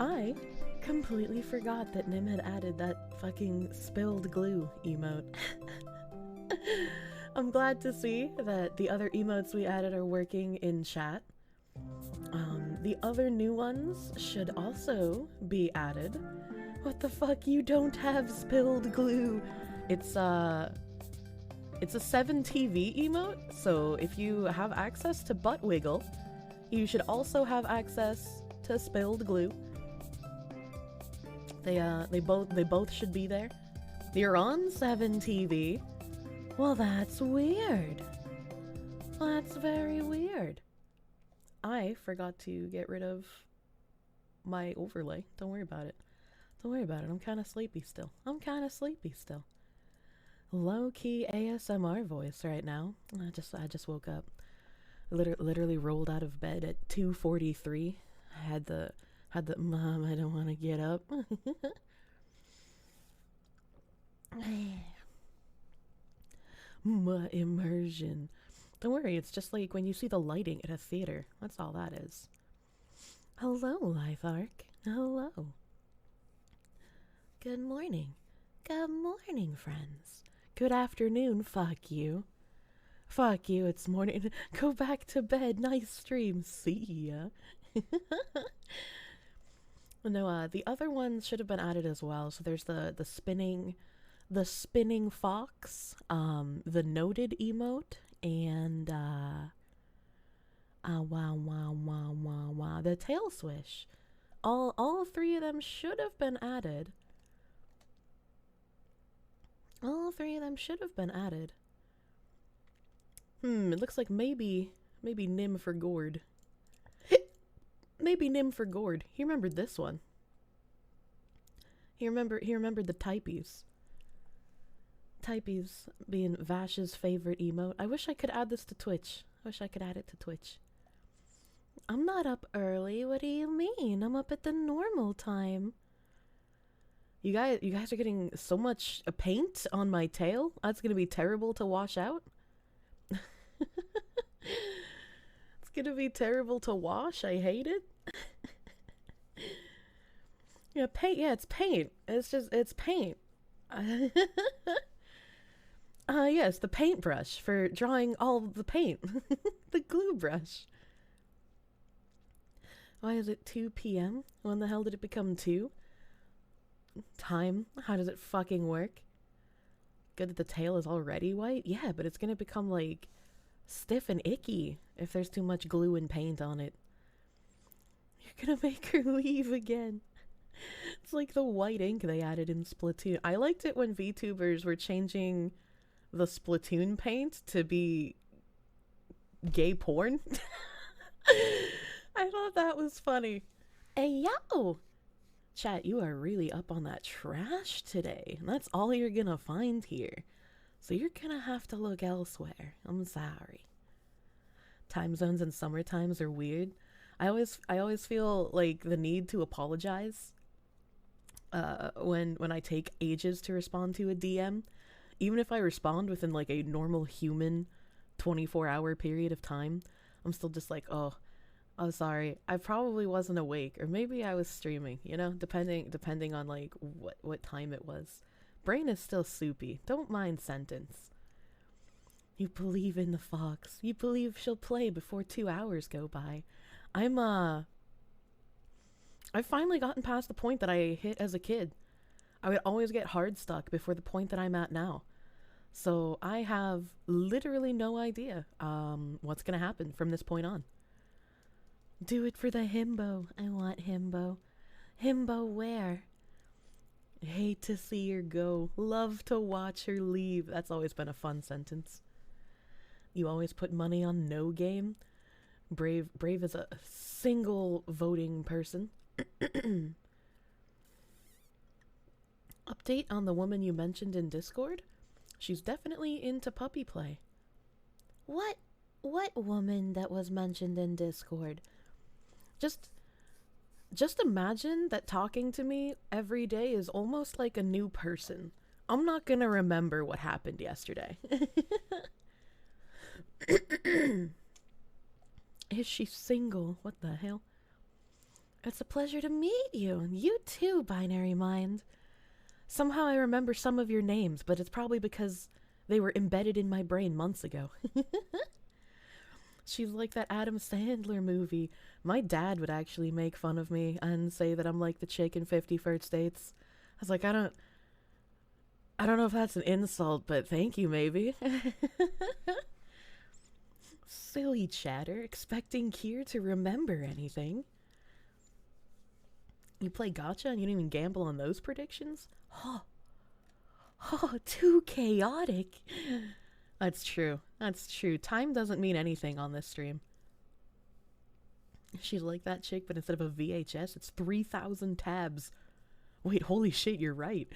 I completely forgot that Nim had added that fucking spilled glue emote. I'm glad to see that the other emotes we added are working in chat. The other new ones should also be added. What the fuck? You don't have spilled glue. It's a 7TV emote, so if you have access to butt wiggle, you should also have access to spilled glue. They both should be there. You're on 7TV. Well, that's weird. That's very weird. I forgot to get rid of my overlay. Don't worry about it. Don't worry about it. I'm kind of sleepy still. Low-key ASMR voice right now. I just woke up. Literally rolled out of bed at 2:43. I had the mom, I don't want to get up. Immersion. Don't worry, it's just like when you see the lighting at a theater. That's all that is. Hello, Life Arc. Hello. Good morning. Good morning, friends. Good afternoon, fuck you. Fuck you, it's morning. Go back to bed. Nice stream. See ya. No, the other ones should have been added as well. So there's the spinning fox, the noted emote, and wow, the tail swish. All three of them should have been added. All three of them should have been added. It looks like maybe Nim for Gord. Maybe Nim for Gord. He remembered this one. He remembered the typies. Typies being Vash's favorite emote. I wish I could add this to Twitch. I wish I could add it to Twitch. I'm not up early. What do you mean? I'm up at the normal time. You guys are getting so much paint on my tail. That's gonna be terrible to wash out. It's gonna be terrible to wash. I hate it. Yeah, paint. Yeah, it's paint. It's paint. Yes, the paintbrush for drawing all the paint. The glue brush. Why is it 2 p.m.? When the hell did it become 2? Time? How does it fucking work? Good that the tail is already white? Yeah, but it's gonna become, like, stiff and icky if there's too much glue and paint on it. You're gonna make her leave again. It's like the white ink they added in Splatoon. I liked it when VTubers were changing the Splatoon paint to be gay porn. I thought that was funny. Hey, yo! Chat, you are really up on that trash today. And that's all you're gonna find here. So you're gonna have to look elsewhere. I'm sorry. Time zones and summer times are weird. I always feel like the need to apologize when I take ages to respond to a DM. Even if I respond within like a normal human 24-hour period of time, I'm still just like, oh, sorry. I probably wasn't awake, or maybe I was streaming, you know, depending on like what time it was. Brain is still soupy. Don't mind sentence. You believe in the fox. You believe she'll play before 2 hours go by. I've finally gotten past the point that I hit as a kid. I would always get hard stuck before the point that I'm at now. So I have literally no idea what's gonna happen from this point on. Do it for the himbo. I want himbo. Himbo where? Hate to see her go. Love to watch her leave. That's always been a fun sentence. You always put money on no game. Brave is a single voting person. Update on the woman you mentioned in Discord? She's definitely into puppy play. What woman that was mentioned in Discord? Just imagine that talking to me every day is almost like a new person. I'm not gonna remember what happened yesterday. Is she single? What the hell? It's a pleasure to meet you, and you too, Binary Mind. Somehow I remember some of your names, but it's probably because they were embedded in my brain months ago. She's like that Adam Sandler movie. My dad would actually make fun of me and say that I'm like the chick in 50 First Dates. I was like, I don't know if that's an insult, but thank you, maybe. Silly chatter, expecting Kier to remember anything. You play gotcha and you don't even gamble on those predictions? Oh, too chaotic. That's true. That's true. Time doesn't mean anything on this stream. She's like that chick, but instead of a VHS, it's 3,000 tabs. Wait, holy shit, you're right.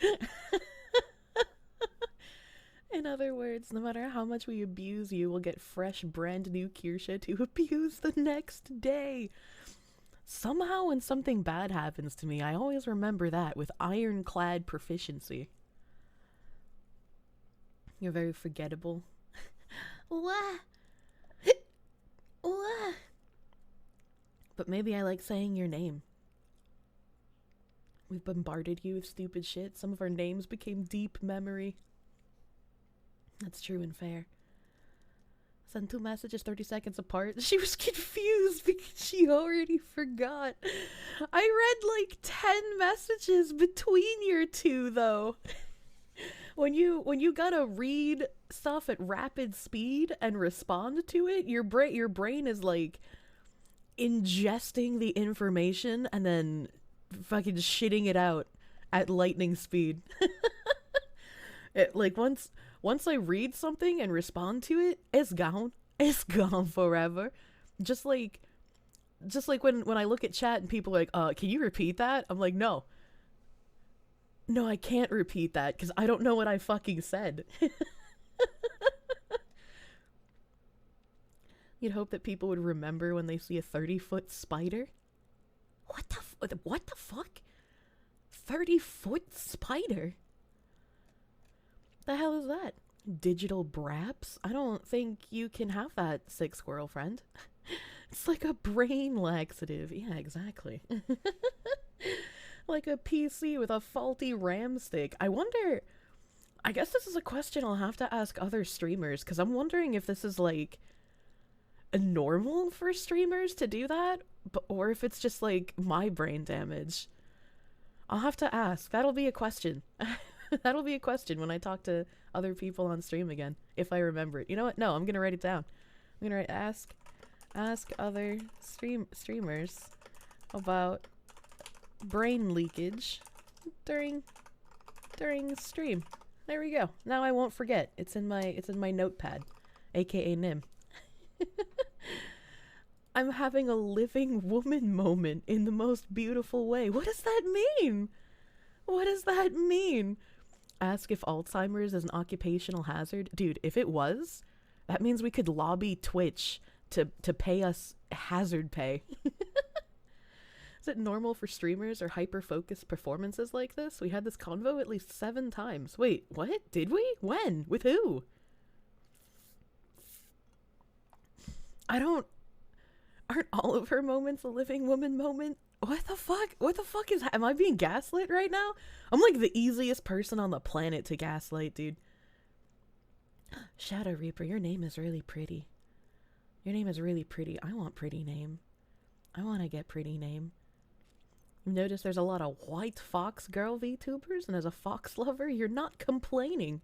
In other words, no matter how much we abuse you, we'll get fresh, brand new Kirsche to abuse the next day. Somehow when something bad happens to me, I always remember that with ironclad proficiency. You're very forgettable. Wah! Wah! But maybe I like saying your name. We've bombarded you with stupid shit. Some of our names became deep memory. That's true and fair. Send 2 messages 30 seconds apart. She was confused because she already forgot. I read like 10 messages between your two, though. When you gotta read stuff at rapid speed and respond to it, your brain is like ingesting the information and then fucking shitting it out at lightning speed. Like once I read something and respond to it, it's gone. It's gone forever. Just like when I look at chat and people are like, can you repeat that? I'm like, no, I can't repeat that because I don't know what I fucking said. You'd hope that people would remember when they see a 30-foot spider. What the fuck? 30-foot spider? The hell is that? Digital braps? I don't think you can have that, sick squirrel friend. It's like a brain laxative. Yeah, exactly. Like a PC with a faulty RAM stick. I guess this is a question I'll have to ask other streamers, because I'm wondering if this is like normal for streamers to do that, or if it's just like my brain damage. I'll have to ask. That'll be a question. That'll be a question when I talk to other people on stream again, if I remember it. You know what? No, I'm gonna write it down. I'm gonna write ask other streamers about brain leakage during stream. There we go. Now I won't forget. It's in my notepad, aka Nim. I'm having a living woman moment in the most beautiful way. What does that mean? What does that mean? Ask if Alzheimer's is an occupational hazard. Dude, if it was, that means we could lobby Twitch to pay us hazard pay. Is it normal for streamers or hyper-focused performances like this? We had this convo at least 7 times. Wait, what? Did we? When? With who? Aren't all of her moments a living woman moment? What the fuck? What the fuck is... Am I being gaslit right now? I'm like the easiest person on the planet to gaslight, dude. Shadow Reaper, your name is really pretty. Your name is really pretty. I want pretty name. I want to get pretty name. You notice there's a lot of white fox girl VTubers, and as a fox lover, you're not complaining.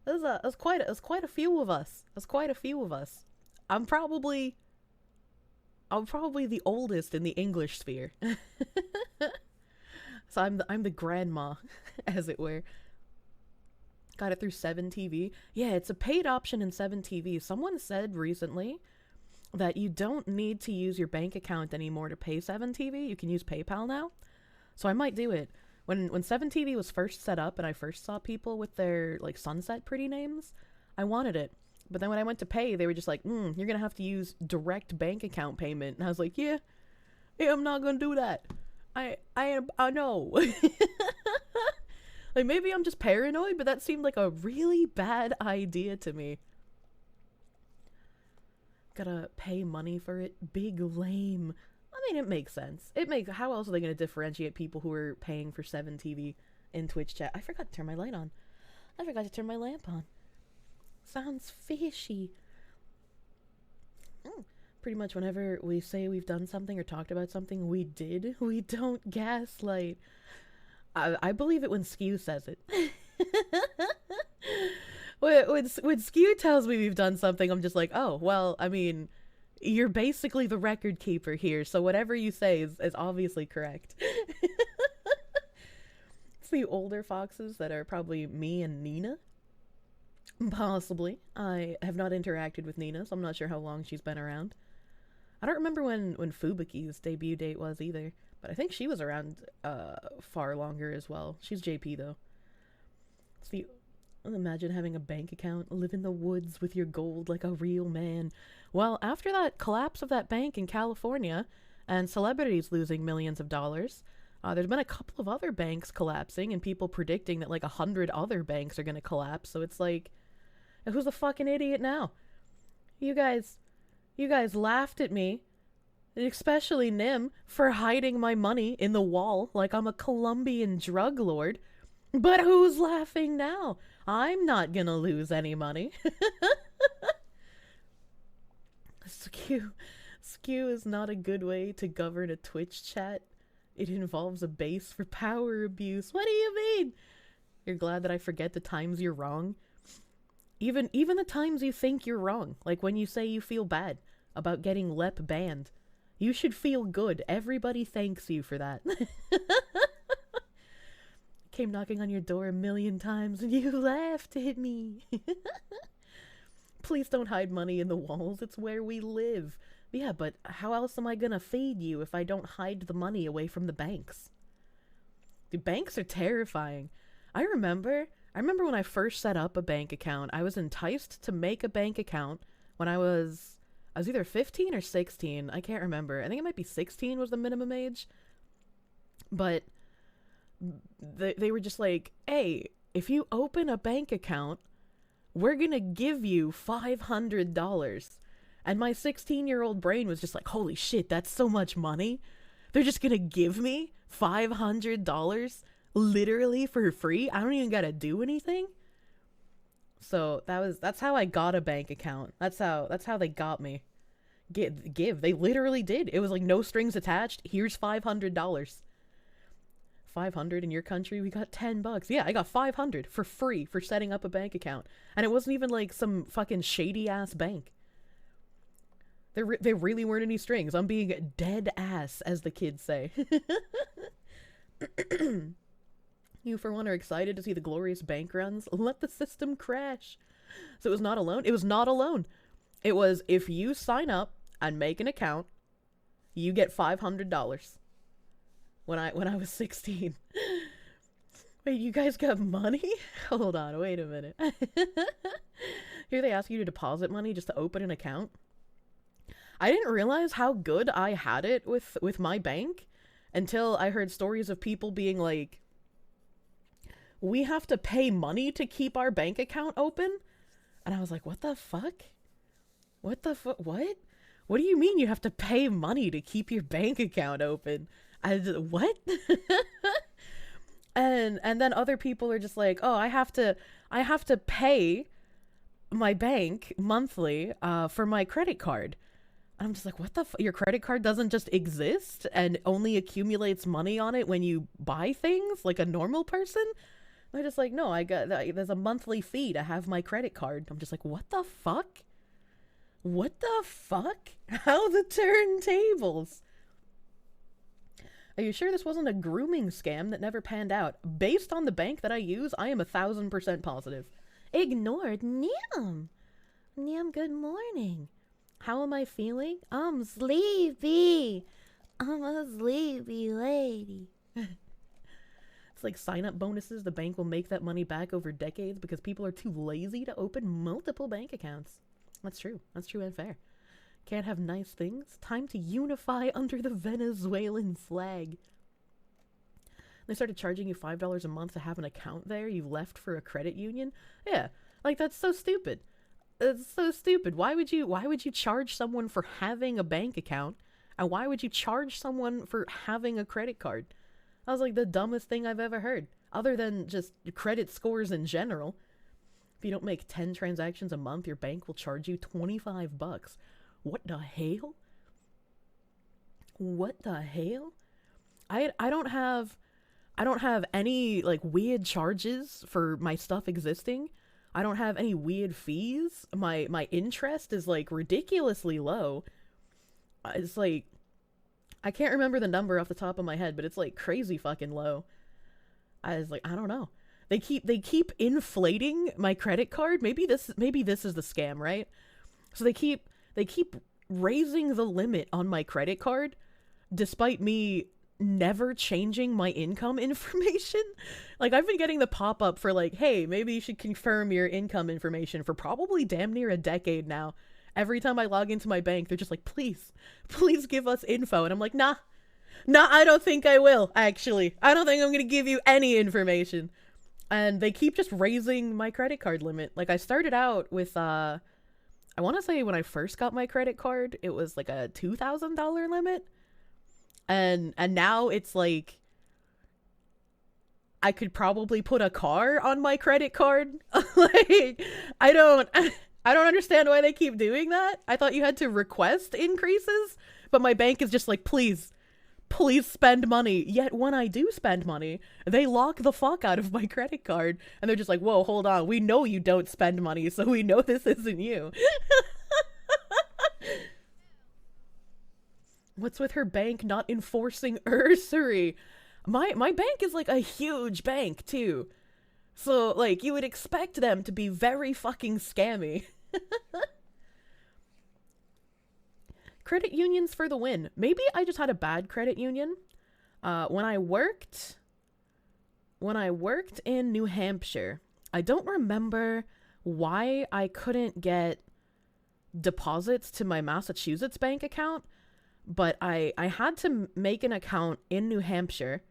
There's quite a few of us. There's quite a few of us. I'm probably the oldest in the English sphere. So I'm the grandma, as it were. Got it through 7TV. Yeah, it's a paid option in 7TV. Someone said recently that you don't need to use your bank account anymore to pay 7TV. You can use PayPal now. So I might do it. When 7TV was first set up and I first saw people with their like sunset pretty names, I wanted it. But then when I went to pay, they were just like, you're going to have to use direct bank account payment. And I was like, yeah, I'm not going to do that. I know. Like, maybe I'm just paranoid, but that seemed like a really bad idea to me. Gotta pay money for it. Big lame. I mean, it makes sense. How else are they gonna differentiate people who are paying for 7 TV in Twitch chat? I forgot to turn my light on. I forgot to turn my lamp on. Sounds fishy. Pretty much whenever we say we've done something or talked about something we did, we don't gaslight. I believe it when Skew says it. when Skew tells me we've done something, I'm just like, oh, well, I mean, you're basically the record keeper here, so whatever you say is obviously correct. It's the older foxes that are probably me and Nina. Possibly. I have not interacted with Nina, so I'm not sure how long she's been around. I don't remember when Fubuki's debut date was either, but I think she was around far longer as well. She's JP though. See, imagine having a bank account, live in the woods with your gold like a real man. Well, after that collapse of that bank in California and celebrities losing millions of dollars, there's been a couple of other banks collapsing and people predicting that like 100 other banks are going to collapse. So it's like, who's the fucking idiot now? You guys laughed at me, especially Nim, for hiding my money in the wall like I'm a Colombian drug lord. But who's laughing now? I'm not gonna lose any money. Skew is not a good way to govern a Twitch chat. It involves a base for power abuse. What do you mean? You're glad that I forget the times you're wrong? Even the times you think you're wrong, like when you say you feel bad about getting LEP banned. You should feel good. Everybody thanks you for that. Came knocking on your door 1,000,000 times and you laughed at me. Please don't hide money in the walls. It's where we live. Yeah, but how else am I gonna feed you if I don't hide the money away from the banks? The banks are terrifying. I remember when I first set up a bank account, I was enticed to make a bank account when I was either 15 or 16. I can't remember. I think it might be 16 was the minimum age. But they were just like, hey, if you open a bank account, we're gonna give you $500. And my 16-year-old brain was just like, holy shit, that's so much money. They're just gonna give me $500 literally for free. I don't even gotta do anything. So that's how I got a bank account. That's how they got me. Give. They literally did. It was like no strings attached. Here's $500. 500 in your country, we got $10. Yeah, I got 500 for free for setting up a bank account. And it wasn't even like some fucking shady ass bank. There really weren't any strings. I'm being dead ass, as the kids say. You for one are excited to see the glorious bank runs. Let the system crash. So it was not alone. It was not alone. It was, if you sign up and make an account, you get $500. When I was 16. Wait, you guys got money? Hold on, wait a minute. Here they ask you to deposit money just to open an account. I didn't realize how good I had it with my bank until I heard stories of people being like, we have to pay money to keep our bank account open? And I was like, what the fuck? What the fuck? What? What do you mean you have to pay money to keep your bank account open? What? and then other people are just like, oh, I have to pay my bank monthly for my credit card. I'm just like, what the your credit card doesn't just exist and only accumulates money on it when you buy things like a normal person? They're just like, no, there's a monthly fee to have my credit card. I'm just like, what the fuck? What the fuck? How the turntables? Are you sure this wasn't a grooming scam that never panned out? Based on the bank that I use, I am 1,000% positive. Ignored? Niam! Niam, good morning. How am I feeling? I'm sleepy. I'm a sleepy lady. It's like sign-up bonuses. The bank will make that money back over decades because people are too lazy to open multiple bank accounts. That's true. That's true and fair. Can't have nice things. Time to unify under the Venezuelan flag. They started charging you $5 a month to have an account there you left for a credit union? Yeah, like that's so stupid. It's so stupid. Why would you charge someone for having a bank account? And why would you charge someone for having a credit card? That was like the dumbest thing I've ever heard. Other than just credit scores in general. If you don't make 10 transactions a month, your bank will charge you $25. What the hell? What the hell? I don't have any like weird charges for my stuff existing. I don't have any weird fees. My interest is like ridiculously low. It's like, I can't remember the number off the top of my head, but it's like crazy fucking low. I was like, I don't know. They keep inflating my credit card. Maybe this is the scam, right? So they keep raising the limit on my credit card despite me never changing my income information. Like, I've been getting the pop-up for like, hey, maybe you should confirm your income information for probably damn near a decade now. Every time I log into my bank, they're just like, please give us info. And I'm like, nah, I don't think I will, actually. I don't think I'm gonna give you any information. And they keep just raising my credit card limit. Like, I started out with, I want to say when I first got my credit card, it was like a $2,000 limit. And now it's like, I could probably put a car on my credit card. Like, I don't understand why they keep doing that. I thought you had to request increases, but my bank is just like, please spend money. Yet when I do spend money, they lock the fuck out of my credit card. And they're just like, whoa, hold on. We know you don't spend money, so we know this isn't you. What's with her bank not enforcing usury? My bank is like a huge bank too. So like, you would expect them to be very fucking scammy. Credit unions for the win. Maybe I just had a bad credit union. When I worked in New Hampshire, I don't remember why I couldn't get deposits to my Massachusetts bank account, but I had to make an account in New Hampshire,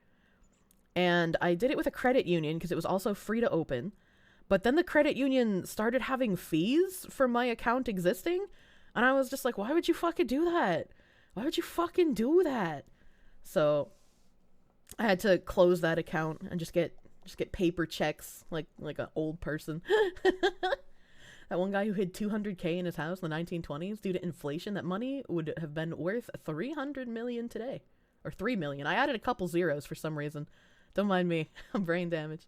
and I did it with a credit union because it was also free to open. But then the credit union started having fees for my account existing. And I was just like, why would you fucking do that? Why would you fucking do that? So I had to close that account and just get paper checks like an old person. That one guy who hid $200K in his house in the 1920s due to inflation, that money would have been worth $300 million today. Or $3 million. I added a couple zeros for some reason. Don't mind me. I'm brain damaged.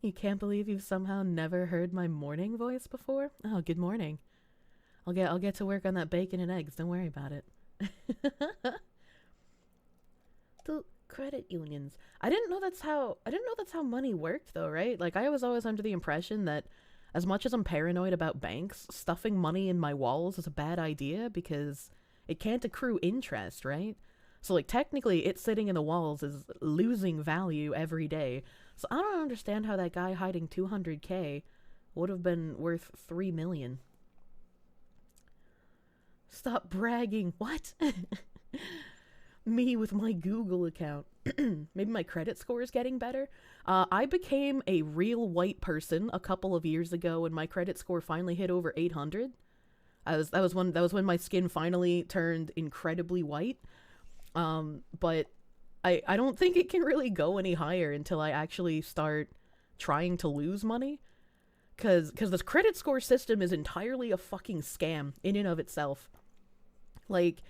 You can't believe you've somehow never heard my morning voice before? Oh, good morning. I'll get to work on that bacon and eggs. Don't worry about it. The credit unions. I didn't know that's how money worked though, right? Like, I was always under the impression that as much as I'm paranoid about banks, stuffing money in my walls is a bad idea because it can't accrue interest, right? So like, technically it sitting in the walls is losing value every day. So I don't understand how that guy hiding $200K would have been worth $3 million. Stop bragging. What? Me with my Google account. Maybe my credit score is getting better. I became a real white person a couple of years ago when my credit score finally hit over 800. That was when my skin finally turned incredibly white. But I don't think it can really go any higher until I actually start trying to lose money. Cause this credit score system is entirely a fucking scam in and of itself. Like,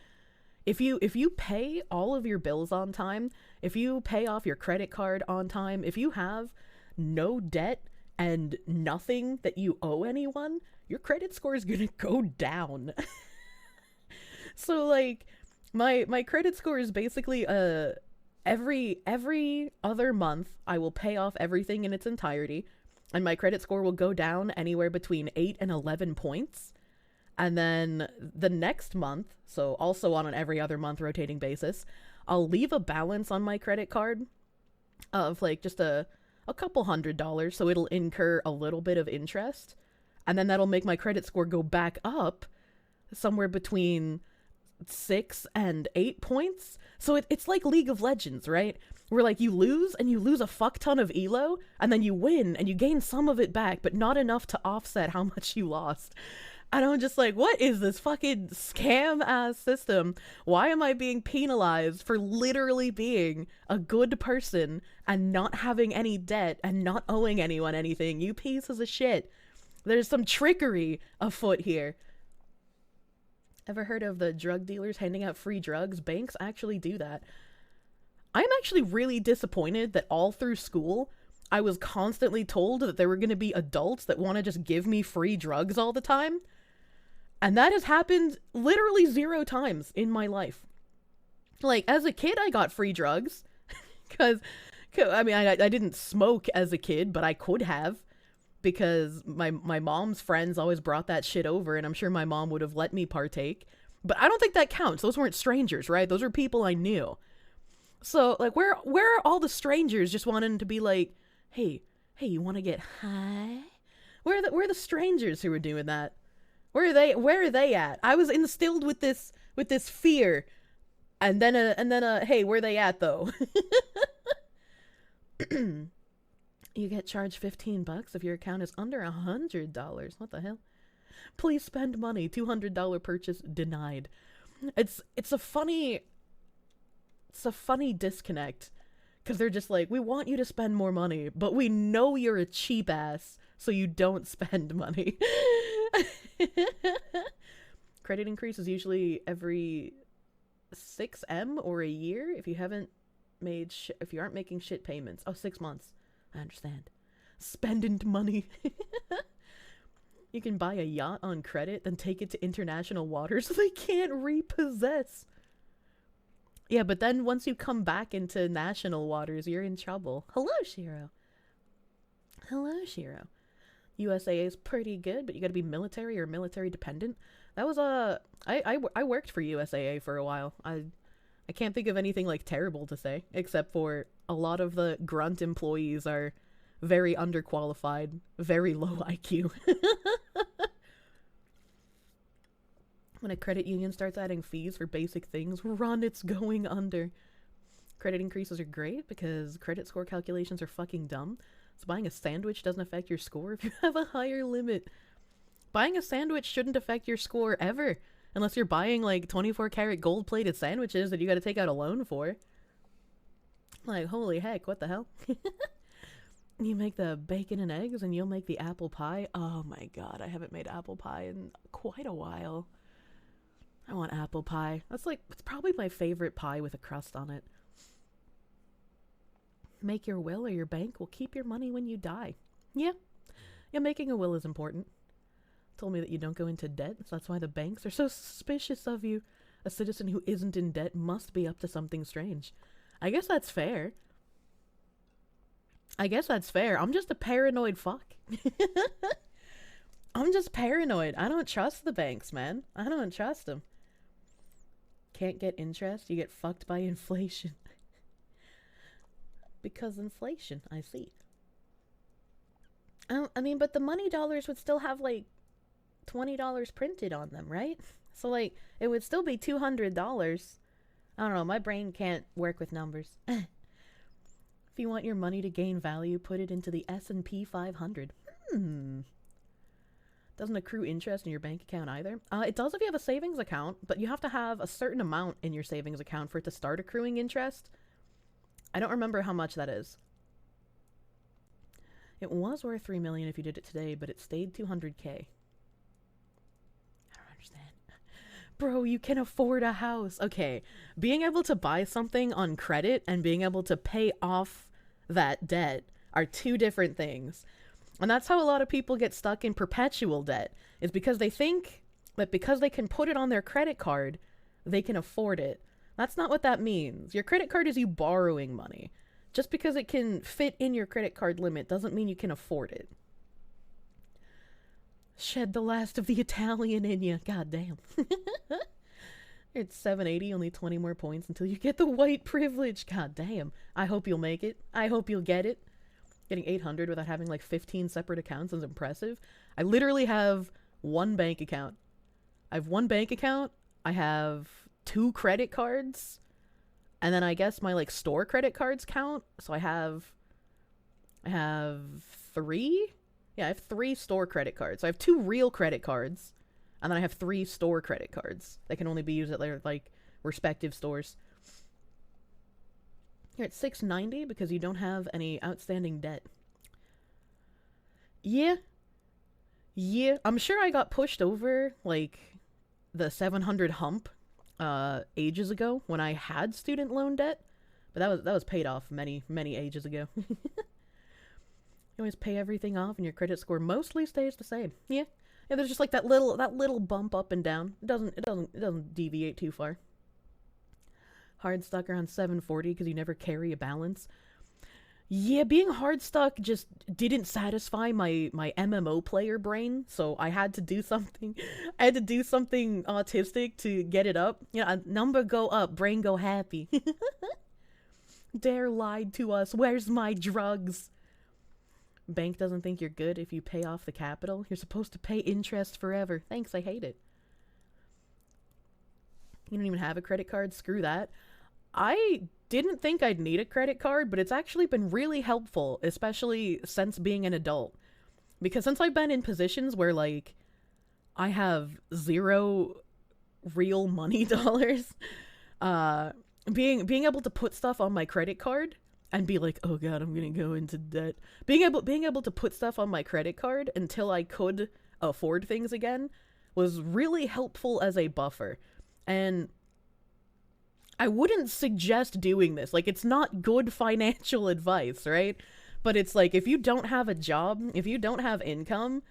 if you pay all of your bills on time, if you pay off your credit card on time, if you have no debt and nothing that you owe anyone, your credit score is gonna go down. So like, my credit score is basically every other month I will pay off everything in its entirety, and my credit score will go down anywhere between 8 and 11 points. And then the next month, so also on an every other month rotating basis, I'll leave a balance on my credit card of like just a couple $100, so it'll incur a little bit of interest. And then that'll make my credit score go back up somewhere between 6 and 8 points. So it's like League of Legends, right? where like you lose and you lose a fuck ton of elo, and then you win and you gain some of it back, but not enough to offset how much you lost. And I'm just like, what is this fucking scam ass system? Why am I being penalized for literally being a good person and not having any debt and not owing anyone anything? You pieces of shit. There's some trickery afoot here. Ever heard of the drug dealers handing out free drugs? Banks actually do that. I'm actually really disappointed that all through school, I was constantly told that there were going to be adults that want to just give me free drugs all the time. And that has happened literally 0 times in my life. Like, as a kid, I got free drugs. Because, I mean, I didn't smoke as a kid, but I could have. Because my mom's friends always brought that shit over, and I'm sure my mom would have let me partake. But I don't think that counts. Those weren't strangers, right? Those are people I knew. So, like, where are all the strangers just wanting to be like, hey, you want to get high? Where are the strangers who were doing that? Where are they at? I was instilled with this fear. And then hey, where are they at though? You get charged $15 if your account is under $100. What the hell? Please spend money. $200 purchase denied. It's a funny disconnect, because they're just like, we want you to spend more money, but we know you're a cheap ass, so you don't spend money. Credit increase is usually every 6M or a year if you haven't made if you aren't making shit payments. Oh, 6 months. I understand. Spending money. You can buy a yacht on credit, then take it to international waters so they can't repossess. Yeah, but then once you come back into national waters, you're in trouble. Hello, Shiro. Hello, Shiro. USAA is pretty good, but you gotta be military or military dependent. That was I worked for USAA for a while. I can't think of anything like terrible to say, except for a lot of the grunt employees are very underqualified, very low IQ. When a credit union starts adding fees for basic things, run, it's going under. Credit increases are great because credit score calculations are fucking dumb. So buying a sandwich doesn't affect your score if you have a higher limit. Buying a sandwich shouldn't affect your score ever, unless you're buying like 24 karat gold plated sandwiches that you gotta take out a loan for. Like, holy heck, what the hell? You make the bacon and eggs and you'll make the apple pie. Oh my god, I haven't made apple pie in quite a while. I want apple pie. It's probably my favorite pie with a crust on it. Make your will or your bank will keep your money when you die. Yeah, making a will is important. Told me that you don't go into debt, so that's why the banks are so suspicious of you. A citizen who isn't in debt must be up to something strange. I guess that's fair. I'm just a paranoid fuck. I'm just paranoid. I don't trust the banks, man. I don't trust them. Can't get interest, you get fucked by inflation. Because inflation, I see. I mean, but the money dollars would still have like $20 printed on them, right? So like, it would still be $200. I don't know, my brain can't work with numbers. If you want your money to gain value, put it into the S&P 500. Doesn't accrue interest in your bank account either. It does if you have a savings account, but you have to have a certain amount in your savings account for it to start accruing interest. I don't remember how much that is. It was worth $3 million if you did it today, but it stayed $200K. I don't understand. Bro, you can afford a house. Okay, being able to buy something on credit and being able to pay off that debt are two different things. And that's how a lot of people get stuck in perpetual debt, is because they think that because they can put it on their credit card, they can afford it. That's not what that means. Your credit card is you borrowing money. Just because it can fit in your credit card limit doesn't mean you can afford it. Shed the last of the Italian in you. God damn. It's 780, only 20 more points until you get the white privilege. God damn. I hope you'll make it. I hope you'll get it. Getting 800 without having like 15 separate accounts is impressive. I literally have one bank account. I have one bank account. I have 2 credit cards. And then I guess my like store credit cards count. So I have 3. Yeah, I have 3 store credit cards. So I have 2 real credit cards, and then I have 3 store credit cards that can only be used at their like respective stores. You're at $690 because you don't have any outstanding debt. Yeah. I'm sure I got pushed over like the 700 hump ages ago when I had student loan debt, but that was paid off many ages ago. You always pay everything off and your credit score mostly stays the same. Yeah, there's just like that little bump up and down. It doesn't deviate too far. Hard stuck around 740 because you never carry a balance. Yeah, being hard stuck just didn't satisfy my MMO player brain, so I had to do something. I had to do something autistic to get it up. You know, number go up, brain go happy. Dare lied to us. Where's my drugs? Bank doesn't think you're good if you pay off the capital. You're supposed to pay interest forever. Thanks, I hate it. You don't even have a credit card? Screw that. I didn't think I'd need a credit card, but it's actually been really helpful, especially since being an adult. Because since I've been in positions where, like, I have 0 real money dollars, being able to put stuff on my credit card and be like, oh god, I'm gonna go into debt. Being able to put stuff on my credit card until I could afford things again was really helpful as a buffer. And I wouldn't suggest doing this. Like, it's not good financial advice, right? But it's like, if you don't have a job, if you don't have income,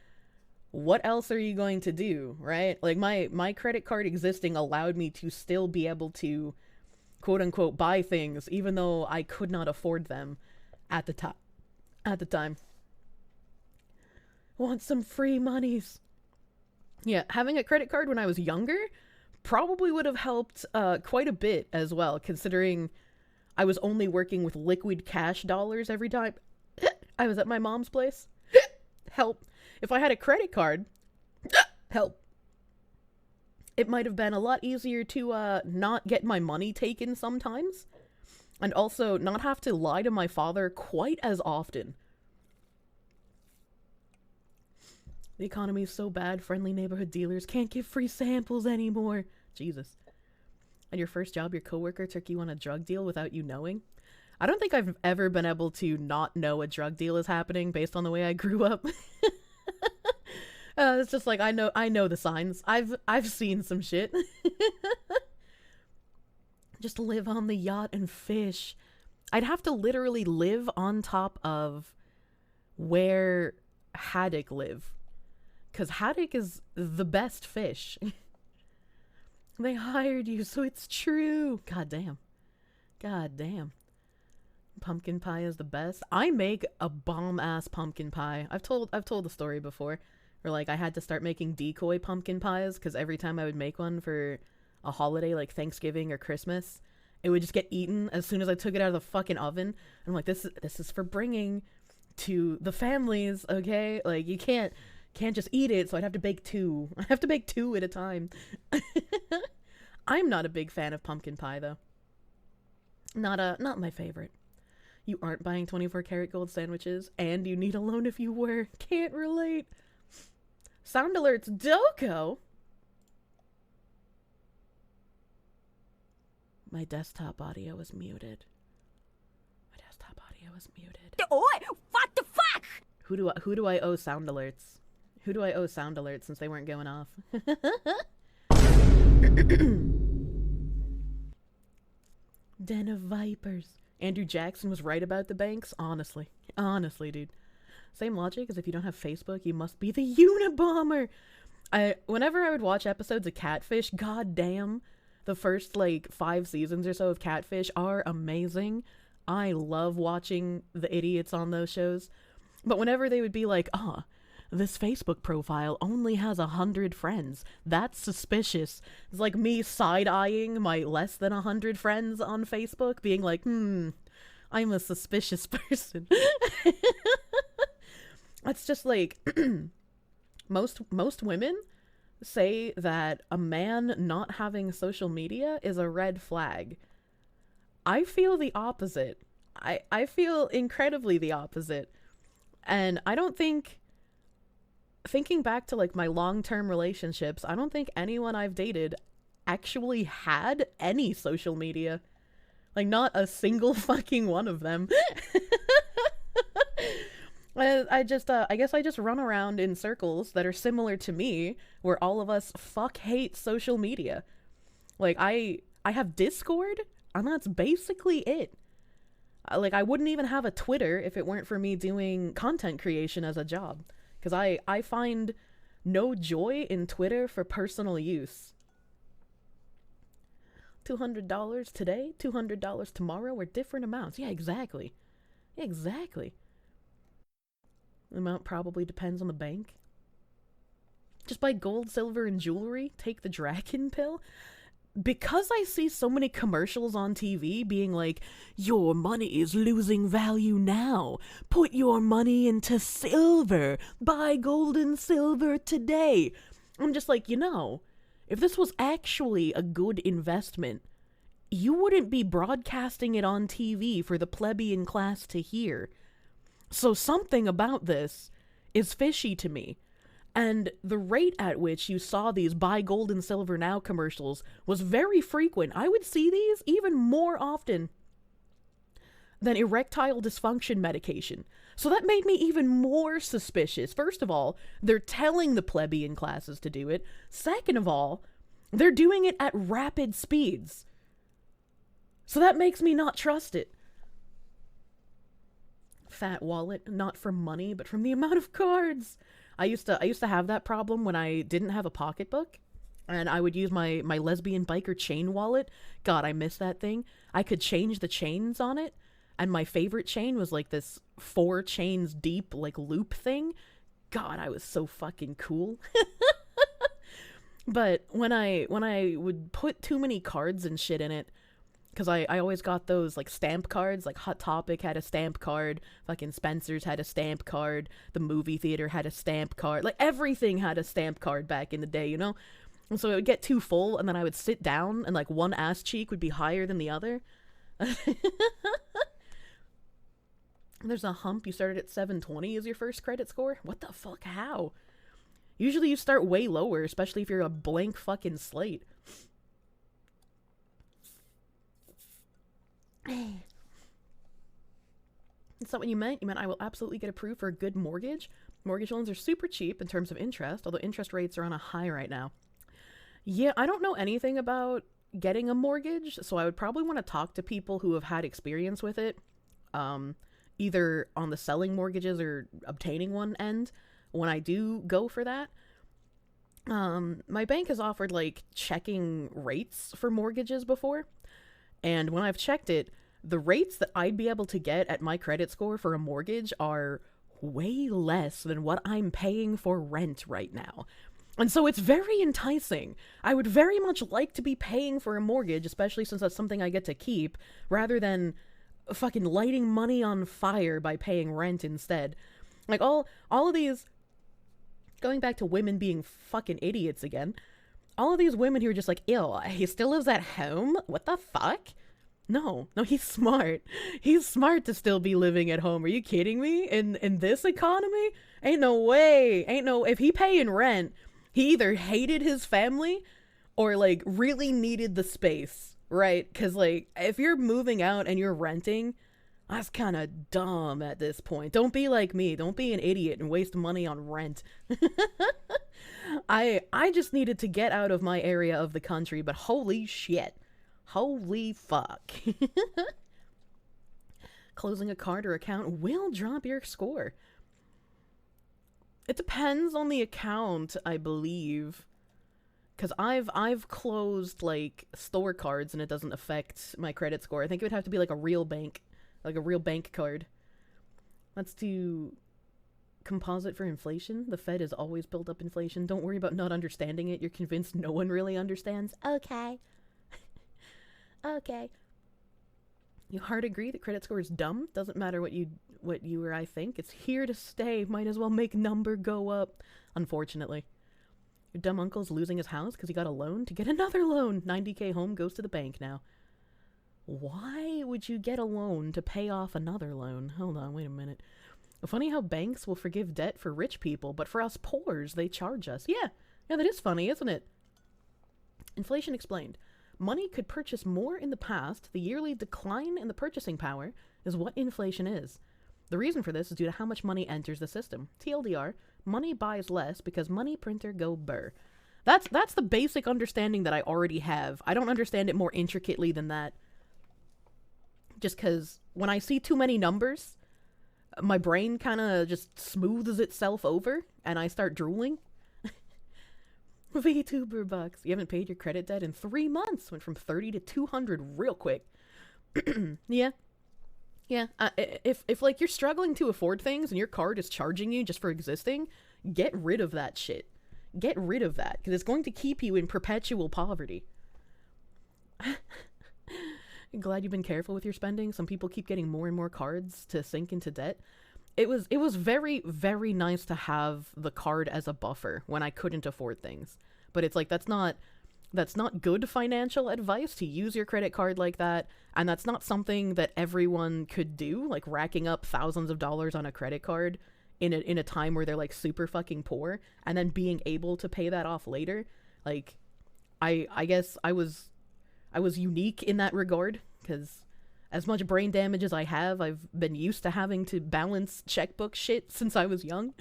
what else are you going to do, right? Like, my credit card existing allowed me to still be able to, quote-unquote, buy things, even though I could not afford them at the time. Want some free monies. Yeah, having a credit card when I was younger probably would have helped quite a bit as well, considering I was only working with liquid cash dollars every time I was at my mom's place. Help. If I had a credit card, help. It might have been a lot easier to not get my money taken sometimes, and also not have to lie to my father quite as often. The economy is so bad, friendly neighborhood dealers can't give free samples anymore. Jesus. At your first job, your coworker took you on a drug deal without you knowing? I don't think I've ever been able to not know a drug deal is happening based on the way I grew up. It's just like, I know the signs. I've seen some shit. Just live on the yacht and fish. I'd have to literally live on top of where Haddock live. Because Haddock is the best fish. They hired you, so it's true. God damn. God damn. Pumpkin pie is the best. I make a bomb-ass pumpkin pie. I've told the story before. Where, like, I had to start making decoy pumpkin pies, because every time I would make one for a holiday, like Thanksgiving or Christmas, it would just get eaten as soon as I took it out of the fucking oven. And I'm like, this is for bringing to the families, okay? Like, you can't just eat it, so I'd have to bake 2. I have to bake 2 at a time. I'm not a big fan of pumpkin pie, though. Not my favorite. You aren't buying 24 karat gold sandwiches, and you need a loan if you were. Can't relate. Sound alerts, Doko! My desktop audio was muted. Oi! What the fuck? Who do I owe sound alerts? Who do I owe sound alerts since they weren't going off? Den of Vipers. Andrew Jackson was right about the banks? Honestly, dude. Same logic as if you don't have Facebook, you must be the Unabomber! Whenever I would watch episodes of Catfish, goddamn, the first, like, 5 seasons or so of Catfish are amazing. I love watching the idiots on those shows. But whenever they would be like, this Facebook profile only has 100 friends. That's suspicious. It's like me side-eyeing my less than 100 friends on Facebook, being like, I'm a suspicious person. It's just like, most women say that a man not having social media is a red flag. I feel the opposite. I feel incredibly the opposite. And I don't think, thinking back to like my long-term relationships, I don't think anyone I've dated actually had any social media. Like, not a single fucking one of them. I guess I just run around in circles that are similar to me, where all of us fuck hate social media. Like, I have Discord, and that's basically it. Like, I wouldn't even have a Twitter if it weren't for me doing content creation as a job. Because I find no joy in Twitter for personal use. $200 today, $200 tomorrow, or different amounts. Yeah, exactly. Exactly. The amount probably depends on the bank. Just buy gold, silver, and jewelry. Take the dragon pill. Because I see so many commercials on TV being like, your money is losing value now. Put your money into silver. Buy gold and silver today. I'm just like, if this was actually a good investment, you wouldn't be broadcasting it on TV for the plebeian class to hear. So something about this is fishy to me. And the rate at which you saw these buy gold and silver now commercials was very frequent. I would see these even more often than erectile dysfunction medication. So that made me even more suspicious. First of all, they're telling the plebeian classes to do it. Second of all, they're doing it at rapid speeds. So that makes me not trust it. Fat wallet, not from money, but from the amount of cards. I used to have that problem when I didn't have a pocketbook, and I would use my lesbian biker chain wallet. God, I miss that thing. I could change the chains on it, and my favorite chain was like this 4 chains deep like loop thing. God, I was so fucking cool. But when I would put too many cards and shit in it, because I always got those, like, stamp cards. Like, Hot Topic had a stamp card. Fucking Spencer's had a stamp card. The movie theater had a stamp card. Like, everything had a stamp card back in the day, And so it would get too full, and then I would sit down, and, like, one ass cheek would be higher than the other. There's a hump. You started at 720 as your first credit score? What the fuck? How? Usually you start way lower, especially if you're a blank fucking slate. Is that what you meant? You meant I will absolutely get approved for a good mortgage? Mortgage loans are super cheap in terms of interest, although interest rates are on a high right now. Yeah, I don't know anything about getting a mortgage, so I would probably want to talk to people who have had experience with it, either on the selling mortgages or obtaining one end, when I do go for that. My bank has offered, like, checking rates for mortgages before, and when I've checked it, the rates that I'd be able to get at my credit score for a mortgage are way less than what I'm paying for rent right now. And so it's very enticing. I would very much like to be paying for a mortgage, especially since that's something I get to keep, rather than fucking lighting money on fire by paying rent instead. Like, all of these, going back to women being fucking idiots again, all of these women who are just like, ew, he still lives at home? What the fuck? No, he's smart. He's smart to still be living at home. Are you kidding me? In this economy? Ain't no way. If he paying rent, he either hated his family or, like, really needed the space, right? Because, like, if you're moving out and you're renting, that's kind of dumb at this point. Don't be like me. Don't be an idiot and waste money on rent. I just needed to get out of my area of the country, but holy shit. Holy fuck. Closing a card or account will drop your score. It depends on the account, I believe. Because I've closed, like, store cards and it doesn't affect my credit score. I think it would have to be like a real bank card. Let's do composite for inflation. The Fed has always built up inflation. Don't worry about not understanding it. You're convinced no one really understands. Okay. Okay. You hard agree that credit score is dumb? Doesn't matter what you or I think. It's here to stay. Might as well make number go up. Unfortunately. Your dumb uncle's losing his house because he got a loan to get another loan. $90K home goes to the bank now. Why would you get a loan to pay off another loan? Hold on, wait a minute. Funny how banks will forgive debt for rich people, but for us poors, they charge us. Yeah, that is funny, isn't it? Inflation explained. Money could purchase more in the past. The yearly decline in the purchasing power is what inflation is. The reason for this is due to how much money enters the system. TLDR, money buys less because money printer go burr. That's the basic understanding that I already have. I don't understand it more intricately than that. Just because when I see too many numbers, my brain kind of just smooths itself over and I start drooling. VTuber bucks. You haven't paid your credit debt in 3 months. Went from 30 to 200 real quick. Yeah. Yeah. If like you're struggling to afford things and your card is charging you just for existing, get rid of that shit. Get rid of that because it's going to keep you in perpetual poverty. Glad you've been careful with your spending. Some people keep getting more and more cards to sink into debt. It was very, very nice to have the card as a buffer when I couldn't afford things. But it's like, that's not good financial advice to use your credit card like that. And that's not something that everyone could do, like racking up thousands of dollars on a credit card in a time where they're like super fucking poor and then being able to pay that off later. Like, I guess I was unique in that regard because as much brain damage as I have, I've been used to having to balance checkbook shit since I was young.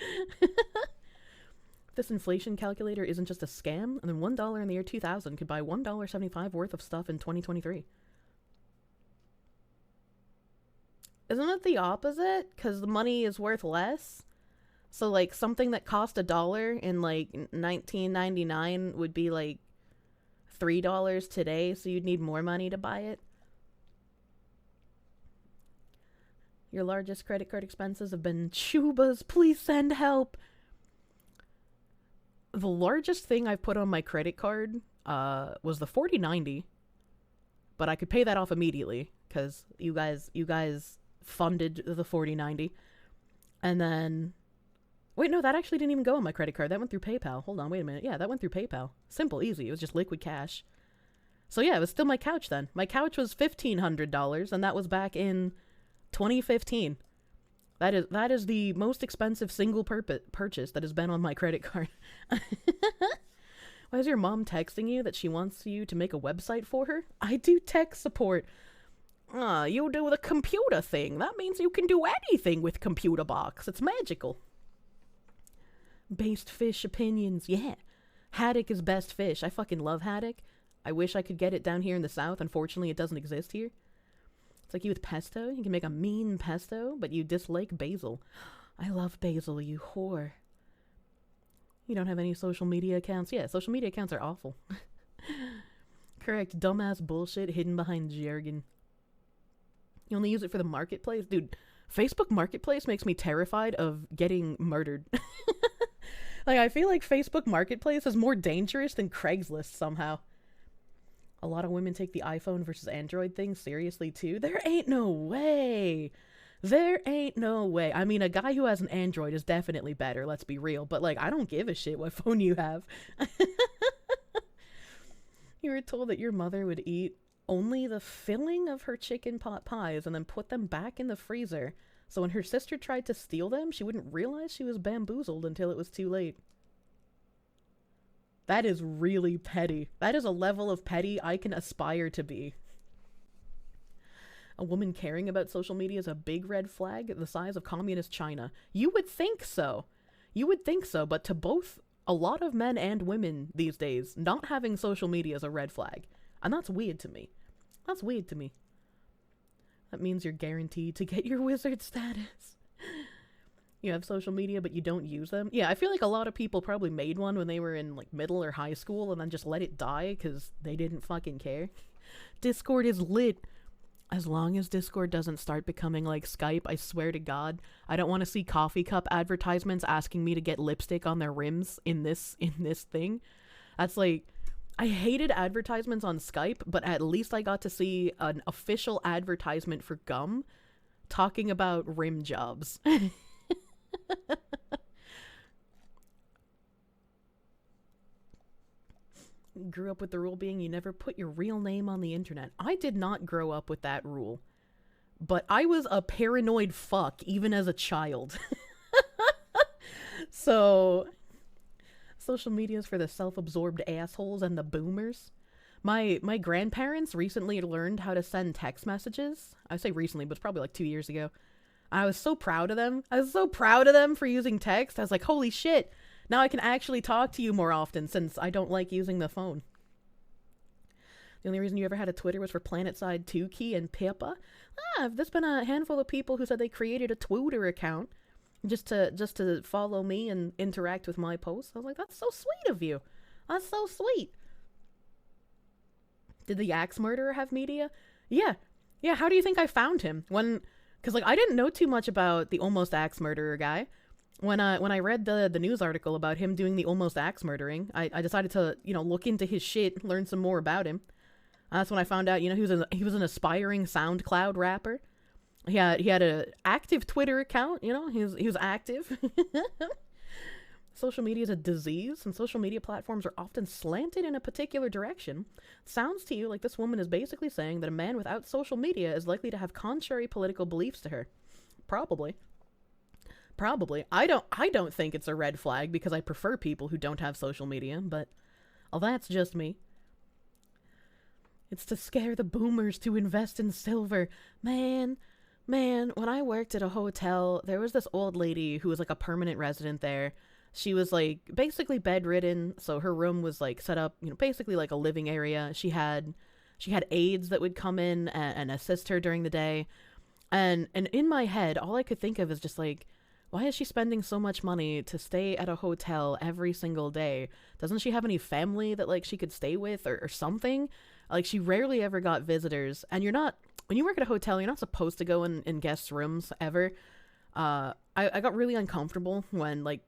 This inflation calculator isn't just a scam, and then $1 in the year 2000 could buy $1.75 worth of stuff in 2023. Isn't it the opposite? Because the money is worth less? So, like, something that cost $1 in, like, 1999 would be, like, $3 today, so you'd need more money to buy it? Your largest credit card expenses have been Chubas. Please send help. The largest thing I've put on my credit card was the 4090, but I could pay that off immediately because you guys funded the 4090. And then, wait, no, that actually didn't even go on my credit card. That went through PayPal. Hold on, wait a minute. Yeah, that went through PayPal. Simple, easy. It was just liquid cash. So yeah, it was still my couch then. My couch was $1,500, and that was back in 2015. That is the most expensive single purchase that has been on my credit card. Why is your mom texting you that she wants you to make a website for her? I do tech support. You do the computer thing. That means you can do anything with computer box. It's magical. Based fish opinions. Yeah. Haddock is best fish. I fucking love haddock. I wish I could get it down here in the south. Unfortunately, it doesn't exist here. It's like you with pesto. You can make a mean pesto, but you dislike basil. I love basil, you whore. You don't have any social media accounts? Yeah, social media accounts are awful. Correct. Dumbass bullshit hidden behind jargon. You only use it for the marketplace? Dude, Facebook Marketplace makes me terrified of getting murdered. Like, I feel like Facebook Marketplace is more dangerous than Craigslist somehow. A lot of women take the iPhone versus Android thing seriously, too. There ain't no way. There ain't no way. I mean, a guy who has an Android is definitely better, let's be real. But, like, I don't give a shit what phone you have. You were told that your mother would eat only the filling of her chicken pot pies and then put them back in the freezer. So when her sister tried to steal them, she wouldn't realize she was bamboozled until it was too late. That is really petty. That is a level of petty I can aspire to be. A woman caring about social media is a big red flag the size of communist China. You would think so. You would think so, but to both a lot of men and women these days, not having social media is a red flag. And that's weird to me. That's weird to me. That means you're guaranteed to get your wizard status. You have social media, but you don't use them. Yeah, I feel like a lot of people probably made one when they were in like middle or high school and then just let it die because they didn't fucking care. Discord is lit. As long as Discord doesn't start becoming like Skype, I swear to God, I don't want to see coffee cup advertisements asking me to get lipstick on their rims in this thing. That's like, I hated advertisements on Skype, but at least I got to see an official advertisement for gum talking about rim jobs. grew up with the rule being you never put your real name on the internet. I did not grow up with that rule. But I was a paranoid fuck even as a child. So, social media is for the self-absorbed assholes and the boomers. My grandparents recently learned how to send text messages. I say recently, but it's probably like 2 years ago. I was so proud of them. I was so proud of them for using text. I was like, holy shit. Now I can actually talk to you more often since I don't like using the phone. The only reason you ever had a Twitter was for PlanetSide 2Key and Pippa. There's been a handful of people who said they created a Twitter account just to follow me and interact with my posts. I was like, that's so sweet of you. That's so sweet. Did the axe murderer have media? Yeah. How do you think I found him? Because like I didn't know too much about the almost axe murderer guy. When I read the news article about him doing the almost axe murdering, I decided to look into his shit, learn some more about him. That's when I found out he was an aspiring SoundCloud rapper. He had a active Twitter account. He was active. Social media is a disease, and social media platforms are often slanted in a particular direction. Sounds to you like this woman is basically saying that a man without social media is likely to have contrary political beliefs to her. Probably. I don't think it's a red flag because I prefer people who don't have social media, but that's just me. It's to scare the boomers to invest in silver. Man, when I worked at a hotel, there was this old lady who was like a permanent resident there. She was like basically bedridden, so her room was like set up, basically like a living area. She had aides that would come in and assist her during the day. And in my head, all I could think of is just like, why is she spending so much money to stay at a hotel every single day? Doesn't she have any family that like she could stay with or something? Like she rarely ever got visitors. And when you work at a hotel, you're not supposed to go in guests' rooms ever. I got really uncomfortable when like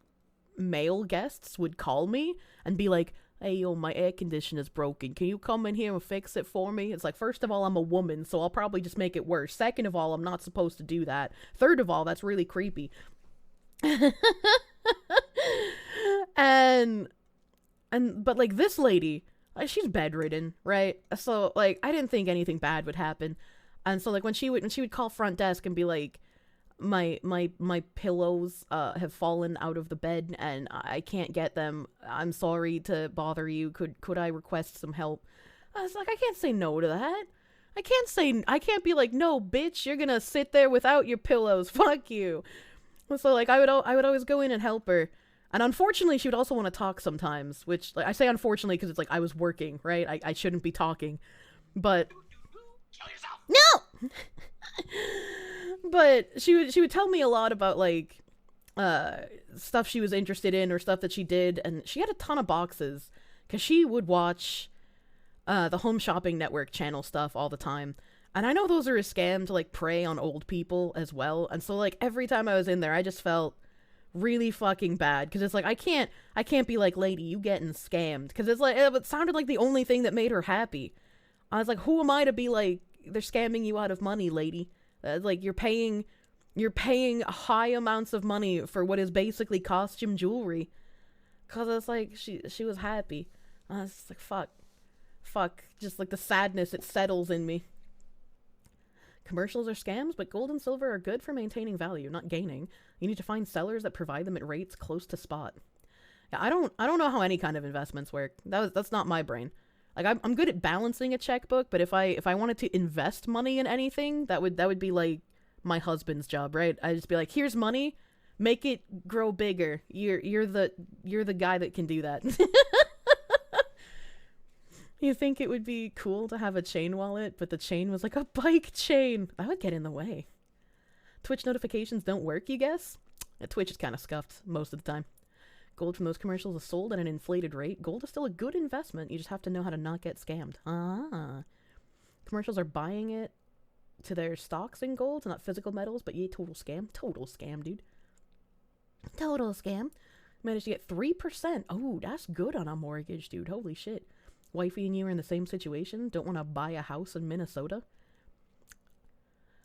male guests would call me and be like, hey, yo, my air conditioner's broken. Can you come in here and fix it for me? It's like, first of all, I'm a woman, so I'll probably just make it worse. Second of all, I'm not supposed to do that. Third of all, that's really creepy. But like this lady, like, she's bedridden, right? So like I didn't think anything bad would happen. And so like when she would call front desk and be like, my pillows have fallen out of the bed and I can't get them. I'm sorry to bother you. Could I request some help? I was like, I can't say no to that. I can't be like, no, bitch, you're gonna sit there without your pillows. Fuck you. So like I would always go in and help her. And unfortunately, she would also want to talk sometimes, which like, I say unfortunately because it's like I was working, right? I shouldn't be talking. But Kill yourself. No. But she would tell me a lot about like stuff she was interested in or stuff that she did, and she had a ton of boxes because she would watch the Home Shopping Network channel stuff all the time. And I know those are a scam to like prey on old people as well. And so like every time I was in there, I just felt really fucking bad because it's like I can't be like, lady, you getting scammed, because it's like it sounded like the only thing that made her happy. I was like, who am I to be like, they're scamming you out of money, lady? Like you're paying high amounts of money for what is basically costume jewelry. Cause it's like she was happy. I was like, fuck, just like the sadness, it settles in me. Commercials are scams, but gold and silver are good for maintaining value, not gaining. You need to find sellers that provide them at rates close to spot. Yeah, I don't know how any kind of investments work. That's not my brain. Like I'm good at balancing a checkbook, but if I wanted to invest money in anything, that would be like my husband's job, right? I'd just be like, here's money, make it grow bigger. You're the guy that can do that. You think it would be cool to have a chain wallet, but the chain was like a bike chain? That would get in the way. Twitch notifications don't work, you guess? Twitch is kind of scuffed most of the time. Gold from those commercials is sold at an inflated rate. Gold is still a good investment. You just have to know how to not get scammed. Commercials are buying it to their stocks in gold, not physical metals, but yeah, total scam. Total scam, dude. Total scam. Managed to get 3%. Oh, that's good on a mortgage, dude. Holy shit. Wifey and you are in the same situation? Don't want to buy a house in Minnesota?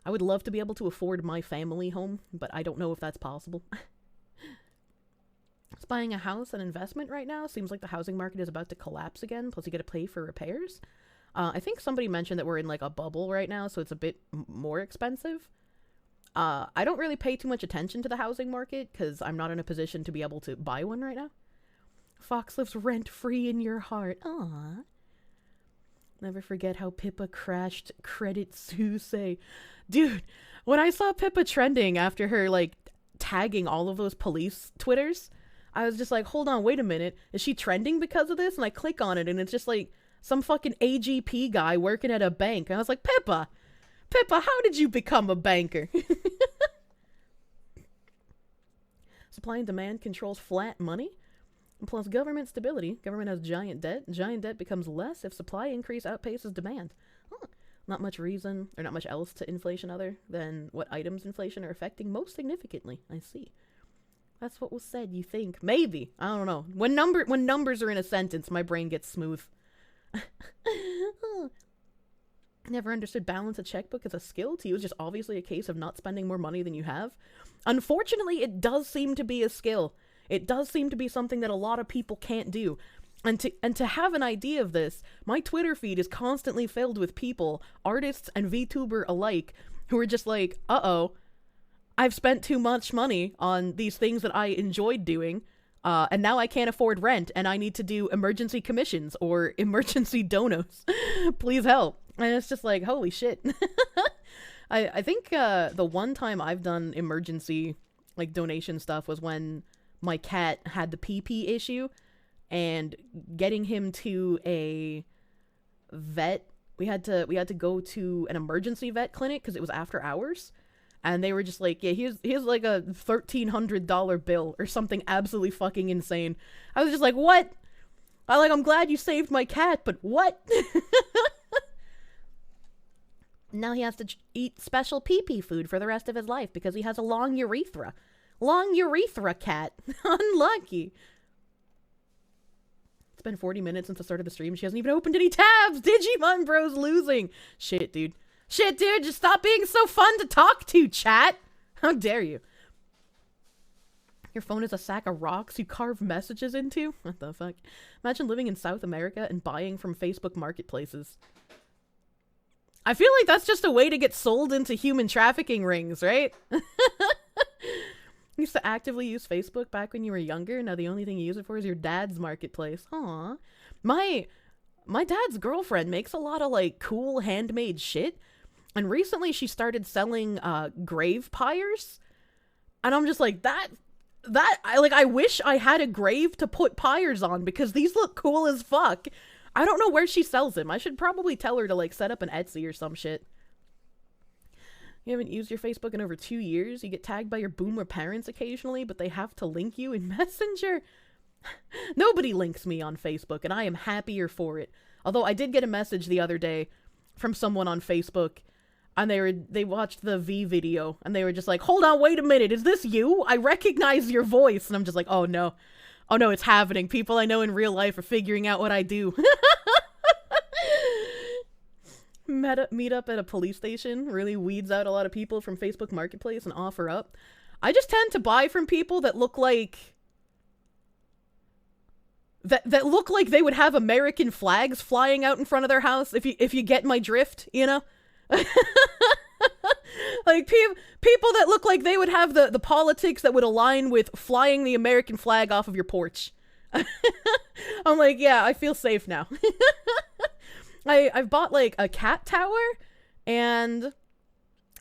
I would love to be able to afford my family home, but I don't know if that's possible. Is buying a house an investment right now? Seems like the housing market is about to collapse again, plus you gotta pay for repairs. I think somebody mentioned that we're in like a bubble right now, so it's a bit more expensive. I don't really pay too much attention to the housing market because I'm not in a position to be able to buy one right now. Fox lives rent-free in your heart. Aww. Never forget how Pippa crashed credit Tues. Dude, when I saw Pippa trending after her, like, tagging all of those police Twitters, I was just like, hold on, wait a minute. Is she trending because of this? And I click on it, and it's just like some fucking AGP guy working at a bank. And I was like, Pippa, how did you become a banker? Supply and demand controls flat money. And plus government stability. Government has giant debt. Giant debt becomes less if supply increase outpaces demand. Huh. Not much reason, or not much else to inflation other than what items inflation are affecting most significantly. I see. That's what was said, you think. Maybe. I don't know. When numbers are in a sentence, my brain gets smooth. Never understood balance a checkbook as a skill. To you, it's just obviously a case of not spending more money than you have. Unfortunately, it does seem to be a skill. It does seem to be something that a lot of people can't do. And to have an idea of this, my Twitter feed is constantly filled with people, artists and VTuber alike, who are just like, uh-oh, I've spent too much money on these things that I enjoyed doing, and now I can't afford rent, and I need to do emergency commissions or emergency donos. Please help. And it's just like, holy shit. I think the one time I've done emergency like donation stuff was when my cat had the pee-pee issue, and getting him to a vet, we had to go to an emergency vet clinic because it was after hours. And they were just like, yeah, here's like a $1,300 bill or something absolutely fucking insane. I was just like, what? I'm glad you saved my cat, but what? Now he has to eat special pee-pee food for the rest of his life because he has a long urethra. Long urethra cat. Unlucky. It's been 40 minutes since the start of the stream. She hasn't even opened any tabs. Digimon Bros losing. Shit, dude. Just stop being so fun to talk to, chat. How dare you? Your phone is a sack of rocks you carve messages into? What the fuck? Imagine living in South America and buying from Facebook marketplaces. I feel like that's just a way to get sold into human trafficking rings, right? You used to actively use Facebook back when you were younger. Now the only thing you use it for is your dad's marketplace. Aw. My dad's girlfriend makes a lot of like cool handmade shit. And recently she started selling grave pyres. And I'm just like, I wish I had a grave to put pyres on because these look cool as fuck. I don't know where she sells them. I should probably tell her to like set up an Etsy or some shit. You haven't used your Facebook in over 2 years. You get tagged by your boomer parents occasionally, but they have to link you in Messenger. Nobody links me on Facebook, and I am happier for it. Although I did get a message the other day from someone on Facebook, and they watched the V video, and they were just like, hold on, wait a minute, is this you? I recognize your voice. And I'm just like, oh no. Oh no, it's happening. People I know in real life are figuring out what I do. Meet up at a police station really weeds out a lot of people from Facebook Marketplace and offer up. I just tend to buy from people that look like that look like they would have American flags flying out in front of their house, if you get my drift, you know? Like people that look like they would have the politics that would align with flying the American flag off of your porch. I'm like, yeah, I feel safe now. I've bought like a cat tower and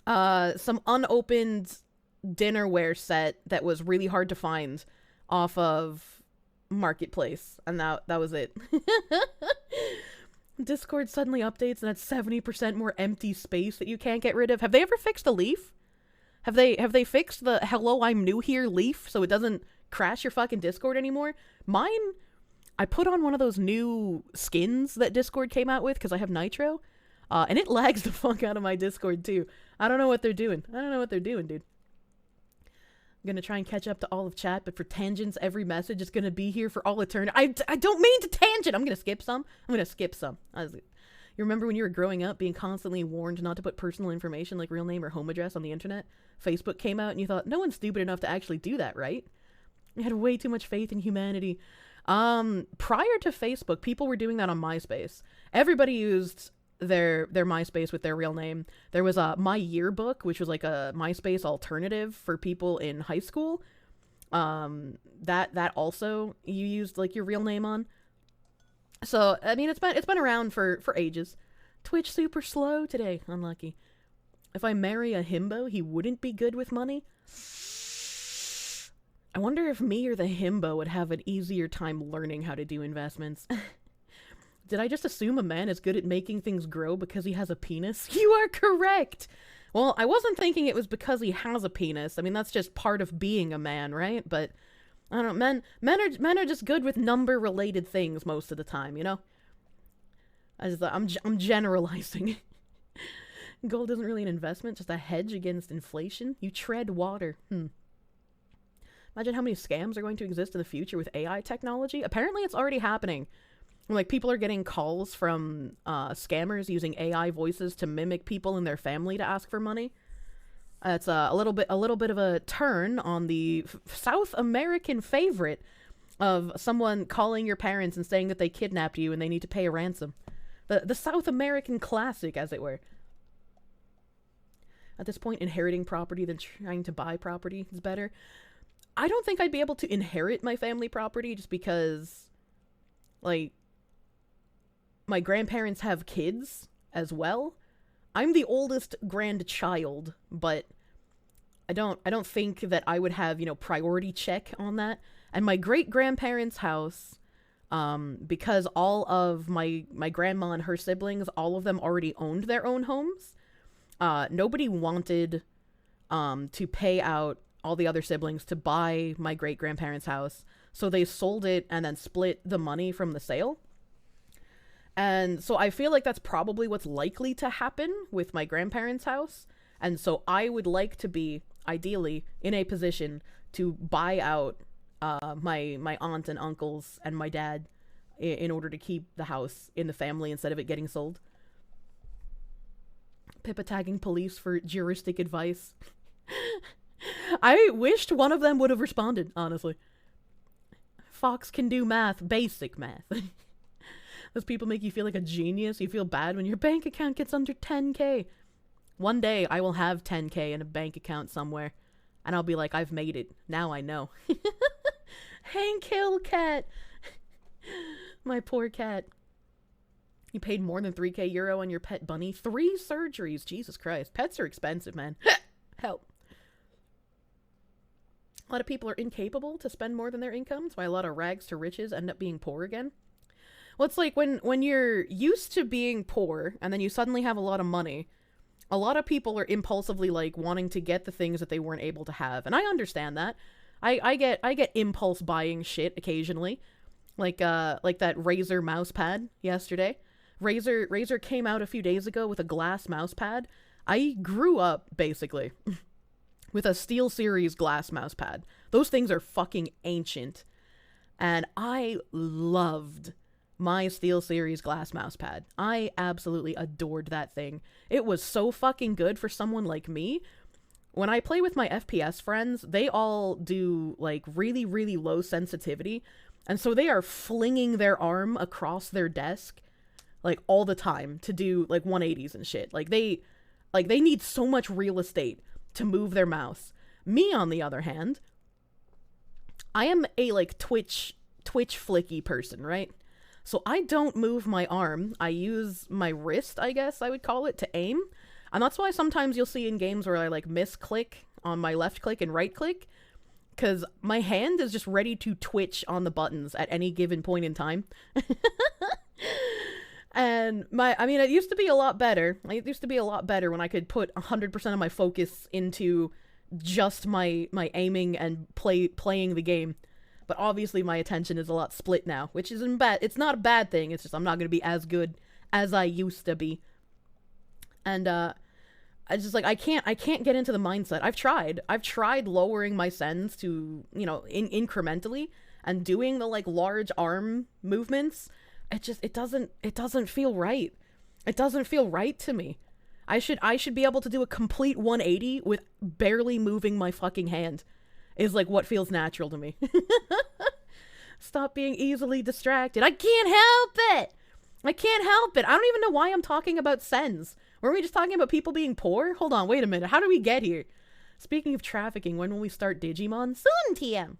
some unopened dinnerware set that was really hard to find off of Marketplace, and that was it. Discord suddenly updates and has 70% more empty space that you can't get rid of. Have they ever fixed the leaf? Have they fixed the hello I'm new here leaf so it doesn't crash your fucking Discord anymore? Mine, I put on one of those new skins that Discord came out with because I have Nitro, and it lags the fuck out of my Discord too. I don't know what they're doing. Dude. I'm gonna try and catch up to all of chat, but for tangents, every message is gonna be here for all eternity. I don't mean to tangent. I'm gonna skip some. You remember when you were growing up being constantly warned not to put personal information like real name or home address on the internet? Facebook came out and you thought, no one's stupid enough to actually do that, right? I had way too much faith in humanity. Prior to Facebook, people were doing that on MySpace. Everybody used their MySpace with their real name. There was My Yearbook, which was like a MySpace alternative for people in high school. That also you used like your real name on. So I mean, it's been around for ages. Twitch super slow today. Unlucky. If I marry a himbo, he wouldn't be good with money. I wonder if me or the himbo would have an easier time learning how to do investments. Did I just assume a man is good at making things grow because he has a penis? You are correct! Well, I wasn't thinking it was because he has a penis. I mean, that's just part of being a man, right? But, I don't know, men are just good with number-related things most of the time, you know? I'm generalizing. Gold isn't really an investment, just a hedge against inflation. You tread water. Imagine how many scams are going to exist in the future with AI technology. Apparently it's already happening. Like, people are getting calls from scammers using AI voices to mimic people in their family to ask for money. It's a little bit of a turn on the South American favorite of someone calling your parents and saying that they kidnapped you and they need to pay a ransom. The South American classic, as it were. At this point, inheriting property than trying to buy property is better. I don't think I'd be able to inherit my family property just because, like, my grandparents have kids as well. I'm the oldest grandchild, but I don't think that I would have, priority check on that. And my great-grandparents' house, because all of my grandma and her siblings, all of them already owned their own homes, nobody wanted to pay out all the other siblings to buy my great-grandparents' house, so they sold it and then split the money from the sale. And so I feel like that's probably what's likely to happen with my grandparents' house, and so I would like to be, ideally, in a position to buy out my aunt and uncles and my dad in order to keep the house in the family instead of it getting sold. Pippa tagging police for juristic advice. I wished one of them would have responded, honestly. Fox can do math, basic math. Those people make you feel like a genius. You feel bad when your bank account gets under 10K. One day I will have 10K in a bank account somewhere, and I'll be like, I've made it. Now I know. Hank Hill cat. My poor cat. You paid more than 3K euro on your pet bunny. 3 surgeries. Jesus Christ. Pets are expensive, man. Help. A lot of people are incapable to spend more than their income. That's why a lot of rags to riches end up being poor again. Well, it's like when you're used to being poor and then you suddenly have a lot of money, a lot of people are impulsively like wanting to get the things that they weren't able to have. And I understand that. I get impulse buying shit occasionally. Like that Razer mouse pad yesterday. Razer came out a few days ago with a glass mouse pad. I grew up, basically, with a SteelSeries glass mouse pad. Those things are fucking ancient. And I loved my SteelSeries glass mouse pad. I absolutely adored that thing. It was so fucking good for someone like me. When I play with my FPS friends, they all do, like, really, really low sensitivity. And so they are flinging their arm across their desk, like, all the time to do, like, 180s and shit. Like, they need so much real estate to move their mouse. Me, on the other hand, I am a, like, Twitch flicky person, right? So I don't move my arm. I use my wrist, I guess I would call it, to aim. And that's why sometimes you'll see in games where I, like, misclick on my left click and right click, because my hand is just ready to twitch on the buttons at any given point in time. And it used to be a lot better. It used to be a lot better when I could put 100% of my focus into just my aiming and playing the game. But obviously my attention is a lot split now, which isn't bad. It's not a bad thing. It's just I'm not going to be as good as I used to be. And I just, like, I can't get into the mindset. I've tried lowering my sends to, incrementally and doing the, like, large arm movements. It doesn't feel right. It doesn't feel right to me. I should be able to do a complete 180 with barely moving my fucking hand. is like what feels natural to me. Stop being easily distracted. I can't help it. I can't help it. I don't even know why I'm talking about sens. Were we just talking about people being poor? Hold on, wait a minute. How did we get here? Speaking of trafficking, when will we start Digimon? Soon, TM.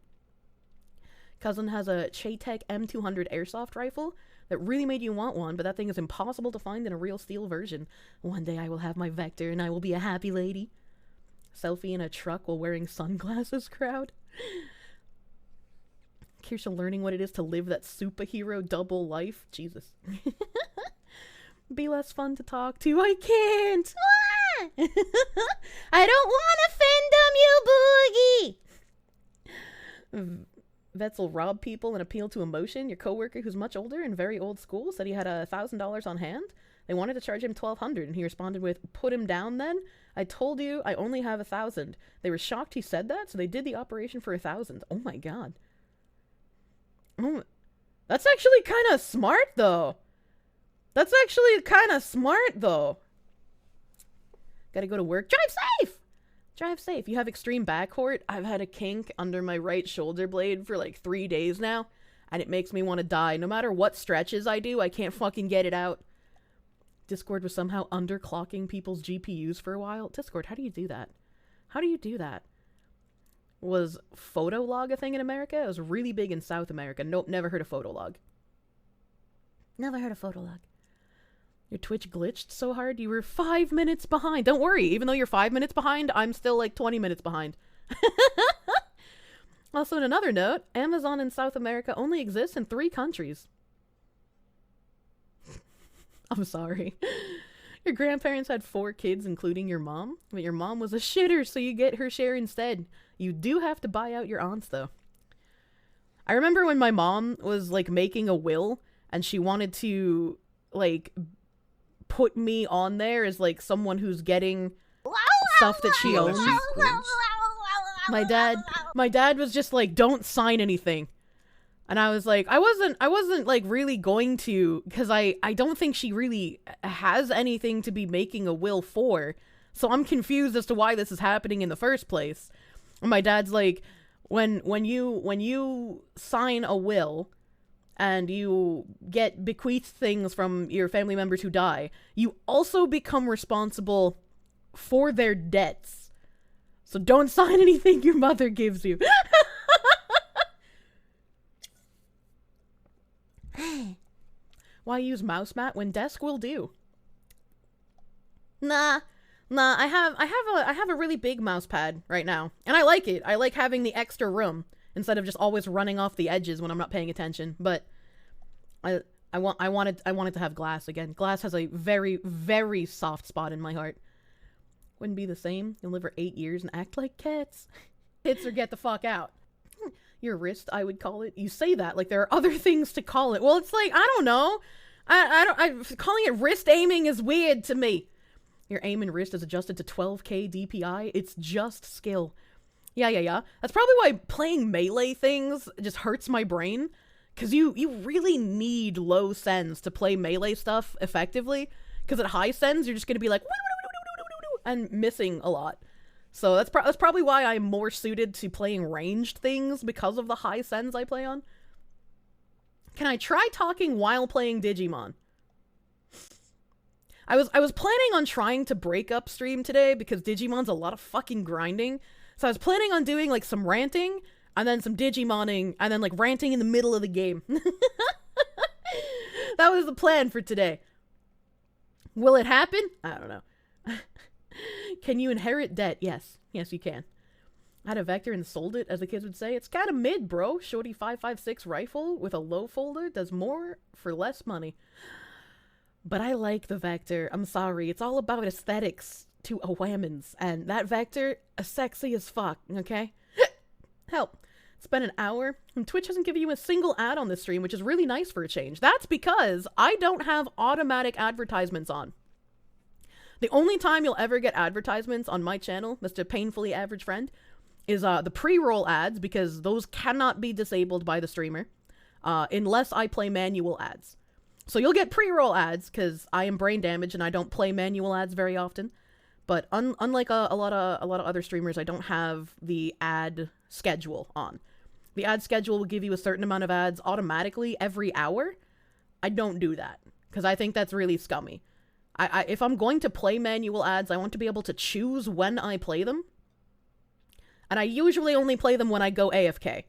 Cousin has a Chaytek M200 airsoft rifle that really made you want one, but that thing is impossible to find in a real steel version. One day I will have my Vector and I will be a happy lady. Selfie in a truck while wearing sunglasses crowd. Kirsche learning what it is to live that superhero double life. Jesus. Be less fun to talk to. I can't. I don't want to fandom you, Boogie. Wetzel rob people and appeal to emotion. Your coworker, who's much older and very old school, said he had $1,000 on hand. They wanted to charge him $1,200, and he responded with, "Put him down then. I told you I only have 1,000." They were shocked he said that, so they did the operation for 1,000. Oh my god. Oh, that's actually kind of smart, though. That's actually kind of smart, though. Gotta go to work. Drive safe! Drive safe. You have extreme back hurt. I've had a kink under my right shoulder blade for like 3 days now, and it makes me want to die. No matter what stretches I do, I can't fucking get it out. Discord was somehow underclocking people's GPUs for a while. Discord, how do you do that? How do you do that? Was Photolog a thing in America? It was really big in South America. Nope, never heard of Photolog. Never heard of Photolog. Your Twitch glitched so hard you were 5 minutes behind. Don't worry, even though you're 5 minutes behind, I'm still like 20 minutes behind. Also, in another note, Amazon in South America only exists in 3 countries. I'm sorry. Your grandparents had 4 kids, including your mom, but your mom was a shitter, so you get her share instead. You do have to buy out your aunts, though. I remember when my mom was, like, making a will, and she wanted to, like, put me on there as, like, someone who's getting stuff that she owns. My dad was just like, "Don't sign anything." And I was like, I wasn't like really going to, because I don't think she really has anything to be making a will for. So I'm confused as to why this is happening in the first place. And my dad's like, when you sign a will and you get bequeathed things from your family members who die, you also become responsible for their debts. So don't sign anything your mother gives you. Why use mouse mat when desk will do? Nah, I have a really big mouse pad right now, and I like it. I like having the extra room instead of just always running off the edges when I'm not paying attention. But I wanted to have glass again. Glass has a very, very soft spot in my heart. Wouldn't be the same. You'll live for 8 years and act like cats. Hits or get the fuck out. Your wrist, I would call it. You say that like there are other things to call it. Well, it's like, I don't know. Calling it wrist aiming is weird to me. Your aim and wrist is adjusted to 12k DPI. It's just skill. Yeah. That's probably why playing melee things just hurts my brain. Because you really need low sens to play melee stuff effectively. Because at high sens, you're just going to be like, and missing a lot. So that's probably why I'm more suited to playing ranged things, because of the high sens I play on. Can I try talking while playing Digimon? I was planning on trying to break up stream today because Digimon's a lot of fucking grinding. So I was planning on doing like some ranting and then some Digimoning and then like ranting in the middle of the game. That was the plan for today. Will it happen? I don't know. Can you inherit debt? Yes, you can. I had a Vector and sold it, as the kids would say. It's kind of mid, bro. Shorty 5.56 rifle with a low folder does more for less money. But I like the Vector. I'm sorry. It's all about aesthetics to a whammons. And that Vector is sexy as fuck, okay? Help. It's been an hour, and Twitch hasn't given you a single ad on this stream, which is really nice for a change. That's because I don't have automatic advertisements on. The only time you'll ever get advertisements on my channel, Mr. Painfully Average Friend, is the pre-roll ads, because those cannot be disabled by the streamer, unless I play manual ads. So you'll get pre-roll ads, because I am brain damaged and I don't play manual ads very often. But unlike a lot of other streamers, I don't have the ad schedule on. The ad schedule will give you a certain amount of ads automatically every hour. I don't do that because I think that's really scummy. If I'm going to play manual ads, I want to be able to choose when I play them. And I usually only play them when I go AFK,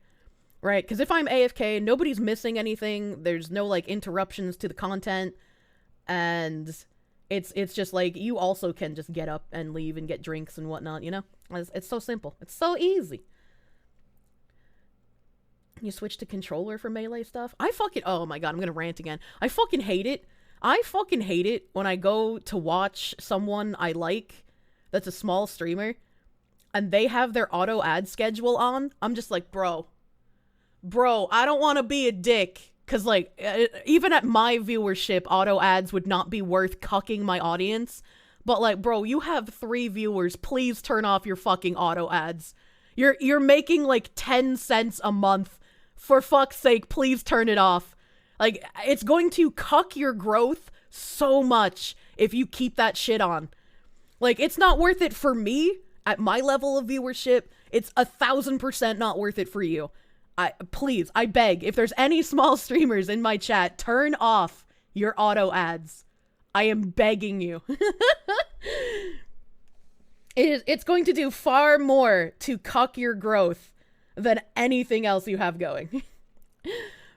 right? Because if I'm AFK, nobody's missing anything. There's no, like, interruptions to the content. And it's just, like, you also can just get up and leave and get drinks and whatnot, you know? It's so simple. It's so easy. You switch to controller for melee stuff? Oh my god, I'm gonna rant again. I fucking hate it. I fucking hate it when I go to watch someone I like that's a small streamer and they have their auto ad schedule on. I'm just like, bro, I don't want to be a dick. Cause like, even at my viewership, auto ads would not be worth cucking my audience. But like, bro, you have 3 viewers. Please turn off your fucking auto ads. You're making like 10 cents a month. For fuck's sake, please turn it off. Like, it's going to cuck your growth so much if you keep that shit on. Like, it's not worth it for me at my level of viewership. It's 1,000% not worth it for you. Please, I beg, if there's any small streamers in my chat, turn off your auto ads. I am begging you. It's going to do far more to cuck your growth than anything else you have going.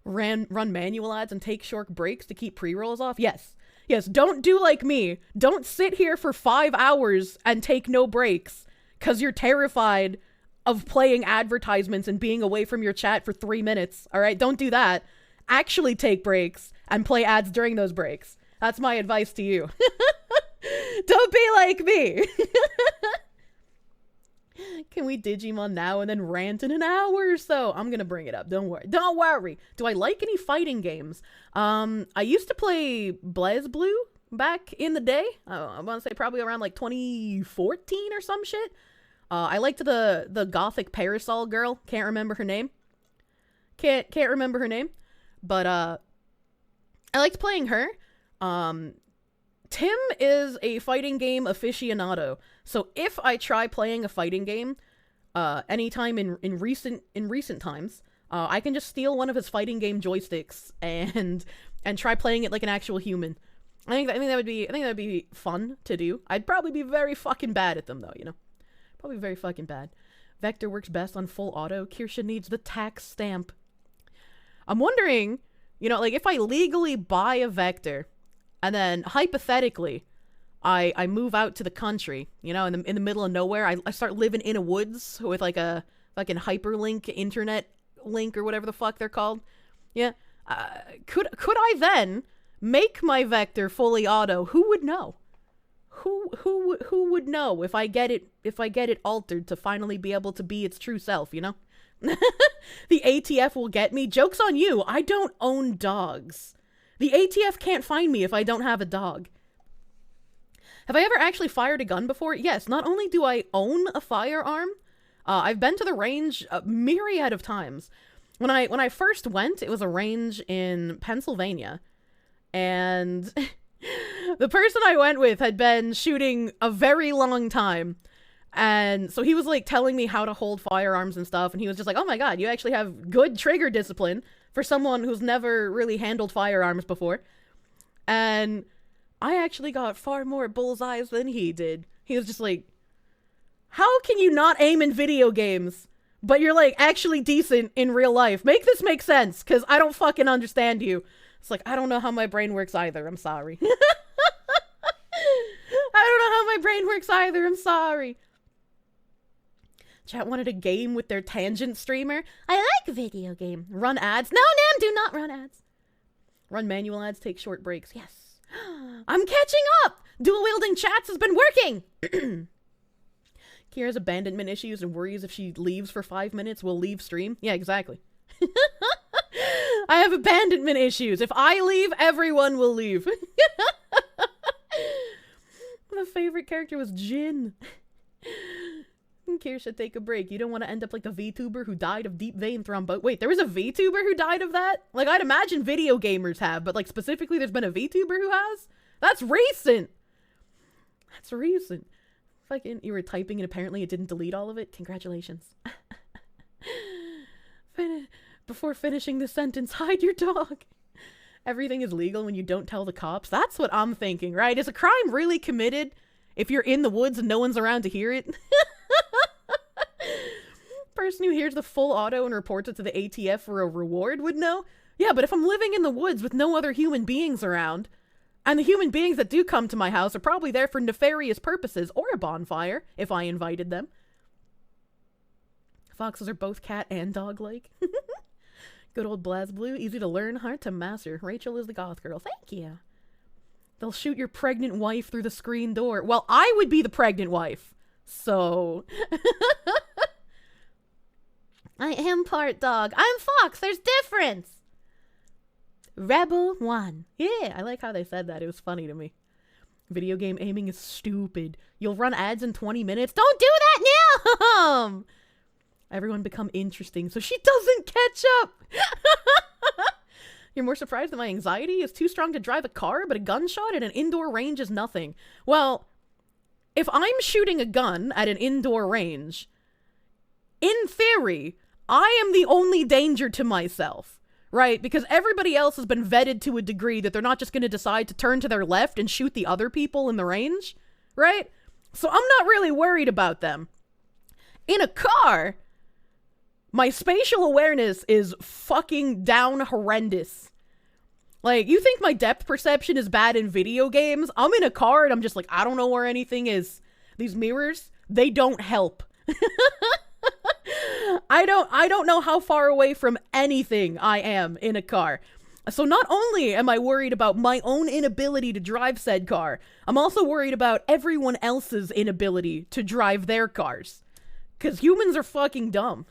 Run manual ads and take short breaks to keep pre-rolls off? Yes, don't do like me. Don't sit here for 5 hours and take no breaks because you're terrified of playing advertisements and being away from your chat for 3 minutes, alright? Don't do that. Actually take breaks and play ads during those breaks. That's my advice to you. Don't be like me. Can we Digimon now and then rant in an hour or so? I'm gonna bring it up. Don't worry. Do I like any fighting games? I used to play BlazBlue back in the day. I want to say probably around like 2014 or some shit. I liked the gothic parasol girl. Can't remember her name. Can't remember her name. But I liked playing her. Tim is a fighting game aficionado. So if I try playing a fighting game, anytime in recent times, I can just steal one of his fighting game joysticks and try playing it like an actual human. I think that would be fun to do. I'd probably be very fucking bad at them though, you know. Probably very fucking bad. Vector works best on full auto. Kirsche needs the tax stamp. I'm wondering, you know, like if I legally buy a Vector and then hypothetically I move out to the country, you know, in the middle of nowhere. I start living in a woods with like a fucking hyperlink internet link or whatever the fuck they're called. Yeah. Could I then make my Vector fully auto? Who would know? Who would know if I get it altered to finally be able to be its true self, you know? The ATF will get me. Joke's on you. I don't own dogs. The ATF can't find me if I don't have a dog. Have I ever actually fired a gun before? Yes, not only do I own a firearm, I've been to the range a myriad of times. When I first went, it was a range in Pennsylvania, and the person I went with had been shooting a very long time, and so he was like telling me how to hold firearms and stuff, and he was just like, oh my god, you actually have good trigger discipline for someone who's never really handled firearms before. And I actually got far more bullseyes than he did. He was just like, how can you not aim in video games, but you're like actually decent in real life? Make this make sense, because I don't fucking understand you. It's like, I don't know how my brain works either. I'm sorry. I don't know how my brain works either. I'm sorry. Chat wanted a game with their tangent streamer. I like video game. Run ads. No, Nam, do not run ads. Run manual ads, take short breaks. Yes. I'm catching up! Dual wielding chats has been working! Kira's abandonment issues and worries if she leaves for 5 minutes will leave stream. Yeah, exactly. I have abandonment issues. If I leave, everyone will leave. My favorite character was Jin. Kirsche, take a break. You don't want to end up like the VTuber who died of deep vein thrombosis. Wait, there was a VTuber who died of that? Like, I'd imagine video gamers have, but like specifically there's been a VTuber who has? That's recent! That's recent. Fucking, you were typing and apparently it didn't delete all of it? Congratulations. Before finishing the sentence, hide your dog. Everything is legal when you don't tell the cops. That's what I'm thinking, right? Is a crime really committed if you're in the woods and no one's around to hear it? Person who hears the full auto and reports it to the ATF for a reward would know. Yeah, but if I'm living in the woods with no other human beings around, and the human beings that do come to my house are probably there for nefarious purposes or a bonfire, if I invited them. Foxes are both cat and dog-like. Good old BlazBlue, easy to learn, hard to master. Rachel is the goth girl. Thank you. They'll shoot your pregnant wife through the screen door. Well, I would be the pregnant wife. So... I am part dog. I'm fox. There's difference. Rebel 1. Yeah, I like how they said that. It was funny to me. Video game aiming is stupid. You'll run ads in 20 minutes. Don't do that now! Everyone become interesting so she doesn't catch up. You're more surprised that my anxiety is too strong to drive a car, but a gunshot at an indoor range is nothing. Well, if I'm shooting a gun at an indoor range, in theory, I am the only danger to myself, right? Because everybody else has been vetted to a degree that they're not just going to decide to turn to their left and shoot the other people in the range, right? So I'm not really worried about them. In a car, my spatial awareness is fucking down horrendous. Like, you think my depth perception is bad in video games? I'm in a car and I'm just like, I don't know where anything is. These mirrors, they don't help. I don't know how far away from anything I am in a car. So not only am I worried about my own inability to drive said car, I'm also worried about everyone else's inability to drive their cars. 'Cause humans are fucking dumb.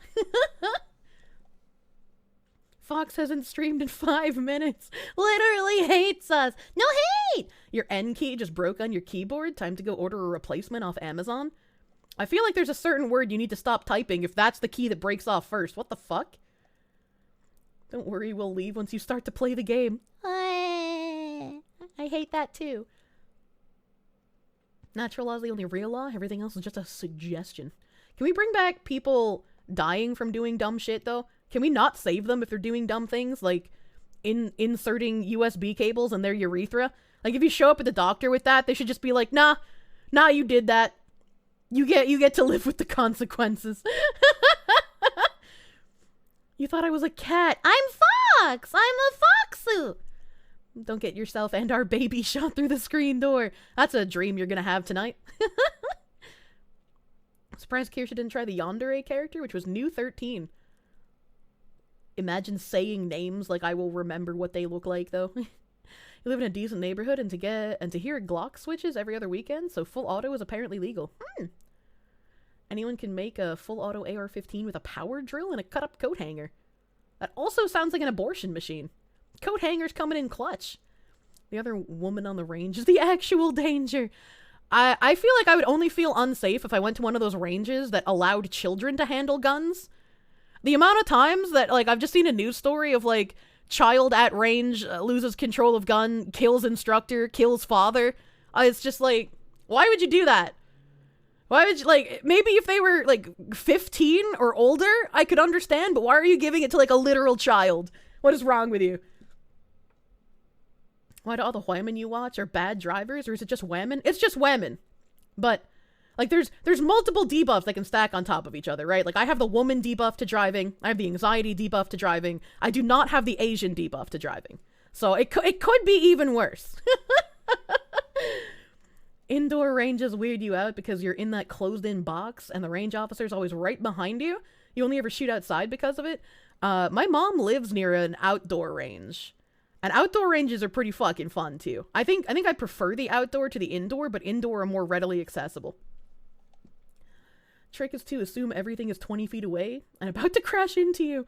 Fox hasn't streamed in 5 minutes. Literally hates us. No hate! Your N key just broke on your keyboard. Time to go order a replacement off Amazon. I feel like there's a certain word you need to stop typing if that's the key that breaks off first. What the fuck? Don't worry, we'll leave once you start to play the game. I hate that too. Natural law is the only real law. Everything else is just a suggestion. Can we bring back people dying from doing dumb shit, though? Can we not save them if they're doing dumb things? Like, inserting USB cables in their urethra? Like, if you show up at the doctor with that, they should just be like, nah, you did that. You get to live with the consequences. You thought I was a cat. I'm Fox! I'm a foxu! Don't get yourself and our baby shot through the screen door. That's a dream you're gonna have tonight. Surprised Kirsche didn't try the Yandere character, which was new 13. Imagine saying names like I will remember what they look like, though. You live in a decent neighborhood, and to hear Glock switches every other weekend, so full auto is apparently legal. Anyone can make a full auto AR-15 with a power drill and a cut-up coat hanger. That also sounds like an abortion machine. Coat hangers coming in clutch. The other woman on the range is the actual danger. I feel like I would only feel unsafe if I went to one of those ranges that allowed children to handle guns. The amount of times that, like, I've just seen a news story of, like, child at range loses control of gun, kills instructor, kills father. It's just like, why would you do that? Why would you, like, maybe if they were, like, 15 or older, I could understand, but why are you giving it to, like, a literal child? What is wrong with you? Why do all the women you watch are bad drivers, or is it just women? It's just women. But, like, there's multiple debuffs that can stack on top of each other, right? Like, I have the woman debuff to driving, I have the anxiety debuff to driving, I do not have the Asian debuff to driving. So it could be even worse. Indoor ranges weird you out because you're in that closed-in box and the range officer's always right behind you. You only ever shoot outside because of it. My mom lives near an outdoor range. And outdoor ranges are pretty fucking fun, too. I think I prefer the outdoor to the indoor, but indoor are more readily accessible. Trick is to assume everything is 20 feet away and about to crash into you.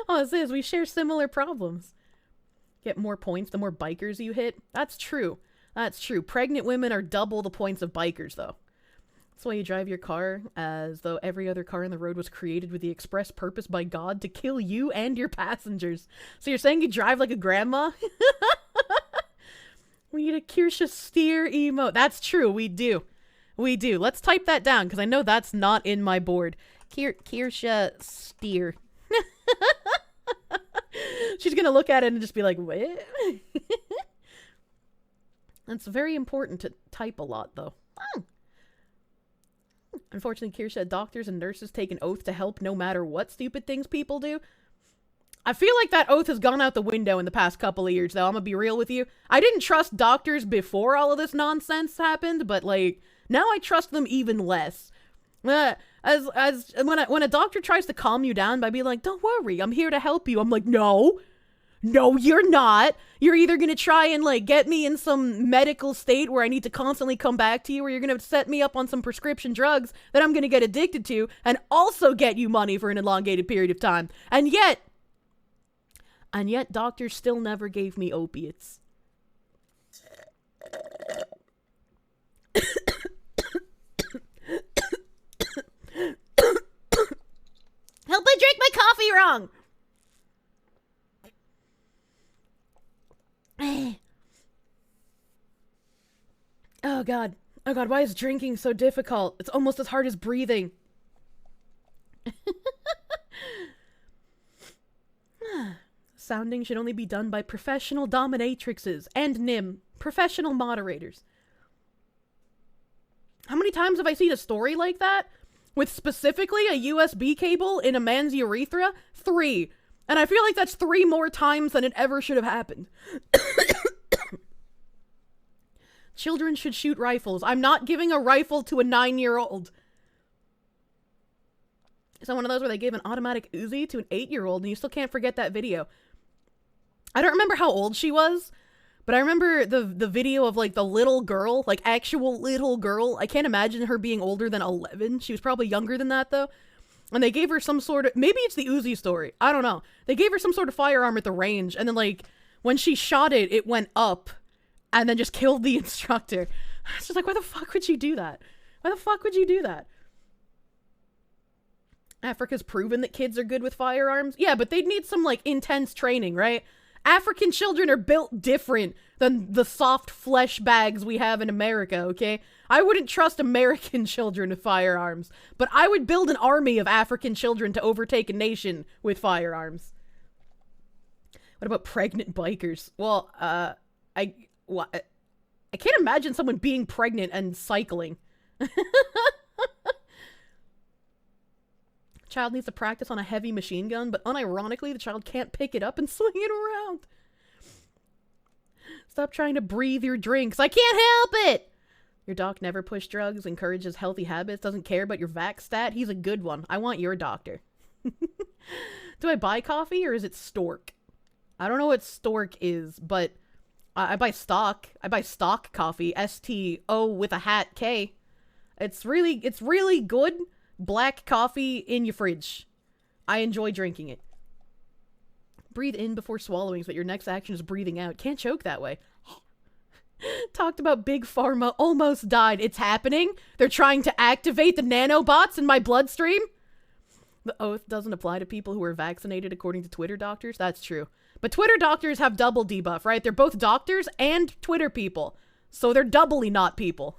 Oh, it says we share similar problems. Get more points the more bikers you hit. That's true. That's true. Pregnant women are double the points of bikers, though. That's why you drive your car as though every other car on the road was created with the express purpose by God to kill you and your passengers. So you're saying you drive like a grandma? We need a Kirsche steer emote. That's true. We do. We do. Let's type that down because I know that's not in my board. Kirsche steer. She's gonna look at it and just be like, what? It's very important to type a lot, though. Unfortunately, Kirsche said doctors and nurses take an oath to help no matter what stupid things people do. I feel like that oath has gone out the window in the past couple of years, though. I'm gonna be real with you. I didn't trust doctors before all of this nonsense happened, but, like, now I trust them even less. When a doctor tries to calm you down by being like, don't worry, I'm here to help you. I'm like, no, you're not. You're either going to try and, like, get me in some medical state where I need to constantly come back to you, or you're going to set me up on some prescription drugs that I'm going to get addicted to and also get you money for an elongated period of time. And yet, doctors still never gave me opiates. Help, I drank my coffee wrong! Oh god, why is drinking so difficult? It's almost as hard as breathing. Sounding should only be done by professional dominatrixes and NIM, professional moderators. How many times have I seen a story like that? With specifically a USB cable in a man's urethra? 3. And I feel like that's 3 more times than it ever should have happened. Children should shoot rifles. I'm not giving a rifle to a 9-year-old. Is that one of those where they gave an automatic Uzi to an 8-year-old and you still can't forget that video? I don't remember how old she was, but I remember the video of, like, the little girl, like, actual little girl. I can't imagine her being older than 11. She was probably younger than that, though. And they gave her some sort of, maybe it's the Uzi story. I don't know. They gave her some sort of firearm at the range, and then, like, when she shot it, it went up, and then just killed the instructor. It's just like, why the fuck would you do that? Why the fuck would you do that? Africa's proven that kids are good with firearms. Yeah, but they'd need some, like, intense training, right? African children are built different than the soft flesh bags we have in America, okay? I wouldn't trust American children with firearms, but I would build an army of African children to overtake a nation with firearms. What about pregnant bikers? Well, I can't imagine someone being pregnant and cycling. Child needs to practice on a heavy machine gun, but unironically, the child can't pick it up and swing it around. Stop trying to breathe your drinks. I can't help it! Your doc never pushed drugs, encourages healthy habits, doesn't care about your vax stat. He's a good one. I want your doctor. Do I buy coffee or is it stork? I don't know what stork is, but I buy stock. I buy stock coffee. S-T-O with a hat K. It's really good. Black coffee in your fridge. I enjoy drinking it. Breathe in before swallowing so that your next action is breathing out. Can't choke that way. Talked about Big Pharma, almost died. It's happening. They're trying to activate the nanobots in my bloodstream. The oath doesn't apply to people who are vaccinated according to Twitter doctors. That's true. But Twitter doctors have double debuff, right? They're both doctors and Twitter people. So they're doubly not people.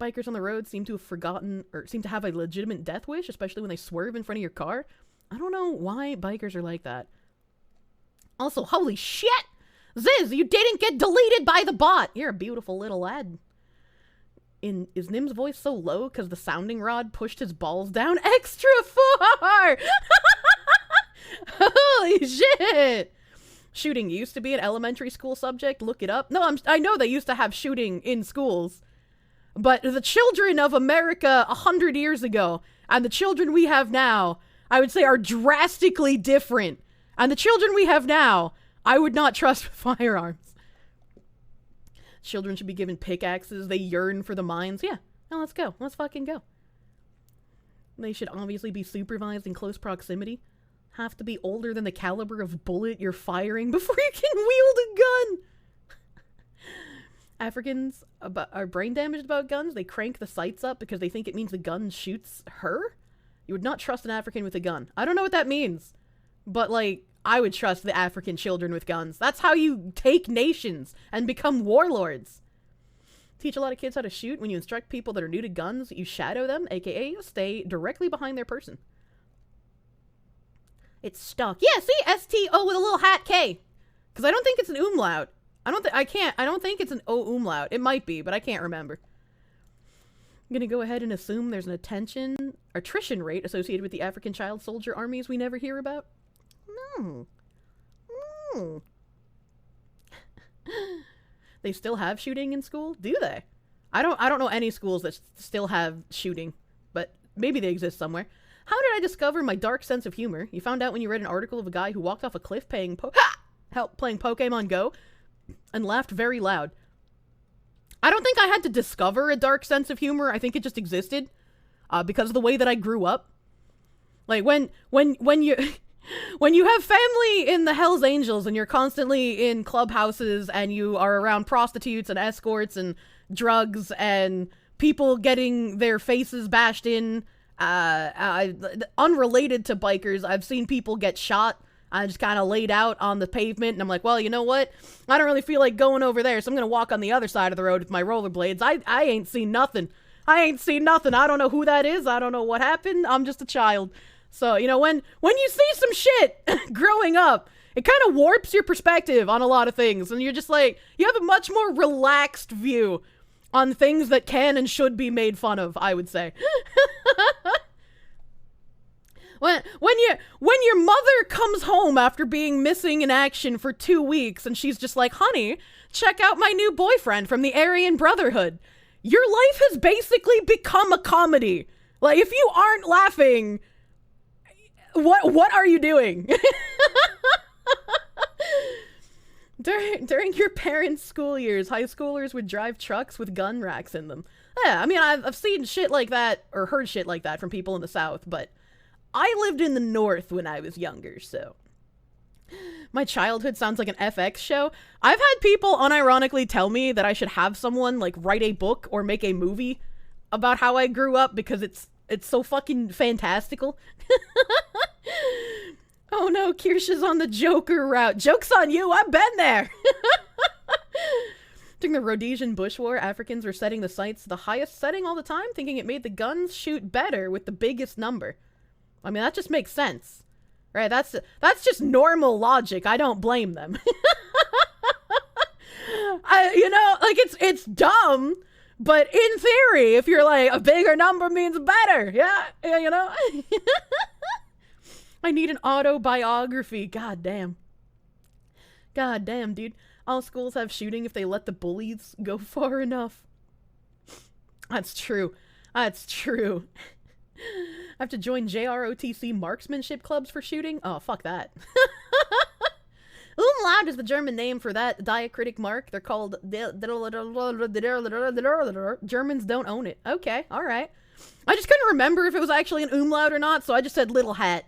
Bikers on the road seem to have forgotten, or seem to have a legitimate death wish, especially when they swerve in front of your car. I don't know why bikers are like that. Also, holy shit! Ziz, you didn't get deleted by the bot! You're a beautiful little lad. Is Nim's voice so low because the sounding rod pushed his balls down extra far? Holy shit! Shooting used to be an elementary school subject. Look it up. No, I know they used to have shooting in schools. But the children of America 100 years ago and the children we have now, I would say, are drastically different. And the children we have now, I would not trust with firearms. Children should be given pickaxes. They yearn for the mines. Yeah, now let's go. Let's fucking go. They should obviously be supervised in close proximity. Have to be older than the caliber of bullet you're firing before you can wield a gun. Africans are brain damaged about guns. They crank the sights up because they think it means the gun shoots her. You would not trust an African with a gun. I don't know what that means. But, like, I would trust the African children with guns. That's how you take nations and become warlords. teach a lot of kids how to shoot. When you instruct people that are new to guns, you shadow them, aka you stay directly behind their person. It's stuck. Yeah, see? S-T-O with a little hat K. Because I don't think it's an umlaut. I don't think it's an O umlaut. It might be, but I can't remember. I'm gonna go ahead and assume there's an attrition rate associated with the African child soldier armies we never hear about. No. They still have shooting in school? Do they? I don't know any schools that still have shooting, but maybe they exist somewhere. How did I discover my dark sense of humor? You found out when you read an article of a guy who walked off a cliff playing Pokemon Go and laughed very loud. I don't think I had to discover a dark sense of humor. I think it just existed because of the way that I grew up. Like when you when you have family in the Hells Angels and you're constantly in clubhouses and you are around prostitutes and escorts and drugs and people getting their faces bashed in, unrelated to bikers, I've seen people get shot. I just kind of laid out on the pavement, and I'm like, well, you know what? I don't really feel like going over there, so I'm going to walk on the other side of the road with my rollerblades. I ain't seen nothing. I don't know who that is. I don't know what happened. I'm just a child. So, you know, when you see some shit growing up, it kind of warps your perspective on a lot of things, and you're just like, you have a much more relaxed view on things that can and should be made fun of, I would say. When your mother comes home after being missing in action for 2 weeks and she's just like, honey, check out my new boyfriend from the Aryan Brotherhood. Your life has basically become a comedy. Like, if you aren't laughing, what are you doing? During your parents' school years, high schoolers would drive trucks with gun racks in them. Yeah, I mean, I've seen shit like that, or heard shit like that from people in the South, but I lived in the North when I was younger, so. My childhood sounds like an FX show. I've had people unironically tell me that I should have someone, like, write a book or make a movie about how I grew up because it's so fucking fantastical. Oh no, Kirsche's on the Joker route. Joke's on you, I've been there! During the Rhodesian Bush War, Africans were setting the sights to the highest setting all the time, thinking it made the guns shoot better with the biggest number. I mean, that just makes sense, right? That's just normal logic. I don't blame them. It's dumb, but in theory, if you're like, a bigger number means better. Yeah, you know? I need an autobiography. God damn, dude. All schools have shooting if they let the bullies go far enough. That's true. I have to join JROTC marksmanship clubs for shooting? Oh, fuck that. Umlaut is the German name for that diacritic mark. They're called... Germans don't own it. Okay, alright. I just couldn't remember if it was actually an umlaut or not, so I just said little hat.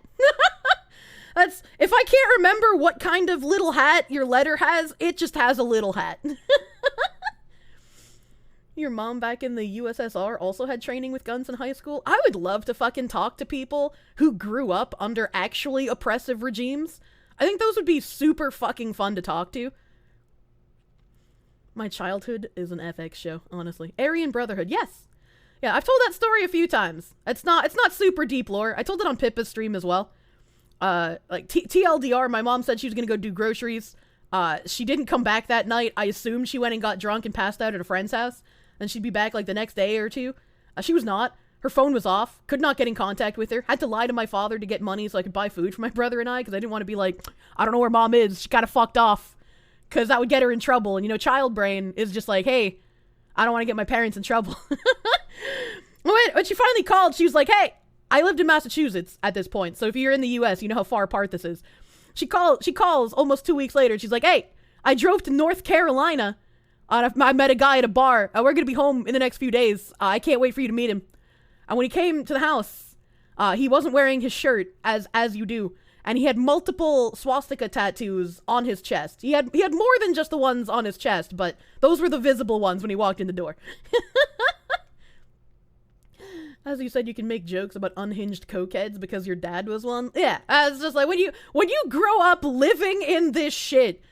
If I can't remember what kind of little hat your letter has, it just has a little hat. Your mom back in the USSR also had training with guns in high school? I would love to fucking talk to people who grew up under actually oppressive regimes. I think those would be super fucking fun to talk to. My childhood is an FX show, honestly. Aryan Brotherhood, yes! Yeah, I've told that story a few times. It's not super deep lore. I told it on Pippa's stream as well. TLDR, my mom said she was gonna go do groceries. She didn't come back that night. I assumed she went and got drunk and passed out at a friend's house. And she'd be back like the next day or two. She was not. Her phone was off. Could not get in contact with her. Had to lie to my father to get money so I could buy food for my brother and I, because I didn't want to be like, I don't know where mom is. She kind of fucked off. Because that would get her in trouble. And, you know, child brain is just like, hey, I don't want to get my parents in trouble. When she finally called, she was like, hey, I lived in Massachusetts at this point. So if you're in the US, you know how far apart this is. She calls almost 2 weeks later. And she's like, hey, I drove to North Carolina. I met a guy at a bar. We're going to be home in the next few days. I can't wait for you to meet him. And when he came to the house, he wasn't wearing his shirt, as you do. And he had multiple swastika tattoos on his chest. He had more than just the ones on his chest, but those were the visible ones when he walked in the door. As you said, you can make jokes about unhinged cokeheads because your dad was one. Yeah, it's just like when you grow up living in this shit,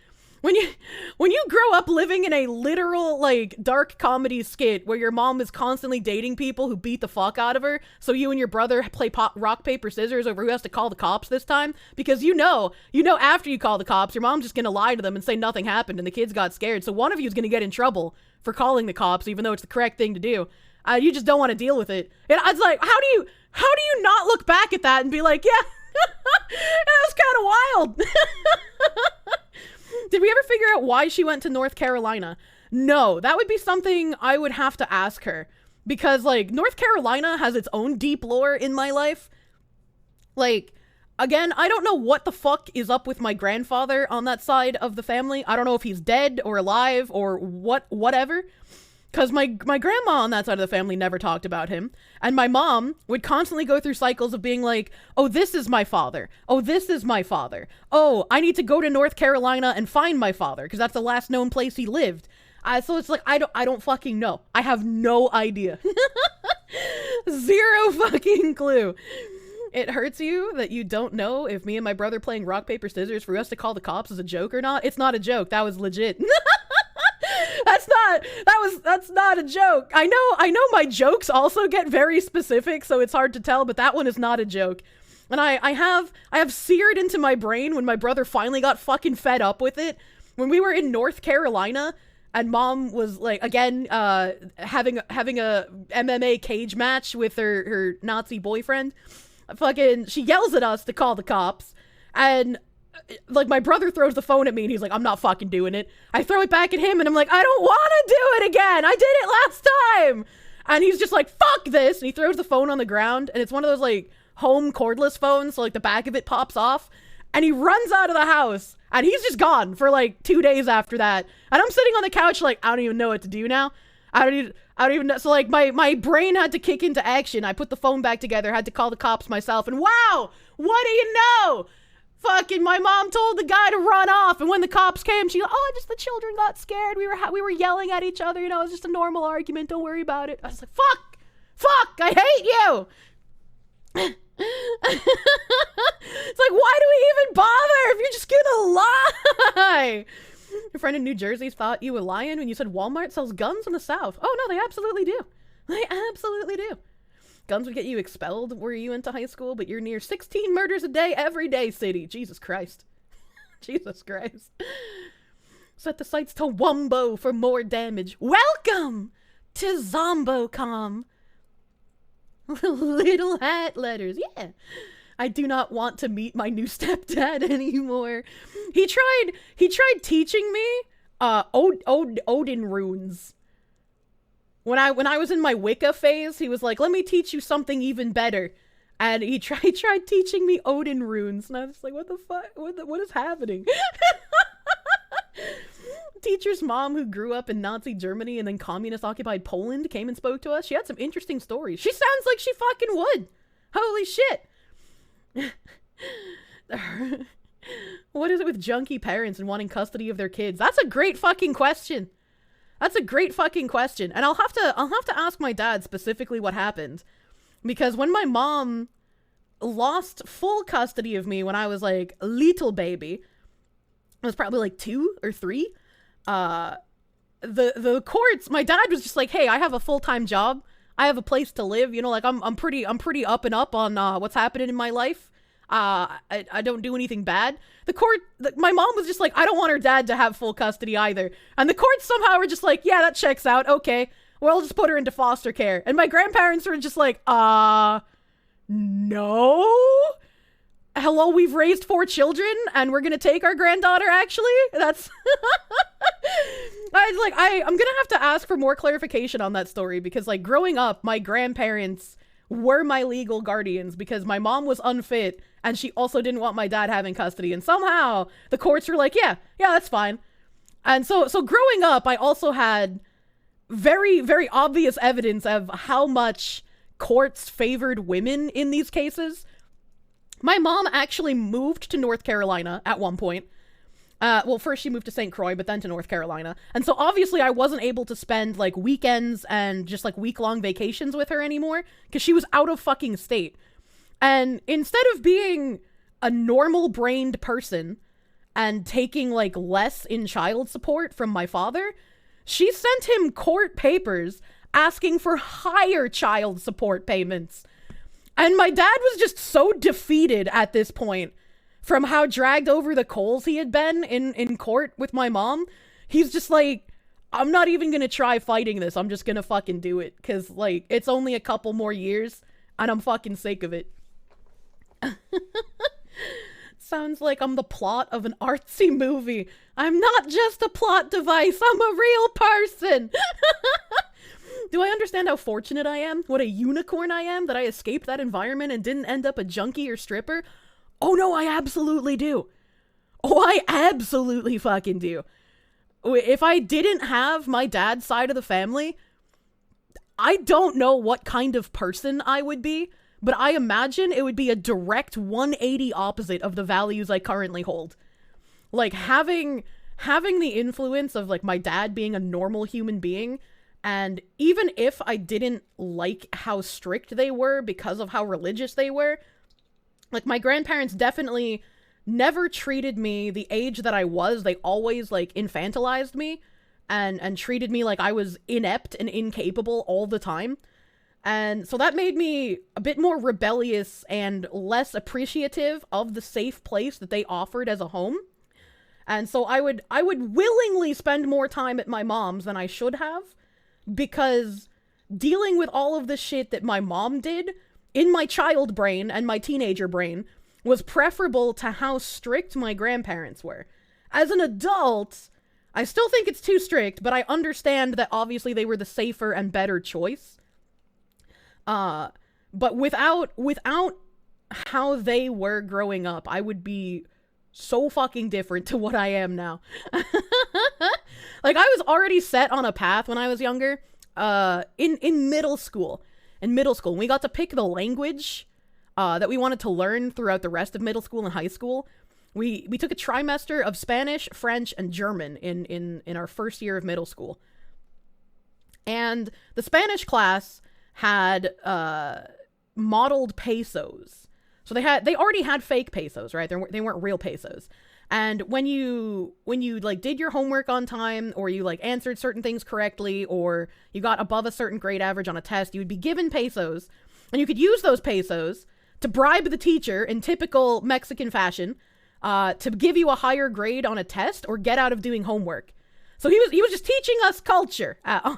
When you grow up living in a literal, like, dark comedy skit where your mom is constantly dating people who beat the fuck out of her, so you and your brother play rock, paper, scissors over who has to call the cops this time, because you know after you call the cops, your mom's just gonna lie to them and say nothing happened and the kids got scared, so one of you is gonna get in trouble for calling the cops, even though it's the correct thing to do. You just don't want to deal with it. And it's like, how do you not look back at that and be like, yeah, that was kind of wild. Did we ever figure out why she went to North Carolina? No, that would be something I would have to ask her. Because, like, North Carolina has its own deep lore in my life. Like, again, I don't know what the fuck is up with my grandfather on that side of the family. I don't know if he's dead or alive or whatever. Because my grandma on that side of the family never talked about him. And my mom would constantly go through cycles of being like, oh, this is my father. Oh, this is my father. Oh, I need to go to North Carolina and find my father because that's the last known place he lived. So it's like, I don't fucking know. I have no idea. Zero fucking clue. It hurts you that you don't know if me and my brother playing rock, paper, scissors for us to call the cops is a joke or not. It's not a joke. That was legit. That's not a joke. I know my jokes also get very specific, so it's hard to tell, but that one is not a joke. And I have seared into my brain when my brother finally got fucking fed up with it. When we were in North Carolina and mom was like, again, having a MMA cage match with her Nazi boyfriend, she yells at us to call the cops, and like my brother throws the phone at me and he's like, I'm not fucking doing it. I throw it back at him and I'm like, I don't want to do it again. I did it last time. And he's just like, fuck this. And he throws the phone on the ground, and it's one of those like home cordless phones. So like the back of it pops off, and he runs out of the house, and he's just gone for like 2 days after that. And I'm sitting on the couch like, I don't even know what to do now. I don't even know. So like my brain had to kick into action. I put the phone back together, had to call the cops myself, and wow, what do you know? Fucking my mom told the guy to run off, and when the cops came, she, just the children got scared. We were yelling at each other, it was just a normal argument. Don't worry about it. I was like, fuck, I hate you. It's like, why do we even bother if you're just gonna lie? Your friend in New Jersey thought you were lying when you said Walmart sells guns in the South. Oh no, they absolutely do. They absolutely do. Guns would get you expelled were you into high school, but you're near 16 murders a day every day, city. Jesus Christ. Jesus Christ. Set the sights to Wumbo for more damage. Welcome to ZomboCom. Little hat letters. Yeah. I do not want to meet my new stepdad anymore. He tried teaching me Odin runes. When I was in my Wicca phase, he was like, let me teach you something even better. And he tried teaching me Odin runes. And I was like, what the fuck? What is happening? Teacher's mom, who grew up in Nazi Germany and then communist-occupied Poland, came and spoke to us. She had some interesting stories. She sounds like she fucking would. Holy shit. What is it with junky parents and wanting custody of their kids? That's a great fucking question. That's a great fucking question. And I'll have to ask my dad specifically what happened. Because when my mom lost full custody of me when I was like a little baby, I was probably like 2 or 3. The courts, my dad was just like, hey, I have a full-time job. I have a place to live. Like I'm pretty up and up on what's happening in my life. I don't do anything bad. My mom was just like, I don't want her dad to have full custody either. And the courts somehow were just like, yeah, that checks out. Okay, well, I'll just put her into foster care. And my grandparents were just like, no. Hello, we've raised 4 children and we're gonna take our granddaughter, actually? That's... I'm gonna have to ask for more clarification on that story, because like growing up, my grandparents were my legal guardians because my mom was unfit and she also didn't want my dad having custody, and somehow the courts were like, yeah, that's fine. And so growing up, I also had very, very obvious evidence of how much courts favored women in these cases. My mom actually moved to North Carolina at one point. Well, first she moved to St. Croix, but then to North Carolina. And so obviously I wasn't able to spend like weekends and just like week-long vacations with her anymore because she was out of fucking state. And instead of being a normal-brained person and taking like less in child support from my father, she sent him court papers asking for higher child support payments. And my dad was just so defeated at this point from how dragged over the coals he had been in court with my mom. He's just like, I'm not even gonna try fighting this. I'm just gonna fucking do it. Cause like, it's only a couple more years and I'm fucking sick of it. Sounds like I'm the plot of an artsy movie. I'm not just a plot device. I'm a real person. Do I understand how fortunate I am? What a unicorn I am that I escaped that environment and didn't end up a junkie or stripper? Oh no, I absolutely do. Oh, I absolutely fucking do. If I didn't have my dad's side of the family, I don't know what kind of person I would be, but I imagine it would be a direct 180 opposite of the values I currently hold. Like, having the influence of, like, my dad being a normal human being, and even if I didn't like how strict they were because of how religious they were, like, my grandparents definitely never treated me the age that I was. They always, like, infantilized me and treated me like I was inept and incapable all the time. And so that made me a bit more rebellious and less appreciative of the safe place that they offered as a home. And so I would willingly spend more time at my mom's than I should have, because dealing with all of the shit that my mom did in my child brain and my teenager brain was preferable to how strict my grandparents were. As an adult, I still think it's too strict, but I understand that obviously they were the safer and better choice. But without how they were growing up, I would be so fucking different to what I am now. Like, I was already set on a path when I was younger, in middle school. In middle school, we got to pick the language that we wanted to learn throughout the rest of middle school and high school. We took a trimester of Spanish, French, and German in our first year of middle school. And the Spanish class had modeled pesos. So they already had fake pesos, right? They weren't real pesos. And when you like did your homework on time, or you like answered certain things correctly, or you got above a certain grade average on a test, you would be given pesos, and you could use those pesos to bribe the teacher in typical Mexican fashion, to give you a higher grade on a test or get out of doing homework. So he was just teaching us culture. No,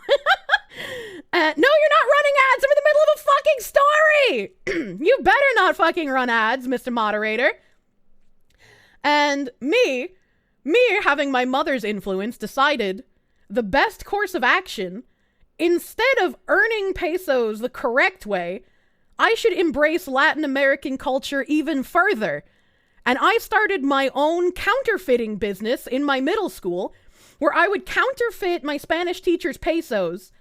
you're not running ads. I'm in the middle of a fucking story. You better not fucking run ads, Mr. Moderator. And me having my mother's influence, decided the best course of action, instead of earning pesos the correct way, I should embrace Latin American culture even further. And I started my own counterfeiting business in my middle school, where I would counterfeit my Spanish teacher's pesos.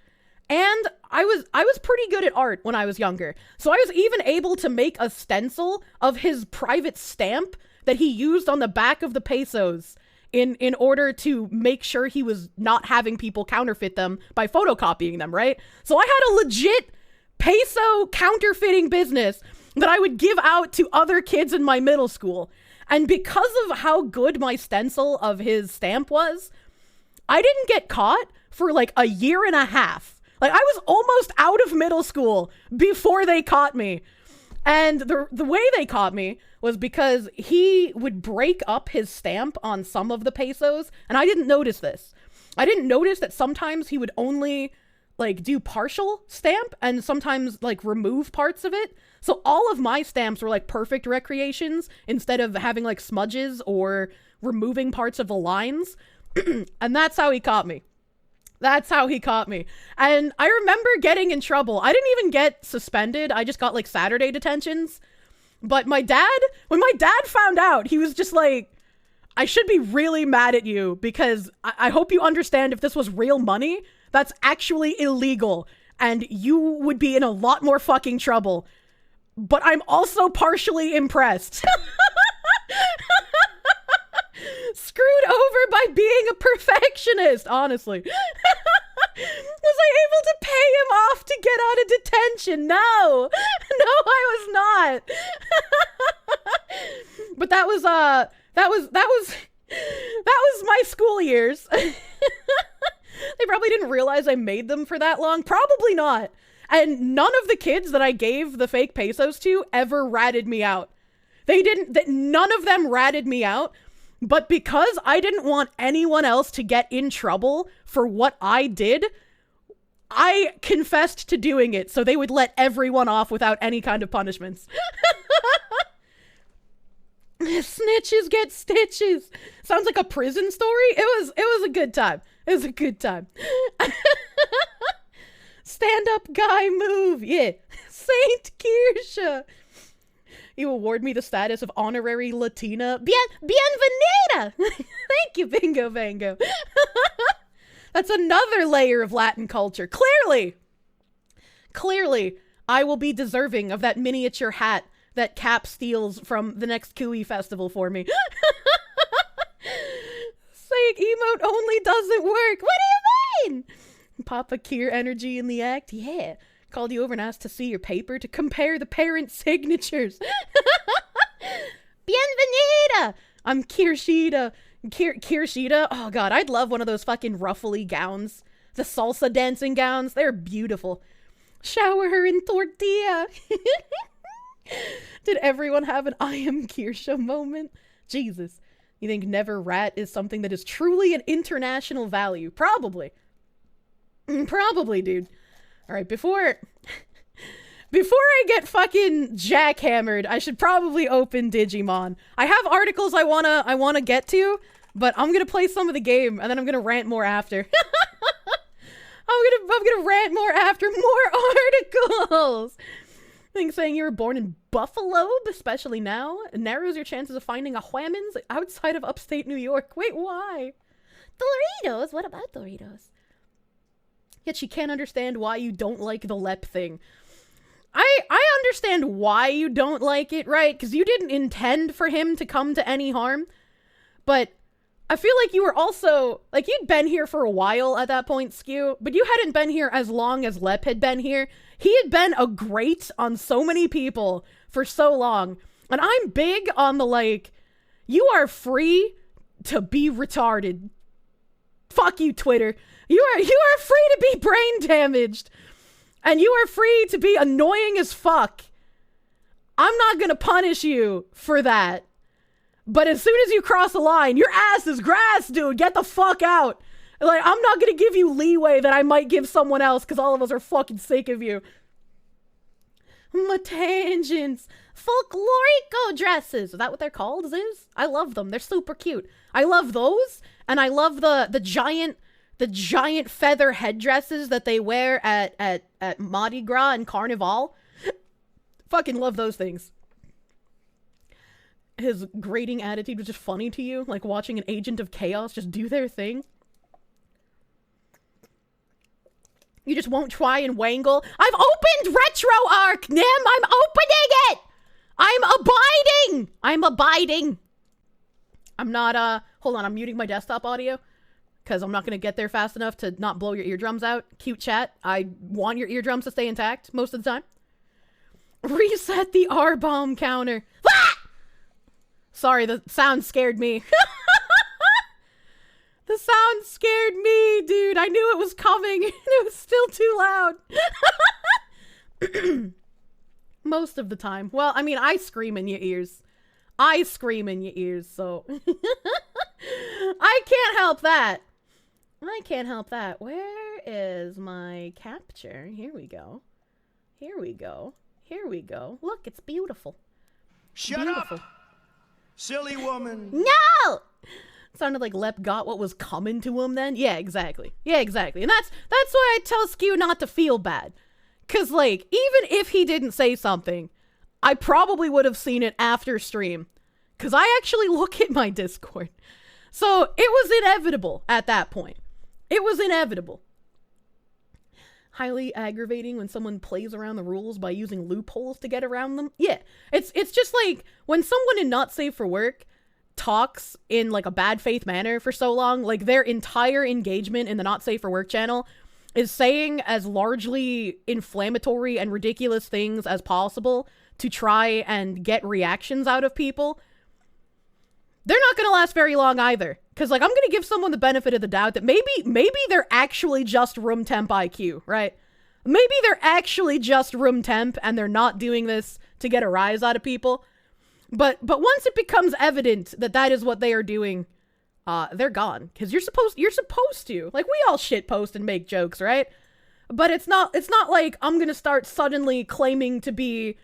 And I was pretty good at art when I was younger. So I was even able to make a stencil of his private stamp that he used on the back of the pesos in order to make sure he was not having people counterfeit them by photocopying them, right? So I had a legit peso counterfeiting business that I would give out to other kids in my middle school. And because of how good my stencil of his stamp was, I didn't get caught for like a year and a half. Like, I was almost out of middle school before they caught me. And the way they caught me was because he would break up his stamp on some of the pesos, and I didn't notice this. I didn't notice that sometimes he would only like do partial stamp and sometimes like remove parts of it. So all of my stamps were like perfect recreations instead of having like smudges or removing parts of the lines. And that's how he caught me. That's how he caught me. And I remember getting in trouble. I didn't even get suspended. I just got like Saturday detentions. But when my dad found out, he was just like, I should be really mad at you, because I hope you understand, if this was real money, that's actually illegal and you would be in a lot more fucking trouble. But I'm also partially impressed. Screwed over by being a perfectionist, honestly. Was I able to pay him off to get out of detention? No, I was not. But that was years. They probably didn't realize I made them for that long. Probably not. And none of the kids that I gave the fake pesos to ever ratted me out. None of them ratted me out. But because I didn't want anyone else to get in trouble for what I did, I confessed to doing it so they would let everyone off without any kind of punishments. Snitches get stitches. Sounds like a prison story. It was a good time. It was a good time. Stand-up guy move. Yeah. Saint Kirsche. You award me the status of honorary Latina. Bienvenida! Thank you, Bingo Bango. That's another layer of Latin culture. Clearly, I will be deserving of that miniature hat that Cap steals from the next Kui festival for me. Saying emote only doesn't work. What do you mean? Papa Kier energy in the act? Yeah. Called you over and asked to see your paper to compare the parent signatures. Bienvenida! I'm Kirshida. Kirshida? Oh god, I'd love one of those fucking ruffly gowns. The salsa dancing gowns. They're beautiful. Shower her in tortilla. Did everyone have an I am Kirsche moment? Jesus. You think never rat is something that is truly an international value? Probably. Probably, dude. Alright, before I get fucking jackhammered, I should probably open Digimon. I have articles I wanna get to, but I'm gonna play some of the game, and then I'm gonna rant more after. I'm gonna rant more after more articles. I think saying you were born in Buffalo, especially now, narrows your chances of finding a Whamins outside of upstate New York. Wait, why? Doritos? What about Doritos? Yet she can't understand why you don't like the lep thing. I understand why you don't like it, right? Because you didn't intend for him to come to any harm. But I feel like you were also, like, you'd been here for a while at that point, Skew, but you hadn't been here as long as Lep had been here. He had been a grate on so many people for so long. And I'm big on the, like, you are free to be retarded. Fuck you, Twitter. You are free to be brain damaged. And you are free to be annoying as fuck. I'm not gonna punish you for that. But as soon as you cross the line, your ass is grass, dude. Get the fuck out. Like, I'm not gonna give you leeway that I might give someone else because all of us are fucking sick of you. My tangents. Folklorico dresses. Is that what they're called, Ziz? I love them. They're super cute. I love those. And I love the giant feather headdresses that they wear at Mardi Gras and Carnival. Fucking love those things. His grating attitude was just funny to you, like watching an agent of chaos just do their thing. You just won't try and wangle. I've opened RetroArch, Nim! I'm opening it! I'm abiding! I'm not, hold on, I'm muting my desktop audio. Because I'm not going to get there fast enough to not blow your eardrums out. Cute chat. I want your eardrums to stay intact most of the time. Reset the R-bomb counter. Ah! Sorry, the sound scared me. The sound scared me, dude. I knew it was coming. It was still too loud. Most of the time. Well, I mean, I scream in your ears. So... I can't help that. Where is my capture? Here we go. Look, it's beautiful. Shut up! Silly woman. No! Sounded like Lep got what was coming to him then. Yeah, exactly. And that's why I tell Skew not to feel bad. Cause like, even if he didn't say something, I probably would have seen it after stream. Cause I actually look at my Discord. So it was inevitable at that point. It was inevitable. Highly aggravating when someone plays around the rules by using loopholes to get around them. Yeah, it's just like when someone in Not Safe for Work talks in like a bad faith manner for so long, like their entire engagement in the Not Safe for Work channel is saying as largely inflammatory and ridiculous things as possible to try and get reactions out of people. They're not going to last very long either, Because, like, I'm going to give someone the benefit of the doubt that maybe they're actually just room temp IQ, right? Maybe they're actually just room temp and they're not doing this to get a rise out of people. But once it becomes evident that that is what they are doing, they're gone. Because you're supposed to. Like, we all shitpost and make jokes, right? But it's not like I'm going to start suddenly claiming to be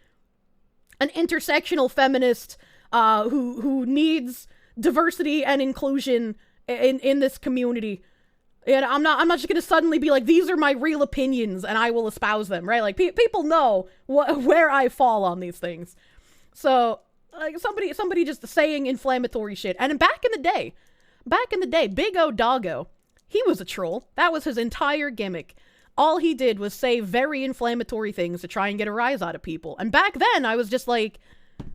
an intersectional feminist who needs diversity and inclusion in this community. And I'm not just gonna suddenly be like, these are my real opinions and I will espouse them, right? Like, people know where I fall on these things. So, like, somebody just saying inflammatory shit. And back in the day, Big O Doggo, he was a troll. That was his entire gimmick. All he did was say very inflammatory things to try and get a rise out of people. And back then, I was just like,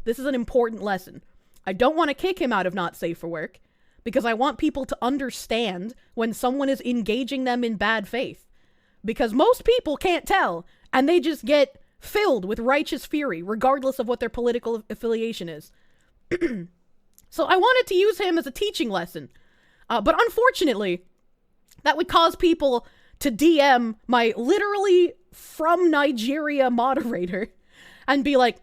this is an important lesson. I don't want to kick him out of Not Safe for Work, because I want people to understand when someone is engaging them in bad faith. Because most people can't tell, and they just get filled with righteous fury, regardless of what their political affiliation is. So I wanted to use him as a teaching lesson. But unfortunately, that would cause people to DM my literally from Nigeria moderator and be like,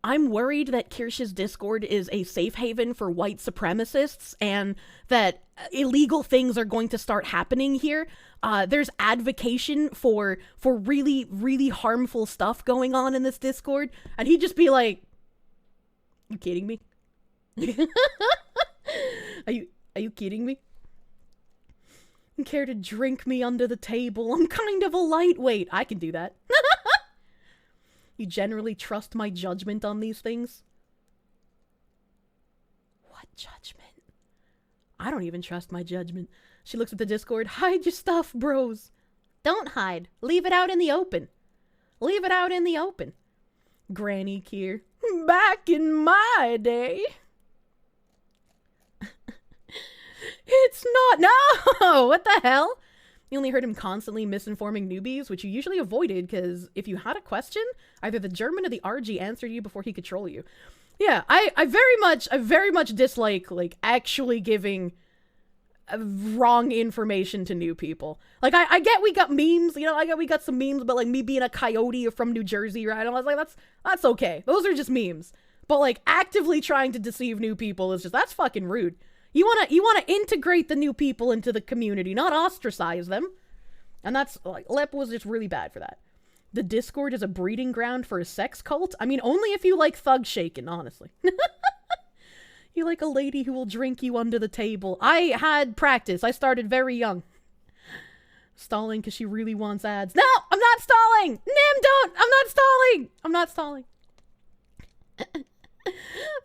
I'm worried that Kirsch's Discord is a safe haven for white supremacists and that illegal things are going to start happening here. There's advocation for really, really harmful stuff going on in this Discord. And he'd just be like, you kidding me? Are you kidding me? You care to drink me under the table? I'm kind of a lightweight. I can do that. You generally trust my judgment on these things? What judgment? I don't even trust my judgment. She looks at the Discord. Hide your stuff, bros. Don't hide. Leave it out in the open. Leave it out in the open. Granny Kier. Back in my day. It's not. No! What the hell? You only heard him constantly misinforming newbies, which you usually avoided, because if you had a question, either the German or the RG answered you before he could troll you. Yeah, I very much dislike, like, actually giving wrong information to new people. Like, I get we got memes, you know, I get we got some memes about, like, me being a coyote from New Jersey, right? And I was like, that's okay. Those are just memes. But, like, actively trying to deceive new people is just, that's fucking rude. You wanna integrate the new people into the community, not ostracize them. And that's, like, Lep was just really bad for that. The Discord is a breeding ground for a sex cult? I mean, only if you like thug shaking, honestly. You like a lady who will drink you under the table. I had practice. I started very young. Stalling because she really wants ads. No, I'm not stalling! Nim, don't! I'm not stalling! I'm not stalling.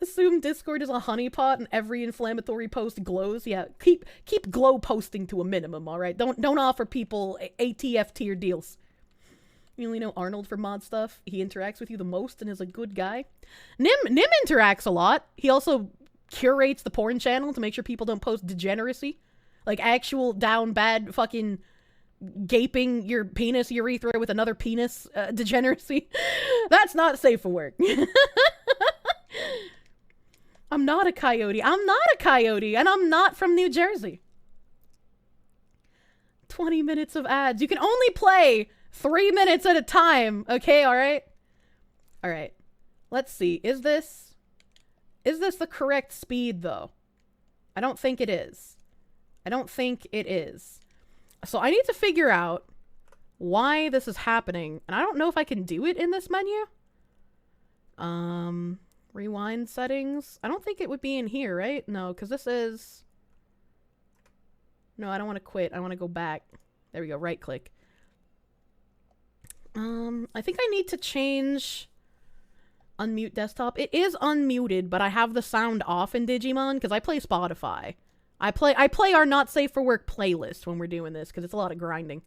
Assume Discord is a honeypot and every inflammatory post glows. Yeah, keep glow posting to a minimum, alright? Don't offer people ATF tier deals. You only know Arnold for mod stuff. He interacts with you the most and is a good guy. Nim interacts a lot. He also curates the porn channel to make sure people don't post degeneracy. Like actual down bad fucking gaping your penis urethra with another penis degeneracy. That's not safe for work. I'm not a coyote. I'm not a coyote, and I'm not from New Jersey. 20 minutes of ads. You can only play 3 minutes at a time. Okay, alright? Alright. Let's see. Is this the correct speed, though? I don't think it is. I don't think it is. So I need to figure out why this is happening, and I don't know if I can do it in this menu. Rewind settings. I don't think it would be in here, right? No, because this is... No, I don't want to quit. I want to go back. There we go. Right click. I think I need to change unmute desktop. It is unmuted, but I have the sound off in Digimon because I play Spotify. I play our Not Safe for Work playlist when we're doing this because it's a lot of grinding.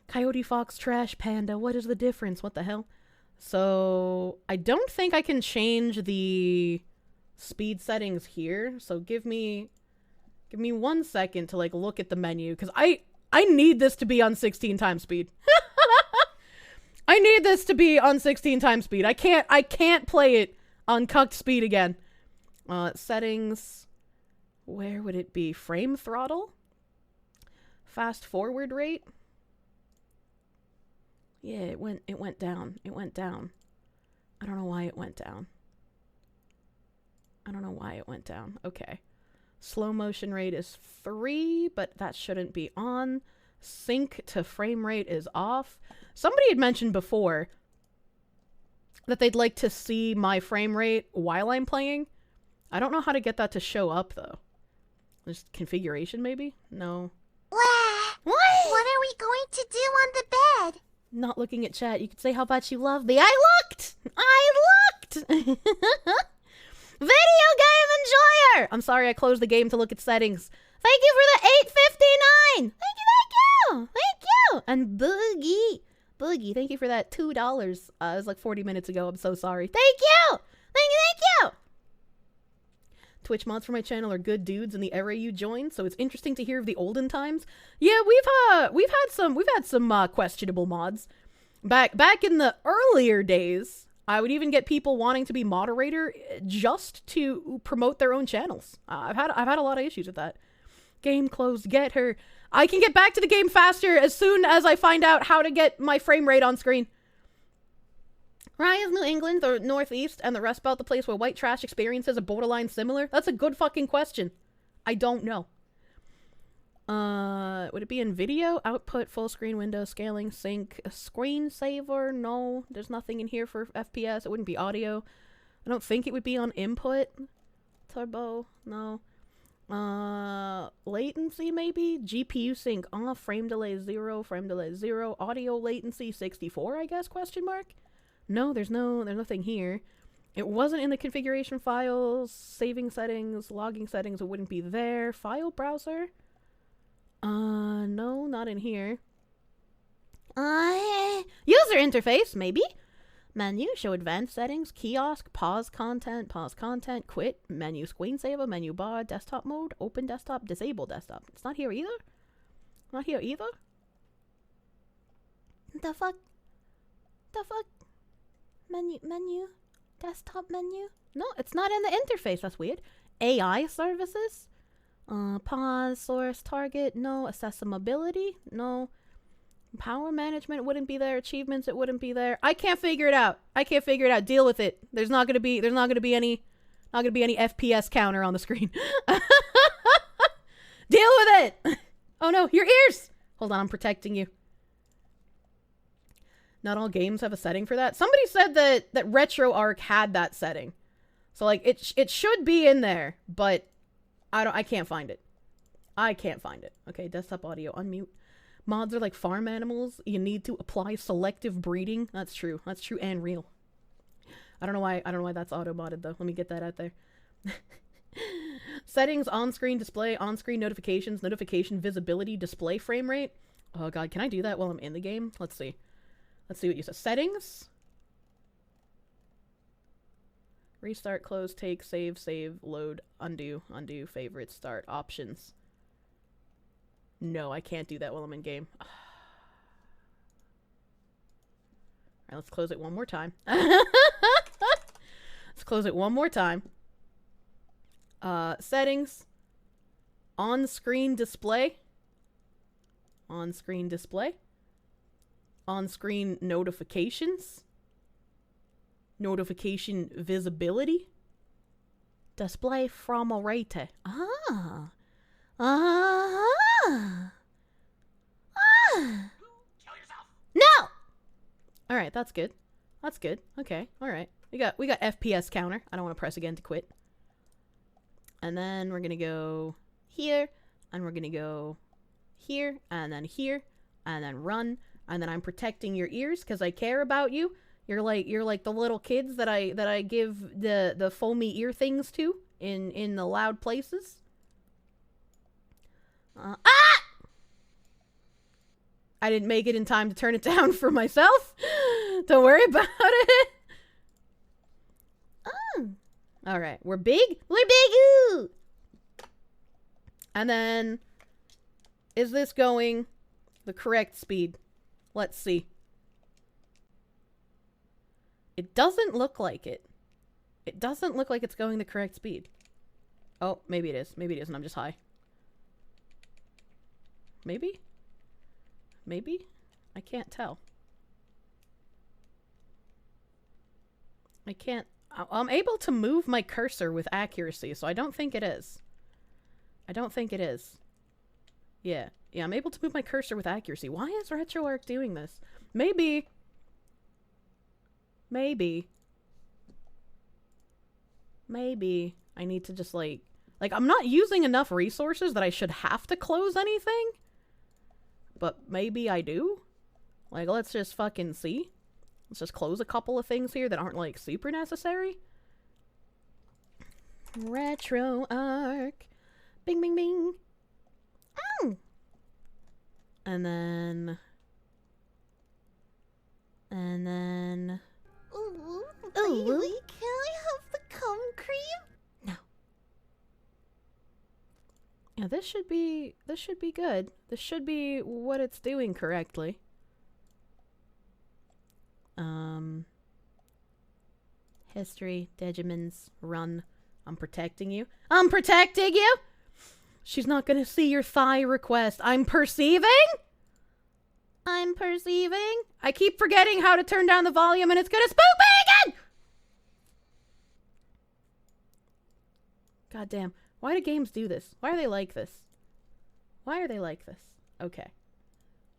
Coyote, fox, trash, panda. What is the difference? What the hell? So, I don't think I can change the speed settings here. So give me 1 second to like look at the menu because I need this to be on 16 times speed. I need this to be on 16 times speed. I can't play it on cucked speed again. Settings. Where would it be? Frame throttle? Fast forward rate? Yeah, it went down. It went down. I don't know why it went down. I don't know why it went down. Okay. Slow motion rate is 3, but that shouldn't be on. Sync to frame rate is off. Somebody had mentioned before that they'd like to see my frame rate while I'm playing. I don't know how to get that to show up, though. Just configuration, maybe? No. What are we going to do on the bed? Not looking at chat. You could say how much you love me. I looked! Video game enjoyer! I'm sorry I closed the game to look at settings. Thank you for the $8.59! Thank you! And Boogie, thank you for that $2. It was like 40 minutes ago. I'm so sorry. Thank you! Thank you! Twitch mods for my channel are good dudes in the era you joined, so it's interesting to hear of the olden times. Yeah, we've had some questionable mods. Back in the earlier days, I would even get people wanting to be moderator just to promote their own channels. I've had a lot of issues with that. Game closed, get her. I can get back to the game faster as soon as I find out how to get my frame rate on screen. Why is New England the Northeast and the Rust Belt the place where white trash experiences are borderline similar? That's a good fucking question. I don't know. Would it be in video? Output, full screen window, scaling, sync, a screensaver? No, there's nothing in here for FPS. It wouldn't be audio. I don't think it would be on input. Turbo, no. Latency maybe? GPU sync off, frame delay 0, audio latency 64, I guess, question mark? No, there's nothing here. It wasn't in the configuration files, saving settings, logging settings, it wouldn't be there. File browser? No, not in here. User interface, maybe? Menu, show advanced settings, kiosk, pause content, quit, menu, screensaver, menu bar, desktop mode, open desktop, disable desktop. It's not here either? Not here either? The fuck? Menu, desktop menu? No, it's not in the interface. That's weird. AI services? Pause, source, target, no. Accessibility? No. Power management wouldn't be there. Achievements, it wouldn't be there. I can't figure it out. Deal with it. There's not gonna be any FPS counter on the screen. Deal with it! Oh no, your ears! Hold on, I'm protecting you. Not all games have a setting for that. Somebody said that RetroArch had that setting. So like it should be in there, but I can't find it. Okay, desktop audio, unmute. Mods are like farm animals. You need to apply selective breeding. That's true and real. I don't know why that's auto-modded though. Let me get that out there. Settings, on-screen display, on-screen notifications, notification visibility, display frame rate. Oh god, can I do that while I'm in the game? Let's see what you said. Settings. Restart, close, take, save, load, undo, favorite, start, options. No, I can't do that while I'm in game. Alright, let's close it one more time. Settings. On-screen display. On-screen notifications. Notification visibility. Display from a rater. No! Alright, that's good. Okay, alright. We got FPS counter. I don't want to press again to quit. And then we're gonna go here, and we're gonna go here, and then run, and then I'm protecting your ears because I care about you. You're like the little kids that I give the foamy ear things to in the loud places. I didn't make it in time to turn it down for myself. Don't worry about it. Alright, we're big. Ooh. And then, is this going the correct speed? Let's see. It doesn't look like it. It doesn't look like it's going the correct speed. Oh, maybe it is. Maybe it isn't. I'm just high. Maybe? Maybe? I can't tell. I can't... I'm able to move my cursor with accuracy, so I don't think it is. I don't think it is. Yeah. Yeah, I'm able to move my cursor with accuracy. Why is RetroArch doing this? Maybe... Maybe I need to just, like, I'm not using enough resources that I should have to close anything. But maybe I do. Like, let's just fucking see. Let's just close a couple of things here that aren't, like, super necessary. RetroArch. Bing, bing, bing. Oh! And then... Ooh, baby, can I have the cum cream? No. Yeah, this should be good. This should be what it's doing correctly. History, Digimons, run. I'm protecting you. I'm protecting you! She's not gonna see your thigh request. I'm perceiving? I keep forgetting how to turn down the volume and it's gonna spook me again! God damn. Why do games do this? Why are they like this? Okay.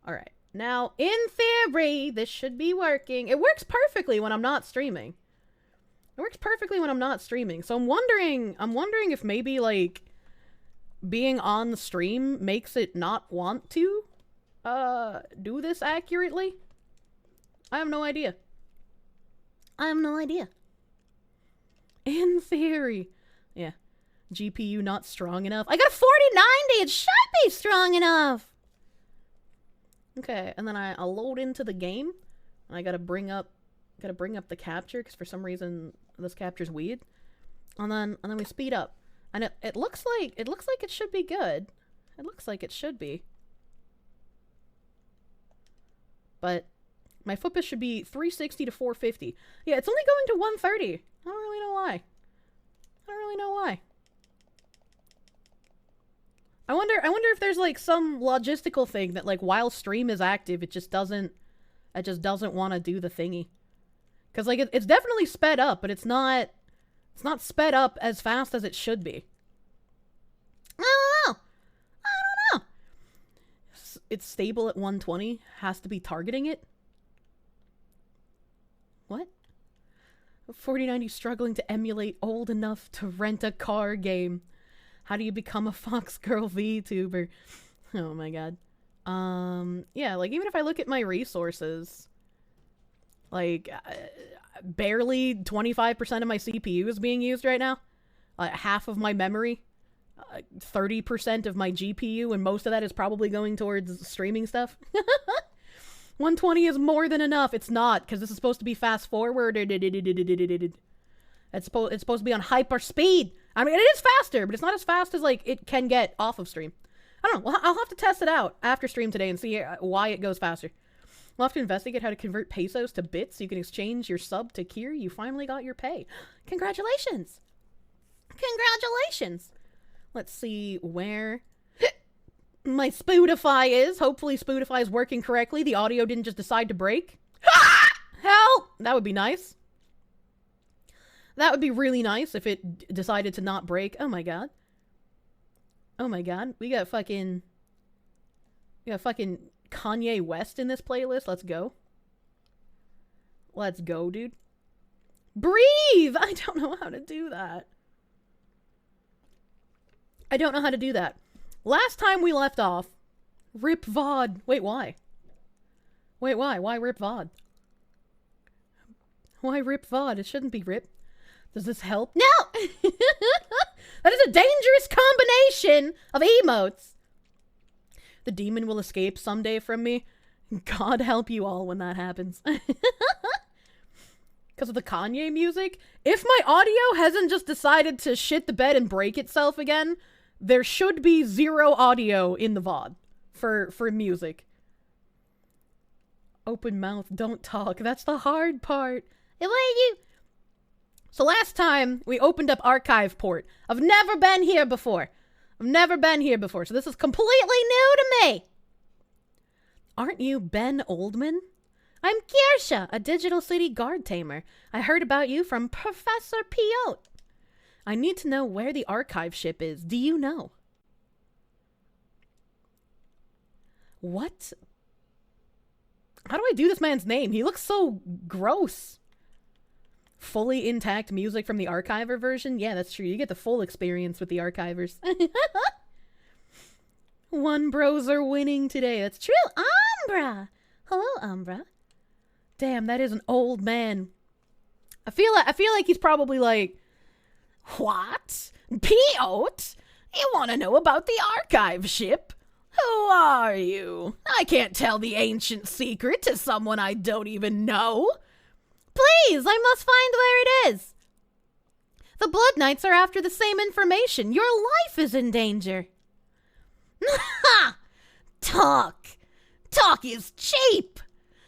Alright. Now, in theory, this should be working. It works perfectly when I'm not streaming. So I'm wondering if maybe, like, being on the stream makes it not want to do this accurately? I have no idea. In theory. Yeah. GPU not strong enough. I got a 4090! It should be strong enough! Okay, and then I'll load into the game. And I gotta bring up the capture, because for some reason this capture's weird. And then we speed up. And it looks like it should be good. It looks like it should be. But my footpath should be 360 to 450. Yeah, it's only going to 130. I don't really know why. I wonder if there's, like, some logistical thing that, like, while stream is active, it just doesn't want to do the thingy. Because, like, it's definitely sped up, but it's not sped up as fast as it should be. I don't know. It's stable at 120. Has to be targeting it. What? 4090 struggling to emulate old enough to rent a car game. How do you become a Fox Girl VTuber? Oh my god. Yeah, like, even if I look at my resources, like, barely 25% of my CPU is being used right now. Half of my memory. 30% of my GPU, and most of that is probably going towards streaming stuff. 120 is more than enough. It's not, because this is supposed to be fast forward. It's supposed to be on hyper speed. I mean, it is faster, but it's not as fast as, like, it can get off of stream. I don't know. Well, I'll have to test it out after stream today and see why it goes faster. We'll have to investigate how to convert pesos to bits so you can exchange your sub to Kier. You finally got your pay. Congratulations! Let's see where my Spotify is. Hopefully Spotify is working correctly. The audio didn't just decide to break. Help! That would be nice. That would be really nice if it decided to not break. Oh my god. We got fucking Kanye West in this playlist. Let's go, dude. Breathe! I don't know how to do that. Last time we left off, rip VOD. Wait, why? Why rip VOD? Why rip VOD? It shouldn't be rip. Does this help? No! That is a dangerous combination of emotes. The demon will escape someday from me. God help you all when that happens. Because of the Kanye music? If my audio hasn't just decided to shit the bed and break itself again, there should be 0 audio in the VOD for music. Open mouth, don't talk. That's the hard part. So last time we opened up archive port. I've never been here before. So this is completely new to me. Aren't you Ben Oldman? I'm Kirsche, a Digital City guard tamer. I heard about you from Professor Piot. I need to know where the archive ship is. Do you know? What? How do I do this man's name? He looks so gross. Fully intact music from the archiver version? Yeah, that's true. You get the full experience with the archivers. One bros are winning today. That's true. Umbra! Hello, Umbra. Damn, that is an old man. I feel like he's probably like, what? Piot? You want to know about the archive ship? Who are you? I can't tell the ancient secret to someone I don't even know. Please, I must find where it is. The Blood Knights are after the same information. Your life is in danger. Ha! Talk is cheap.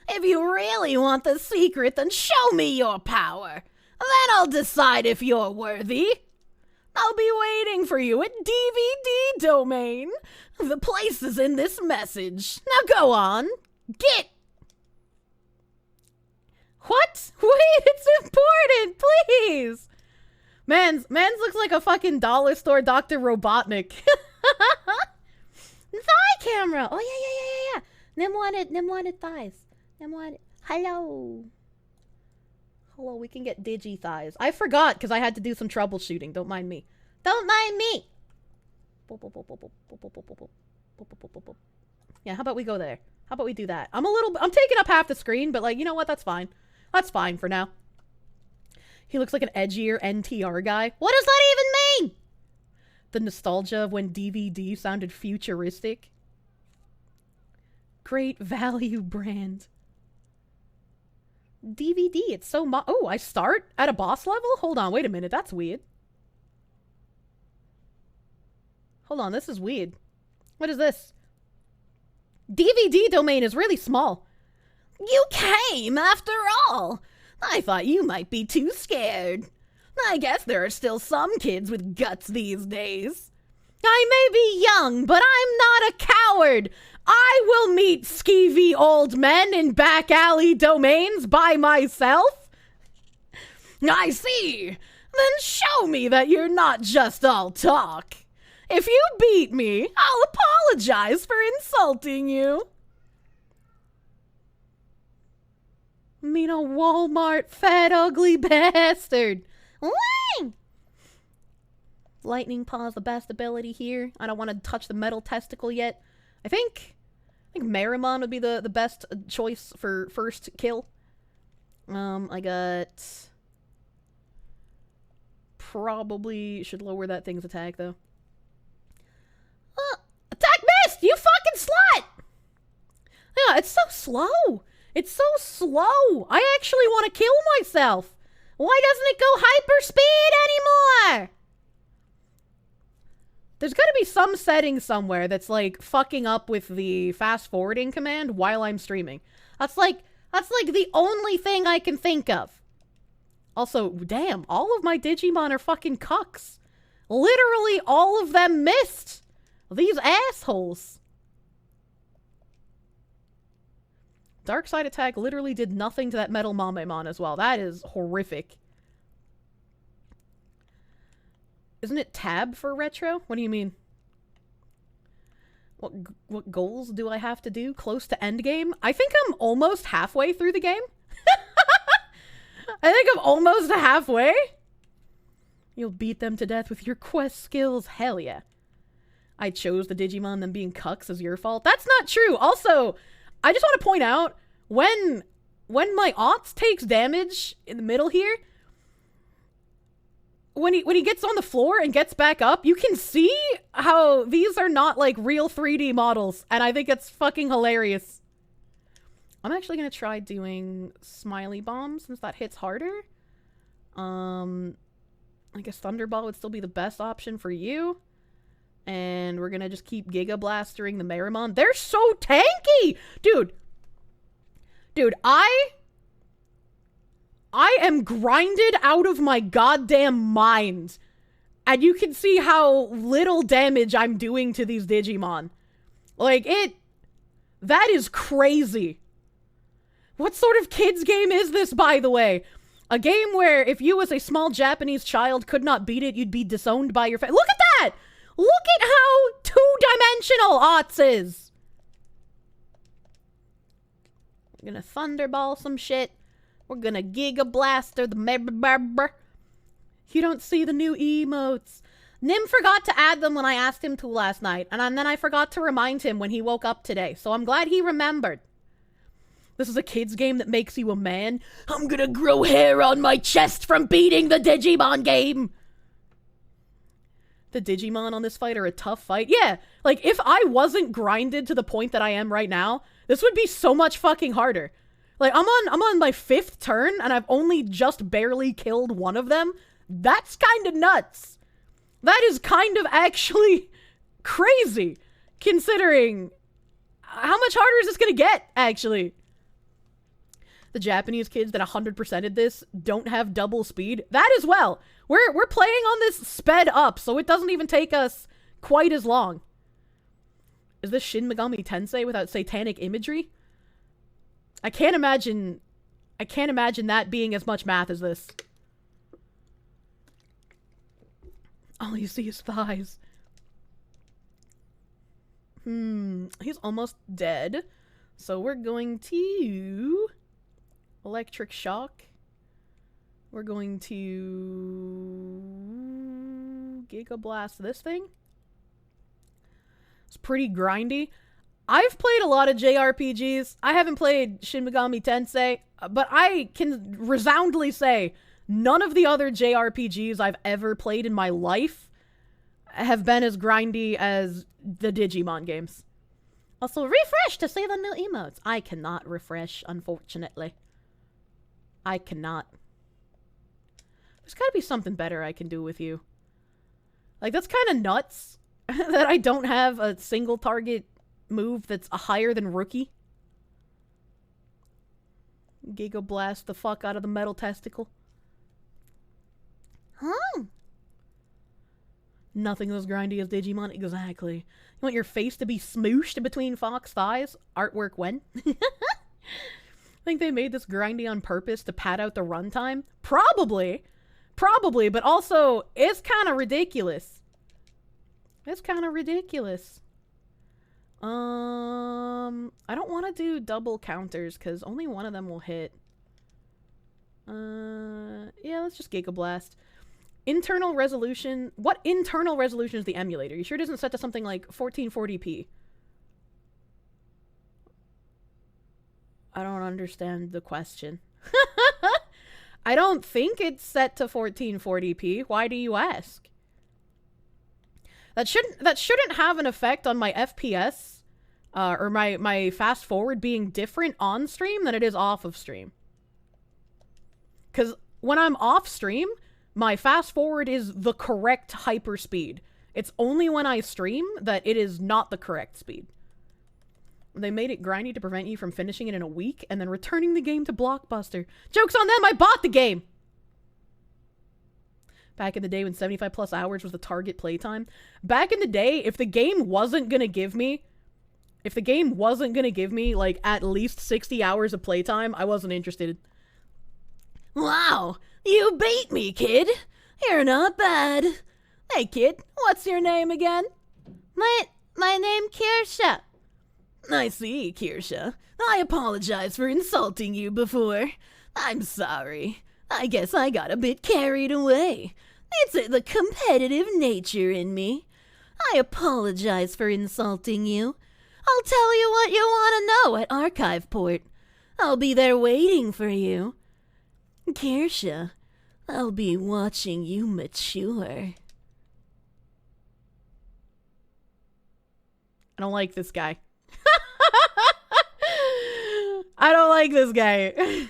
If you really want the secret, then show me your power. Then I'll decide if you're worthy. I'll be waiting for you at DVD domain. The place is in this message. Now go on. Get. What? Wait, it's important, please. Man's looks like a fucking dollar store Dr. Robotnik. Thigh camera. Oh yeah. Nem wanted thighs. Hello, we can get digi thighs. I forgot because I had to do some troubleshooting. Don't mind me. Yeah, how about we go there? How about we do that? I'm taking up half the screen, but like, you know what? That's fine. That's fine for now. He looks like an edgier NTR guy. What does that even mean? The nostalgia of when DVD sounded futuristic. Great value brand. DVD, it's so oh, I start at a boss level? Hold on, wait a minute, that's weird. Hold on, this is weird. What is this? DVD domain is really small. You came after all. I thought you might be too scared. I guess there are still some kids with guts these days. I may be young, but I'm not a coward. I will meet skeevy old men in back alley domains by myself. I see. Then show me that you're not just all talk. If you beat me, I'll apologize for insulting you. Mean a Walmart fat ugly bastard. Wang! Lightning Paw's the best ability here. I don't want to touch the metal testicle yet. I think Merrimon would be the best choice for first kill. I got... Probably should lower that thing's attack, though. Attack missed! You fucking slut! Yeah, it's so slow. It's so slow. I actually want to kill myself. Why doesn't it go hyperspeed anymore? There's got to be some setting somewhere that's like fucking up with the fast forwarding command while I'm streaming. That's like the only thing I can think of. Also, damn, all of my Digimon are fucking cucks. Literally all of them missed. These assholes. Dark Side attack literally did nothing to that metal Mamemon as well. That is horrific. Isn't it tab for retro? What do you mean? What goals do I have to do? Close to endgame? I think I'm almost halfway through the game. I think I'm almost halfway. You'll beat them to death with your quest skills. Hell yeah. I chose the Digimon, them being cucks is your fault. That's not true. Also, I just want to point out, when my aughts takes damage in the middle here, when he gets on the floor and gets back up, you can see how these are not like real 3D models, and I think it's fucking hilarious. I'm actually gonna try doing Smiley Bomb since that hits harder. I guess Thunderball would still be the best option for you. And we're gonna just keep Giga Blastering the Merrimon. They're so tanky! Dude, I am grinded out of my goddamn mind. And you can see how little damage I'm doing to these Digimon. Like, that is crazy. What sort of kids game is this, by the way? A game where if you as a small Japanese child could not beat it, you'd be disowned by your family. Look at that! Look at how two-dimensional Otz is! We're gonna Thunderball some shit. We're gonna Giga Blaster the You don't see the new emotes. Nim forgot to add them when I asked him to last night, and then I forgot to remind him when he woke up today, so I'm glad he remembered. This is a kid's game that makes you a man. I'm gonna grow hair on my chest from beating the Digimon game. The Digimon on this fight are a tough fight. Yeah, like, if I wasn't grinded to the point that I am right now, this would be so much fucking harder. Like, I'm on my 5th turn, and I've only just barely killed one of them. That's kind of nuts. That is kind of actually crazy, considering how much harder is this gonna get, actually. The Japanese kids that 100%ed this don't have double speed. That as well. We're playing on this sped up, so it doesn't even take us quite as long. Is this Shin Megami Tensei without satanic imagery? I can't imagine that being as much math as this. All you see is thighs. He's almost dead. So we're going to electric shock. We're going to Giga Blast this thing. It's pretty grindy. I've played a lot of JRPGs. I haven't played Shin Megami Tensei, but I can resoundingly say none of the other JRPGs I've ever played in my life have been as grindy as the Digimon games. Also, refresh to see the new emotes. I cannot refresh, unfortunately. I cannot. There's gotta be something better I can do with you. Like, that's kind of nuts that I don't have a single target move that's higher than Rookie. Giga Blast the fuck out of the metal testicle. Huh? Nothing as grindy as Digimon. Exactly. You want your face to be smooshed between Fox thighs? Artwork when? Think they made this grindy on purpose to pad out the runtime? Probably. Probably, but also, it's kind of ridiculous. It's kind of ridiculous. I don't want to do double counters, because only one of them will hit. Yeah, let's just Giga Blast. Internal resolution. What internal resolution is the emulator? You sure it isn't set to something like 1440p? I don't understand the question. I don't think it's set to 1440p. Why do you ask? That shouldn't have an effect on my FPS or my fast forward being different on stream than it is off of stream. Cuz when I'm off stream, my fast forward is the correct hyper speed. It's only when I stream that it is not the correct speed. They made it grindy to prevent you from finishing it in a week and then returning the game to Blockbuster. Joke's on them, I bought the game! Back in the day when 75 plus hours was the target playtime. Back in the day, if the game wasn't gonna give me like at least 60 hours of playtime, I wasn't interested. Wow, you beat me, kid. You're not bad. Hey, kid, what's your name again? My name Kirsche. I see, Kirsche. I apologize for insulting you before. I'm sorry. I guess I got a bit carried away. It's the competitive nature in me. I apologize for insulting you. I'll tell you what you want to know at Archive Port. I'll be there waiting for you. Kirsche, I'll be watching you mature. I don't like this guy. I don't like this guy.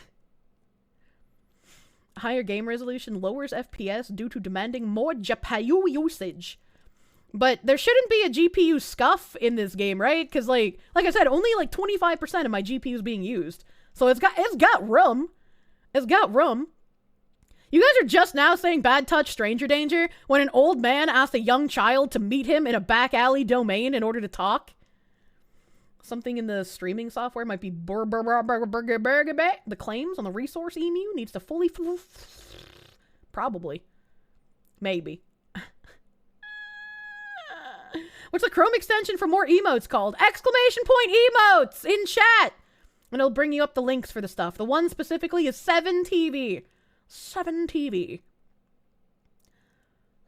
Higher game resolution lowers FPS due to demanding more GPU usage. But there shouldn't be a GPU scuff in this game, right? Because like I said, only like 25% of my GPU is being used. So it's got room. It's got room. You guys are just now saying bad touch, stranger danger when an old man asked a young child to meet him in a back alley domain in order to talk. Something in the streaming software might be the claims on the resource emu needs to fully probably. Maybe. What's the Chrome extension for more emotes called? Exclamation point emotes in chat. And it'll bring you up the links for the stuff. The one specifically is 7TV. 7TV.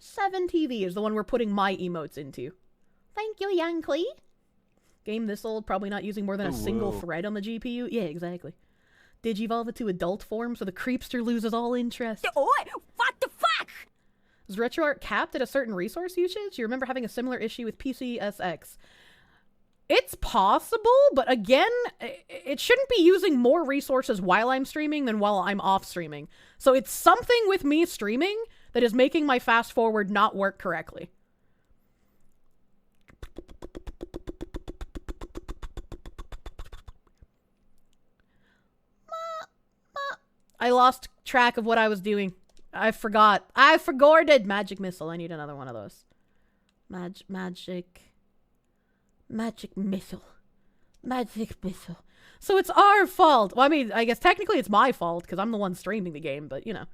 7TV is the one we're putting my emotes into. Thank you, Yankee. Game this old, probably not using more than a single thread on the GPU. Yeah, exactly. Digivolve it to adult form so the creepster loses all interest. What the fuck? Is RetroArt capped at a certain resource usage? You remember having a similar issue with PCSX. It's possible, but again, it shouldn't be using more resources while I'm streaming than while I'm off streaming. So it's something with me streaming that is making my fast forward not work correctly. I lost track of what I was doing. I forgot. I forgorted. Magic missile. I need another one of those. Magic missile. Magic missile. So it's our fault. Well, I mean, I guess technically it's my fault because I'm the one streaming the game, but you know.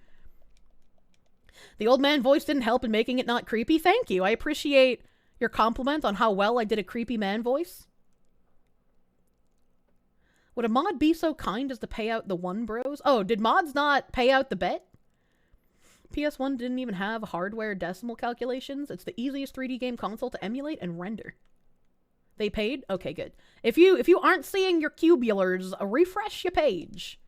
The old man voice didn't help in making it not creepy. Thank you. I appreciate your compliment on how well I did a creepy man voice. Would a mod be so kind as to pay out the one bros? Oh, did mods not pay out the bet? PS1 didn't even have hardware decimal calculations. It's the easiest 3D game console to emulate and render. They paid? Okay, good. If you aren't seeing your cubulars, refresh your page.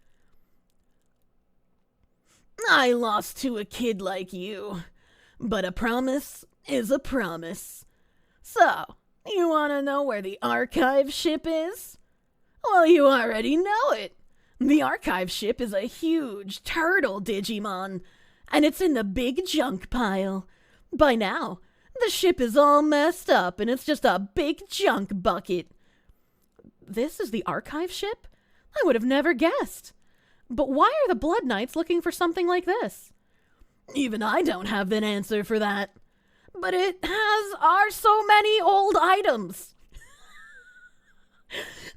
I lost to a kid like you, but a promise is a promise. So, you want to know where the archive ship is? Well, you already know it. The archive ship is a huge turtle Digimon, and it's in the big junk pile. By now, the ship is all messed up, and it's just a big junk bucket. This is the archive ship? I would have never guessed. But why are the Blood Knights looking for something like this? Even I don't have an answer for that. But it are so many old items.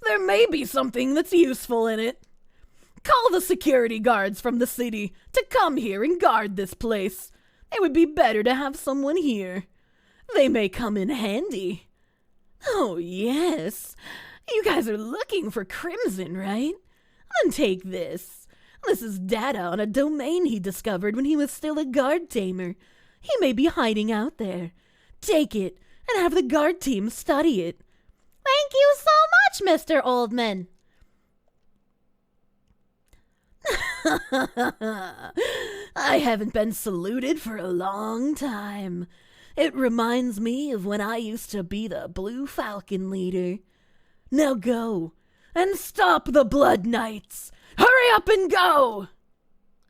There may be something that's useful in it. Call the security guards from the city to come here and guard this place. It would be better to have someone here. They may come in handy. Oh, yes. You guys are looking for Crimson, right? Then take this. This is data on a domain he discovered when he was still a guard tamer. He may be hiding out there. Take it and have the guard team study it. Thank you so much, Mr. Oldman. I haven't been saluted for a long time. It reminds me of when I used to be the Blue Falcon leader. Now go and stop the Blood Knights. Hurry up and go!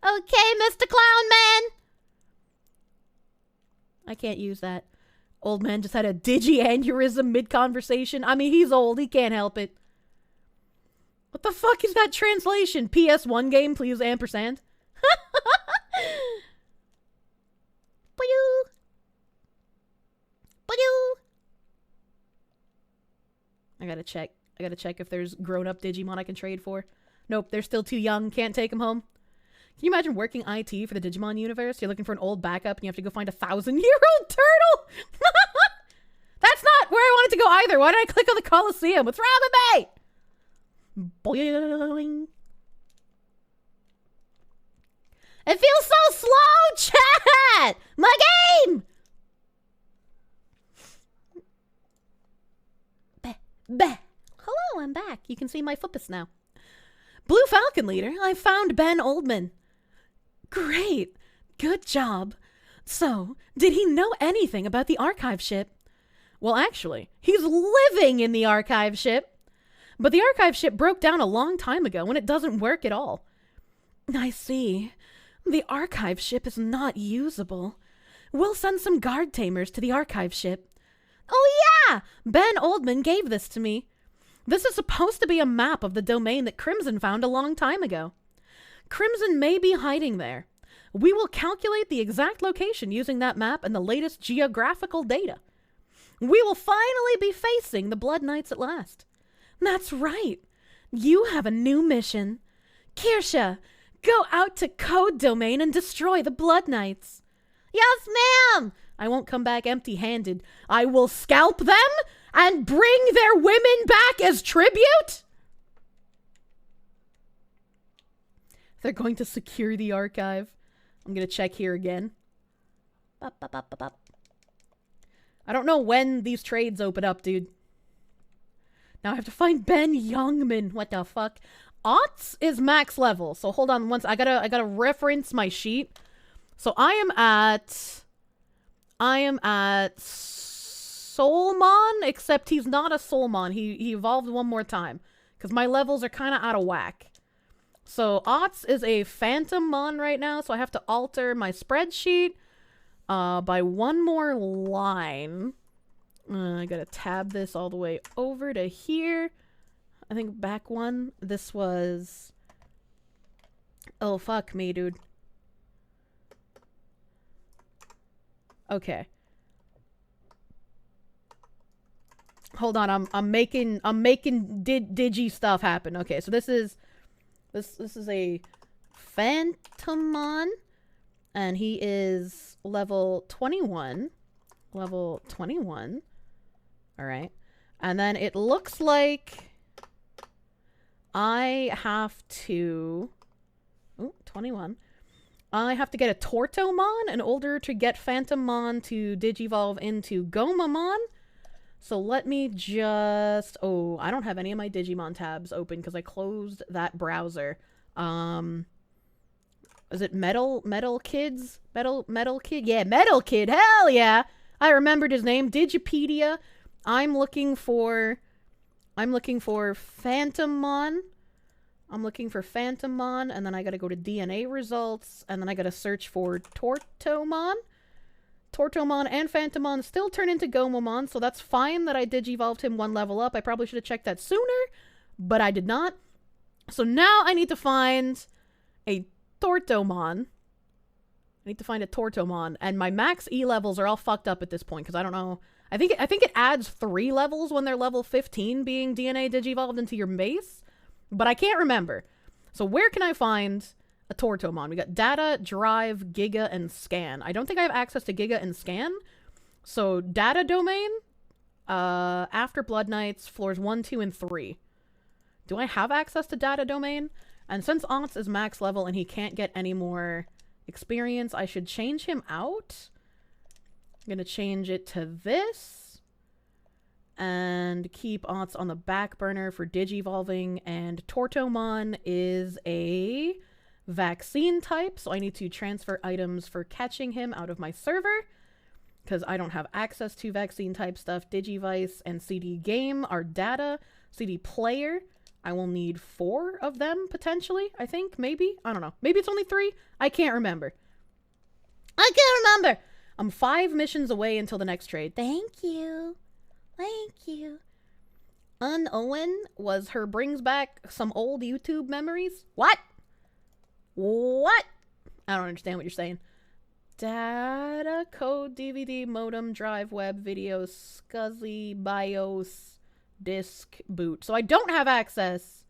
Okay, Mr. Clown Man. I can't use that. Old man just had a digi-aneurysm mid-conversation. I mean, he's old. He can't help it. What the fuck is that translation? PS1 game, please, ampersand. I gotta check. I gotta check if there's grown-up Digimon I can trade for. Nope, they're still too young. Can't take them home. Can you imagine working IT for the Digimon universe? You're looking for an old backup and you have to go find a 1,000-year-old turtle? That's not where I wanted to go either. Why did I click on the Coliseum? What's wrong with me? Boing. It feels so slow, chat! My game! Bah. Hello, I'm back. You can see my footprints now. Blue Falcon leader, I found Ben Oldman. Great. Good job. So, did he know anything about the archive ship? Well, actually, he's living in the archive ship. But the archive ship broke down a long time ago and it doesn't work at all. I see. The archive ship is not usable. We'll send some guard tamers to the archive ship. Oh yeah! Ben Oldman gave this to me. This is supposed to be a map of the domain that Crimson found a long time ago. Crimson may be hiding there. We will calculate the exact location using that map and the latest geographical data. We will finally be facing the Blood Knights at last. That's right. You have a new mission. Kirsche, go out to Code Domain and destroy the Blood Knights. Yes, ma'am! I won't come back empty-handed. I will scalp them and bring their women back as tribute? They're going to secure the archive. I'm going to check here again. I don't know when these trades open up, dude. Now I have to find Ben Youngman. What the fuck? Aughts is max level. So hold on once. I gotta reference my sheet. So I am at Soulmon, except he's not a Soulmon. He evolved one more time. Because my levels are kind of out of whack. So Aughts is a Phantommon right now, so I have to alter my spreadsheet by one more line. I gotta tab this all the way over to here. I think back one. This was... Oh, fuck me, dude. Okay. Hold on, I'm making digi stuff happen. Okay, so this is a Phantommon, and he is level 21. Level 21. Alright. And then it looks like I have to... Ooh, 21. I have to get a Tortomon in order to get Phantommon to Digivolve into Gomamon. So let me just... Oh, I don't have any of my Digimon tabs open because I closed that browser. Is it Metal Kids? Metal Kid? Yeah, Metal Kid! Hell yeah! I remembered his name. Digipedia. I'm looking for Phantommon. I'm looking for Phantommon, and then I gotta go to DNA results, and then I gotta search for Tortomon. Tortomon and Phantommon still turn into Gomamon, so that's fine that I Digivolved him one level up. I probably should have checked that sooner, but I did not. So now I need to find a Tortomon. I need to find a Tortomon, and my max E levels are all fucked up at this point, because I don't know. I think it adds 3 levels when they're level 15 being DNA Digivolved into your base, but I can't remember. So where can I find a Tortomon? We got Data, Drive, Giga, and Scan. I don't think I have access to Giga and Scan. So Data Domain, after Blood Knights, floors 1, 2, and 3. Do I have access to Data Domain? And since Aughts is max level and he can't get any more experience, I should change him out. I'm going to change it to this. And keep Aughts on the back burner for Digivolving. And Tortomon is a vaccine type, so I need to transfer items for catching him out of my server. Because I don't have access to vaccine type stuff. Digivice and CD Game are data. CD Player, I will need 4 of them, potentially, I think, maybe? I don't know. Maybe it's only 3? I can't remember. I can't remember! I'm 5 missions away until the next trade. Thank you. Thank you. Owen was her brings back some old YouTube memories. What? What? I don't understand what you're saying. Data, code, DVD, modem, drive, web, video, SCSI, BIOS, disk, boot. So I don't have access.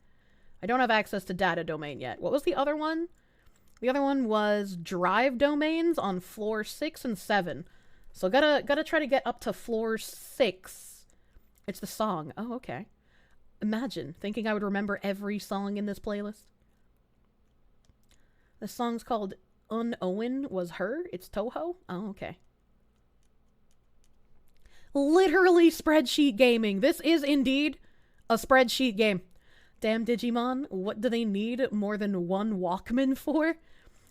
I don't have access to data domain yet. What was the other one? The other one was drive domains on floor 6 and 7. So gotta try to get up to floor 6. It's the song. Oh, okay. Imagine thinking I would remember every song in this playlist. The song's called Owen Was Her. It's Toho. Oh, okay. Literally spreadsheet gaming. This is indeed a spreadsheet game. Damn Digimon, what do they need more than one Walkman for?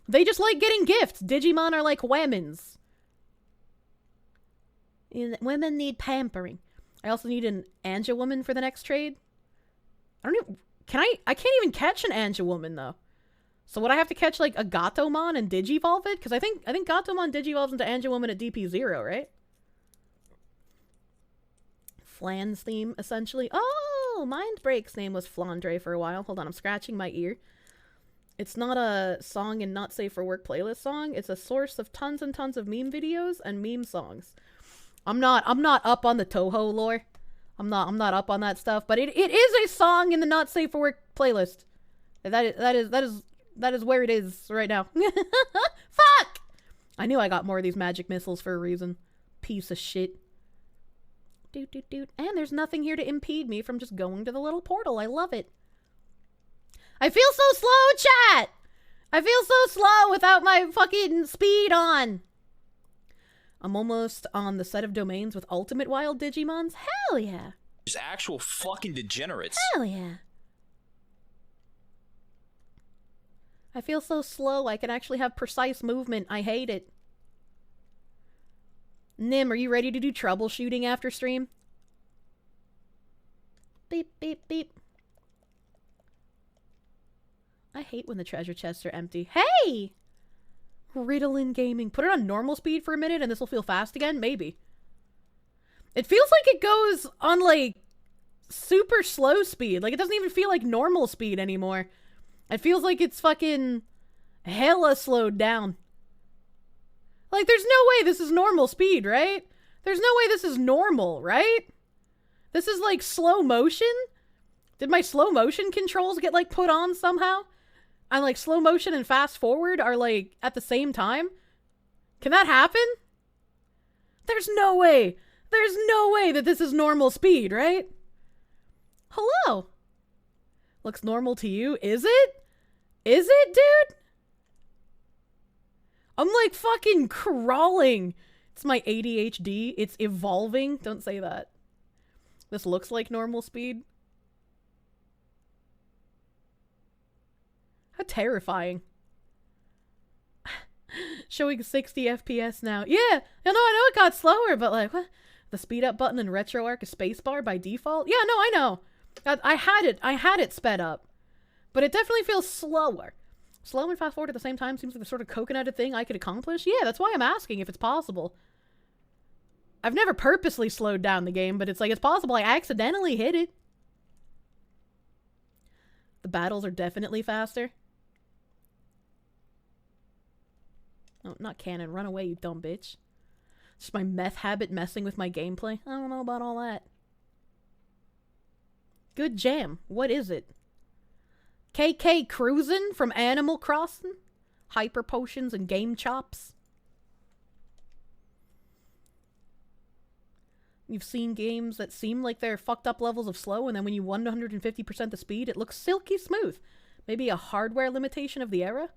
They just like getting gifts. Digimon are like women's. Women need pampering. I also need an Anja woman for the next trade. I don't even... I can't even catch an Anja woman, though. So would I have to catch, like, a Gatomon and Digivolve it? Because I think Gatomon Digivolves into Anja woman at DP0, right? Flan's theme, essentially. Oh, Mindbreak's name was Flandre for a while. Hold on, I'm scratching my ear. It's not a song and not safe for work playlist song. It's a source of tons and tons of meme videos and meme songs. I'm not up on the Toho lore. I'm not up on that stuff, but it is a song in the not safe for work playlist. That is where it is right now. Fuck! I knew I got more of these magic missiles for a reason. Piece of shit. Doot doot doot. And there's nothing here to impede me from just going to the little portal. I love it. I feel so slow, chat! I feel so slow without my fucking speed on. I'm almost on the set of domains with Ultimate Wild Digimons. Hell yeah. There's actual fucking degenerates. Hell yeah. I feel so slow I can actually have precise movement. I hate it. Nim, are you ready to do troubleshooting after stream? Beep, beep, beep. I hate when the treasure chests are empty. Hey! Ritalin Gaming. Put it on normal speed for a minute and this will feel fast again? Maybe. It feels like it goes on, like, super slow speed. Like, it doesn't even feel like normal speed anymore. It feels like it's fucking hella slowed down. Like, there's no way this is normal speed, right? There's no way this is normal, right? This is, like, slow motion? Did my slow motion controls get, like, put on somehow? And, like, slow motion and fast forward are, like, at the same time? Can that happen? There's no way. There's no way that this is normal speed, right? Hello? Looks normal to you? Is it? Is it, dude? I'm, like, fucking crawling. It's my ADHD. It's evolving. Don't say that. This looks like normal speed. How terrifying. Showing 60 FPS now. Yeah, I know it got slower, but like, what? The speed up button in RetroArch is spacebar by default? Yeah, no, I know. I had it sped up. But it definitely feels slower. Slow and fast forward at the same time seems like the sort of coconutted thing I could accomplish. Yeah, that's why I'm asking if it's possible. I've never purposely slowed down the game, but it's like, it's possible I accidentally hit it. The battles are definitely faster. Oh, not canon. Run away, you dumb bitch. Just my meth habit messing with my gameplay. I don't know about all that. Good jam. What is it? KK Cruisin' from Animal Crossing? Hyper potions and game chops? You've seen games that seem like they're fucked up levels of slow, and then when you 150% the speed, it looks silky smooth. Maybe a hardware limitation of the era?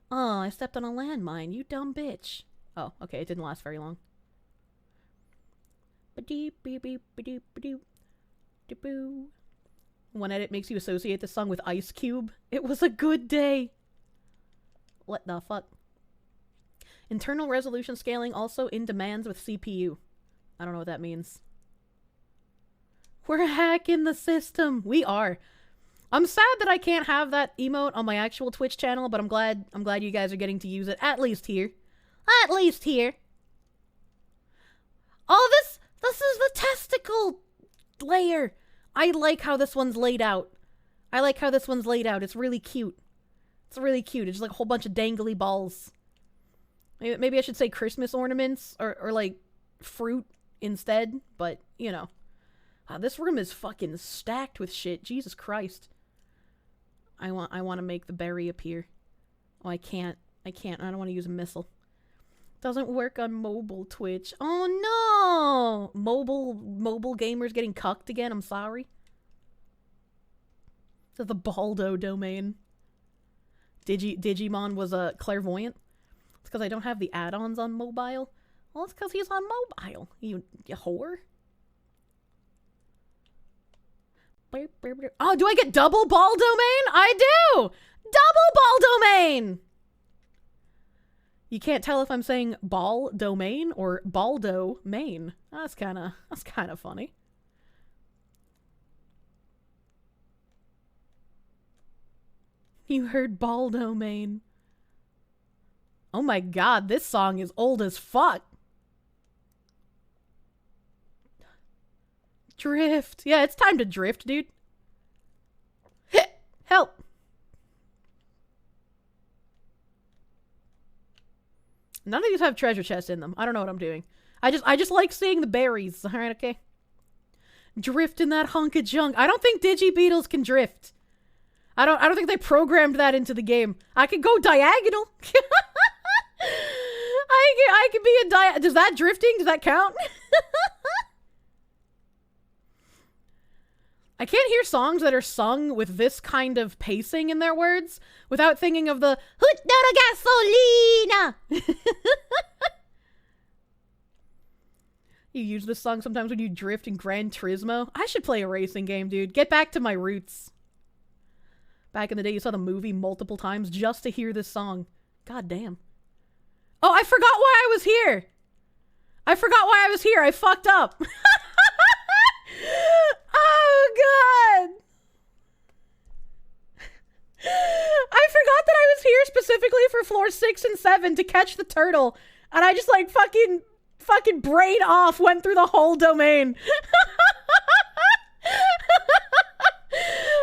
Oh, I stepped on a landmine, you dumb bitch. Oh, okay, it didn't last very long. One edit makes you associate the song with Ice Cube. It was a good day. What the fuck? Internal resolution scaling also in demands with CPU. I don't know what that means. We're hacking the system. We are. I'm sad that I can't have that emote on my actual Twitch channel, but I'm glad you guys are getting to use it, at least here. At least here. Oh, this is the testicle layer. I like how this one's laid out. It's really cute. It's really cute. It's just like a whole bunch of dangly balls. Maybe I should say Christmas ornaments or like fruit instead, but you know. This room is fucking stacked with shit. Jesus Christ. I want to make the berry appear. Oh, I can't. I don't want to use a missile. Doesn't work on mobile Twitch. Oh no! Mobile gamers getting cucked again. I'm sorry. So the Balldo domain. Digimon was a clairvoyant. It's because I don't have the add-ons on mobile. Well, it's because he's on mobile. You whore. Oh, do I get double ball domain? I do! Double ball domain! You can't tell if I'm saying ball domain or baldo main. That's kind of funny. You heard ball domain. Oh my god, this song is old as fuck. Drift. Yeah, it's time to drift, dude. Help. None of these have treasure chests in them. I don't know what I'm doing. I just like seeing the berries. All right, okay. Drift in that hunk of junk. I don't think Digibeetles can drift. I don't think they programmed that into the game. I could go diagonal. I can be a does that drifting? Does that count? I can't hear songs that are sung with this kind of pacing in their words without thinking of the gasolina. You use this song sometimes when you drift in Gran Turismo. I should play a racing game, dude. Get back to my roots. Back in the day, you saw the movie multiple times just to hear this song. God damn. Oh, I forgot why I was here. I fucked up. Oh, God. I forgot that I was here specifically for floor 6 and 7 to catch the turtle. And I just like fucking brain off, went through the whole domain.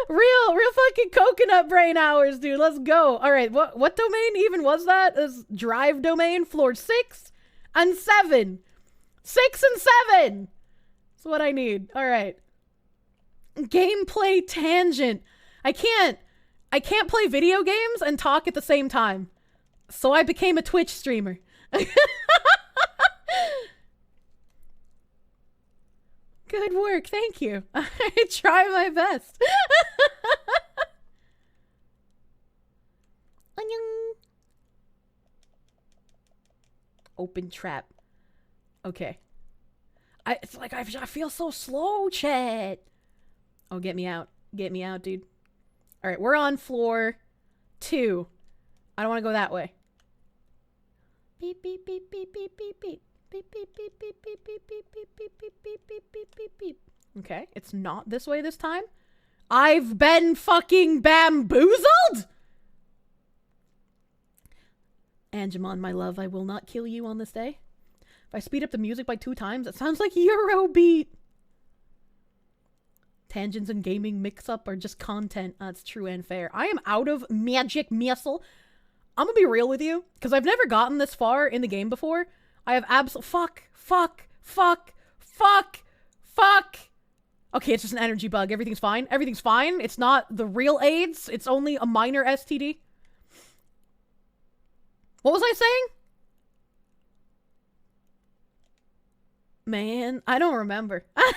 Real fucking coconut brain hours, dude. Let's go. All right, what domain even was that? Is drive domain, floor 6 and 7. 6 and 7. That's what I need. All right. Gameplay tangent. I can't play video games and talk at the same time. So I became a Twitch streamer. Good work, thank you. I try my best. Open trap. Okay. It's like I feel so slow, chat. Oh, get me out. Get me out, dude. All right, we're on floor 2. I don't want to go that way. Beep, beep, beep, beep, beep, beep, beep. Beep, beep, beep, beep, beep, beep, beep, beep, beep, beep, beep, beep, beep, beep, beep. Okay, it's not this way this time. I've been fucking bamboozled? Angemon, my love, I will not kill you on this day. If I speed up the music by 2 times, it sounds like Eurobeat. Tangents and gaming mix-up are just content. That's true and fair. I am out of magic missile. I'm gonna be real with you, because I've never gotten this far in the game before. I have fuck. Okay, it's just an energy bug. Everything's fine. Everything's fine. It's not the real AIDS. It's only a minor STD. What was I saying? Man, I don't remember. I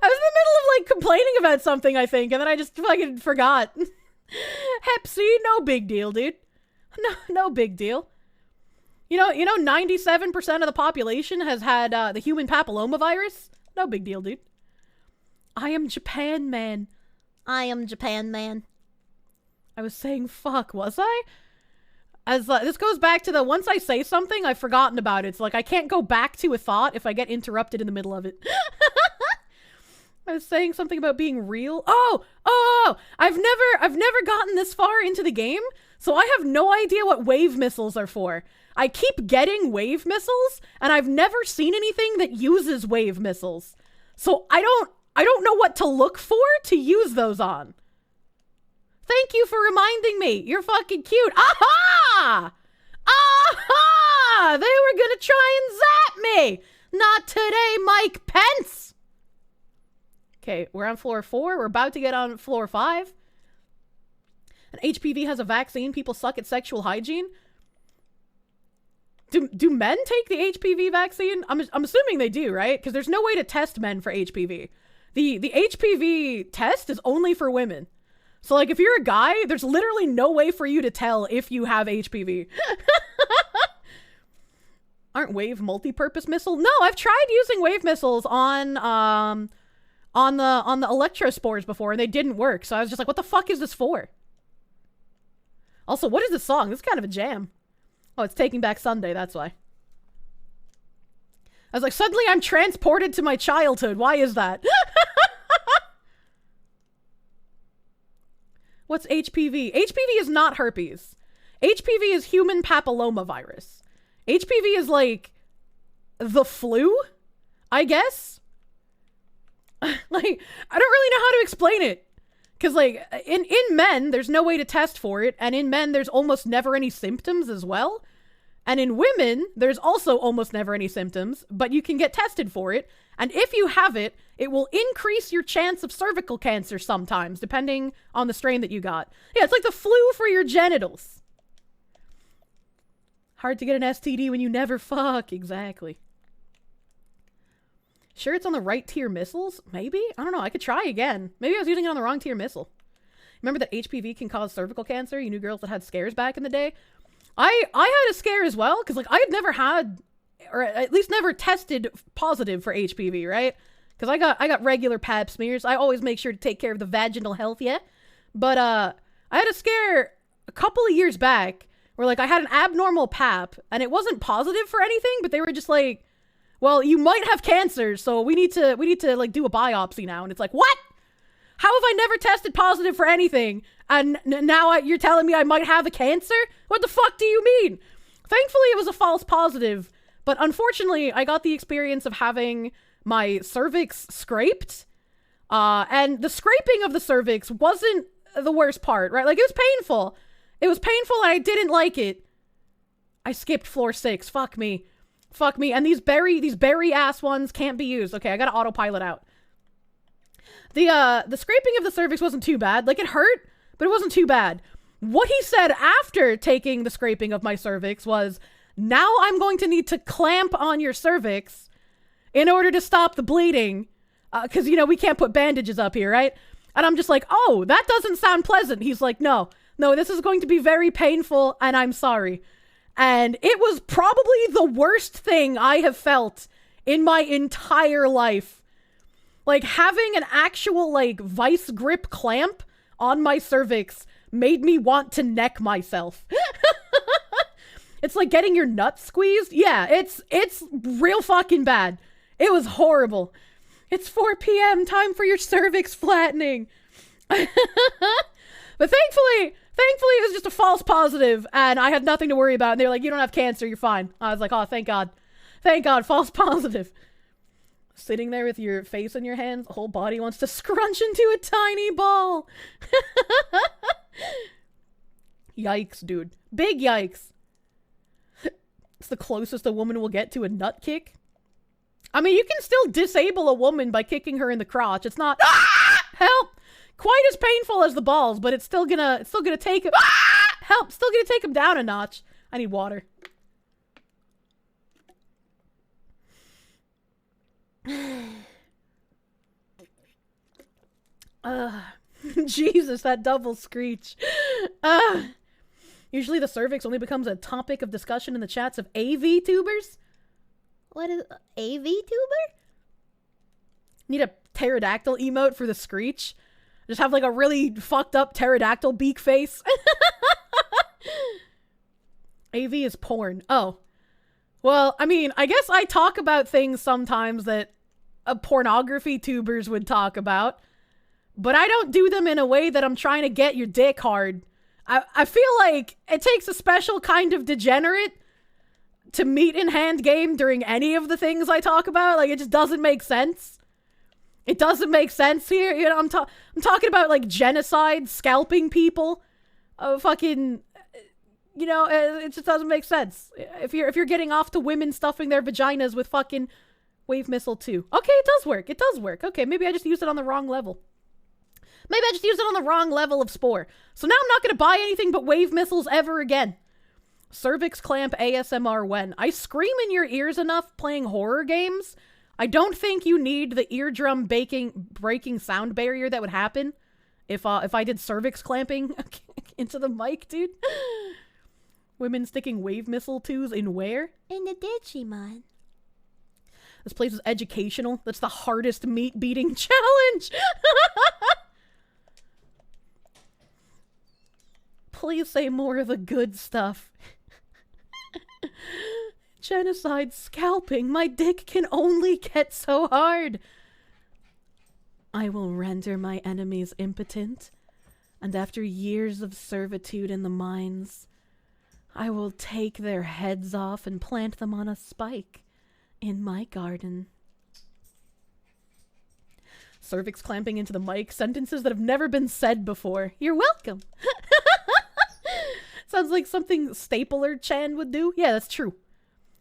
was in the middle of like complaining about something, I think, and then I just fucking forgot. Hep C, no big deal, dude. No big deal. You know, 97% of the population has had the human papillomavirus. No big deal, dude. I am Japan man. I was saying fuck, was I? As this goes back to the once I say something, I've forgotten about it. It's like I can't go back to a thought if I get interrupted in the middle of it. I was saying something about being real. Oh! I've never gotten this far into the game, so I have no idea what wave missiles are for. I keep getting wave missiles, and I've never seen anything that uses wave missiles. So I don't know what to look for to use those on. Thank you for reminding me. You're fucking cute. Aha! Aha! They were gonna try and zap me. Not today, Mike Pence. Okay, we're on floor 4. We're about to get on floor 5. And HPV has a vaccine. People suck at sexual hygiene. Do men take the HPV vaccine? I'm assuming they do, right? Because there's no way to test men for HPV. The HPV test is only for women. So, like, if you're a guy, there's literally no way for you to tell if you have HPV. Aren't wave multi-purpose missile? No, I've tried using wave missiles on the electrospores before, and they didn't work. So I was just like, what the fuck is this for? Also, what is this song? This is kind of a jam. Oh, it's Taking Back Sunday, that's why. I was like, suddenly I'm transported to my childhood. Why is that? What's HPV? HPV is not herpes. HPV is human papillomavirus. HPV is like the flu, I guess. Like, I don't really know how to explain it. Because, like, in men, there's no way to test for it. And in men, there's almost never any symptoms as well. And in women, there's also almost never any symptoms, but you can get tested for it. And if you have it, it will increase your chance of cervical cancer sometimes, depending on the strain that you got. Yeah, it's like the flu for your genitals. Hard to get an STD when you never fuck. Exactly. Sure it's on the right tier missiles? Maybe? I don't know. I could try again. Maybe I was using it on the wrong tier missile. Remember that HPV can cause cervical cancer? You knew girls that had scares back in the day? I had a scare as well, because like I had never had, or at least never tested positive for HPV, right? Because I got regular pap smears. I always make sure to take care of the vaginal health, yeah? But I had a scare a couple of years back where like I had an abnormal pap, and it wasn't positive for anything, but they were just like, well, you might have cancer, so we need to like do a biopsy now. And it's like, what? How have I never tested positive for anything? And now you're telling me I might have a cancer? What the fuck do you mean? Thankfully, it was a false positive. But unfortunately, I got the experience of having my cervix scraped. And the scraping of the cervix wasn't the worst part, right? Like, it was painful. It was painful and I didn't like it. I skipped floor 6. Fuck me. Fuck me. And these berry ass ones can't be used. Okay, I gotta autopilot out. The scraping of the cervix wasn't too bad. Like, it hurt, but it wasn't too bad. What he said after taking the scraping of my cervix was, now I'm going to need to clamp on your cervix in order to stop the bleeding. Because, you know, we can't put bandages up here, right? And I'm just like, oh, that doesn't sound pleasant. He's like, no, this is going to be very painful, and I'm sorry. And it was probably the worst thing I have felt in my entire life. Like, having an actual, like, vice grip clamp on my cervix made me want to neck myself. It's like getting your nuts squeezed. Yeah, it's real fucking bad. It was horrible. It's 4 p.m. Time for your cervix flattening. But thankfully, it was just a false positive, and I had nothing to worry about. And they were like, you don't have cancer, you're fine. I was like, oh, thank God. Thank God, false positive. Sitting there with your face in your hands, the whole body wants to scrunch into a tiny ball. Yikes, dude. Big yikes. It's the closest a woman will get to a nut kick. I mean, you can still disable a woman by kicking her in the crotch. It's not help quite as painful as the balls, but it's still gonna take him help. Still gonna take him down a notch. I need water. Jesus, that double screech. Usually the cervix only becomes a topic of discussion in the chats of AV tubers. What is AV tuber? Need a pterodactyl emote for the screech. Just have like a really fucked up pterodactyl beak face. AV is porn. Oh. Well, I mean, I guess I talk about things sometimes that pornography tubers would talk about, but I don't do them in a way that I'm trying to get your dick hard. I feel like it takes a special kind of degenerate to meet in hand game during any of the things I talk about. Like, it just doesn't make sense. It doesn't make sense here. You know, I'm talking about like genocide, scalping people, fucking, you know, it just doesn't make sense. If you're getting off to women stuffing their vaginas with fucking wave missile 2. Okay, it does work. It does work. Okay, maybe I just used it on the wrong level. Maybe I just used it on the wrong level of spore. So now I'm not going to buy anything but wave missiles ever again. Cervix clamp ASMR when? I scream in your ears enough playing horror games. I don't think you need the eardrum breaking sound barrier that would happen if I did cervix clamping into the mic, dude. Women sticking wave missile 2s in where? In the Digimon. This place is educational. That's the hardest meat beating challenge. Please say more of the good stuff. Genocide scalping. My dick can only get so hard. I will render my enemies impotent, and after years of servitude in the mines, I will take their heads off and plant them on a spike in my garden. Cervix clamping into the mic. Sentences that have never been said before. You're welcome. Sounds like something Stapler Chan would do. Yeah, that's true.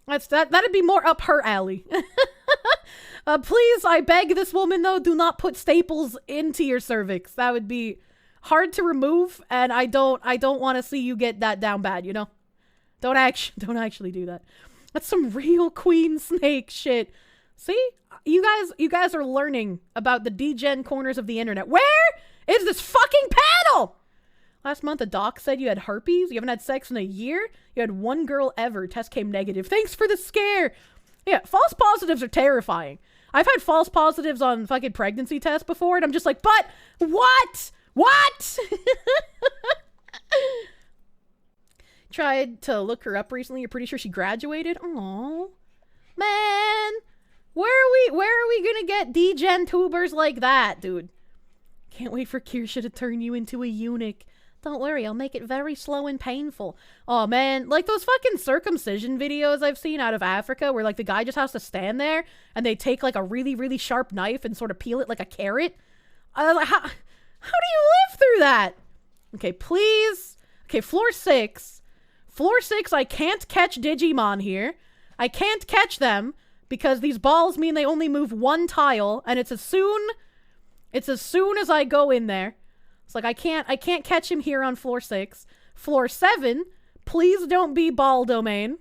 That'd be more up her alley. Please, I beg this woman, though, do not put staples into your cervix. That would be hard to remove, and I don't want to see you get that down bad, you know? Don't actually do that. That's some real Queen Snake shit. See? You guys are learning about the degen corners of the internet. Where is this fucking panel? Last month, a doc said you had herpes. You haven't had sex in a year. You had one girl ever. Test came negative. Thanks for the scare. Yeah, false positives are terrifying. I've had false positives on fucking pregnancy tests before, and I'm just like, but what? What? Tried to look her up recently. You're pretty sure she graduated? Aww. Man. Where are we gonna get degen tubers like that, dude? Can't wait for Kirsche to turn you into a eunuch. Don't worry, I'll make it very slow and painful. Oh man, like those fucking circumcision videos I've seen out of Africa where like the guy just has to stand there and they take like a really, really sharp knife and sort of peel it like a carrot. How do you live through that? Okay, please. Okay, floor 6. Floor 6, I can't catch Digimon here. I can't catch them because these balls mean they only move one tile, and it's as soon as I go in there. It's like I can't catch him here on floor 6. Floor 7, please don't be ball domain.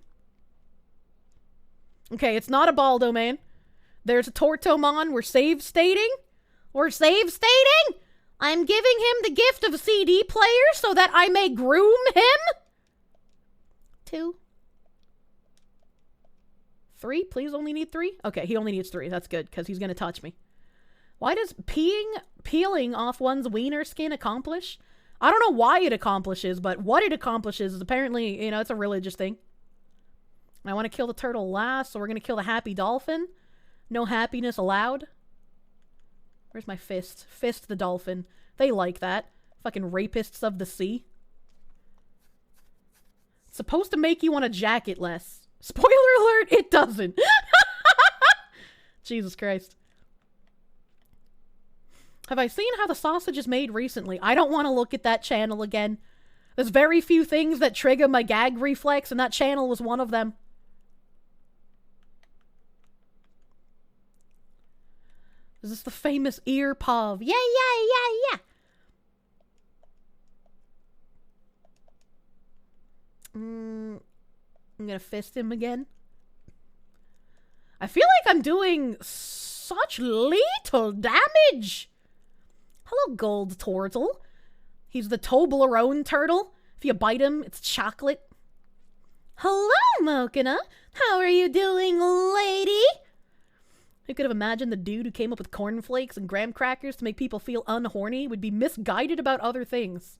Okay, it's not a ball domain. There's a Tortomon. We're save stating. I'm giving him the gift of a CD player so that I may groom him. 2. 3, please only need 3. Okay, he only needs 3. That's good, because he's gonna touch me. Why does peeling off one's wiener skin accomplish? I don't know why it accomplishes, but what it accomplishes is apparently, you know, it's a religious thing. I want to kill the turtle last, so we're going to kill the happy dolphin. No happiness allowed. Where's my fist? Fist the dolphin. They like that. Fucking rapists of the sea. It's supposed to make you want to jack it less. Spoiler alert, it doesn't. Jesus Christ. Have I seen how the sausage is made recently? I don't want to look at that channel again. There's very few things that trigger my gag reflex, and that channel was one of them. Is this the famous ear pov? Yeah. I'm gonna fist him again. I feel like I'm doing such little damage. Hello, gold turtle. He's the Toblerone turtle. If you bite him, it's chocolate. Hello, Mokina. How are you doing, lady? Who could have imagined the dude who came up with cornflakes and graham crackers to make people feel unhorny would be misguided about other things?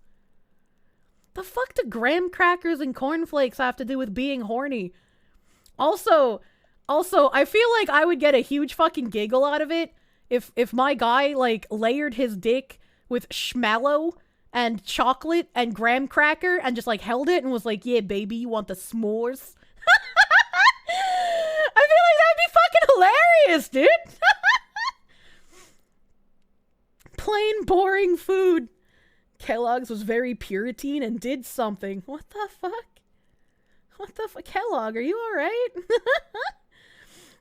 The fuck do graham crackers and cornflakes have to do with being horny? Also, I feel like I would get a huge fucking giggle out of it if my guy, like, layered his dick with schmallow and chocolate and graham cracker and just, like, held it and was like, yeah, baby, you want the s'mores? I feel like that'd be fucking hilarious, dude! Plain, boring food. Kellogg's was very Puritan and did something. What the fuck? What the fuck? Kellogg, are you alright?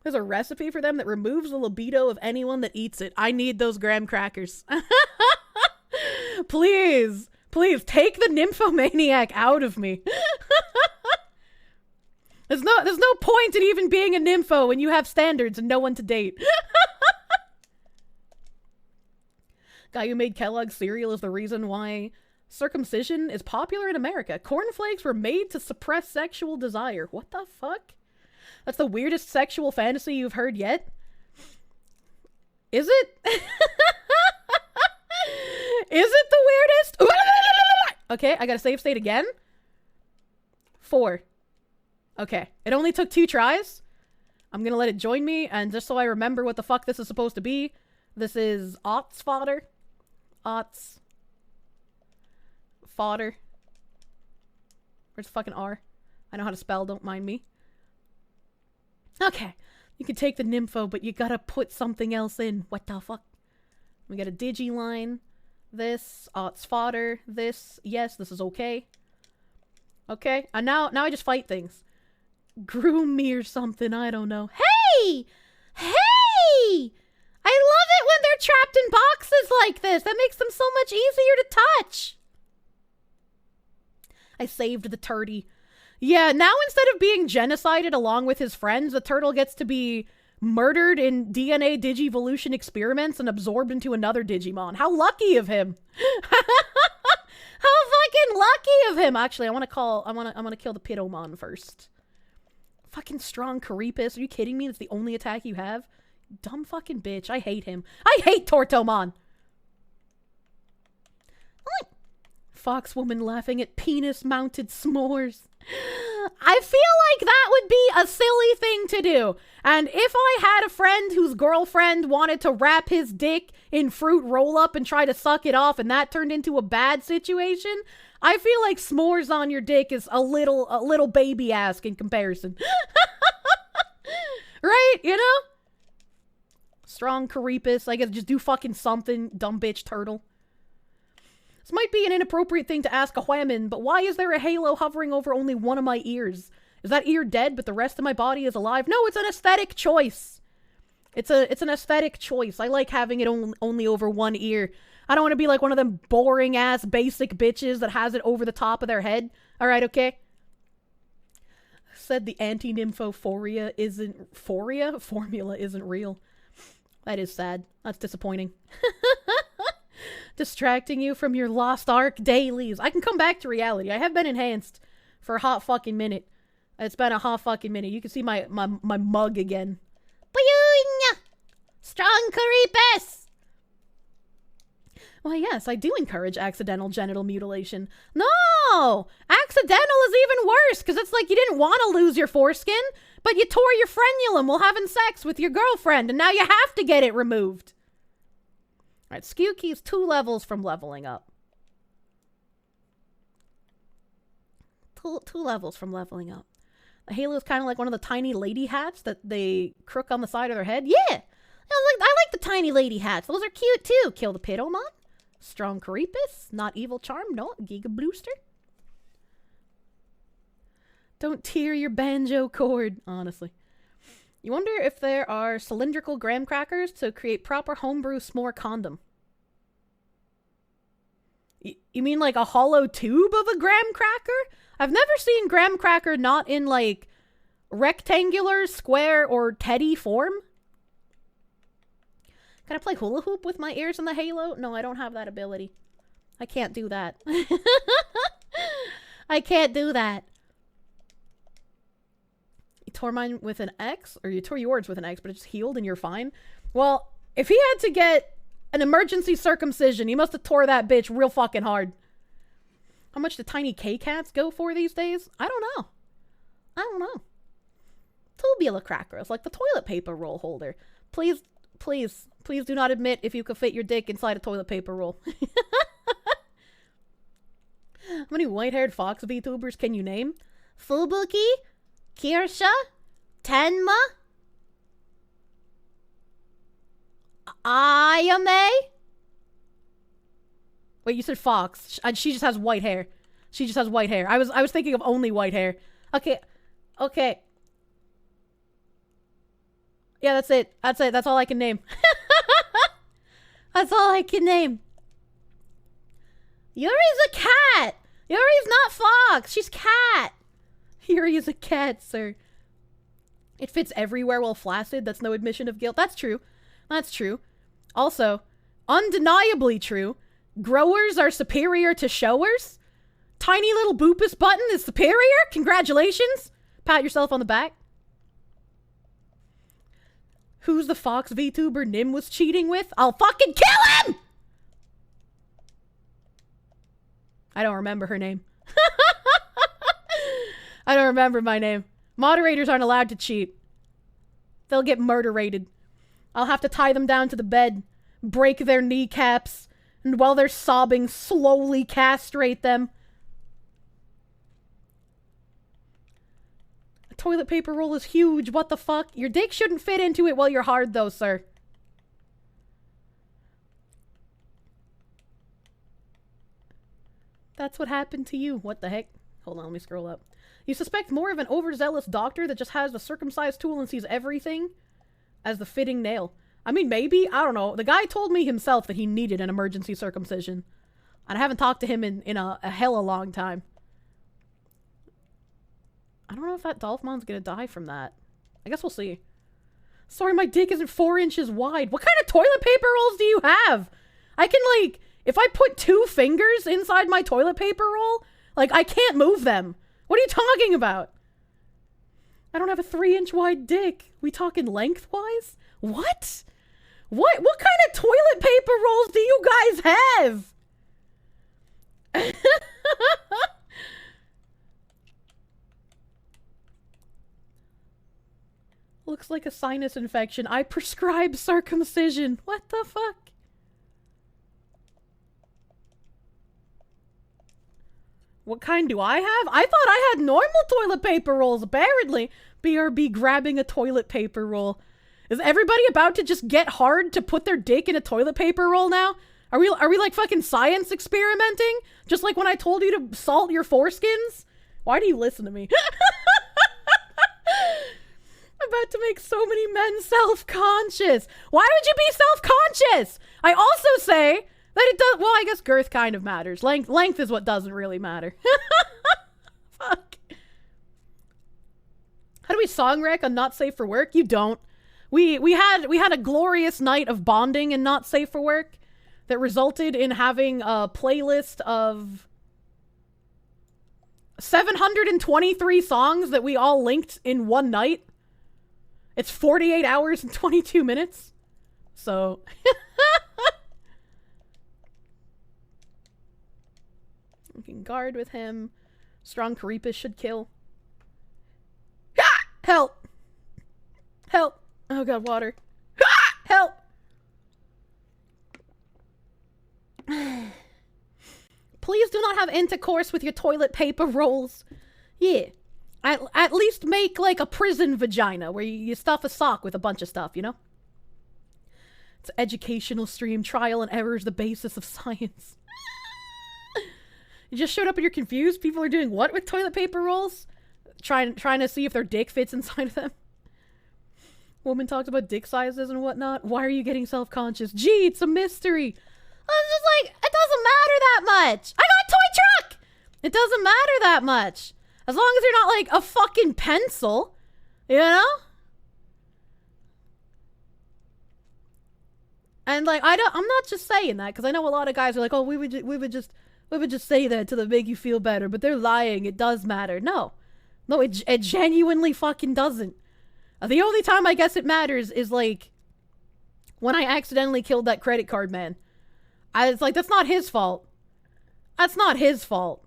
There's a recipe for them that removes the libido of anyone that eats it. I need those graham crackers. Please, take the nymphomaniac out of me. There's no point in even being a nympho when you have standards and no one to date. Guy who made Kellogg's cereal is the reason why circumcision is popular in America. Cornflakes were made to suppress sexual desire. What the fuck? That's the weirdest sexual fantasy you've heard yet? Is it? Is it the weirdest? Okay, I gotta save state again. 4. Okay, it only took 2 tries. I'm gonna let it join me, and just so I remember what the fuck this is supposed to be, this is Ots fodder. Ots. Fodder. Where's the fucking R? I know how to spell, don't mind me. Okay, you can take the nympho, but you gotta put something else in. What the fuck? We got a Digiline. This, it's fodder. This, yes, this is okay. Okay, and now I just fight things. Groom me or something, I don't know. Hey! Hey! I love it when they're trapped in boxes like this. That makes them so much easier to touch. I saved the turdy. Yeah, now instead of being genocided along with his friends, the turtle gets to be murdered in DNA digivolution experiments and absorbed into another Digimon. How lucky of him. How fucking lucky of him. Actually, I want to kill the Pitomon first. Fucking strong Caripas. Are you kidding me? That's the only attack you have? Dumb fucking bitch. I hate him. I hate Tortomon. Foxwoman laughing at penis-mounted s'mores. I feel like that would be a silly thing to do. And if I had a friend whose girlfriend wanted to wrap his dick in fruit roll-up and try to suck it off and that turned into a bad situation, I feel like s'mores on your dick is a little baby-ass in comparison. Right? You know? Strong Caripas. I guess just do fucking something, dumb bitch turtle. This might be an inappropriate thing to ask a woman, but why is there a halo hovering over only one of my ears? Is that ear dead, but the rest of my body is alive? No, it's an aesthetic choice. It's an aesthetic choice. I like having it only over one ear. I don't want to be like one of them boring-ass basic bitches that has it over the top of their head. Alright, okay? Said the anti-nymphophoria isn't... Formula isn't real. That is sad. That's disappointing. Distracting you from your lost arc dailies. I can come back to reality. I have been enhanced for a hot fucking minute. It's been a hot fucking minute. You can see my mug again. Boing! Strong Caripas! Why, yes, I do encourage accidental genital mutilation. No! Accidental is even worse, because it's like you didn't want to lose your foreskin, but you tore your frenulum while having sex with your girlfriend, and now you have to get it removed. Alright, Skewkey's 2 levels from leveling up. Two levels from leveling up. The halo is kind of like one of the tiny lady hats that they crook on the side of their head. Yeah! I like the tiny lady hats. Those are cute too. Kill the Pitomon. Strong Caripas. Not evil charm. No. Giga Booster. Don't tear your banjo cord. Honestly. You wonder if there are cylindrical graham crackers to create proper homebrew s'more condom. You mean like a hollow tube of a graham cracker? I've never seen graham cracker not in like rectangular, square, or teddy form. Can I play hula hoop with my ears in the halo? No, I don't have that ability. I can't do that. I can't do that. You tore mine with an X, or you tore yours with an X, but it just healed and you're fine. Well, if he had to get an emergency circumcision, he must have tore that bitch real fucking hard. How much do tiny K-cats go for these days? I don't know. I don't know. Tubula crackers, like the toilet paper roll holder. Please, please, please do not admit if you could fit your dick inside a toilet paper roll. How many white-haired fox VTubers can you name? Fubuki? Kirsche? Tenma? Ayame? Wait, you said fox. She just has white hair. She just has white hair. I was thinking of only white hair. Okay. Okay. Yeah, that's it. That's it. That's all I can name. That's all I can name. Yuri's a cat. Yuri's not fox. She's cat. Yuri is a cat, sir. It fits everywhere while flaccid. That's no admission of guilt. That's true. That's true. Also, undeniably true. Growers are superior to showers. Tiny little boopus button is superior. Congratulations. Pat yourself on the back. Who's the fox VTuber Nim was cheating with? I'll fucking kill him! I don't remember her name. I don't remember my name. Moderators aren't allowed to cheat. They'll get murder-rated. I'll have to tie them down to the bed, break their kneecaps, and while they're sobbing, slowly castrate them. A toilet paper roll is huge. What the fuck? Your dick shouldn't fit into it while you're hard, though, sir. That's what happened to you. What the heck? Hold on, let me scroll up. You suspect more of an overzealous doctor that just has the circumcised tool and sees everything as the fitting nail. I mean, maybe. I don't know. The guy told me himself that he needed an emergency circumcision. And I haven't talked to him in a hella long time. I don't know if that Dolphmon's gonna die from that. I guess we'll see. Sorry, my dick isn't 4 inches wide. What kind of toilet paper rolls do you have? I can, like, if I put 2 fingers inside my toilet paper roll, like, I can't move them. What are you talking about? I don't have a 3-inch wide dick. We talking lengthwise? What? What kind of toilet paper rolls do you guys have? Looks like a sinus infection. I prescribe circumcision. What the fuck? What kind do I have? I thought I had normal toilet paper rolls, apparently. BRB grabbing a toilet paper roll. Is everybody about to just get hard to put their dick in a toilet paper roll now? Are we like fucking science experimenting? Just like when I told you to salt your foreskins? Why do you listen to me? I'm about to make so many men self-conscious. Why would you be self-conscious? I also say that it does, well, I guess girth kind of matters. Length is what doesn't really matter. Fuck. How do we song wreck on Not Safe for Work? You don't. We had a glorious night of bonding in Not Safe for Work that resulted in having a playlist of 723 songs that we all linked in one night. It's 48 hours and 22 minutes. So... We can guard with him. Strong Karipus should kill. Ah! Help! Help! Oh god, water. Ah! Help! Please do not have intercourse with your toilet paper rolls. Yeah. At least make like a prison vagina where you stuff a sock with a bunch of stuff, you know? It's an educational stream. Trial and error is the basis of science. You just showed up and you're confused? People are doing what with toilet paper rolls? Trying to see if their dick fits inside of them? Woman talks about dick sizes and whatnot. Why are you getting self-conscious? Gee, it's a mystery. I'm just like, it doesn't matter that much. I got a toy truck! It doesn't matter that much. As long as you're not like a fucking pencil. You know? And like, I'm not just saying that, because I know a lot of guys are like, oh, we would just say that to make you feel better, but they're lying. It does matter. No, it genuinely fucking doesn't. The only time I guess it matters is like when I accidentally killed that credit card man. I was like, that's not his fault. That's not his fault.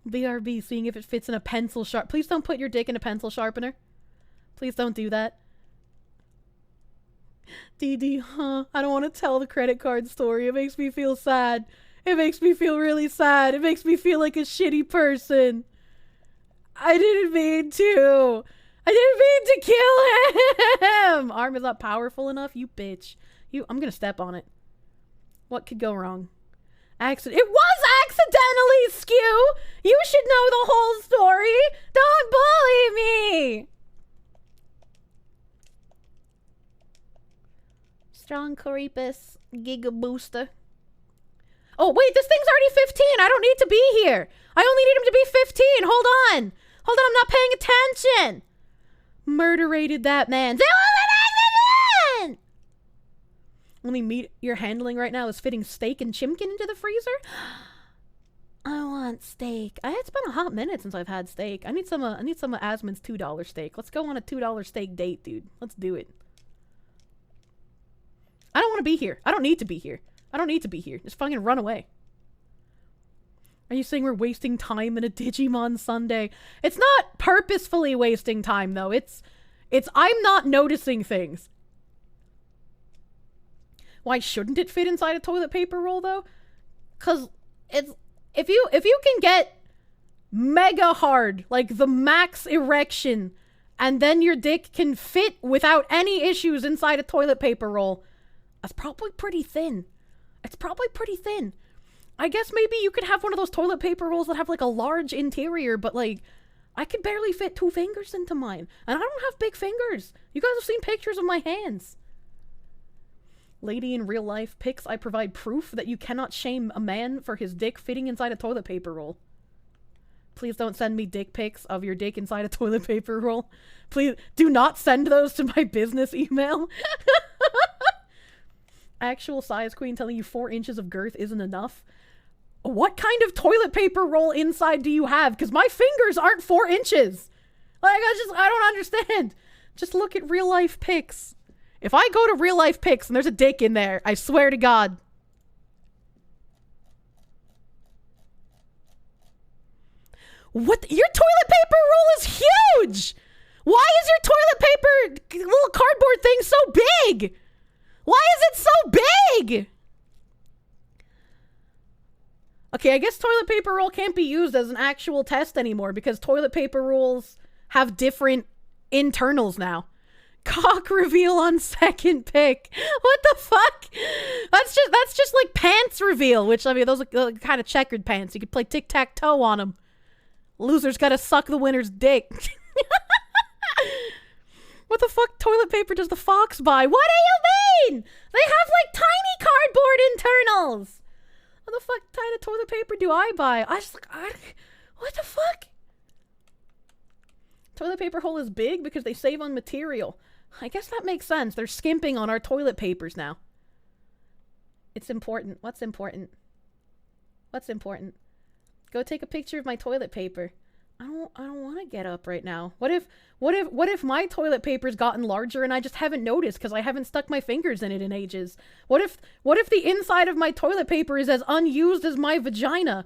BRB, seeing if it fits in a pencil sharp. Please don't put your dick in a pencil sharpener. Please don't do that. DD, huh? I don't want to tell the credit card story. It makes me feel sad. It makes me feel really sad. It makes me feel like a shitty person. I didn't mean to. I didn't mean to kill him. Arm is not powerful enough, you bitch. I'm gonna step on it. What could go wrong? Accident. It was accidentally, Skew. You should know the whole story. Don't bully me. Strong Karipus, Giga Booster. Oh, wait, this thing's already 15. I don't need to be here. I only need him to be 15. Hold on. Hold on, I'm not paying attention. Murderated that man. Only meat you're handling right now is fitting steak and chimkin into the freezer? I want steak. It's been a hot minute since I've had steak. I need some of Asmon's $2 steak. Let's go on a $2 steak date, dude. Let's do it. I don't want to be here. I don't need to be here. I don't need to be here. Just fucking run away. Are you saying we're wasting time in a Digimon Sunday? It's not purposefully wasting time, though. It's I'm not noticing things. Why shouldn't it fit inside a toilet paper roll, though? Because it's... If you can get mega hard, like the max erection, and then your dick can fit without any issues inside a toilet paper roll, that's probably pretty thin. It's probably pretty thin. I guess maybe you could have one of those toilet paper rolls that have like a large interior, but like, I could barely fit 2 fingers into mine. And I don't have big fingers. You guys have seen pictures of my hands. Lady in real life pics, I provide proof that you cannot shame a man for his dick fitting inside a toilet paper roll. Please don't send me dick pics of your dick inside a toilet paper roll. Please do not send those to my business email. Actual size queen telling you 4 inches of girth isn't enough. What kind of toilet paper roll inside do you have? Because my fingers aren't 4 inches. Like, I don't understand. Just look at real life pics. If I go to real life pics and there's a dick in there, I swear to God. What? Your toilet paper roll is huge! Why is your toilet paper little cardboard thing so big? Why is it so big? Okay, I guess toilet paper roll can't be used as an actual test anymore because toilet paper rolls have different internals now. Cock reveal on second pick. What the fuck? That's just like pants reveal, which, I mean, those are kind of checkered pants. You could play tic-tac-toe on them. Loser's gotta suck the winner's dick. What the fuck toilet paper does the fox buy? What do you mean? They have like tiny cardboard internals. What the fuck kind of toilet paper do I buy? What the fuck? Toilet paper hole is big because they save on material. I guess that makes sense. They're skimping on our toilet papers now. It's important. What's important? What's important? Go take a picture of my toilet paper. I don't want to get up right now. What if my toilet paper's gotten larger and I just haven't noticed because I haven't stuck my fingers in it in ages? What if the inside of my toilet paper is as unused as my vagina?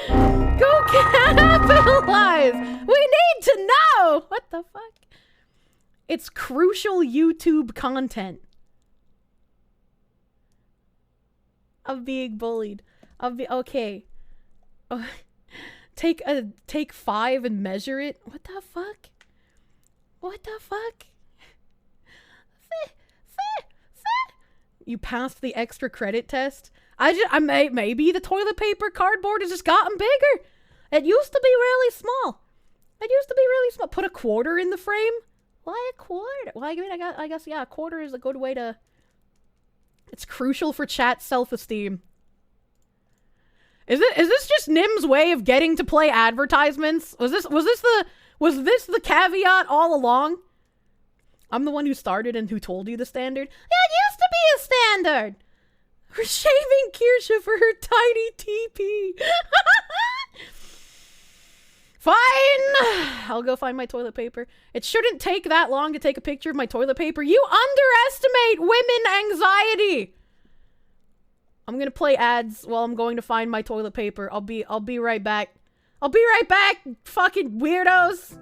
Go capitalize! We need to know! What the fuck? It's crucial YouTube content. Of being bullied. Okay. Take 5 and measure it. What the fuck? What the fuck? You passed the extra credit test. Maybe the toilet paper cardboard has just gotten bigger. It used to be really small. Put a quarter in the frame. Why a quarter? Well, I mean, I guess yeah, a quarter is a good way to. It's crucial for chat self-esteem. Is this just Nim's way of getting to play advertisements? Was this the caveat all along? I'm the one who started and who told you the standard. It used to be a standard. We're shaving Kirsche for her tiny TP. Fine. I'll go find my toilet paper. It shouldn't take that long to take a picture of my toilet paper. You underestimate women anxiety. I'm gonna play ads while I'm going to find my toilet paper. I'll be right back. I'll be right back, fucking weirdos.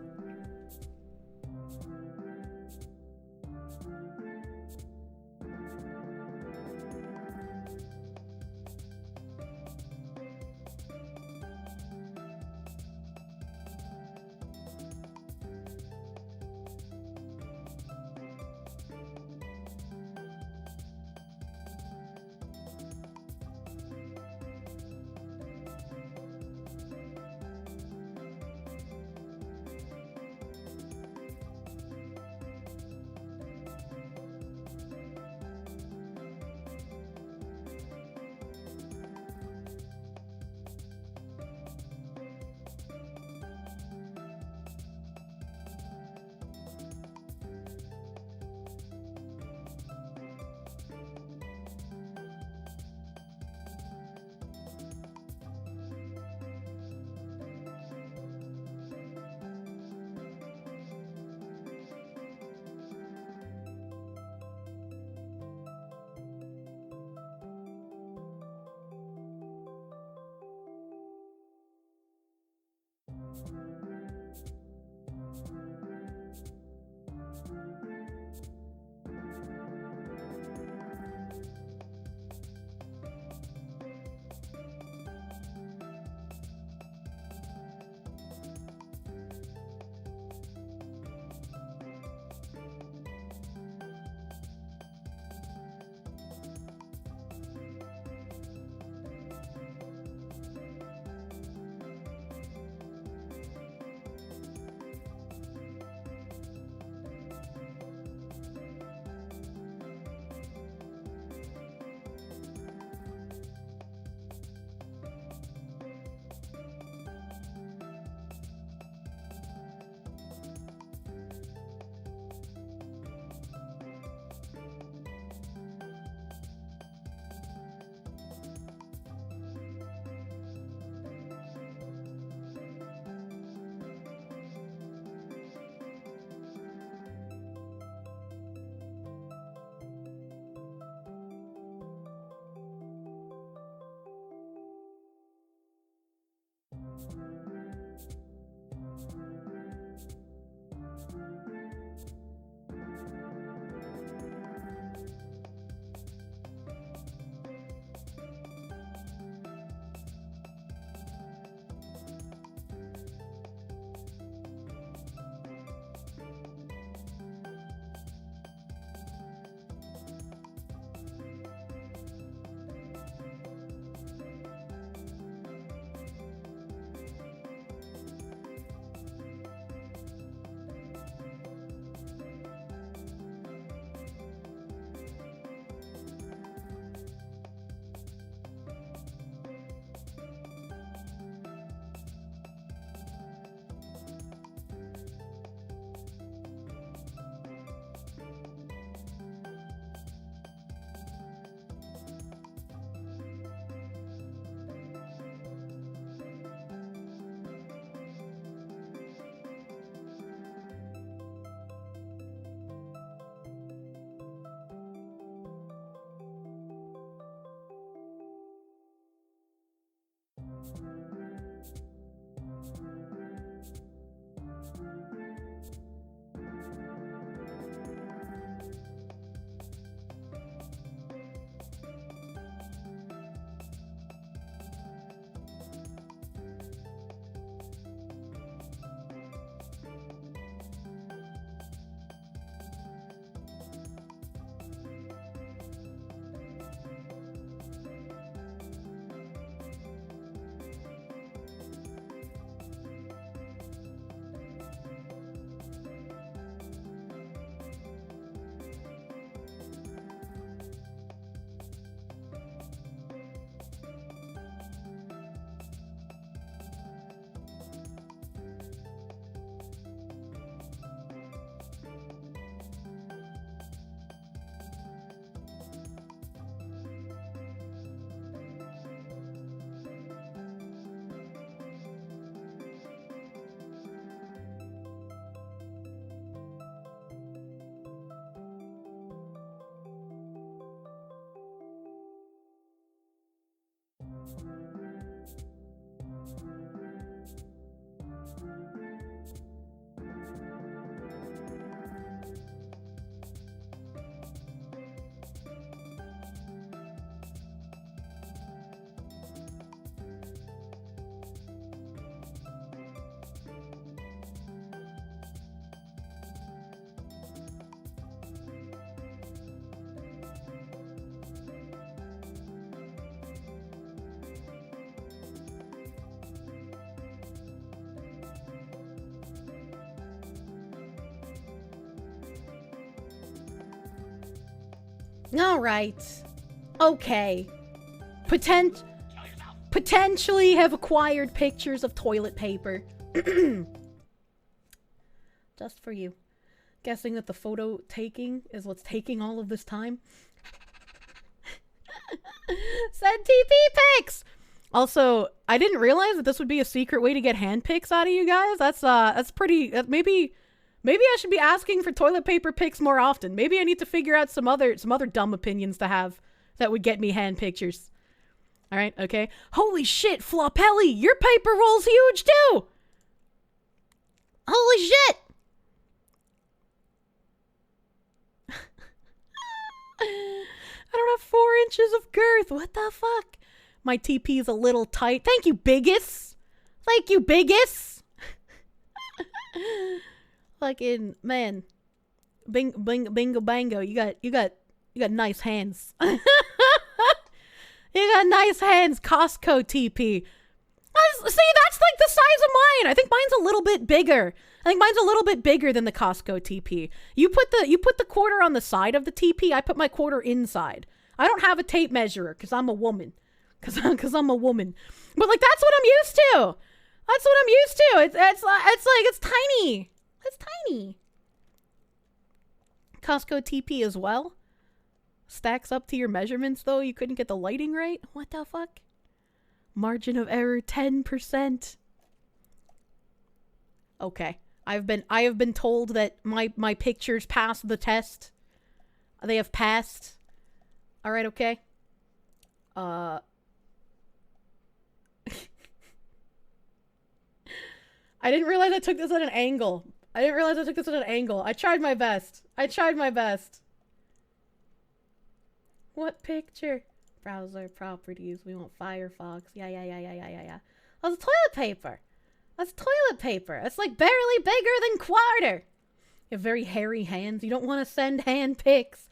Alright. Okay. Potentially have acquired pictures of toilet paper. Just for you. Guessing that the photo taking is what's taking all of this time. Send TP pics! Also, I didn't realize that this would be a secret way to get hand pics out of you guys. That's pretty, maybe I should be asking for toilet paper pics more often. Maybe I need to figure out some other dumb opinions to have that would get me hand pictures. Alright, okay. Holy shit, Flopelli, your paper roll's huge too! Holy shit! I don't have 4 inches of girth. What the fuck? My TP is a little tight. Thank you, Biggest. Thank you, Biggest. Fucking man. Bingo bango. You got nice hands. You got nice hands, Costco TP. See, that's like the size of mine. I think mine's a little bit bigger. I think mine's a little bit bigger than the Costco TP. You put the quarter on the side of the TP. I put my quarter inside. I don't have a tape measure because I'm a woman. Because I'm a woman. But like that's what I'm used to. That's what I'm used to. It's tiny. It's tiny. Costco TP as well. Stacks up to your measurements though. You couldn't get the lighting right. What the fuck? Margin of error 10%. Okay. I have been told that my pictures passed the test. They have passed. All right, okay. I didn't realize I took this at an angle. I tried my best. What picture? Browser properties. We want Firefox. Yeah. That's toilet paper. It's like barely bigger than quarter. You have very hairy hands. You don't want to send hand pics.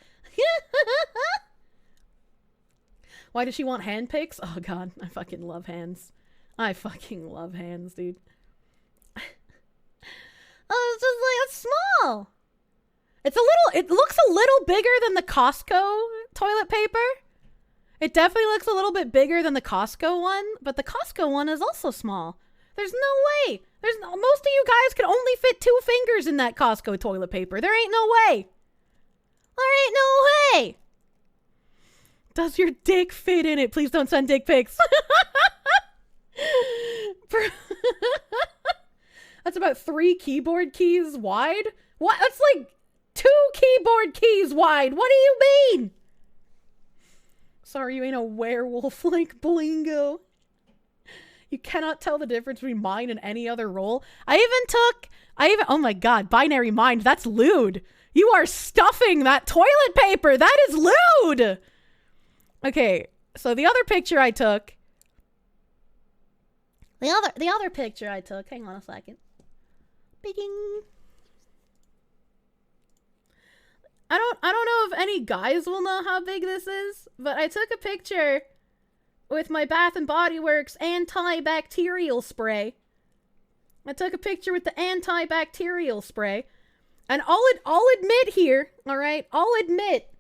Why does she want hand pics? Oh god, I fucking love hands. Dude. Oh, it's just like, it's small. It looks a little bigger than the Costco toilet paper. It definitely looks a little bit bigger than the Costco one, but the Costco one is also small. There's no way. Most of you guys could only fit 2 fingers in that Costco toilet paper. There ain't no way. Does your dick fit in it? Please don't send dick pics. That's about 3 keyboard keys wide. What? That's like 2 keyboard keys wide. What do you mean? Sorry, you ain't a werewolf like Blingo. You cannot tell the difference between mine and any other role. Oh my god, binary mind, that's lewd. You are stuffing that toilet paper. That is lewd. Okay, so the other picture I took. The other picture I took. Hang on a second. Bing. I don't know if any guys will know how big this is, but I took a picture with my Bath and Body Works antibacterial spray. I took a picture with the antibacterial spray. And I'll admit here, all right? I'll admit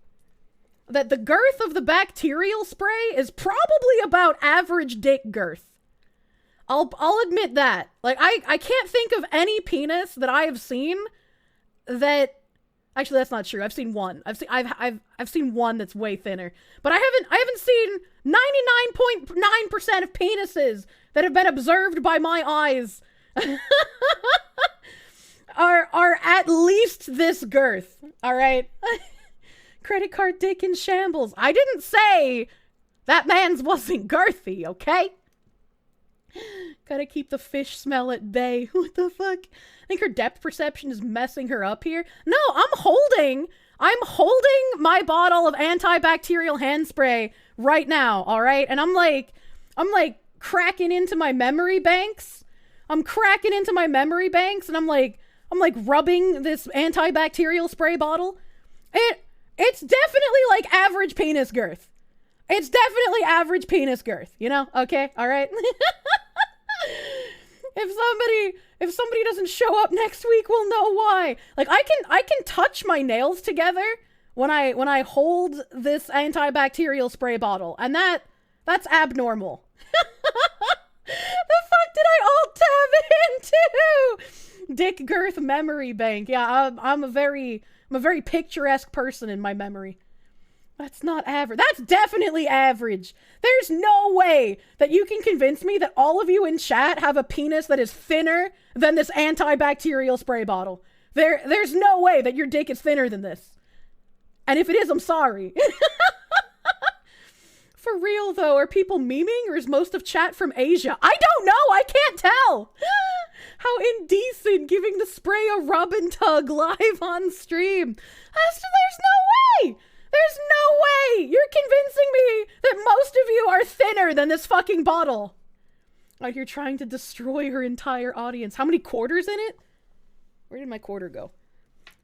that the girth of the bacterial spray is probably about average dick girth. I'll admit that. Like I can't think of any penis that I have seen that. Actually, that's not true. I've seen one. I've seen one that's way thinner. But I haven't seen 99.9% of penises that have been observed by my eyes are at least this girth. All right. Credit card dick in shambles. I didn't say that man's wasn't girthy, okay? Gotta keep the fish smell at bay. What the fuck? I think her depth perception is messing her up here. No, I'm holding my bottle of antibacterial hand spray right now, all right? And I'm like cracking into my memory banks. And I'm like rubbing this antibacterial spray bottle. It's definitely like average penis girth. You know? Okay, all right? If somebody doesn't show up next week, we'll know why. Like I can touch my nails together when I hold this antibacterial spray bottle, and that's abnormal. The fuck did I alt tab into? Dick girth memory bank. Yeah, I'm a very picturesque person in my memory. That's not average. That's definitely average. There's no way that you can convince me that all of you in chat have a penis that is thinner than this antibacterial spray bottle. There's no way that your dick is thinner than this. And if it is, I'm sorry. For real, though, are people memeing, or is most of chat from Asia? I don't know! I can't tell! How indecent, giving the spray a rub and tug live on stream. There's no way! There's no way! You're convincing me that most of you are thinner than this fucking bottle. Like you're trying to destroy her entire audience. How many quarters in it? Where did my quarter go?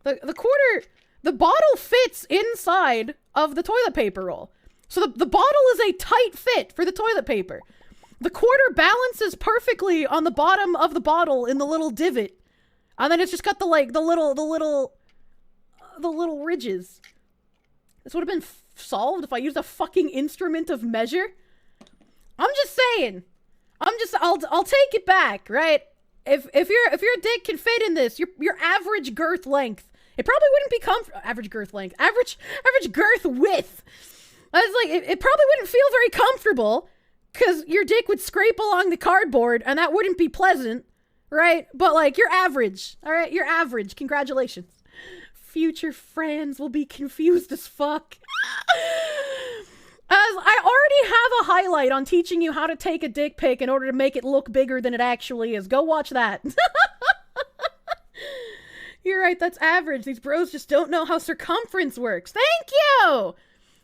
The bottle fits inside of the toilet paper roll. So the bottle is a tight fit for the toilet paper. The quarter balances perfectly on the bottom of the bottle in the little divot. And then it's just got the little ridges. This would have been solved if I used a fucking instrument of measure. I'm just saying. I'll take it back, right? If your dick can fit in this, your average girth length, it probably wouldn't be average girth length, average girth width. I was like, it probably wouldn't feel very comfortable because your dick would scrape along the cardboard and that wouldn't be pleasant, right? But like, you're average, all right? You're average. Congratulations. Future friends will be confused as fuck. As I already have a highlight on teaching you how to take a dick pic in order to make it look bigger than it actually is. Go watch that. You're right, that's average. These bros just don't know how circumference works. Thank you!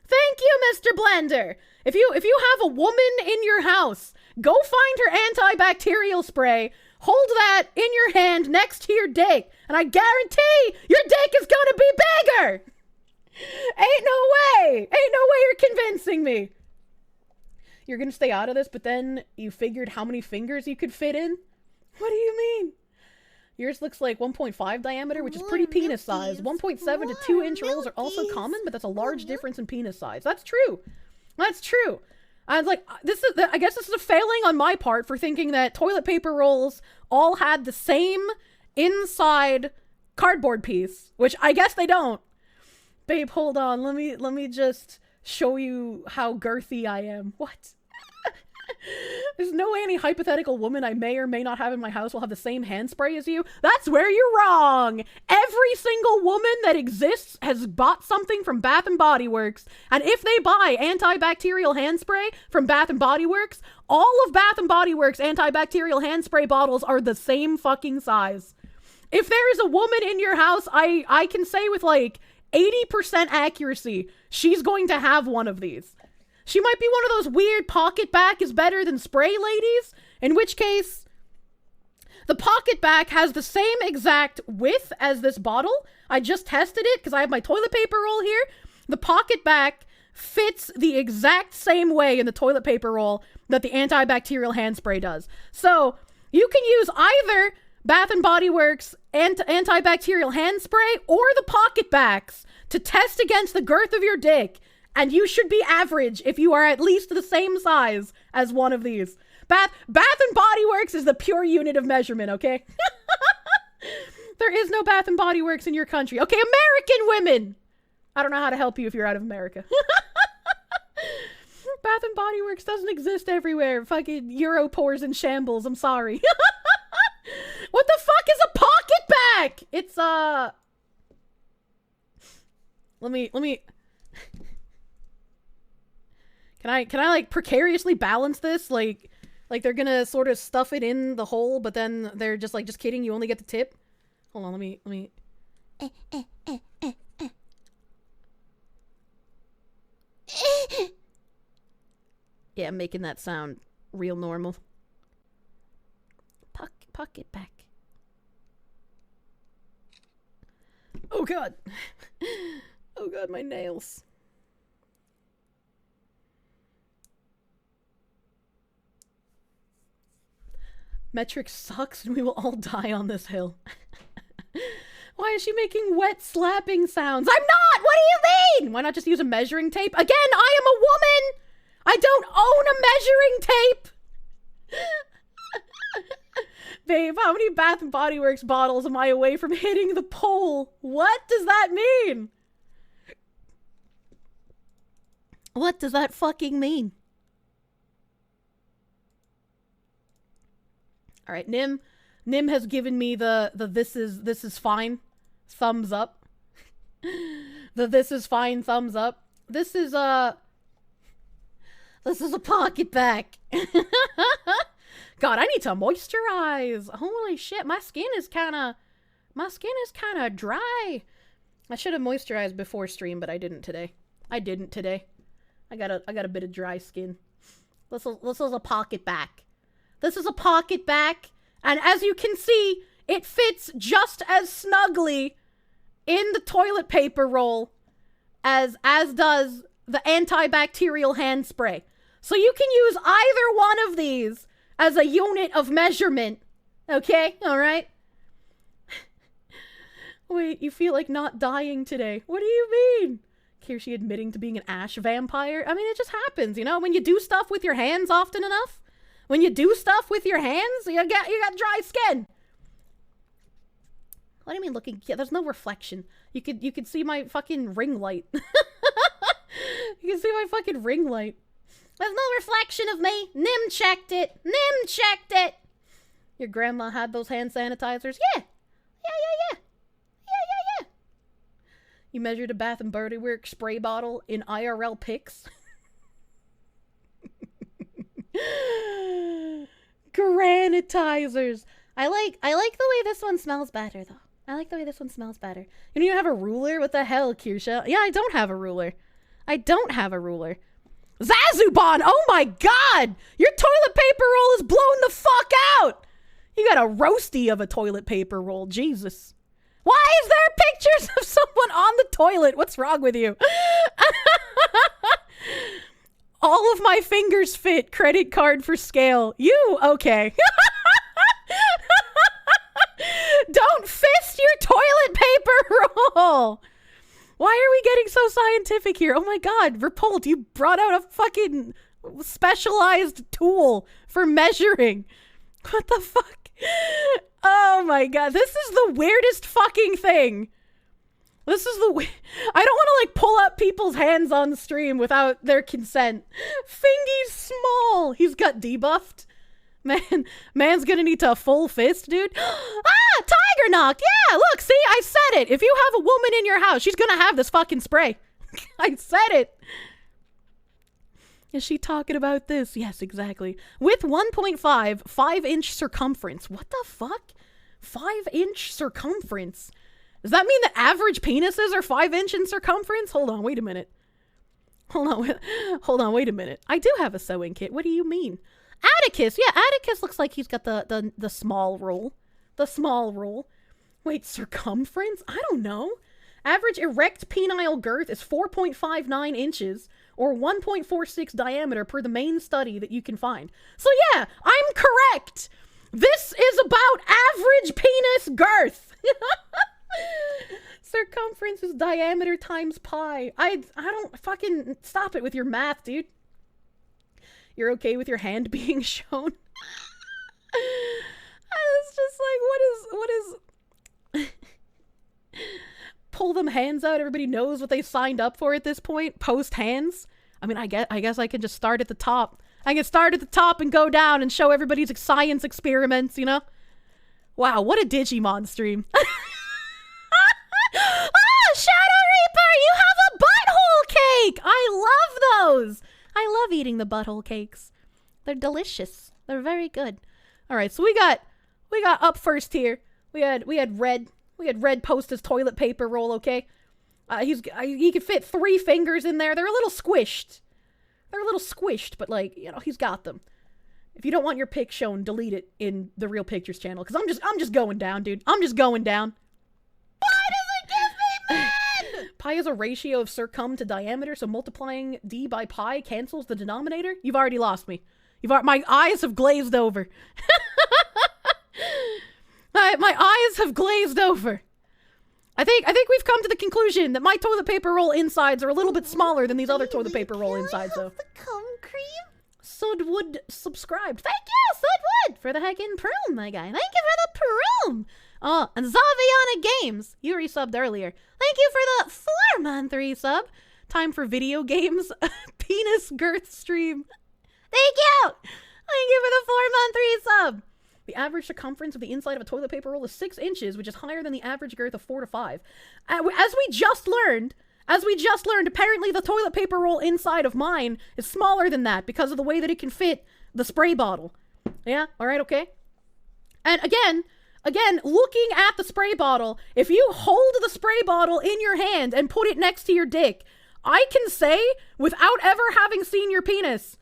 Thank you, Mr. Blender. If you have a woman in your house, go find her antibacterial spray, hold that in your hand next to your dick, and I guarantee your dick is gonna be bigger! Ain't no way you're convincing me. You're gonna stay out of this, but then you figured how many fingers you could fit in? What do you mean? Yours looks like 1.5 diameter, which is pretty penis size. 1.7 to 2 inch rolls are also common, but that's a large difference in penis size. That's true. That's true. I was like, I guess this is a failing on my part for thinking that toilet paper rolls all had the same inside cardboard piece, which I guess they don't. Babe, hold on. Let me just show you how girthy I am. What? There's no way any hypothetical woman I may or may not have in my house will have the same hand spray as you. That's where you're wrong. Every single woman that exists has bought something from Bath & Body Works. And if they buy antibacterial hand spray from Bath & Body Works, all of Bath & Body Works antibacterial hand spray bottles are the same fucking size. If there is a woman in your house, I can say with like 80% accuracy, she's going to have one of these. She might be one of those weird pocket back is better than spray ladies, in which case the pocket back has the same exact width as this bottle. I just tested it because I have my toilet paper roll here. The pocket back fits the exact same way in the toilet paper roll that the antibacterial hand spray does. So you can use either Bath & Body Works antibacterial hand spray or the pocket backs to test against the girth of your dick. And you should be average if you are at least the same size as one of these. Bath & Body Works is the pure unit of measurement, okay? There is no Bath & Body Works in your country. Okay, American women! I don't know how to help you if you're out of America. Bath & Body Works doesn't exist everywhere. Fucking Europores in shambles, I'm sorry. What the fuck is a pocket back? It's, Let me... Can I like precariously balance this? Like they're gonna sort of stuff it in the hole, but then they're just like, just kidding, you only get the tip? Hold on, let me. Yeah, I'm making that sound real normal. Pocket back. Oh god. Oh god, my nails. Metric sucks and we will all die on this hill. Why is she making wet slapping sounds? I'm not! What do you mean? Why not just use a measuring tape? Again, I am a woman! I don't own a measuring tape! Babe, how many Bath and Body Works bottles am I away from hitting the pole? What does that mean? What does that fucking mean? All right, Nim has given me the this is fine thumbs up. The this is fine thumbs up. This is a pocket back. God, I need to moisturize. Holy shit, my skin is kind of dry. I should have moisturized before stream, but I didn't today. I got a bit of dry skin. This is a pocket back. This is a pocket back, and as you can see, it fits just as snugly in the toilet paper roll as does the antibacterial hand spray. So you can use either one of these as a unit of measurement. Okay? All right? Wait, you feel like not dying today. What do you mean? Kirsche admitting to being an ash vampire? I mean, it just happens, you know? When you do stuff with your hands often enough, when you do stuff with your hands, you got dry skin. What do you mean looking? Yeah, there's no reflection. You could see my fucking ring light. You can see my fucking ring light. There's no reflection of me. Nim checked it. Your grandma had those hand sanitizers? Yeah. You measured a Bath and Body Works spray bottle in IRL pics? Granitizers. I like the way this one smells better, though. You don't even have a ruler? What the hell, Kirsche? Yeah, I don't have a ruler. Zazubon! Oh my god! Your toilet paper roll is blown the fuck out! You got a roasty of a toilet paper roll. Jesus. Why is there pictures of someone on the toilet? What's wrong with you? All of my fingers fit. Credit card for scale. You? Okay. Don't fist your toilet paper roll. Why are we getting so scientific here? Oh my god, Repult, you brought out a fucking specialized tool for measuring. What the fuck? Oh my god, this is the weirdest fucking thing. I don't want to like pull up people's hands on the stream without their consent. Fingy's small. He's got debuffed. Man's gonna need to full fist, dude. Tiger knock. Yeah, look, see, I said it. If you have a woman in your house, she's gonna have this fucking spray. I said it. Is she talking about this? Yes, exactly. With 1.5, 5-inch circumference. What the fuck? 5-inch circumference? Does that mean that average penises are 5-inch in circumference? Hold on, wait a minute. Wait a minute. I do have a sewing kit. What do you mean? Atticus! Yeah, Atticus looks like he's got the small roll. The small roll. Wait, circumference? I don't know. Average erect penile girth is 4.59 inches or 1.46 diameter per the main study that you can find. So yeah, I'm correct. This is about average penis girth. Circumference is diameter times pi. I don't fucking stop it with your math, dude. You're okay with your hand being shown? It's just like, what is pull them hands out. Everybody knows what they signed up for at this point. Post hands. I mean, I guess I can just start at the top. I can start at the top and go down and show everybody's science experiments, you know? Wow, what a Digimon stream. Shadow Reaper, you have a butthole cake! I love those! I love eating the butthole cakes. They're delicious. They're very good. All right, so we got up first here. We had Red post his toilet paper roll, okay? He could fit 3 fingers in there. They're a little squished. But like, you know, he's got them. If you don't want your pic shown, delete it in the Real Pictures channel, because I'm just going down, dude. I'm just going down. Why does it give me men? Pi is a ratio of circum to diameter, so multiplying d by pi cancels the denominator. You've already lost me. My eyes have glazed over. My eyes have glazed over. I think we've come to the conclusion that my toilet paper roll insides are a little bit smaller than these other toilet paper roll insides, though. The cum cream? Sudwood subscribed. Thank you, Sudwood, for the heckin' prune, my guy. Thank you for the prune. Oh, and Zaviana Games, you resubbed earlier. Thank you for the 4-month resub. Time for video games. Penis girth stream. Thank you. Thank you for the 4-month resub. The average circumference of the inside of a toilet paper roll is 6 inches, which is higher than the average girth of 4 to 5. As we just learned, apparently the toilet paper roll inside of mine is smaller than that because of the way that it can fit the spray bottle. Yeah? All right, okay? And again, looking at the spray bottle, if you hold the spray bottle in your hand and put it next to your dick, I can say, without ever having seen your penis,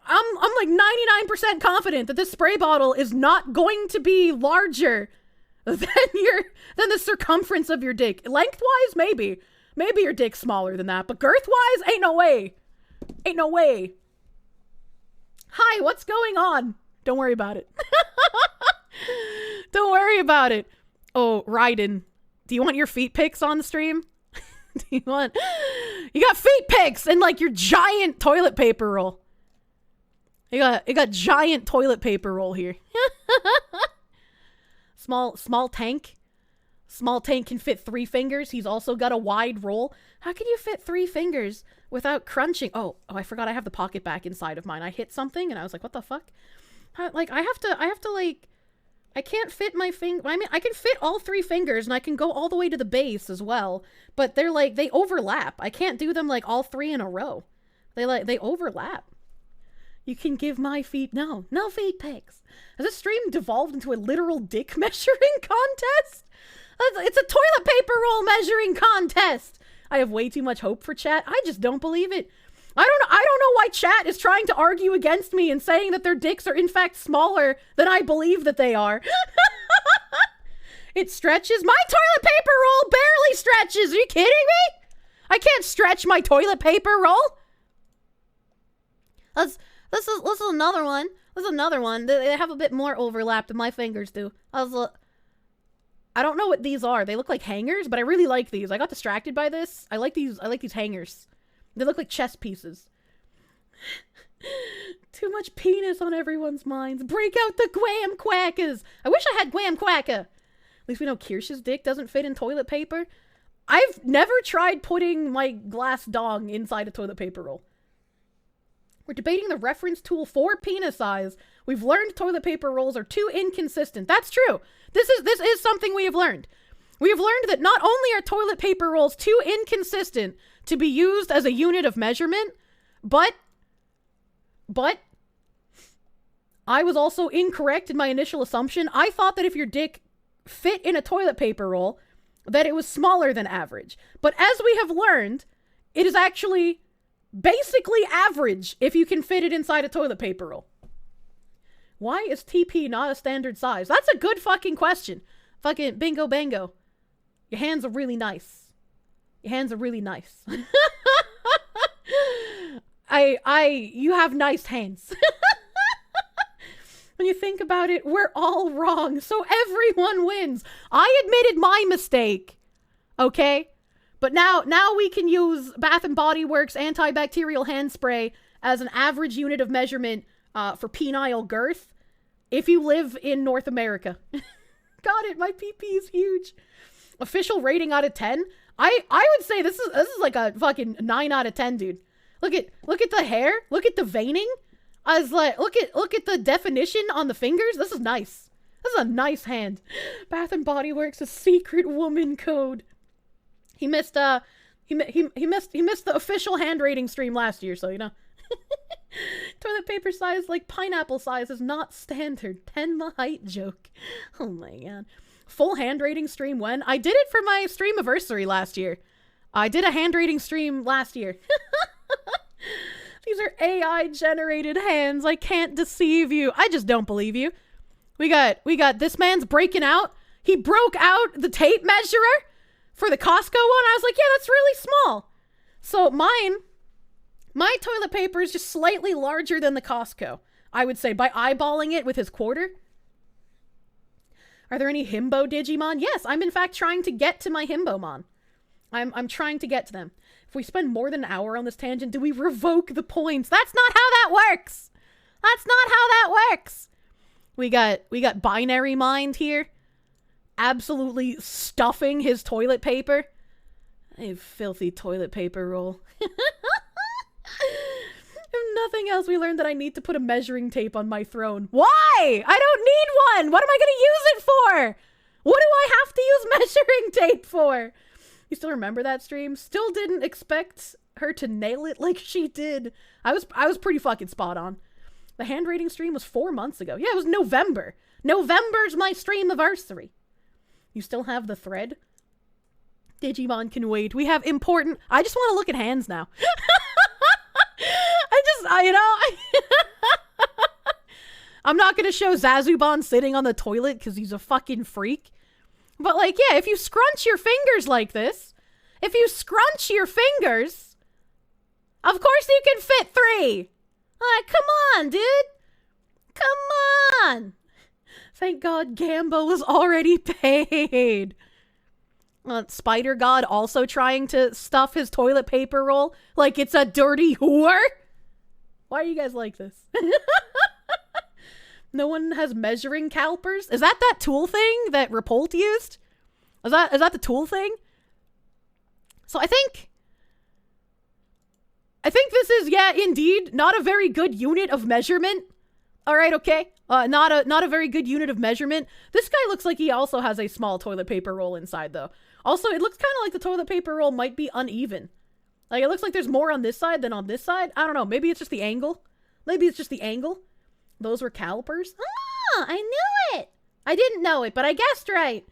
I'm like 99% confident that this spray bottle is not going to be larger than the circumference of your dick. Lengthwise, maybe. Maybe your dick's smaller than that, but girth-wise, ain't no way. Ain't no way. Hi, what's going on? Don't worry about it. Don't worry about it. Oh, Raiden, do you want your feet pics on the stream? You got feet pics and like your giant toilet paper roll. You got giant toilet paper roll here. Small tank. Small tank can fit 3 fingers. He's also got a wide roll. How can you fit 3 fingers without crunching? Oh, I forgot I have the pocket back inside of mine. I hit something and I was like, what the fuck? I can't fit my finger. I mean, I can fit all 3 fingers and I can go all the way to the base as well, but they overlap. I can't do them like all 3 in a row. They overlap. You can give my feet, no feet pics. Has this stream devolved into a literal dick measuring contest? It's a toilet paper roll measuring contest. I have way too much hope for chat. I just don't believe it. I don't know why chat is trying to argue against me and saying that their dicks are in fact smaller than I believe that they are. It stretches. My toilet paper roll barely stretches. Are you kidding me? I can't stretch my toilet paper roll. This is another one. This is another one. They have a bit more overlap than my fingers do. I don't know what these are. They look like hangers, but I really like these. I got distracted by this. I like these hangers. They look like chess pieces. Too much penis on everyone's minds. Break out the Gwam Quackers. I wish I had Gwam Quacker. At least we know Kirsch's dick doesn't fit in toilet paper. I've never tried putting my glass dong inside a toilet paper roll. We're debating the reference tool for penis size. We've learned toilet paper rolls are too inconsistent. That's true. This is something we have learned. We have learned that not only are toilet paper rolls too inconsistent to be used as a unit of measurement, but I was also incorrect in my initial assumption. I thought that if your dick fit in a toilet paper roll, that it was smaller than average. But as we have learned, it is actually basically average if you can fit it inside a toilet paper roll. Why is TP not a standard size? That's a good fucking question. Fucking bingo bango. Your hands are really nice. Your hands are really nice. You have nice hands. When you think about it, we're all wrong, so everyone wins. I admitted my mistake, okay? But now we can use Bath & Body Works antibacterial hand spray as an average unit of measurement for penile girth if you live in North America. Got it, my PP is huge. Official rating out of 10? I would say this is like a fucking 9 out of 10, dude. Look at the hair, look at the veining. I was like, look at the definition on the fingers. This is nice. This is a nice hand. Bath & Body Works, a secret woman code. He missed the official hand rating stream last year, so you know. Toilet paper size like pineapple size is not standard. 10 the height joke. Oh my god. Full hand rating stream when? I did it for my stream anniversary last year. I did a hand rating stream last year. These are AI generated hands. I can't deceive you. I just don't believe you. We got this man's breaking out. He broke out the tape measurer for the Costco one. I was like, yeah, that's really small. So my toilet paper is just slightly larger than the Costco. I would say by eyeballing it with his quarter. Are there any himbo Digimon? Yes, I'm in fact trying to get to my himbomon. I'm trying to get to them. If we spend more than an hour on this tangent, do we revoke the points? That's not how that works. That's not how that works. We got binary mind here. Absolutely stuffing his toilet paper. A filthy toilet paper roll. If nothing else, we learned that I need to put a measuring tape on my throne. Why? I don't need one. What am I going to use it for? What do I have to use measuring tape for? You still remember that stream? Still didn't expect her to nail it like she did. I was pretty fucking spot on. The handwriting stream was 4 months ago. Yeah, it was November. November's my stream anniversary. You still have the thread? Digimon can wait. We have important... I just want to look at hands now. I'm not going to show Zazubon sitting on the toilet because he's a fucking freak. But, like, yeah, if you scrunch your fingers like this, if you scrunch your fingers, of course you can fit 3. Come on, dude. Come on. Thank God Gambo was already paid. Spider God also trying to stuff his toilet paper roll like it's a dirty whore. Why are you guys like this? No one has measuring calipers? Is that tool thing that Repult used? Is that the tool thing? So I think this is, yeah, indeed, not a very good unit of measurement. All right, okay. Not a very good unit of measurement. This guy looks like he also has a small toilet paper roll inside, though. Also, it looks kind of like the toilet paper roll might be uneven. Like, it looks like there's more on this side than on this side. I don't know. Maybe it's just the angle. Maybe it's just the angle. Those were calipers. Ah, I knew it. I didn't know it, but I guessed right.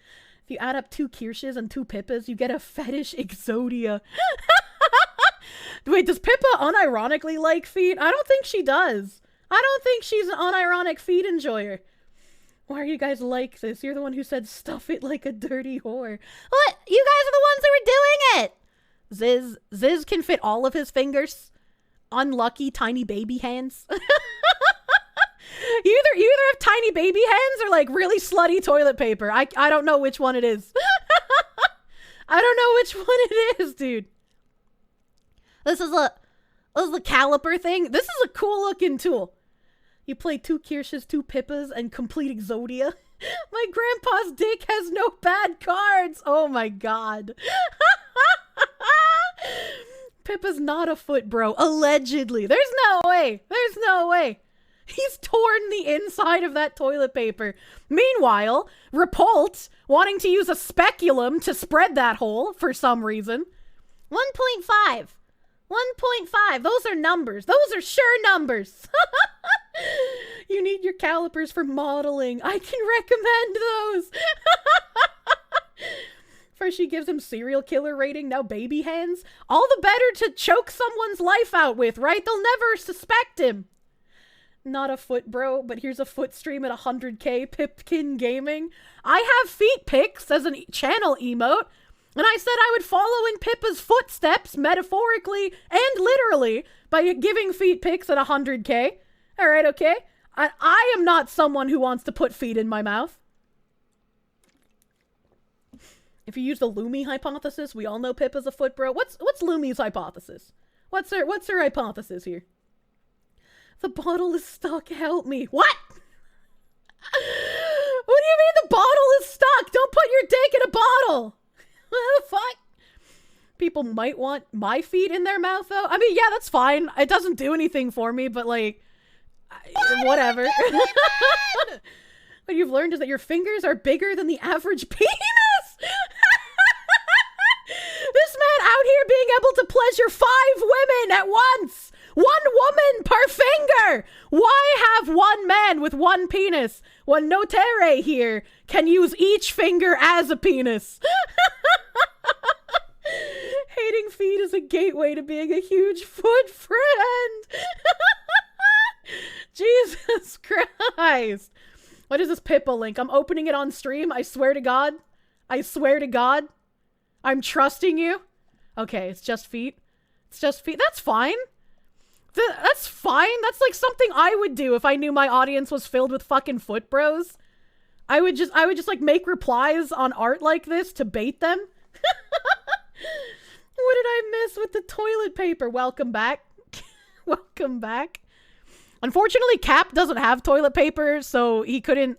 If you add up 2 Kirsches and 2 Pippas, you get a fetish Exodia. Wait, does Pippa unironically like feet? I don't think she does. I don't think she's an unironic feet enjoyer. Why are you guys like this? You're the one who said stuff it like a dirty whore. What? You guys are the ones who were doing it! Ziz can fit all of his fingers. Unlucky tiny baby hands. You either have tiny baby hands or like really slutty toilet paper. I don't know which one it is. I don't know which one it is, dude. This is a caliper thing. This is a cool looking tool. You play 2 Kirsches, 2 Pippas, and complete Exodia. My grandpa's dick has no bad cards. Oh my god. Pippa's not a foot bro. Allegedly. There's no way. There's no way. He's torn the inside of that toilet paper. Meanwhile, Repult, wanting to use a speculum to spread that hole for some reason. 1.5. 1.5. Those are numbers. Those are sure numbers. You need your calipers for modeling. I can recommend those. First she gives him serial killer rating, now baby hands. All the better to choke someone's life out with, right? They'll never suspect him. Not a foot bro, but here's a foot stream at 100k, Pipkin Gaming. I have feet pics as a channel emote, and I said I would follow in Pippa's footsteps, metaphorically and literally, by giving feet pics at 100k. Alright, okay? I am not someone who wants to put feet in my mouth. If you use the Lumi hypothesis, we all know Pippa's a foot bro. What's Lumi's hypothesis? What's her hypothesis here? The bottle is stuck, help me. What? What do you mean the bottle is stuck? Don't put your dick in a bottle. What the fuck? People might want my feet in their mouth, though. I mean, yeah, that's fine. It doesn't do anything for me, but, like, whatever. What you've learned is that your fingers are bigger than the average penis. This man out here being able to pleasure 5 women at once. 1 woman per finger! Why have 1 man with 1 penis when Notere here can use each finger as a penis? Hating feet is a gateway to being a huge foot friend. Jesus Christ. What is this Pippa link? I'm opening it on stream. I swear to God. I swear to God. I'm trusting you. Okay, it's just feet. It's just feet. That's fine. That's fine. That's like something I would do if I knew my audience was filled with fucking foot bros. I would just like make replies on art like this to bait them. What did I miss with the toilet paper? Welcome back. Welcome back. Unfortunately, Cap doesn't have toilet paper, so he couldn't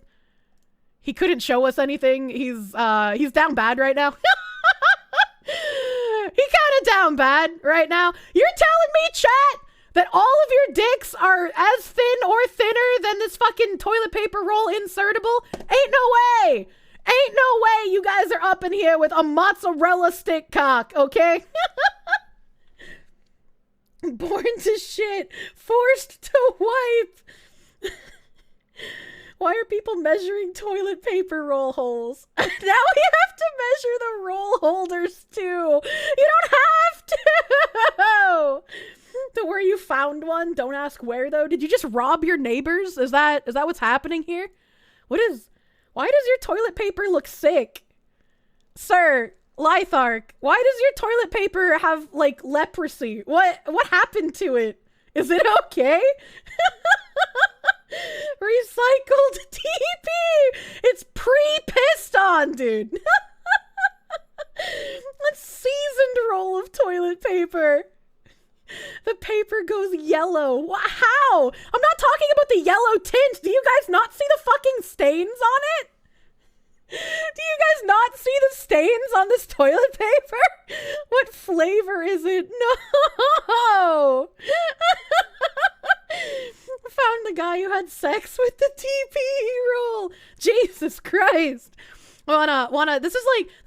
show us anything. He's down bad right now. He kind of down bad right now. You're telling me, chat, that all of your dicks are as thin or thinner than this fucking toilet paper roll insertable? Ain't no way. Ain't no way you guys are up in here with a mozzarella stick cock, okay? Born to shit, forced to wipe. Why are people measuring toilet paper roll holes? Now we have to measure the roll holders too. You don't have to. Don't worry, you found one. Don't ask where though. Did you just rob your neighbors? Is that what's happening here? Why does your toilet paper look sick? Sir, Lithark, why does your toilet paper have, like, leprosy? What happened to it? Is it okay? Recycled TP! It's pre-pissed on, dude. A seasoned roll of toilet paper. The paper goes yellow. How? I'm not talking about the yellow tint. Do you guys not see the fucking stains on it? Do you guys not see the stains on this toilet paper? What flavor is it? No! Found the guy who had sex with the TP roll. Jesus Christ. This is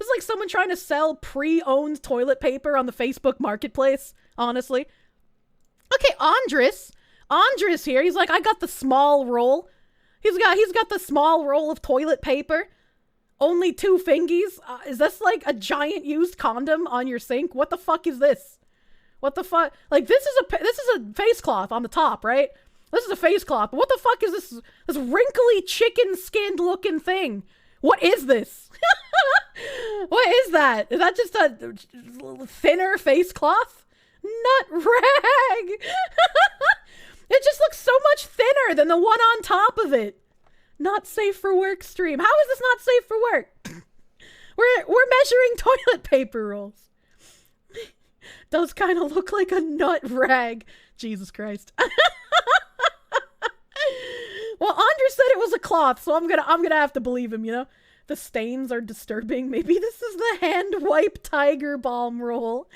like someone trying to sell pre-owned toilet paper on the Facebook marketplace, honestly. Okay, Andres here. He's like, I got the small roll. He's got the small roll of toilet paper. Only 2 fingies? Is this like a giant used condom on your sink? What the fuck is this? What the fuck? Like, this is a face cloth on the top, right? This is a face cloth. But what the fuck is this wrinkly chicken skinned looking thing? What is this? What is that? Is that just a thinner face cloth? Nut rag! It just looks so much thinner than the one on top of it. Not safe for work stream. How is this not safe for work? We're measuring toilet paper rolls. Does kind of look like a nut rag. Jesus Christ. Well, Andres said it was a cloth, so I'm gonna have to believe him, you know? The stains are disturbing. Maybe this is the hand wipe tiger balm roll.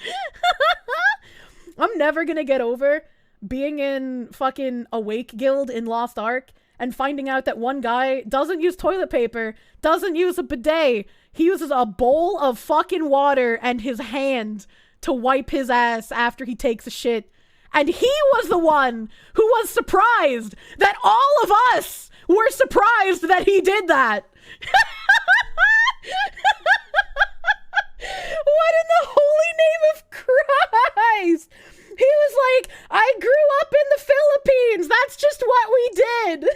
I'm never gonna get over being in fucking Awake Guild in Lost Ark and finding out that one guy doesn't use toilet paper, doesn't use a bidet. He uses a bowl of fucking water and his hand to wipe his ass after he takes a shit. And he was the one who was surprised that all of us were surprised that he did that. What in the holy name of Christ? He was like, I grew up in the Philippines. That's just what we did.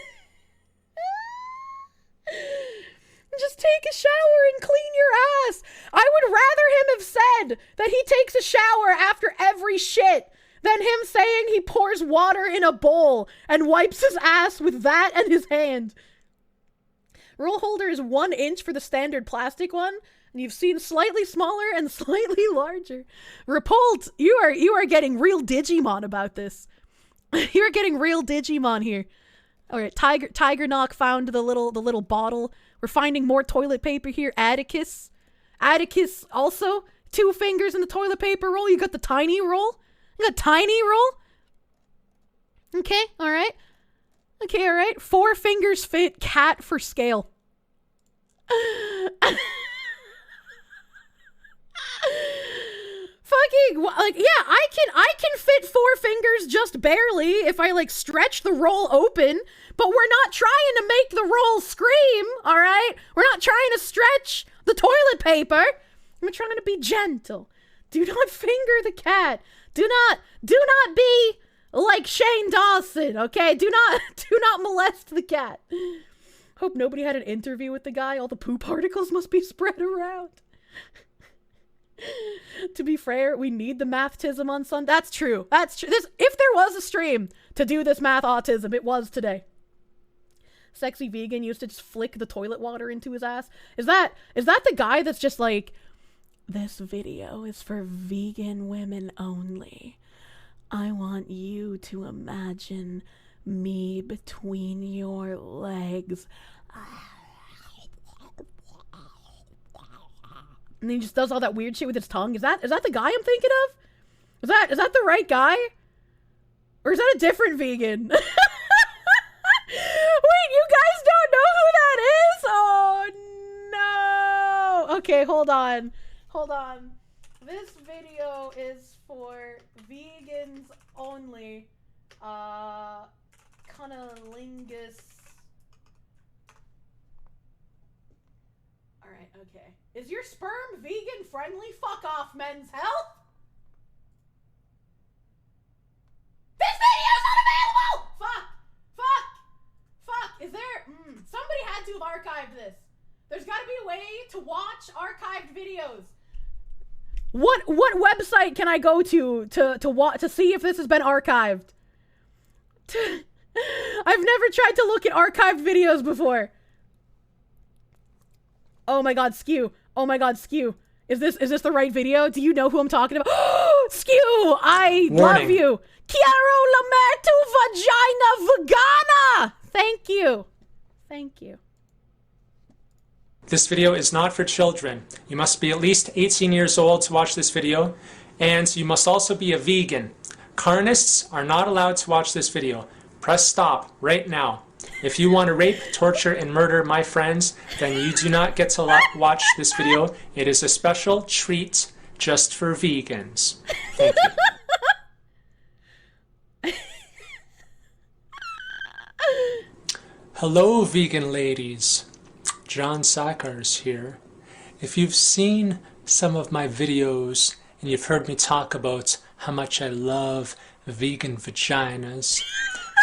Just take a shower and clean your ass. I would rather him have said that he takes a shower after every shit than him saying he pours water in a bowl and wipes his ass with that and his hand. Roll holder is 1 inch for the standard plastic one, and you've seen slightly smaller and slightly larger. Repult, you are getting real Digimon about this. You're getting real Digimon here. All right, Tiger Knock found the little bottle. We're finding more toilet paper here. Atticus also 2 fingers in the toilet paper roll. You got the tiny roll. You got tiny roll. Okay, all right. Okay, all right. 4 fingers fit. Cat for scale. Fucking, like, yeah, I can fit 4 fingers just barely if I, like, stretch the roll open, but we're not trying to make the roll scream, all right? We're not trying to stretch the toilet paper. We're trying to be gentle. Do not finger the cat. Do not be like Shane Dawson, okay? Do not molest the cat. Hope nobody had an interview with the guy. All the poop particles must be spread around. To be fair, we need the mathtism on Sunday. That's true. If there was a stream to do this math autism, it was today. sexy vegan used to just flick the toilet water into his ass? Is that the guy that's just like, this video is for vegan women only. I want you to imagine me between your legs. And he just does all that weird shit with his tongue. Is that the guy I'm thinking of? Is that the right guy? Or is that a different vegan? Wait, you guys don't know who that is? Oh no. Okay, hold on. This video is for vegans only. Cunnilingus. Alright, okay. Is your sperm vegan friendly? Fuck off, Men's Health! This video's unavailable! Fuck! Is there... somebody had to have archived this. There's gotta be a way to watch archived videos. What website can I go to see if this has been archived? I've never tried to look at archived videos before. Oh my god, Skew. Is this the right video? Do you know who I'm talking about? Skew! I love you! Chiaro Lamertu Vagina Vegana! Thank you. This video is not for children. You must be at least 18 years old to watch this video, and you must also be a vegan. Carnists are not allowed to watch this video. Press stop right now. If you want to rape, torture, and murder my friends, then you do not get to watch this video. It is a special treat just for vegans. Thank you. Hello, vegan ladies. John Sakars here. If you've seen some of my videos and you've heard me talk about how much I love vegan vaginas,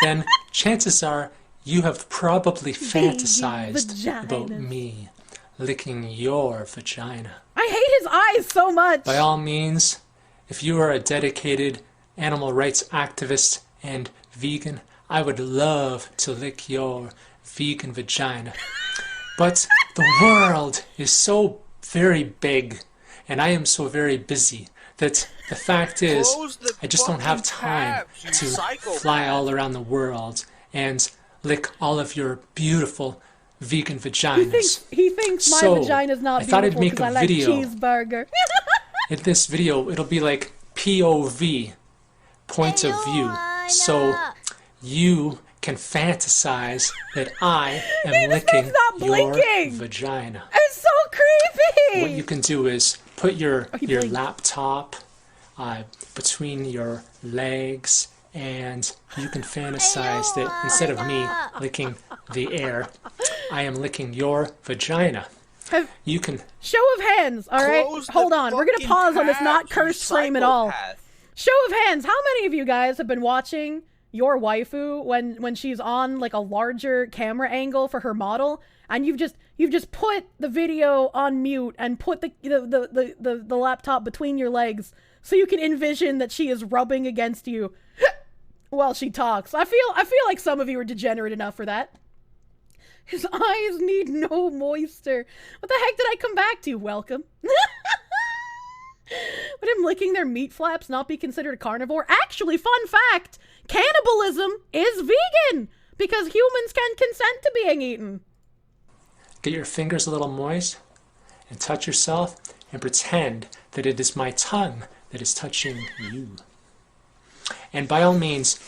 then chances are you have probably fantasized about me licking your vagina. I hate his eyes so much! By all means, if you are a dedicated animal rights activist and vegan, I would love to lick your vegan vagina. But the world is so very big, and I am so very busy, that the fact is, I just don't have time to fly all around the world and lick all of your beautiful vegan vaginas. He thinks my vagina's not beautiful I thought I'd make a video. Like cheeseburger. In this video, it'll be like POV, point of view. So you can fantasize that I am licking your vagina. It's so creepy! What you can do is put your laptop between your legs, and you can fantasize that instead of me licking the air, I am licking your vagina. You can... Show of hands, alright? Hold on, we're gonna pause on this not cursed frame at all. Show of hands, how many of you guys have been watching your waifu when she's on like a larger camera angle for her model, and you've just put the video on mute and put the laptop between your legs so you can envision that she is rubbing against you while she talks. I feel like some of you are degenerate enough for that. His eyes need no moisture. What the heck did I come back to? Welcome. Would him licking their meat flaps not be considered a carnivore? Actually, fun fact, cannibalism is vegan because humans can consent to being eaten. Get your fingers a little moist and touch yourself and pretend that it is my tongue that is touching you. And by all means,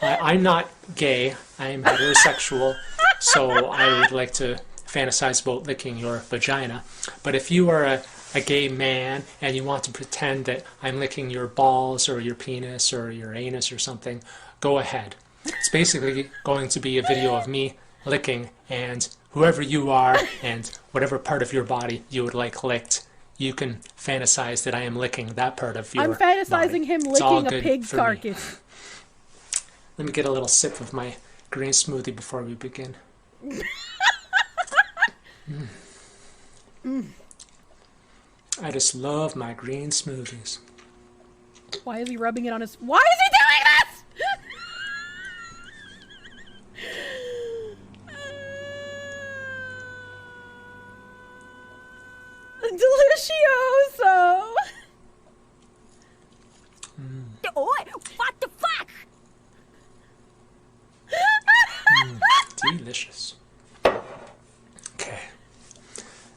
I'm not gay, I'm heterosexual, so I would like to fantasize about licking your vagina. But if you are a gay man and you want to pretend that I'm licking your balls or your penis or your anus or something, go ahead. It's basically going to be a video of me licking, and whoever you are and whatever part of your body you would like licked, you can fantasize that I am licking that part of your I'm fantasizing body. Him licking a pig carcass. Let me get a little sip of my green smoothie before we begin. I just love my green smoothies. Why is he rubbing it on his... Why is he doing this? Delicioso! What the fuck? Delicious. Okay.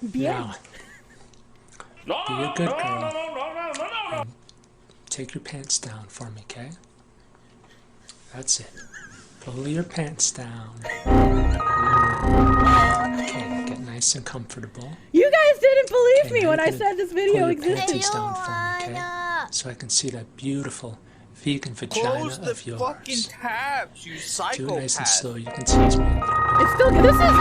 Now, be a good girl. And take your pants down for me, okay? That's it. Pull your pants down. Okay, get nice and comfortable. You guys didn't believe Okay, me now when you I can said this pull video your existed. panties down for me, okay? So I can see that beautiful vegan vagina Close the of yours. fucking tabs, you Do it psychopath. nice and slow. You can tease me a little bit. It's still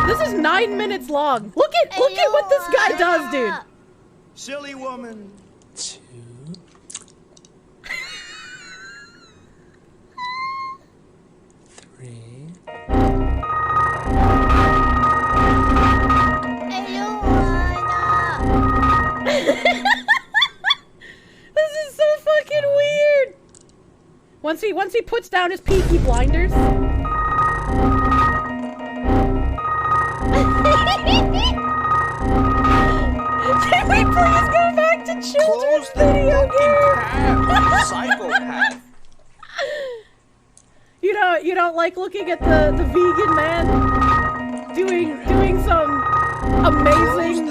this is 9 minutes long. Look at what this guy does, dude. Silly woman. 2. 3. This is so fucking weird. Once he puts down his Peaky Blinders. Can we please go back to children's video games? Psychopath. You don't like looking at the vegan man doing some amazing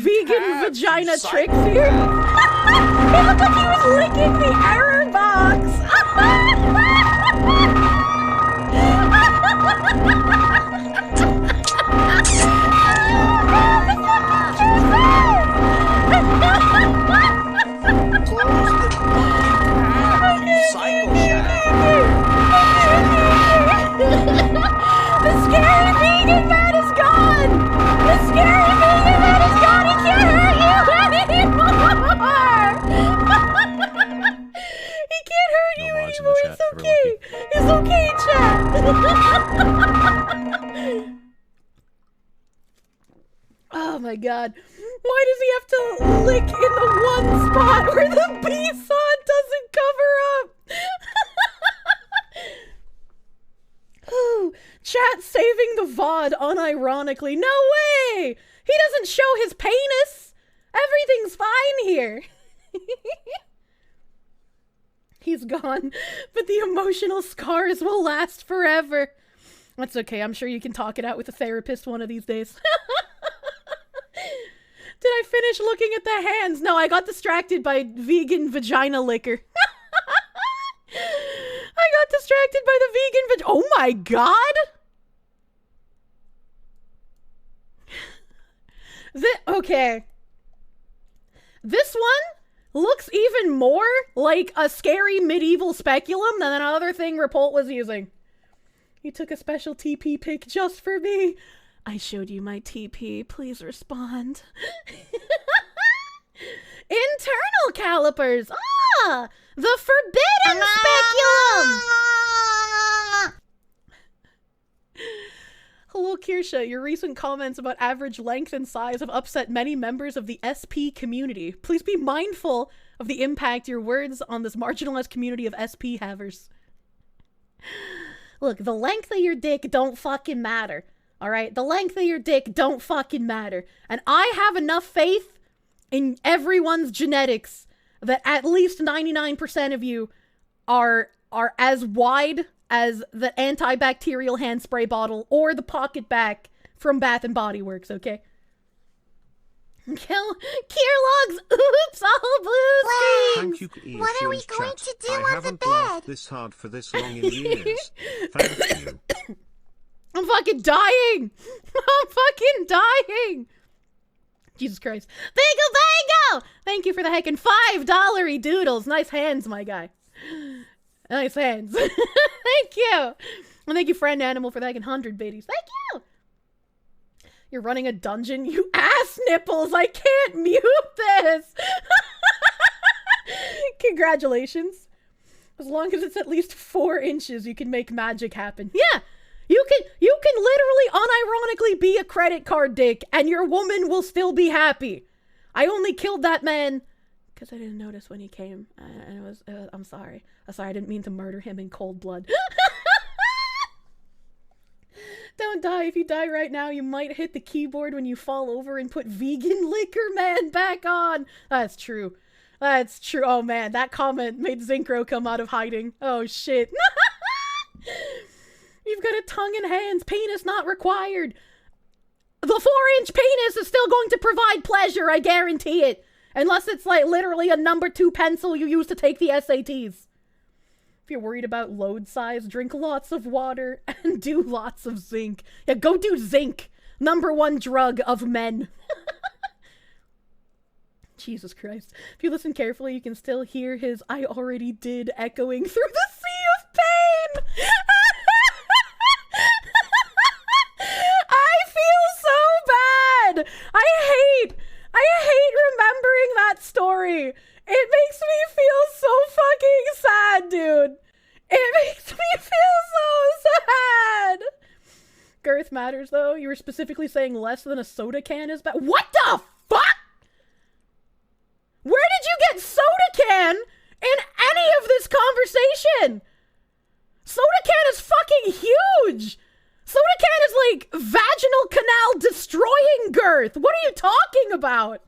vegan vagina tricks here? It looked like he was licking the error box. The scary vegan man is gone! The scary vegan man is gone! He can't hurt you anymore! He can't hurt you anymore! It's okay! It's okay, chat! Oh my god. Why does he have to lick in the one spot where the bee saw doesn't cover up? Chat saving the VOD unironically. No way! He doesn't show his penis! Everything's fine here. He's gone, but the emotional scars will last forever. That's okay, I'm sure you can talk it out with a therapist one of these days. Did I finish looking at the hands? No, I got distracted by vegan vagina liquor. I got distracted by the vegan oh my god! Okay. This one looks even more like a scary medieval speculum than another thing Repult was using. He took a special TP pic just for me. I showed you my TP. Please respond. Internal calipers. Ah! The forbidden speculum! Hello, Kirsche. Your recent comments about average length and size have upset many members of the SP community. Please be mindful of the impact your words on this marginalized community of SP havers. Look, the length of your dick don't fucking matter. Alright? The length of your dick don't fucking matter. And I have enough faith in everyone's genetics that at least 99% of you are as wide as the antibacterial hand spray bottle or the pocket back from Bath and Body Works, okay? Kierlogs, oops, all blue screens! Thank you, What are we going to do I on the haven't laughed bed? this hard for this long in years. Thank you. I'm fucking dying! I'm fucking dying! Jesus Christ. Bingo bango! Thank you for the heckin' $5 doodles. Nice hands, my guy. Nice hands. Thank you. And thank you, friend animal, for the heckin' 100 biddies. Thank you! You're running a dungeon? You ass nipples! I can't mute this! Congratulations. As long as it's at least 4 inches, you can make magic happen. Yeah! You can literally unironically be a credit card dick and your woman will still be happy. I only killed that man because I didn't notice when he came. And it was, I'm sorry. I'm sorry, I didn't mean to murder him in cold blood. Don't die. If you die right now, you might hit the keyboard when you fall over and put vegan liquor man back on. That's true. That's true. Oh man, that comment made Xynchro come out of hiding. Oh shit. You've got a tongue and hands. Penis not required. The 4-inch penis is still going to provide pleasure, I guarantee it. Unless it's like literally a number 2 pencil you use to take the SATs. If you're worried about load size, drink lots of water and do lots of zinc. Yeah, go do zinc. Number 1 drug of men. Jesus Christ. If you listen carefully, you can still hear his "I already did" echoing through the sea of pain. I feel so bad. I hate remembering that story. It makes me feel so fucking sad, dude. It makes me feel so sad. Girth matters, though. You were specifically saying less than a soda can is bad. What the fuck? Where did you get soda can in any of this conversation? Soda can is fucking huge. Soda can is like vaginal canal destroying girth. What are you talking about?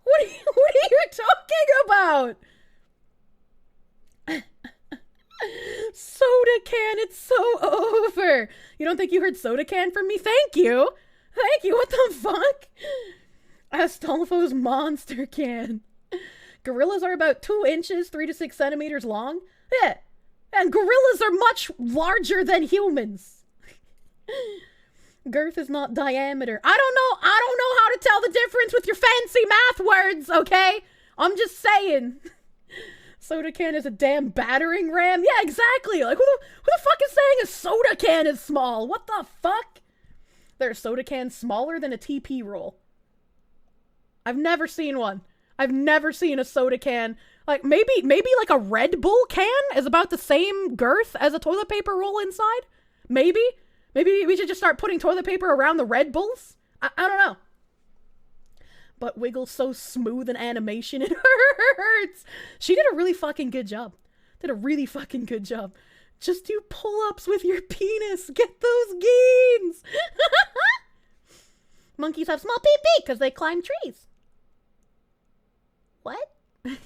What are you talking about? Soda can, it's so over. You don't think you heard soda can from me? Thank you. Thank you. What the fuck? Astolfo's monster can. Gorillas are about 2 inches, 3 to 6 centimeters long. Yeah. And gorillas are much larger than humans. Girth is not diameter. I don't know how to tell the difference with your fancy math words, okay? I'm just saying. Soda can is a damn battering ram? Yeah, exactly. Like, who the fuck is saying a soda can is small? What the fuck? There are soda cans smaller than a TP roll. I've never seen one. I've never seen a soda can. Like, maybe like a Red Bull can is about the same girth as a toilet paper roll inside? Maybe? Maybe we should just start putting toilet paper around the Red Bulls? I don't know. But Wiggle's so smooth in animation, it hurts. She did a really fucking good job. Just do pull-ups with your penis. Get those gains. Monkeys have small pee-pee because they climb trees. What? Wouldn't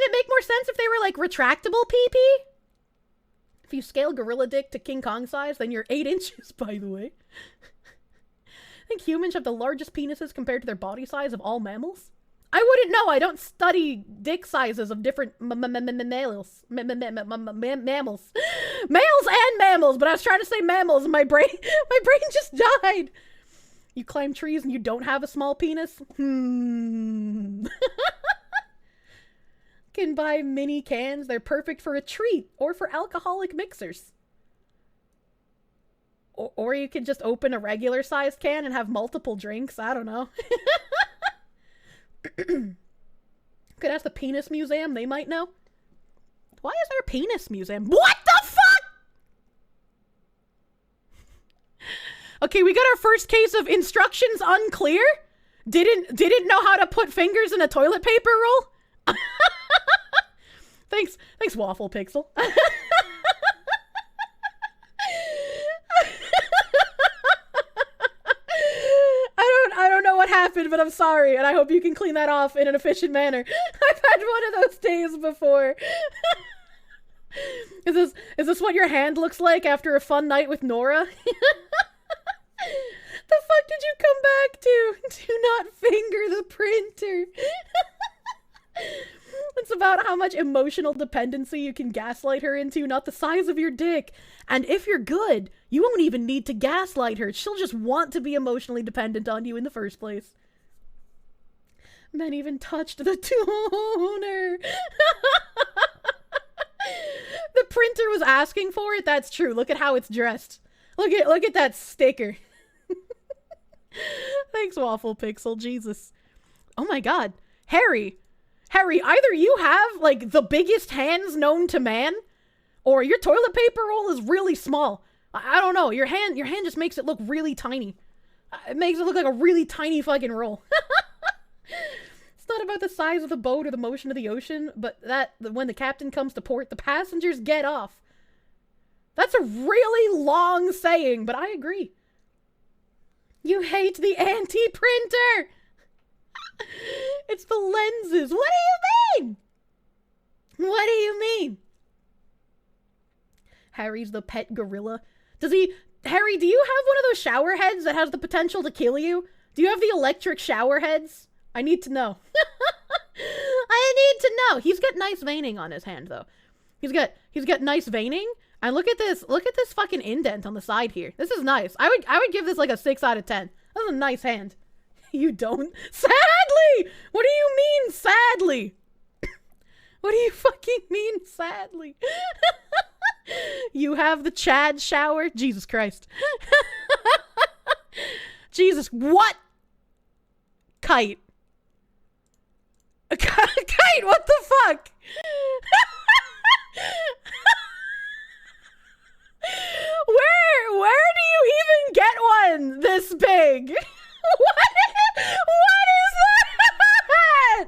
it make more sense if they were like retractable pee-pee? If you scale gorilla dick to King Kong size, then you're 8 inches, by the way. I think humans have the largest penises compared to their body size of all mammals. I wouldn't know. I don't study dick sizes of different mammals. Mammals. Males and mammals, but I was trying to say mammals and my brain just died. You climb trees and you don't have a small penis? Can buy mini cans. They're perfect for a treat or for alcoholic mixers. Or you can just open a regular sized can and have multiple drinks. I don't know. Could ask the Penis Museum. They might know. Why is there a Penis Museum? What the fuck? Okay, we got our first case of instructions unclear. Didn't know how to put fingers in a toilet paper roll. Thanks, Waffle Pixel. I don't know what happened, but I'm sorry, and I hope you can clean that off in an efficient manner. I've had one of those days before. Is this what your hand looks like after a fun night with Nora? The fuck did you come back to? Do not finger the printer. It's about how much emotional dependency you can gaslight her into, not the size of your dick. And if you're good, you won't even need to gaslight her. She'll just want to be emotionally dependent on you in the first place. Men even touched the toner. The printer was asking for it. That's true. Look at how it's dressed. Look at that sticker. Thanks, Waffle Pixel. Jesus. Oh my god. Harry, either you have, like, the biggest hands known to man, or your toilet paper roll is really small. I don't know. Your hand just makes it look really tiny. It makes it look like a really tiny fucking roll. It's not about the size of the boat or the motion of the ocean, but that when the captain comes to port, the passengers get off. That's a really long saying, but I agree. You hate the anti-printer! It's the lenses. What do you mean? What do you mean? Harry's the pet gorilla. Harry, do you have one of those shower heads that has the potential to kill you? Do you have the electric shower heads? I need to know. I need to know. He's got nice veining on his hand, though. He's got nice veining. And look at this fucking indent on the side here. This is nice. I would give this like a 6 out of 10. That's a nice hand. You don't? Sadly! What do you mean, sadly? What do you fucking mean, sadly? You have the Chad shower? Jesus Christ. Jesus, what? Kite. Kite, what the fuck? Where do you even get one this big? What is that?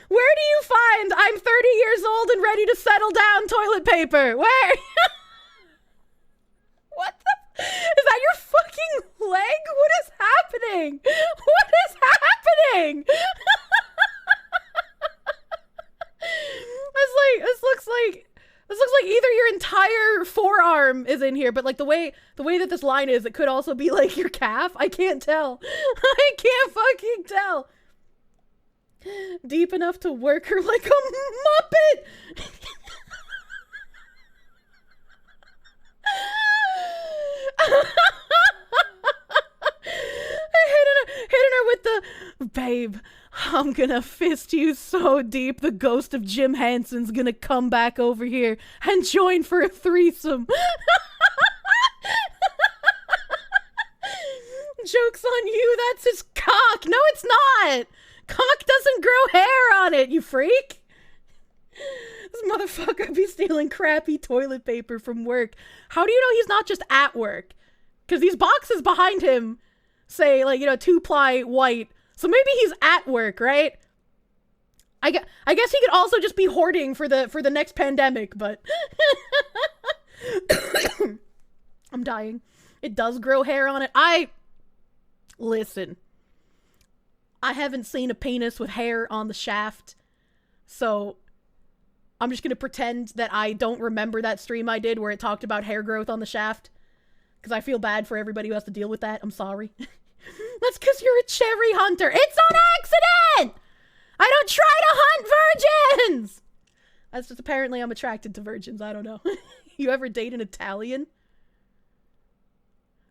Where do you find I'm 30 years old and ready to settle down toilet paper? Where? What the? Is that your fucking leg? What is happening? What is happening? This looks like either your entire forearm is in here, but like the way that this line is, it could also be like your calf. I can't tell. I can't fucking tell. Deep enough to work her like a muppet. Hitting her with the babe. I'm gonna fist you so deep the ghost of Jim Hanson's gonna come back over here and join for a threesome. Joke's on you, that's his cock. No, it's not. Cock doesn't grow hair on it, you freak. This motherfucker be stealing crappy toilet paper from work. How do you know he's not just at work? Because these boxes behind him say, like, 2-ply white. So maybe he's at work, right? I guess he could also just be hoarding for the next pandemic, but I'm dying. It does grow hair on it. Listen. I haven't seen a penis with hair on the shaft, so I'm just gonna pretend that I don't remember that stream I did where it talked about hair growth on the shaft, because I feel bad for everybody who has to deal with that. I'm sorry. That's because you're a cherry hunter. It's on accident! I don't try to hunt virgins! That's just apparently I'm attracted to virgins. I don't know. You ever date an Italian?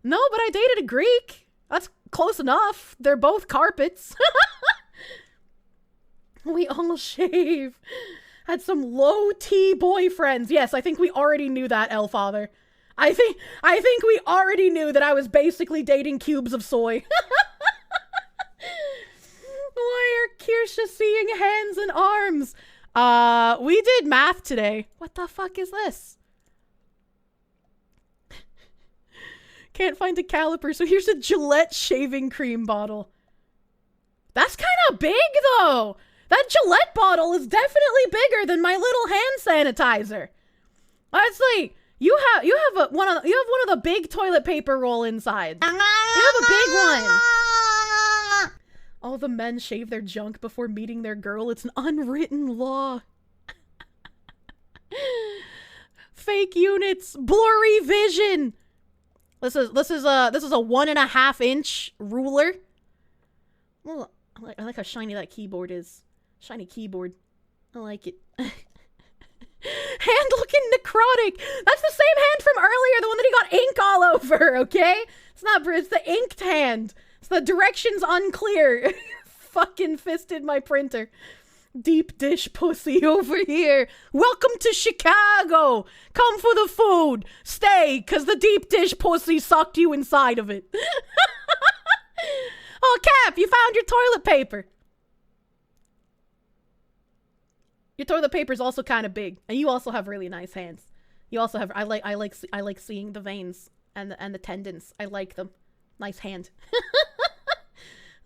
No, but I dated a Greek. That's close enough. They're both carpets. We all shave. Had some low-T boyfriends. Yes, I think we already knew that, Elfather. I think we already knew that I was basically dating cubes of soy. Why are Kirsche seeing hands and arms? We did math today. What the fuck is this? Can't find a caliper, so here's a Gillette shaving cream bottle. That's kind of big, though. That Gillette bottle is definitely bigger than my little hand sanitizer. Honestly, you have one of the big toilet paper roll insides. You have a big one. All the men shave their junk before meeting their girl. It's an unwritten law. Fake units, blurry vision. This is a 1.5 inch ruler. Well, I like how shiny that keyboard is. Shiny keyboard. I like it. Hand looking necrotic. That's the same hand from earlier, the one that he got ink all over, okay? It's the inked hand. It's the directions unclear. Fucking fisted my printer. Deep dish pussy over here. Welcome to Chicago. Come for the food. Stay, cause the deep dish pussy sucked you inside of it. Oh, Cap, you found your toilet paper. Your toilet paper's also kind of big, and you also have really nice hands. You also have I like seeing the veins and the tendons. I like them. Nice hand.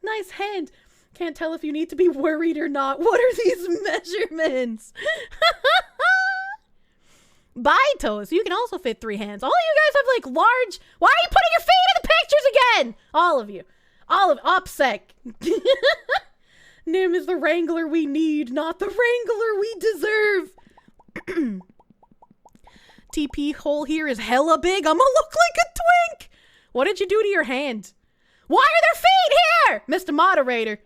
Nice hand. Can't tell if you need to be worried or not. What are these measurements? Bye, Tues. You can also fit 3 hands. All of you guys have like large... Why are you putting your feet in the pictures again? All of you. OPSEC. Nim is the wrangler we need, not the wrangler we deserve. TP hole here is hella big. I'ma look like a twink. What did you do to your hand? Why are there feet here? Mr. Moderator.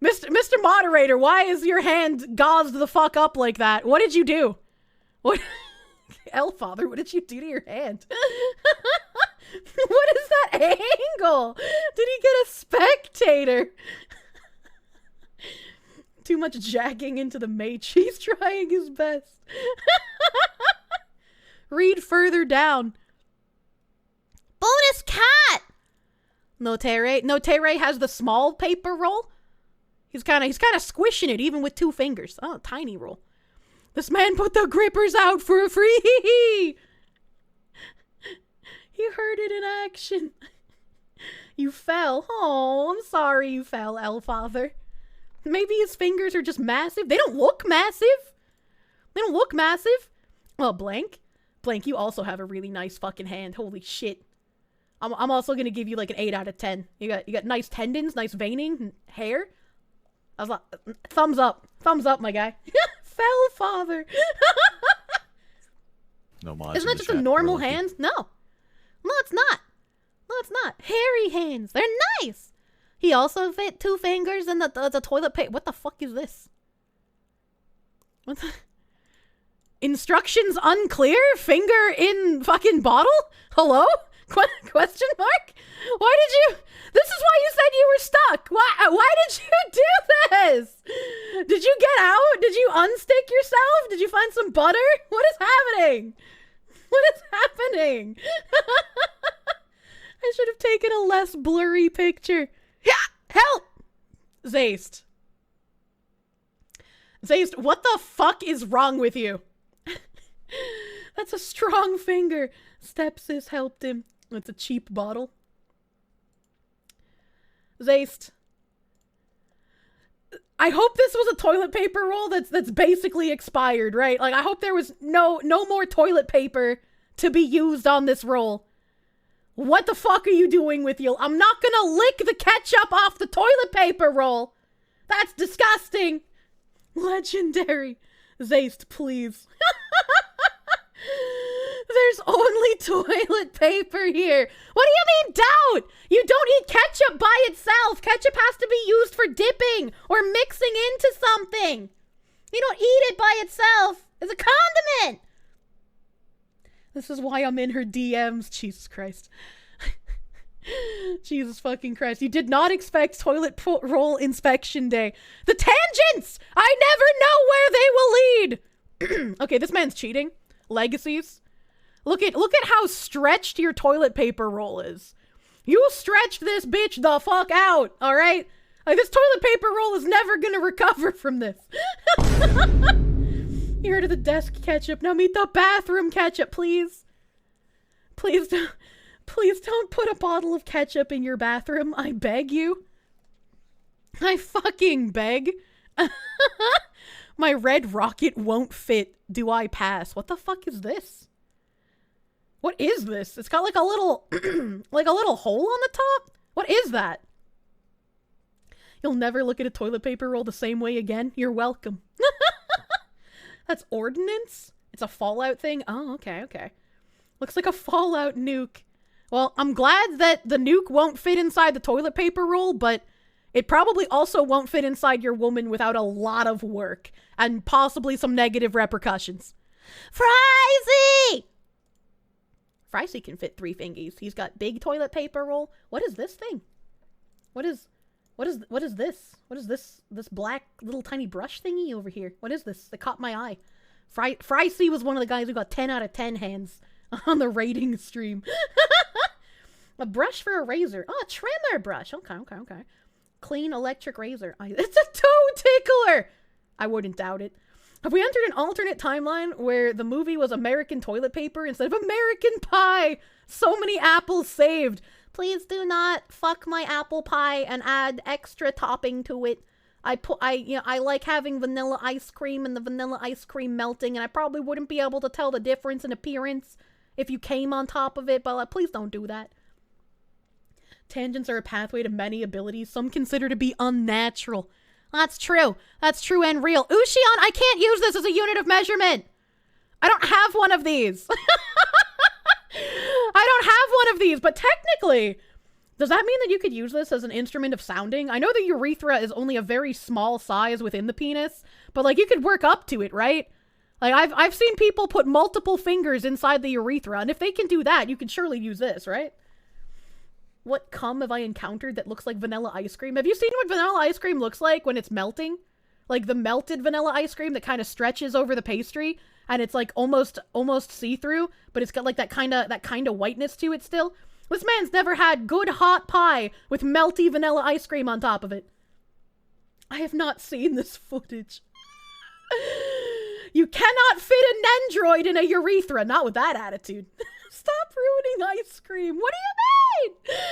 Mr. Moderator, why is your hand gauzed the fuck up like that? What did you do? What? Elfather, what did you do to your hand? What is that angle? Did he get a spectator? Too much jacking into the mage. He's trying his best. Read further down. Bonus cat! Notere has the small paper roll. He's kind of squishing it even with 2 fingers. Oh, tiny roll. This man put the grippers out for free. You heard it in action. You fell. Oh, I'm sorry you fell, Elfather. Maybe his fingers are just massive. They don't look massive. Well, Blank, you also have a really nice fucking hand. Holy shit. I'm also gonna give you like an 8 out of 10. You got nice tendons, nice veining, hair. I was like, thumbs up, my guy. Fell father. No, isn't that just a normal hand? No, it's not. Hairy hands. They're nice. He also fit 2 fingers in the toilet paper. What the fuck is this? What the? Instructions unclear? Finger in fucking bottle? Hello? Question mark? Why did you... This is why you said you were stuck. Why did you do this? Did you get out? Did you unstick yourself? Did you find some butter? What is happening? I should have taken a less blurry picture. Yeah, help! Zayst, what the fuck is wrong with you? That's a strong finger. Stepsis helped him. It's a cheap bottle. Zayst, I hope this was a toilet paper roll that's basically expired, right? Like, I hope there was no more toilet paper to be used on this roll. What the fuck are you doing with you? I'm not gonna lick the ketchup off the toilet paper roll. That's disgusting. Legendary. Zayst, please. There's only toilet paper here. What do you mean doubt? You don't eat ketchup by itself. Ketchup has to be used for dipping or mixing into something. You don't eat it by itself. It's a condiment. This is why I'm in her DMs. Jesus Christ. Jesus fucking Christ. You did not expect toilet roll inspection day. The tangents! I never know where they will lead. Okay, this man's cheating. Legacies. Look at how stretched your toilet paper roll is. You stretched this bitch the fuck out, alright? Like, this toilet paper roll is never gonna recover from this. You heard of the desk ketchup. Now meet the bathroom ketchup, please. Please don't put a bottle of ketchup in your bathroom. I beg you. I fucking beg. My red rocket won't fit. Do I pass? What the fuck is this? What is this? It's got like a little, like a little hole on the top? What is that? You'll never look at a toilet paper roll the same way again. You're welcome. That's ordnance? It's a Fallout thing? Oh, okay. Looks like a Fallout nuke. Well, I'm glad that the nuke won't fit inside the toilet paper roll, but it probably also won't fit inside your woman without a lot of work and possibly some negative repercussions. Frizy! Frizy can fit 3 fingies. He's got big toilet paper roll. What is this thing? What is this? What is this black little tiny brush thingy over here? What is this? That caught my eye. Frizy was one of the guys who got 10 out of 10 hands on the rating stream. A brush for a razor. Oh, a trimmer brush. Okay. Clean electric razor. It's a toe tickler! I wouldn't doubt it. Have we entered an alternate timeline where the movie was American toilet paper instead of American Pie? So many apples saved. Please do not fuck my apple pie and add extra topping to it. I like having vanilla ice cream and the vanilla ice cream melting, and I probably wouldn't be able to tell the difference in appearance if you came on top of it, but please don't do that. Tangents are a pathway to many abilities some consider to be unnatural. That's true. That's true and real. Ushion, I can't use this as a unit of measurement. I don't have one of these. I don't have one of these, but technically, does that mean that you could use this as an instrument of sounding? I know the urethra is only a very small size within the penis, but like you could work up to it, right? Like I've seen people put multiple fingers inside the urethra, and if they can do that, you can surely use this, right? What cum have I encountered that looks like vanilla ice cream? Have you seen what vanilla ice cream looks like when it's melting? Like the melted vanilla ice cream that kind of stretches over the pastry, and it's like almost see-through, but it's got like that kind of whiteness to it still. This man's never had good hot pie with melty vanilla ice cream on top of it. I have not seen this footage. You cannot fit an android in a urethra, not with that attitude. Stop ruining ice cream. What do you mean?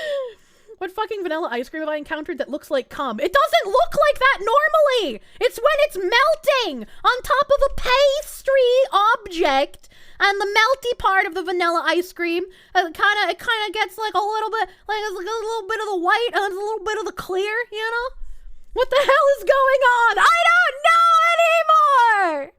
What fucking vanilla ice cream have I encountered that looks like cum? It doesn't look like that normally. It's when it's melting on top of a pastry object, and the melty part of the vanilla ice cream, it kind of gets like a little bit, like it's like a little bit of the white and a little bit of the clear, you know? What the hell is going on? I don't know anymore.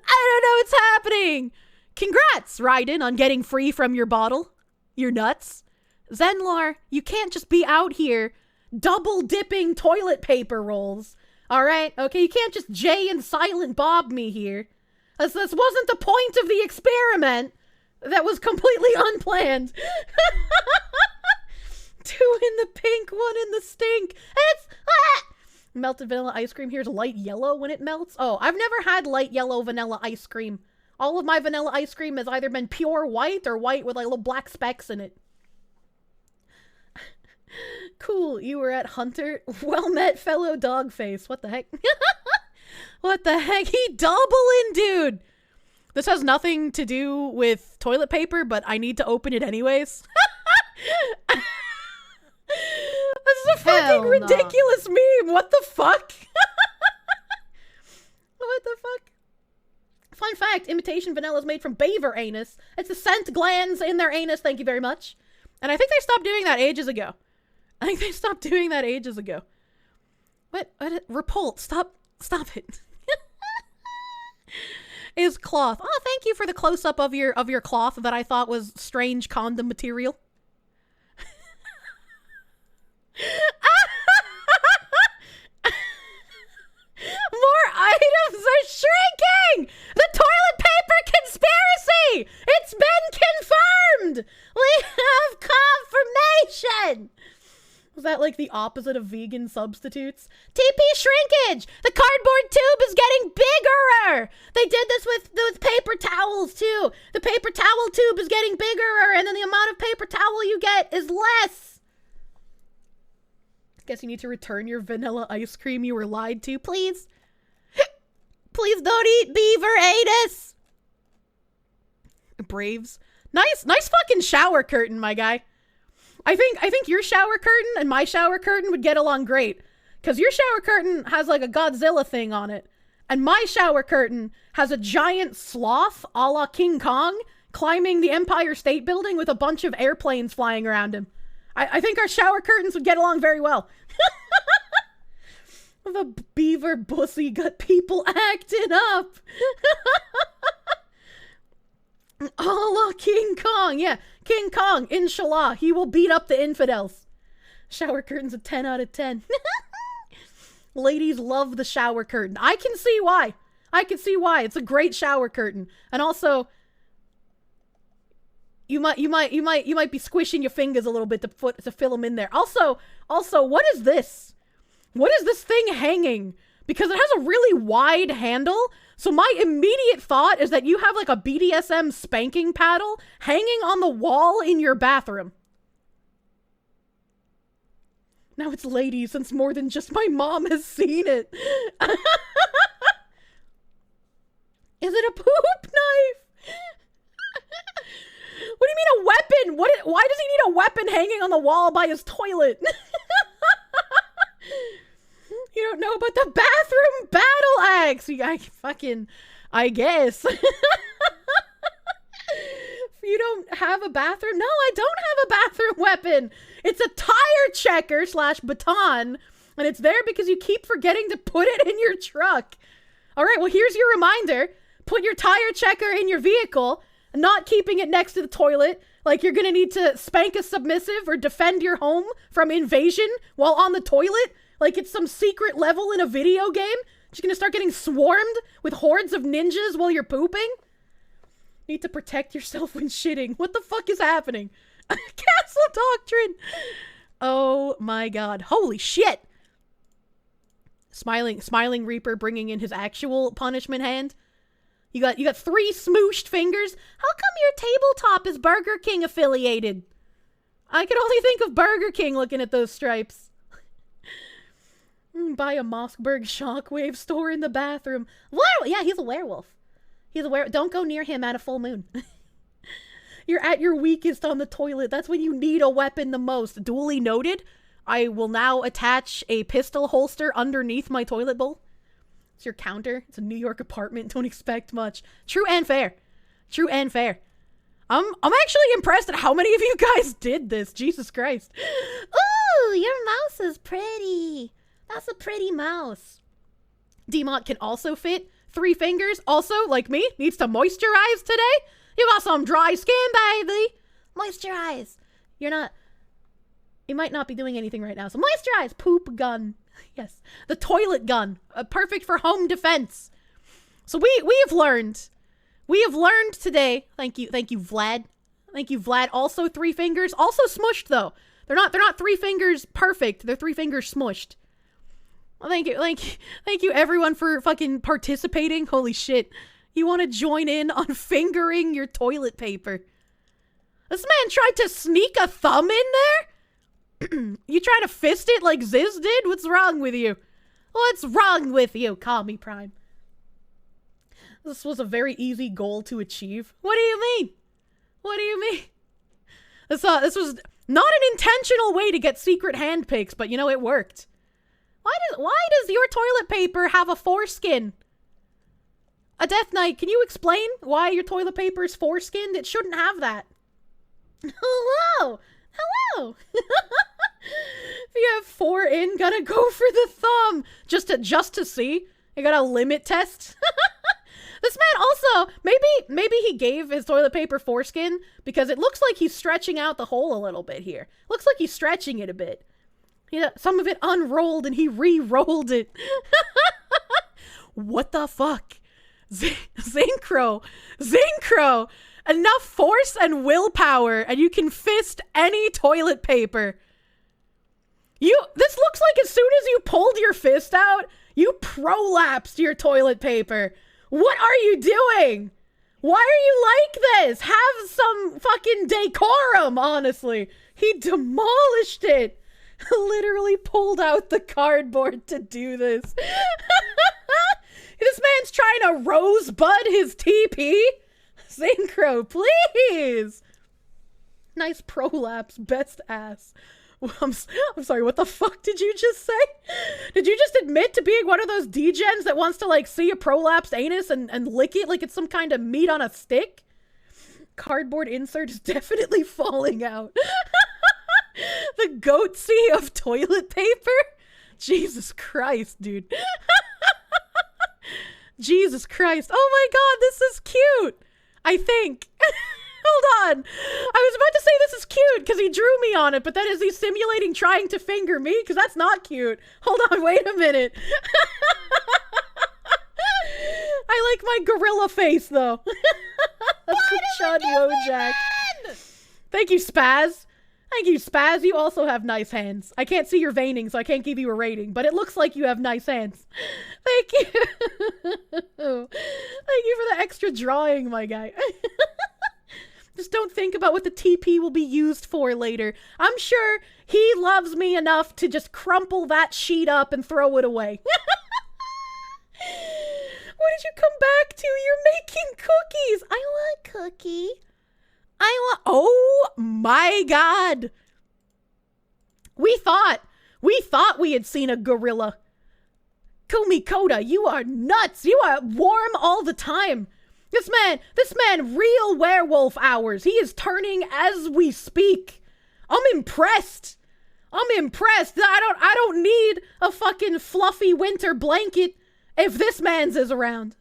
I don't know what's happening. Congrats, Raiden, on getting free from your bottle. You're nuts. Zenlar, you can't just be out here double dipping toilet paper rolls. All right? Okay, you can't just Jay and Silent Bob me here. This wasn't the point of the experiment. That was completely unplanned. Two in the pink, one in the stink. It's melted vanilla ice cream here is light yellow when it melts. Oh, I've never had light yellow vanilla ice cream. All of my vanilla ice cream has either been pure white or white with like little black specks in it. Cool, you were at Hunter. Well met, fellow dog face. What the heck? What the heck? He doubling, dude. This has nothing to do with toilet paper, but I need to open it anyways. This is a fucking ridiculous meme. What the fuck? What the fuck? Fun fact, imitation vanilla is made from beaver anus. It's the scent glands in their anus, thank you very much. And I think they stopped doing that ages ago. What? Repult, stop it. Is cloth. Oh, thank you for the close-up of your cloth that I thought was strange condom material. More items are shrinking! The toilet paper conspiracy! It's been confirmed! We have confirmation! Was that like the opposite of vegan substitutes? TP shrinkage! The cardboard tube is getting bigger! They did this with paper towels too! The paper towel tube is getting bigger, and then the amount of paper towel you get is less! Guess you need to return your vanilla ice cream you were lied to, please. Please don't eat beaver anus. Braves. Nice fucking shower curtain, my guy. I think your shower curtain and my shower curtain would get along great. Because your shower curtain has like a Godzilla thing on it. And my shower curtain has a giant sloth a la King Kong climbing the Empire State Building with a bunch of airplanes flying around him. I think our shower curtains would get along very well. The beaver pussy got people acting up. A la King Kong. Yeah, King Kong, inshallah. He will beat up the infidels. Shower curtain's a 10 out of 10. Ladies love the shower curtain. I can see why. It's a great shower curtain. And also, you might be squishing your fingers a little bit to fill them in there. Also, what is this? What is this thing hanging? Because it has a really wide handle. So my immediate thought is that you have like a BDSM spanking paddle hanging on the wall in your bathroom. Now it's ladies, since more than just my mom has seen it. Is it a poop knife? What do you mean a weapon? Why does he need a weapon hanging on the wall by his toilet? You don't know about the bathroom battle axe. I guess. You don't have a bathroom? No, I don't have a bathroom weapon. It's a tire checker / baton, and it's there because you keep forgetting to put it in your truck. All right, well, here's your reminder. Put your tire checker in your vehicle, not keeping it next to the toilet, like you're gonna need to spank a submissive or defend your home from invasion while on the toilet, like it's some secret level in a video game. You're gonna start getting swarmed with hordes of ninjas while you're pooping. Need to protect yourself when shitting. What the fuck is happening? Castle doctrine. Oh my god. Holy shit. Smiling Reaper bringing in his actual punishment hand. You got 3 smooshed fingers. How come your tabletop is Burger King affiliated? I can only think of Burger King looking at those stripes. Buy a Mossberg shockwave, store in the bathroom. Yeah, he's a werewolf. Don't go near him at a full moon. You're at your weakest on the toilet. That's when you need a weapon the most. Duly noted. I will now attach a pistol holster underneath my toilet bowl. It's your counter. It's a New York apartment. Don't expect much. True and fair. True and fair. I'm actually impressed at how many of you guys did this. Jesus Christ. Ooh, your mouse is pretty. That's a pretty mouse. Demont can also fit 3 fingers. Also, like me, needs to moisturize today. You got some dry skin, baby. Moisturize. You might not be doing anything right now, so moisturize. Poop gun. Yes. The toilet gun. Perfect for home defense. So we have learned. We have learned today. Thank you, Vlad. Thank you, Vlad. Also 3 fingers. Also smushed, though. They're not 3 fingers perfect. They're 3 fingers smushed. Well, thank you everyone for fucking participating. Holy shit. You want to join in on fingering your toilet paper? This man tried to sneak a thumb in there? You trying to fist it like Ziz did? What's wrong with you? What's wrong with you? Call me Prime. This was a very easy goal to achieve. What do you mean? What do you mean? This was not an intentional way to get secret hand picks, but you know, it worked. Why does your toilet paper have a foreskin? A Death Knight, can you explain why your toilet paper is foreskinned? It shouldn't have that. Hello! Hello! If you have 4 in, gotta go for the thumb. Just to see. You got a limit test. This man also, maybe he gave his toilet paper foreskin because it looks like he's stretching out the hole a little bit here. Looks like he's stretching it a bit. Yeah, some of it unrolled and he re-rolled it. What the fuck? Xynchro. Enough force and willpower and you can fist any toilet paper. This looks like as soon as you pulled your fist out, you prolapsed your toilet paper. What are you doing? Why are you like this? Have some fucking decorum, honestly. He demolished it. Literally pulled out the cardboard to do this. This man's trying to rosebud his TP. Xynchro, please. Nice prolapse, best ass. I'm sorry, what the fuck did you just say? Did you just admit to being one of those degens that wants to, like, see a prolapsed anus and lick it like it's some kind of meat on a stick? Cardboard insert is definitely falling out. The goatse of toilet paper? Jesus Christ, dude. Jesus Christ. Oh my god, this is cute. I think. Hold on. I was about to say this is cute because he drew me on it, but then is he simulating trying to finger me? Because that's not cute. Hold on, wait a minute. I like my gorilla face, though. That's the Chud Wojak. Thank you, Spaz. Thank you, Spaz. You also have nice hands. I can't see your veining, so I can't give you a rating, but it looks like you have nice hands. Thank you. Thank you for the extra drawing, my guy. Just don't think about what the TP will be used for later. I'm sure he loves me enough to just crumple that sheet up and throw it away. What did you come back to? You're making cookies. I want a cookie. Oh my god. We thought we had seen a gorilla. Kumikoda, you are nuts. You are warm all the time. This man, real werewolf hours. He is turning as we speak. I'm impressed. I don't need a fucking fluffy winter blanket if this man's is around.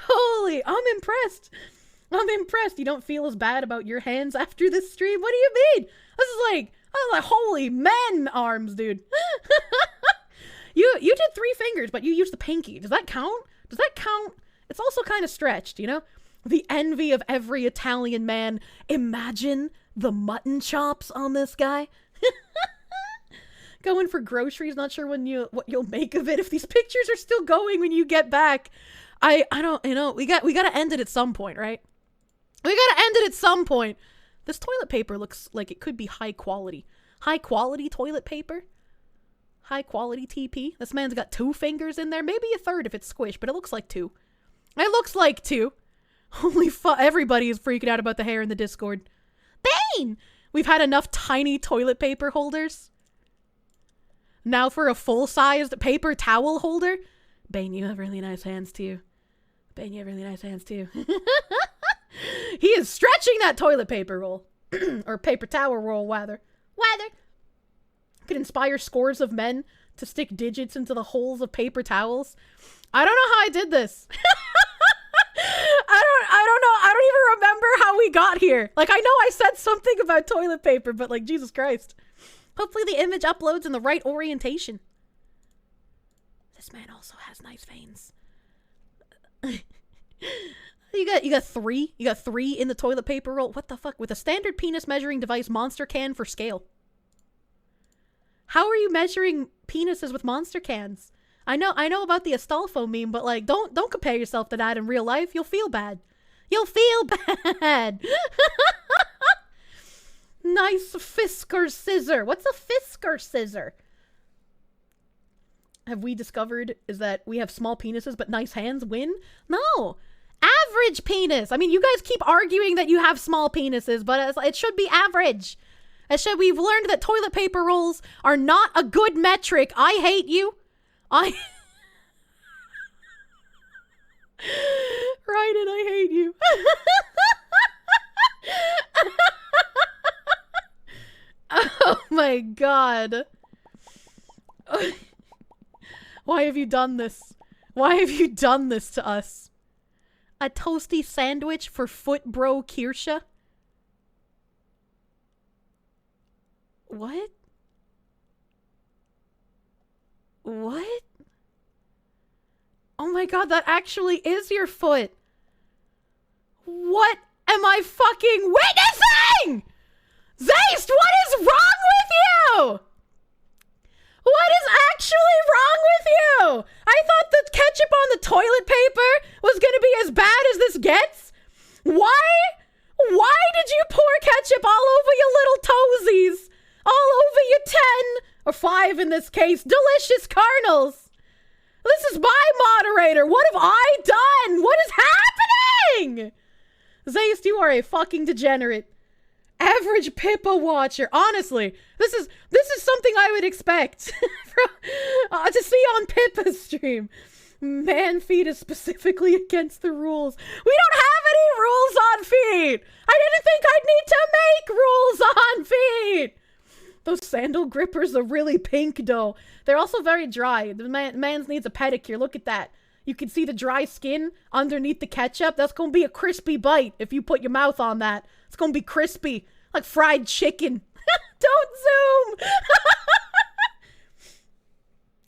Holy, I'm impressed. You don't feel as bad about your hands after this stream? What do you mean? This is like holy man arms, dude. You did 3 fingers, but you used the pinky. Does that count? It's also kind of stretched, you know? The envy of every Italian man. Imagine the mutton chops on this guy. Going for groceries, not sure what you'll make of it. If these pictures are still going when you get back, I don't, you know, we gotta end it at some point, right? We gotta end it at some point. This toilet paper looks like it could be high quality. High quality toilet paper? High quality TP? This man's got 2 fingers in there. Maybe a third if it's squished, but it looks like 2. It looks like 2. Holy fuck. Everybody is freaking out about the hair in the Discord. Bane! We've had enough tiny toilet paper holders. Now for a full-sized paper towel holder? Bane, you have really nice hands too. He is stretching that toilet paper roll. Or paper towel roll, rather. Could inspire scores of men to stick digits into the holes of paper towels. I don't know how I did this. I don't know. I don't even remember how we got here. Like, I know I said something about toilet paper, but like, Jesus Christ. Hopefully the image uploads in the right orientation. This man also has nice veins. You got 3? You got 3 in the toilet paper roll? What the fuck? With a standard penis measuring device monster can for scale. How are you measuring penises with monster cans? I know about the Astolfo meme, but like, don't compare yourself to that in real life. You'll feel bad. Nice Fisker scissor. What's a Fisker scissor? Have we discovered is that we have small penises but nice hands win? No. Average penis. I mean, you guys keep arguing that you have small penises, but it should be average. We've learned that toilet paper rolls are not a good metric. I hate you. Ryan, I hate you. Oh my god. Why have you done this? Why have you done this to us? A toasty sandwich for foot bro Kirsche? What? What? Oh my god, that actually is your foot. What am I fucking witnessing? Zayst, what is wrong with you? What is actually wrong with you? I thought the ketchup on the toilet paper was gonna be as bad as this gets. Why did you pour ketchup all over your little toesies? All over your 10, or 5 in this case, delicious kernels. This is my moderator. What have I done? What is happening? Zayst, you are a fucking degenerate. Average Pippa watcher. Honestly, this is something I would expect to see on Pippa's stream. Man feet is specifically against the rules. We don't have any rules on feet. I didn't think I'd need to make rules on feet. Those sandal grippers are really pink, though. They're also very dry. The man's needs a pedicure. Look at that. You can see the dry skin underneath the ketchup. That's going to be a crispy bite if you put your mouth on that. It's going to be crispy, like fried chicken. Don't zoom!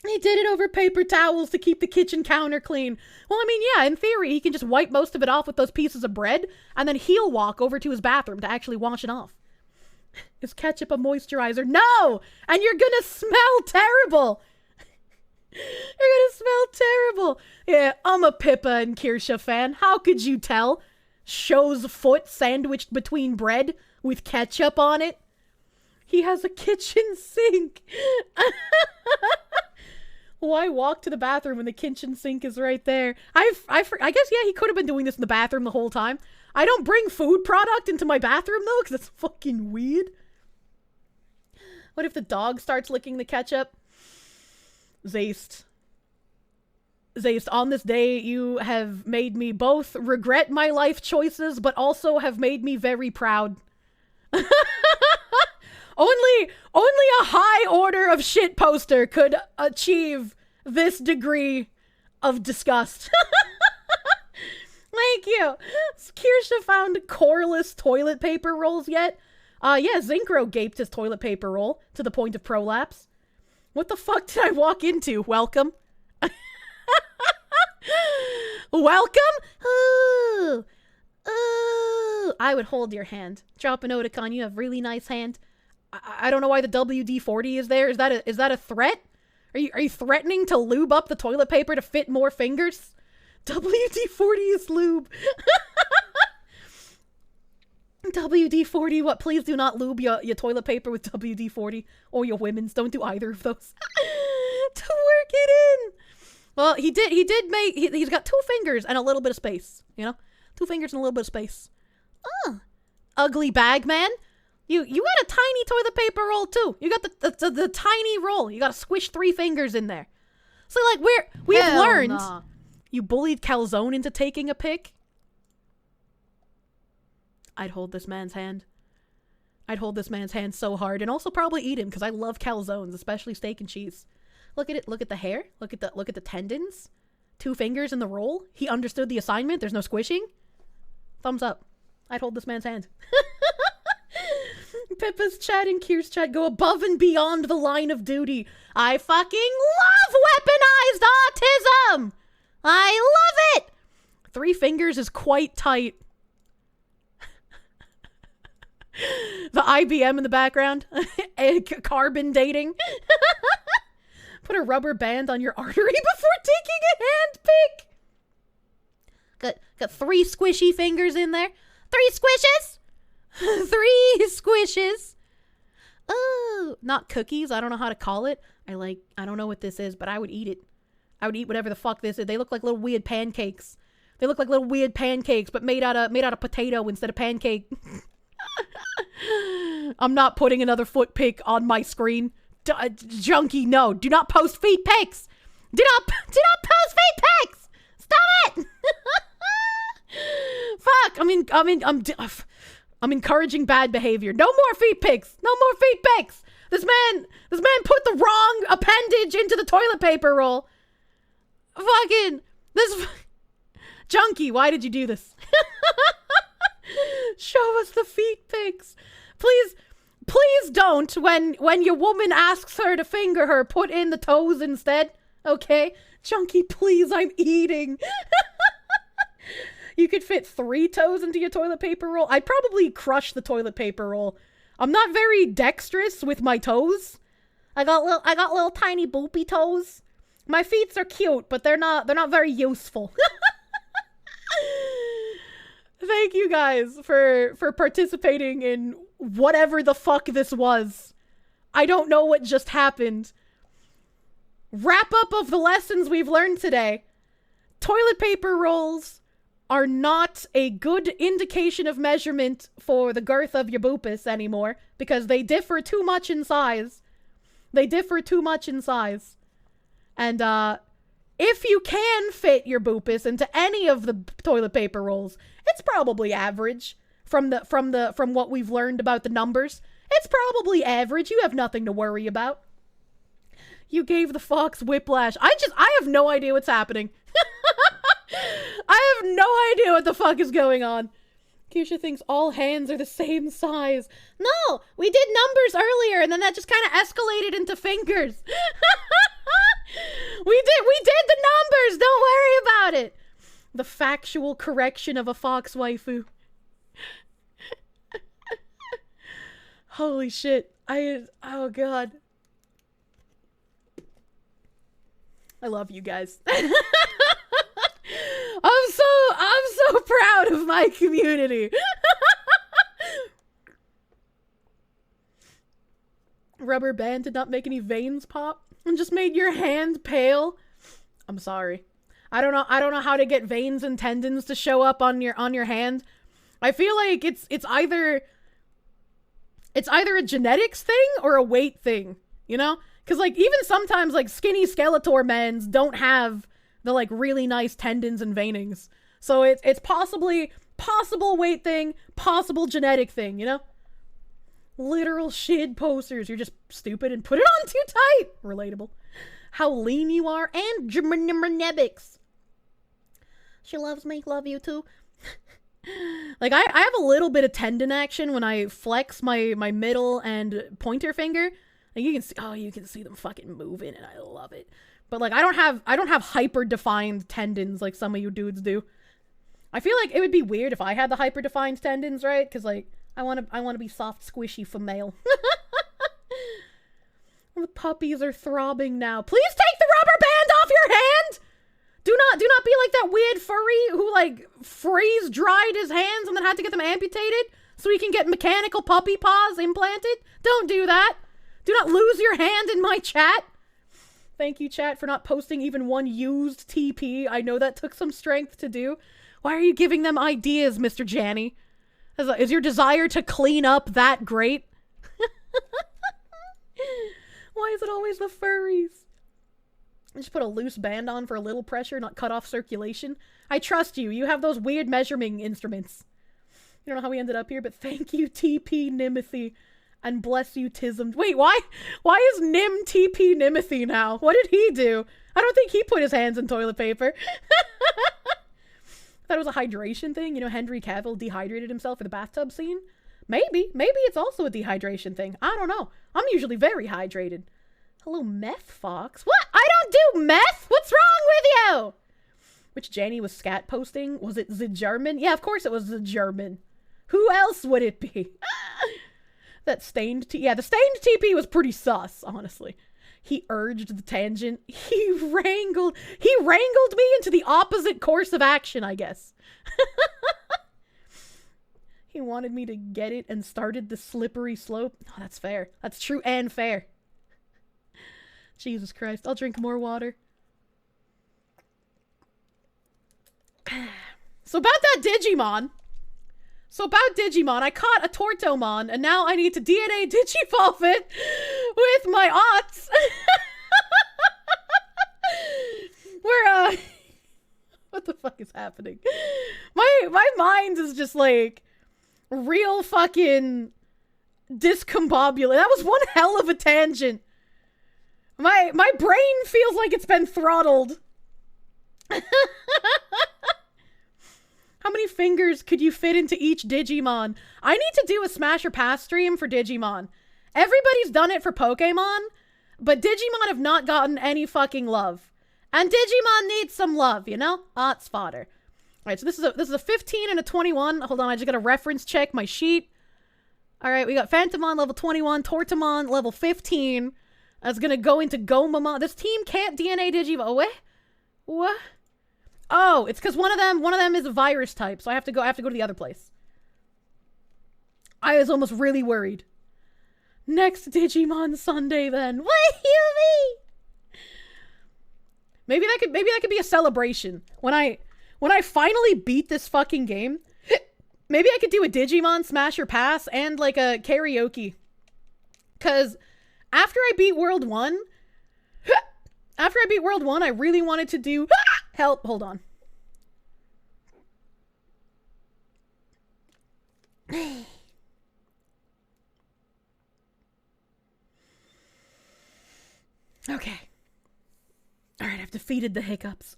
He did it over paper towels to keep the kitchen counter clean. Well, I mean, yeah, in theory, he can just wipe most of it off with those pieces of bread, and then he'll walk over to his bathroom to actually wash it off. Is ketchup a moisturizer? No! And you're gonna smell terrible! You're gonna smell terrible! Yeah, I'm a Pippa and Kirsche fan. How could you tell? Show's foot sandwiched between bread with ketchup on it. He has a kitchen sink. Why walk to the bathroom when the kitchen sink is right there? I guess, yeah, he could have been doing this in the bathroom the whole time. I don't bring food product into my bathroom though, because it's fucking weird. What if the dog starts licking the ketchup? Zayst, on this day, you have made me both regret my life choices, but also have made me very proud. Only a high order of shit poster could achieve this degree of disgust. Thank you. Kirsche found coreless toilet paper rolls yet? Yeah, Xynchro gaped his toilet paper roll to the point of prolapse. What the fuck did I walk into? Welcome. Welcome? Ooh. Ooh. I would hold your hand. Drop an Oticon, you have really nice hand. I don't know why the WD-40 is there. Is that a threat? Are you threatening to lube up the toilet paper to fit more fingers? WD-40 is lube. WD-40, what? Please do not lube your toilet paper with WD-40 or your women's. Don't do either of those. To work it in. Well, he did make, he's got 2 fingers and a little bit of space, you know? 2 fingers and a little bit of space. Oh, ugly bag man. You got a tiny toilet paper roll too. You got the tiny roll. You got to squish 3 fingers in there. So like we've learned. Nah. You bullied Calzone into taking a pic. I'd hold this man's hand. I'd hold this man's hand so hard, and also probably eat him because I love calzones, especially steak and cheese. Look at it. Look at the hair. Look at the tendons. 2 fingers in the roll. He understood the assignment. There's no squishing. Thumbs up. I'd hold this man's hand. Pippa's chat and Kier's chat go above and beyond the line of duty. I fucking love weaponized autism. I love it. 3 fingers is quite tight. The IBM in the background. Carbon dating. Put a rubber band on your artery before taking a hand pick. Got 3 squishy fingers in there. 3 squishes. 3 squishes. Oh, not cookies. I don't know how to call it. I don't know what this is, but I would eat it. I would eat whatever the fuck this is. They look like little weird pancakes. They look like little weird pancakes, but made out of potato instead of pancake. I'm not putting another foot pic on my screen. Junkie, no. Do not post feet pics. Do not post feet pics. Stop it. Fuck. I'm encouraging bad behavior. No more feet pics. No more feet pics. This man put the wrong appendage into the toilet paper roll. Fucking this Junkie, why did you do this? Show us the feet pics. Please don't, when your woman asks her to finger her, put in the toes instead. Okay? Junkie, please, I'm eating. You could fit 3 toes into your toilet paper roll. I'd probably crush the toilet paper roll. I'm not very dexterous with my toes. I got little tiny boopy toes. My feet are cute, but they're not very useful. Thank you guys for participating in whatever the fuck this was. I don't know what just happened. Wrap up of the lessons we've learned today. Toilet paper rolls are not a good indication of measurement for the girth of your boopus anymore because they differ too much in size. And if you can fit your boopus into any of the toilet paper rolls, it's probably average from what we've learned about the numbers. It's probably average. You have nothing to worry about. You gave the fox whiplash. I have no idea what's happening. I have no idea what the fuck is going on. Kirsche thinks all hands are the same size. No, we did numbers earlier and then that just kind of escalated into fingers. We did the numbers. Don't worry about it. The factual correction of a fox waifu. Holy shit. Oh god. I love you guys. I'm so proud of my community. Rubber band did not make any veins pop and just made your hand pale. I'm sorry. I don't know how to get veins and tendons to show up on your hand. I feel like it's either a genetics thing or a weight thing, you know? Because, like, even sometimes, like, skinny Skeletor men's don't have the, like, really nice tendons and veinings. So it's possible weight thing, possible genetic thing, you know? Literal shit posters. You're just stupid and put it on too tight. Relatable. How lean you are and Germanimernebix. She loves me. Love you too. Like, I have a little bit of tendon action when I flex my middle and pointer finger. And you can see them fucking moving, and I love it. But, like, I don't have hyper defined tendons like some of you dudes do. I feel like it would be weird if I had the hyper defined tendons, right? Because, like, I want to be soft, squishy for male. The puppies are throbbing now. Please take the rubber band off your hand. Do not be like that weird furry who, like, freeze dried his hands and then had to get them amputated so he can get mechanical puppy paws implanted. Don't do that. Do not lose your hand in my chat. Thank you, chat, for not posting even one used TP. I know that took some strength to do. Why are you giving them ideas, Mr. Janny? Is your desire to clean up that great? Why is it always the furries? Just put a loose band on for a little pressure, not cut off circulation. I trust you. You have those weird measuring instruments. You don't know how we ended up here, but thank you, TP Nimothy. And bless you, Tism. Wait, why is Nim TP Nimothy now? What did he do? I don't think he put his hands in toilet paper. That was a hydration thing. You know, Henry Cavill dehydrated himself for the bathtub scene. Maybe it's also a dehydration thing. I don't know. I'm usually very hydrated. Hello, Meth Fox. What? I don't do meth. What's wrong with you? Which Janny was scat posting? Was it the German? Yeah, of course it was the German. Who else would it be? That stained yeah, the stained TP was pretty sus, honestly. He urged the tangent. He wrangled me into the opposite course of action, I guess. He wanted me to get it and started the slippery slope. Oh, that's fair. That's true and fair. Jesus Christ. I'll drink more water. So about Digimon, I caught a Tortomon, and now I need to DNA Digivolve it with my aughts. What the fuck is happening? My mind is just like real fucking discombobulated. That was one hell of a tangent. My brain feels like it's been throttled. How many fingers could you fit into each Digimon? I need to do a Smash or Pass stream for Digimon. Everybody's done it for Pokemon, but Digimon have not gotten any fucking love. And Digimon needs some love, you know? It's fodder. Alright, so this is a 15 and a 21. Hold on, I just gotta reference check my sheet. Alright, we got Phantomon level 21, Tortomon level 15. That's gonna go into Gomamon. This team can't DNA Digivolve. What? Oh, it's because one of them is a virus type, so I have to go to the other place. I was almost really worried. Next Digimon Sunday then. What do you mean? Maybe that could be a celebration. When I finally beat this fucking game, maybe I could do a Digimon Smash or Pass and like a karaoke. Cause after I beat World 1, I really wanted to do help. Hold on. Okay. All right, I've defeated the hiccups.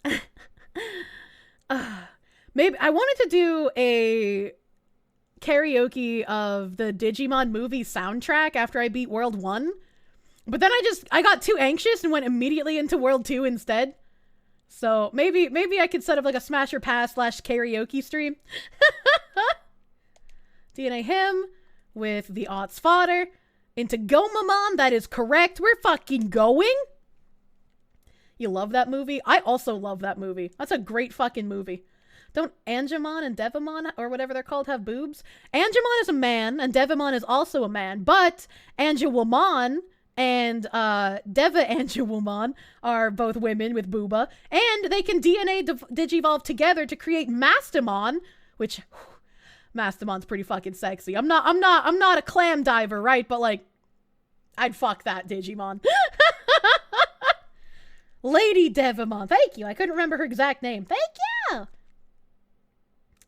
Maybe I wanted to do a karaoke of the Digimon movie soundtrack after I beat World 1. But then I got too anxious and went immediately into World 2 instead. So maybe I could set up like a Smash or Pass / karaoke stream. DNA him with the aughts fodder into Gomamon. That is correct. We're fucking going. You love that movie? I also love that movie. That's a great fucking movie. Don't Angemon and Devimon, or whatever they're called, have boobs? Angemon is a man, and Devimon is also a man, but Angewomon and Deva Angewomon are both women with booba, and they can DNA Digivolve together to create Mastamon, which Mastamon's pretty fucking sexy. I'm not a clam diver, right? But like, I'd fuck that Digimon. Lady Devimon, thank you. I couldn't remember her exact name. Thank you.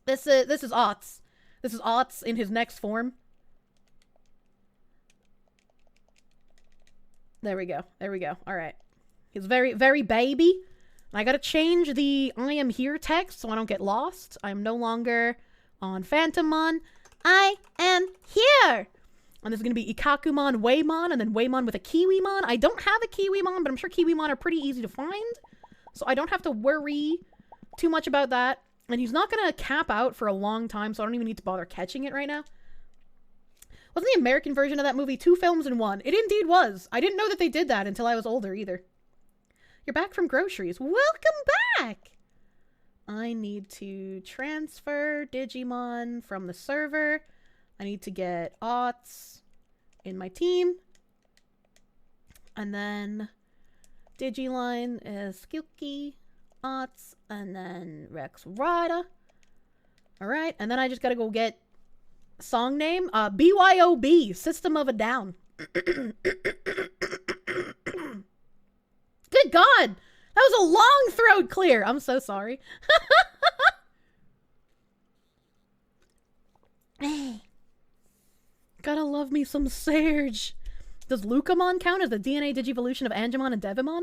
This is Otz. This is Otz in his next form. There we go. There we go. All right. He's very, very baby. I gotta change the I am here text so I don't get lost. I am no longer on Phantommon. I am here. And this is going to be Ikakumon, Waymon, and then Waymon with a Kiwimon. I don't have a Kiwimon, but I'm sure Kiwimon are pretty easy to find. So I don't have to worry too much about that. And he's not going to cap out for a long time, so I don't even need to bother catching it right now. Wasn't the American version of that movie 2 films in 1? It indeed was. I didn't know that they did that until I was older either. You're back from groceries. Welcome back! I need to transfer Digimon from the server. I need to get Otz in my team. And then Digiline is Skilky, Otz, and then Rex Rada. Alright, and then I just gotta go get song name. BYOB, System of a Down. Good God! That was a long throat clear. I'm so sorry. Gotta love me some Serge. Does Lucamon count as the DNA Digivolution of Angemon and Devimon?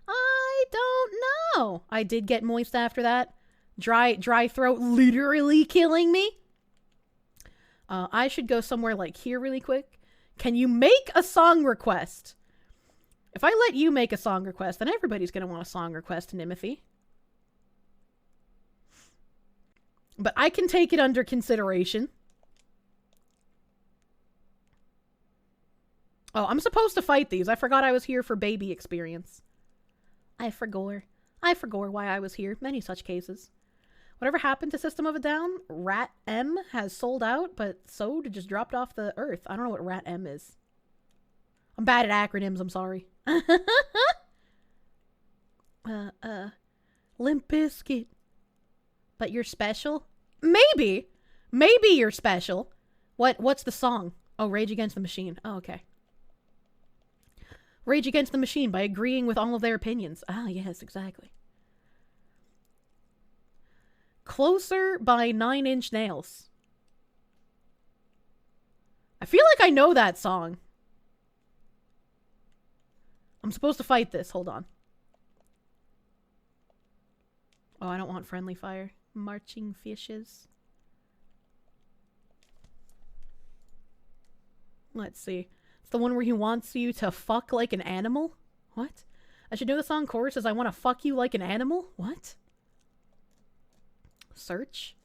I don't know. I did get moist after that. Dry throat literally killing me. I should go somewhere like here really quick. Can you make a song request? If I let you make a song request, then everybody's going to want a song request, Nimothy. But I can take it under consideration. Oh, I'm supposed to fight these. I forgot I was here for baby experience. I forgot why I was here. Many such cases. Whatever happened to System of a Down? Rat M has sold out, but Sode just dropped off the earth. I don't know what Rat M is. I'm bad at acronyms, I'm sorry. Limp Bizkit. But you're special? Maybe. Maybe you're special. What's the song? Oh, Rage Against the Machine. Oh, okay. Rage Against the Machine by agreeing with all of their opinions. Ah, yes, exactly. Closer by 9 Inch Nails. I feel like I know that song. I'm supposed to fight this. Hold on. Oh, I don't want friendly fire. Marching fishes. Let's see. It's the one where he wants you to fuck like an animal? What? I should know the song chorus as I want to fuck you like an animal? What? Search.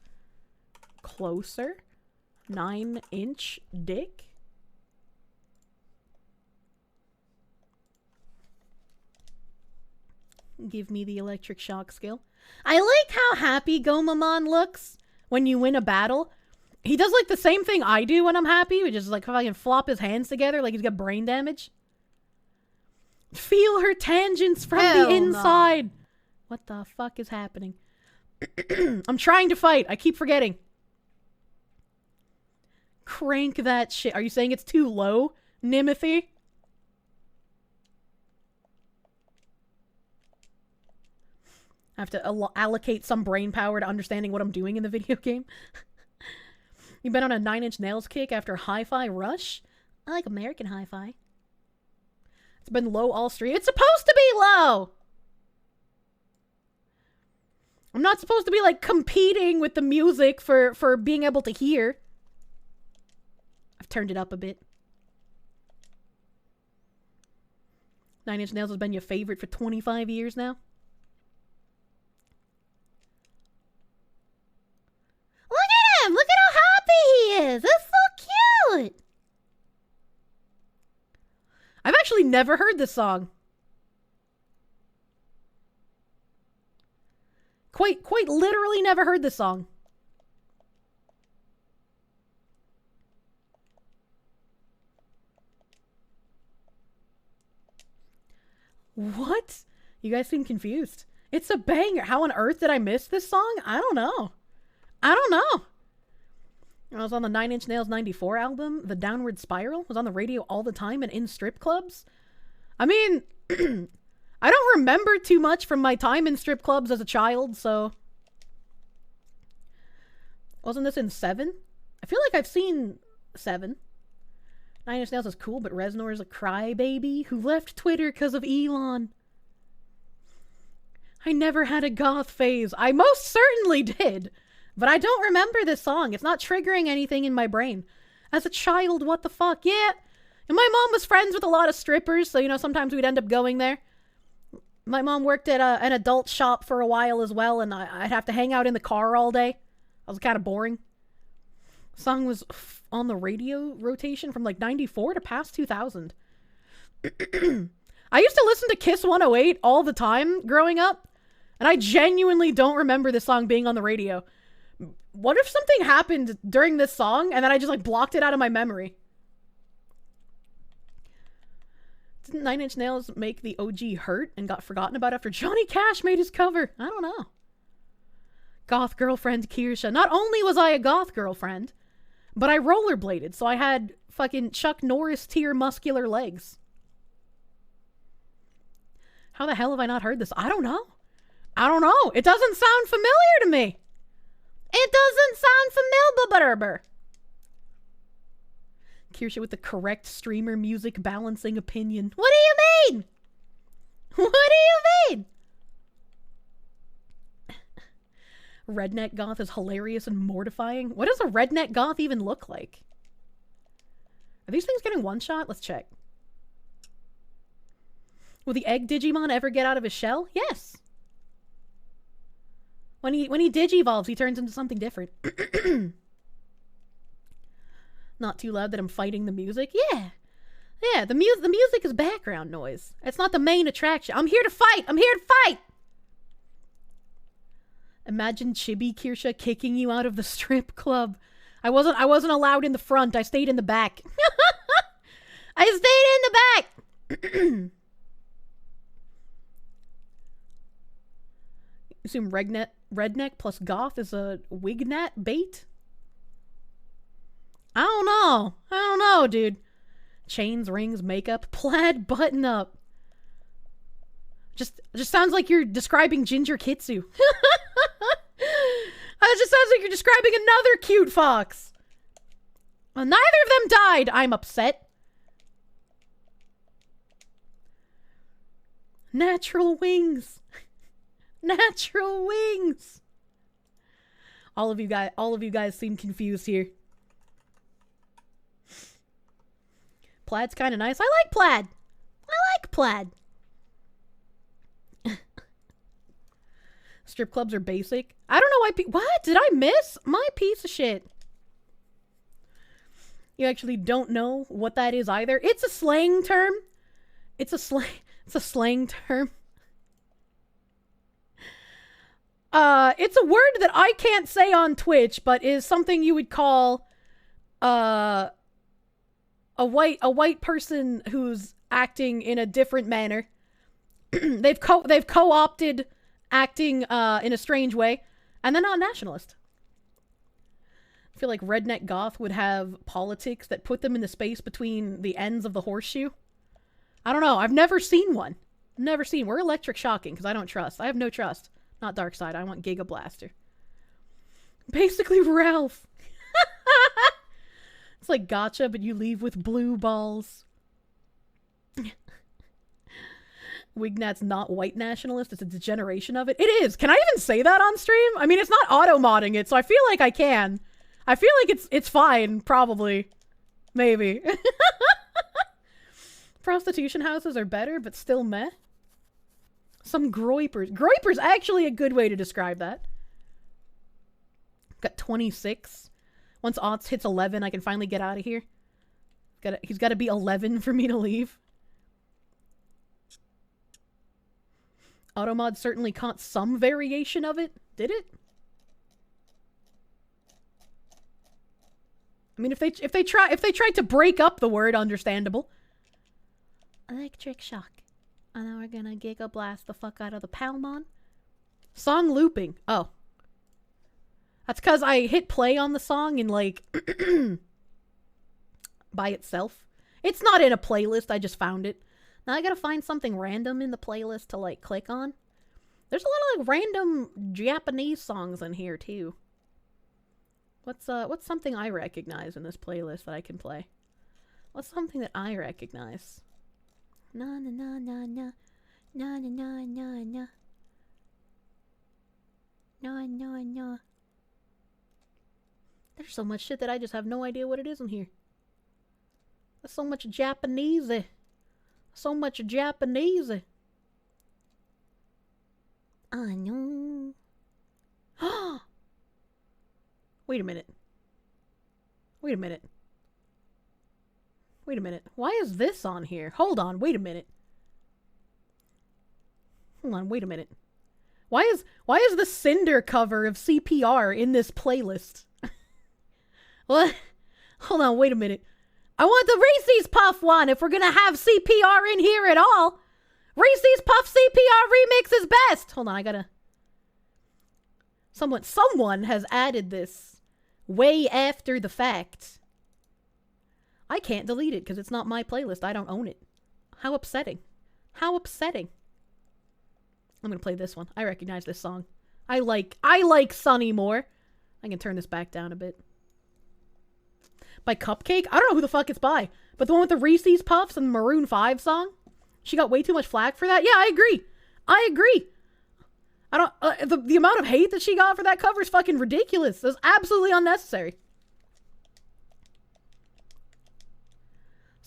Closer. 9 Inch Dick. Give me the electric shock skill. I like how happy Gomamon looks when you win a battle. He does like the same thing I do when I'm happy, which is like if I can flop his hands together like he's got brain damage. Feel her tangents from the inside. No. What the fuck is happening? I'm trying to fight. I keep forgetting. Crank that shit. Are you saying it's too low, Nimothy? I have to allocate some brain power to understanding what I'm doing in the video game. You've been on a 9 Inch Nails kick after Hi-Fi Rush? I like American Hi-Fi. It's been low all stream. It's supposed to be low! I'm not supposed to be, like, competing with the music for being able to hear. I've turned it up a bit. 9 Inch Nails has been your favorite for 25 years now. Look at him! Look at how happy he is! That's so cute! I've actually never heard this song. Quite literally never heard this song. What? You guys seem confused. It's a banger. How on earth did I miss this song? I don't know. I don't know. I was on the 9 Inch Nails 94 album. The Downward Spiral was on the radio all the time and in strip clubs. I mean, I don't remember too much from my time in strip clubs as a child, so... Wasn't this in 7? I feel like I've seen 7. 9 Inch Nails is cool, but Reznor is a crybaby who left Twitter because of Elon. I never had a goth phase. I most certainly did. But I don't remember this song. It's not triggering anything in my brain. As a child, what the fuck? Yeah. And my mom was friends with a lot of strippers, so, you know, sometimes we'd end up going there. My mom worked at an adult shop for a while as well, and I'd have to hang out in the car all day. I was kind of boring. The song was on the radio rotation from like 94 to past 2000. I used to listen to Kiss 108 all the time growing up, and I genuinely don't remember this song being on the radio. What if something happened during this song and then I just like blocked it out of my memory? Didn't 9 Inch Nails make the OG Hurt and got forgotten about after Johnny Cash made his cover? I don't know. Goth girlfriend Kirsche. Not only was I a goth girlfriend, but I rollerbladed, so I had fucking Chuck Norris tier muscular legs. How the hell have I not heard this? I don't know. It doesn't sound familiar to me. It doesn't sound familiar. Kirsche with the correct streamer music balancing opinion. What do you mean? What do you mean? Redneck goth is hilarious and mortifying. What does a redneck goth even look like? Are these things getting one shot? Let's check. Will the egg Digimon ever get out of his shell? Yes. When he digivolves, he turns into something different. Not too loud that I'm fighting the music. Yeah, the music is background noise. It's not the main attraction. I'm here to fight. Imagine Chibi Kirsche kicking you out of the strip club. I wasn't allowed in the front. I stayed in the back. I stayed in the back. Assume redneck plus goth is a wignat bait? I don't know, dude. Chains, rings, makeup, plaid button up. Just sounds like you're describing Ginger Kitsu. It just sounds like you're describing another cute fox. Well, neither of them died. I'm upset. Natural wings. Natural wings. All of you guys seem confused here. Plaid's kind of nice. I like plaid. Strip clubs are basic. I don't know why what? Did I miss? My piece of shit. You actually don't know what that is either. It's a slang term. It's a slang term. It's a word that I can't say on Twitch, but is something you would call a white person who's acting in a different manner. they've co-opted acting in a strange way, and they're not nationalist. I feel like redneck goth would have politics that put them in the space between the ends of the horseshoe. I don't know. I've never seen one. We're electric shocking because I don't trust. I have no trust. Not Dark Side. I want Giga Blaster. Basically Ralph. It's like gotcha, but you leave with blue balls. Wignat's not white nationalist. It's a degeneration of it. It is. Can I even say that on stream? I mean, it's not auto-modding it, so I feel like I can. I feel like it's fine, probably. Maybe. Prostitution houses are better, but still meh. Some groypers. Groyper's actually a good way to describe that. Got 26. Once Aughts hits 11, I can finally get out of here. He's got to be 11 for me to leave. Automod certainly caught some variation of it. Did it? I mean, if they tried to break up the word, understandable. Electric shock. And then we're gonna Giga Blast the fuck out of the Palmon. Song looping. Oh. That's because I hit play on the song and, like, by itself. It's not in a playlist, I just found it. Now I gotta find something random in the playlist to, like, click on. There's a lot of, like, random Japanese songs in here, too. What's something I recognize in this playlist that I can play? What's something that I recognize? Na na na na na. Na na na na na. Na na na. There's so much shit that I just have no idea what it is in here. There's so much Japanese. So much Japanese. I know. Wait a minute. Wait a minute. Wait a minute. Why is this on here? Hold on. Wait a minute. Hold on. Wait a minute. Why is the Cinder cover of CPR in this playlist? What? Hold on. Wait a minute. I want the Reese's Puff one if we're gonna have CPR in here at all. Reese's Puff CPR remix is best. Hold on. I gotta... Someone has added this way after the fact. I can't delete it because it's not my playlist. I don't own it. How upsetting. How upsetting. I'm gonna play this one. I recognize this song. I like Sunny more. I can turn this back down a bit. By Cupcake? I don't know who the fuck it's by. But the one with the Reese's Puffs and the Maroon 5 song? She got way too much flack for that? Yeah, I agree. I agree. I don't... the amount of hate that she got for that cover is fucking ridiculous. It's absolutely unnecessary.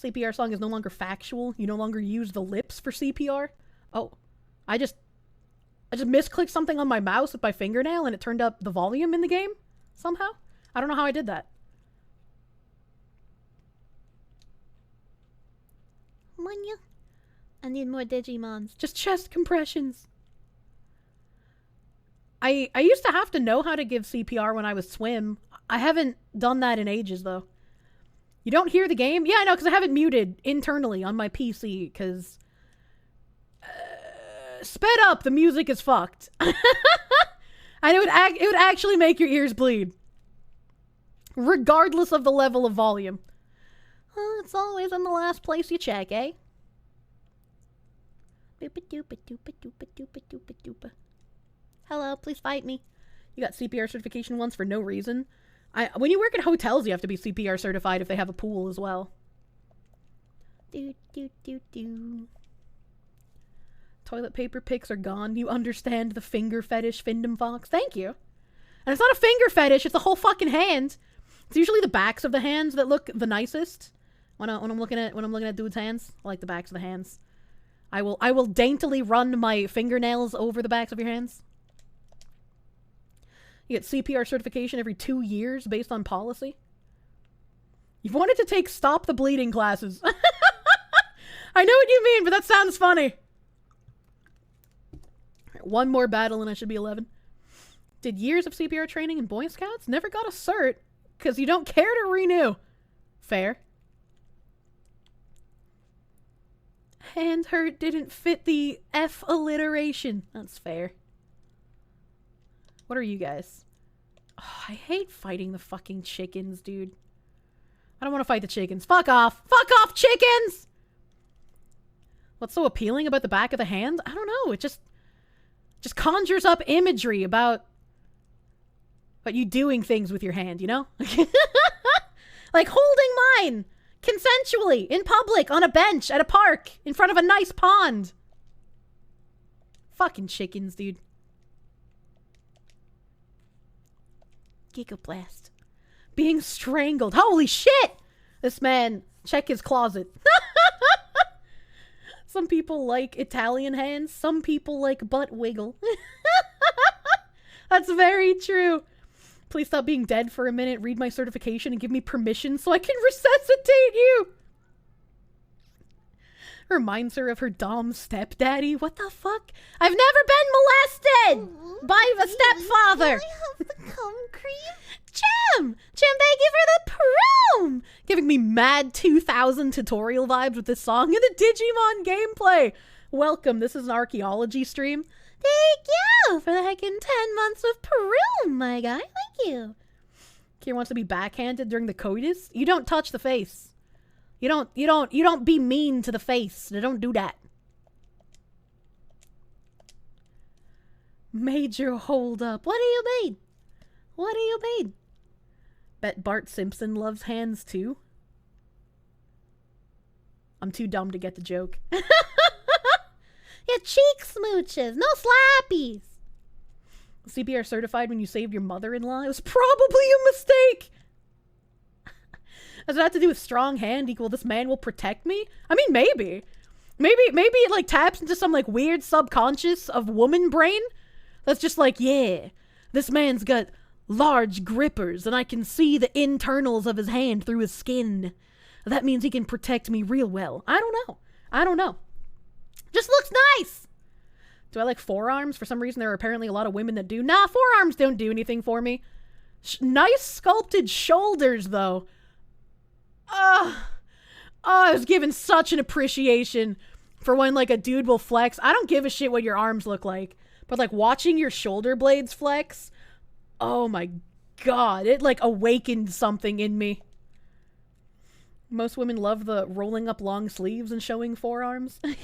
CPR song is no longer factual. You no longer use the lips for CPR. Oh, I just misclicked something on my mouse with my fingernail and it turned up the volume in the game somehow. I don't know how I did that. Manya. I need more Digimons. Just chest compressions. I used to have to know how to give CPR when I was swim. I haven't done that in ages though. You don't hear the game? Yeah, I know, because I have it muted internally on my PC, because... sped up, the music is fucked. And it would actually make your ears bleed. Regardless of the level of volume. It's always in the last place you check, eh? Hello, please fight me. You got CPR certification once for no reason. When you work at hotels, you have to be CPR certified if they have a pool as well. Toilet paper pics are gone. You understand the finger fetish, Findom Fox. Thank you. And it's not a finger fetish, it's a whole fucking hand. It's usually the backs of the hands that look the nicest. When I'm looking at dudes' hands, I like the backs of the hands. I will daintily run my fingernails over the backs of your hands. You get CPR certification every 2 years based on policy. You've wanted to take Stop the Bleeding classes. I know what you mean, but that sounds funny. Right, one more battle and I should be 11. Did years of CPR training in Boy Scouts. Never got a cert because you don't care to renew. Fair. Hand hurt didn't fit the F alliteration. That's fair. What are you guys? Oh, I hate fighting the fucking chickens, dude. I don't want to fight the chickens. Fuck off. Fuck off, chickens! What's so appealing about the back of the hand? I don't know. It just conjures up imagery about you doing things with your hand, you know? Like holding mine consensually in public on a bench at a park in front of a nice pond. Fucking chickens, dude. Gigablast. Being strangled. Holy shit! This man, check his closet. Some people like Italian hands. Some people like butt wiggle. That's very true. Please stop being dead for a minute, read my certification, and give me permission so I can resuscitate you! Reminds her of her dom stepdaddy. What the fuck? I've never been molested by a stepfather! Can I have the cum cream? Jim! Jim, thank you for the prom! Giving me mad 2000 tutorial vibes with this song and the Digimon gameplay! Welcome, this is an archaeology stream. Thank you for the heckin' 10 months of Peru, my guy. Thank you. Kira wants to be backhanded during the coitus. You don't touch the face. You don't be mean to the face. You don't do that. Major hold up. What do you mean? What do you mean? Bet Bart Simpson loves hands too. I'm too dumb to get the joke. Yeah, cheek smooches, no slappies. CPR certified when you saved your mother-in-law? It was probably a mistake. Does it have to do with strong hand equal this man will protect me? I mean, maybe. Maybe it like taps into some like weird subconscious of woman brain. That's just like, yeah, this man's got large grippers and I can see the internals of his hand through his skin. That means he can protect me real well. I don't know. Just looks nice. Do I like forearms? For some reason, there are apparently a lot of women that do. Nah, forearms don't do anything for me. Nice sculpted shoulders, though. I was given such an appreciation for when, like, a dude will flex. I don't give a shit what your arms look like. But, like, watching your shoulder blades flex, oh my god, it, like, awakened something in me. Most women love the rolling up long sleeves and showing forearms. I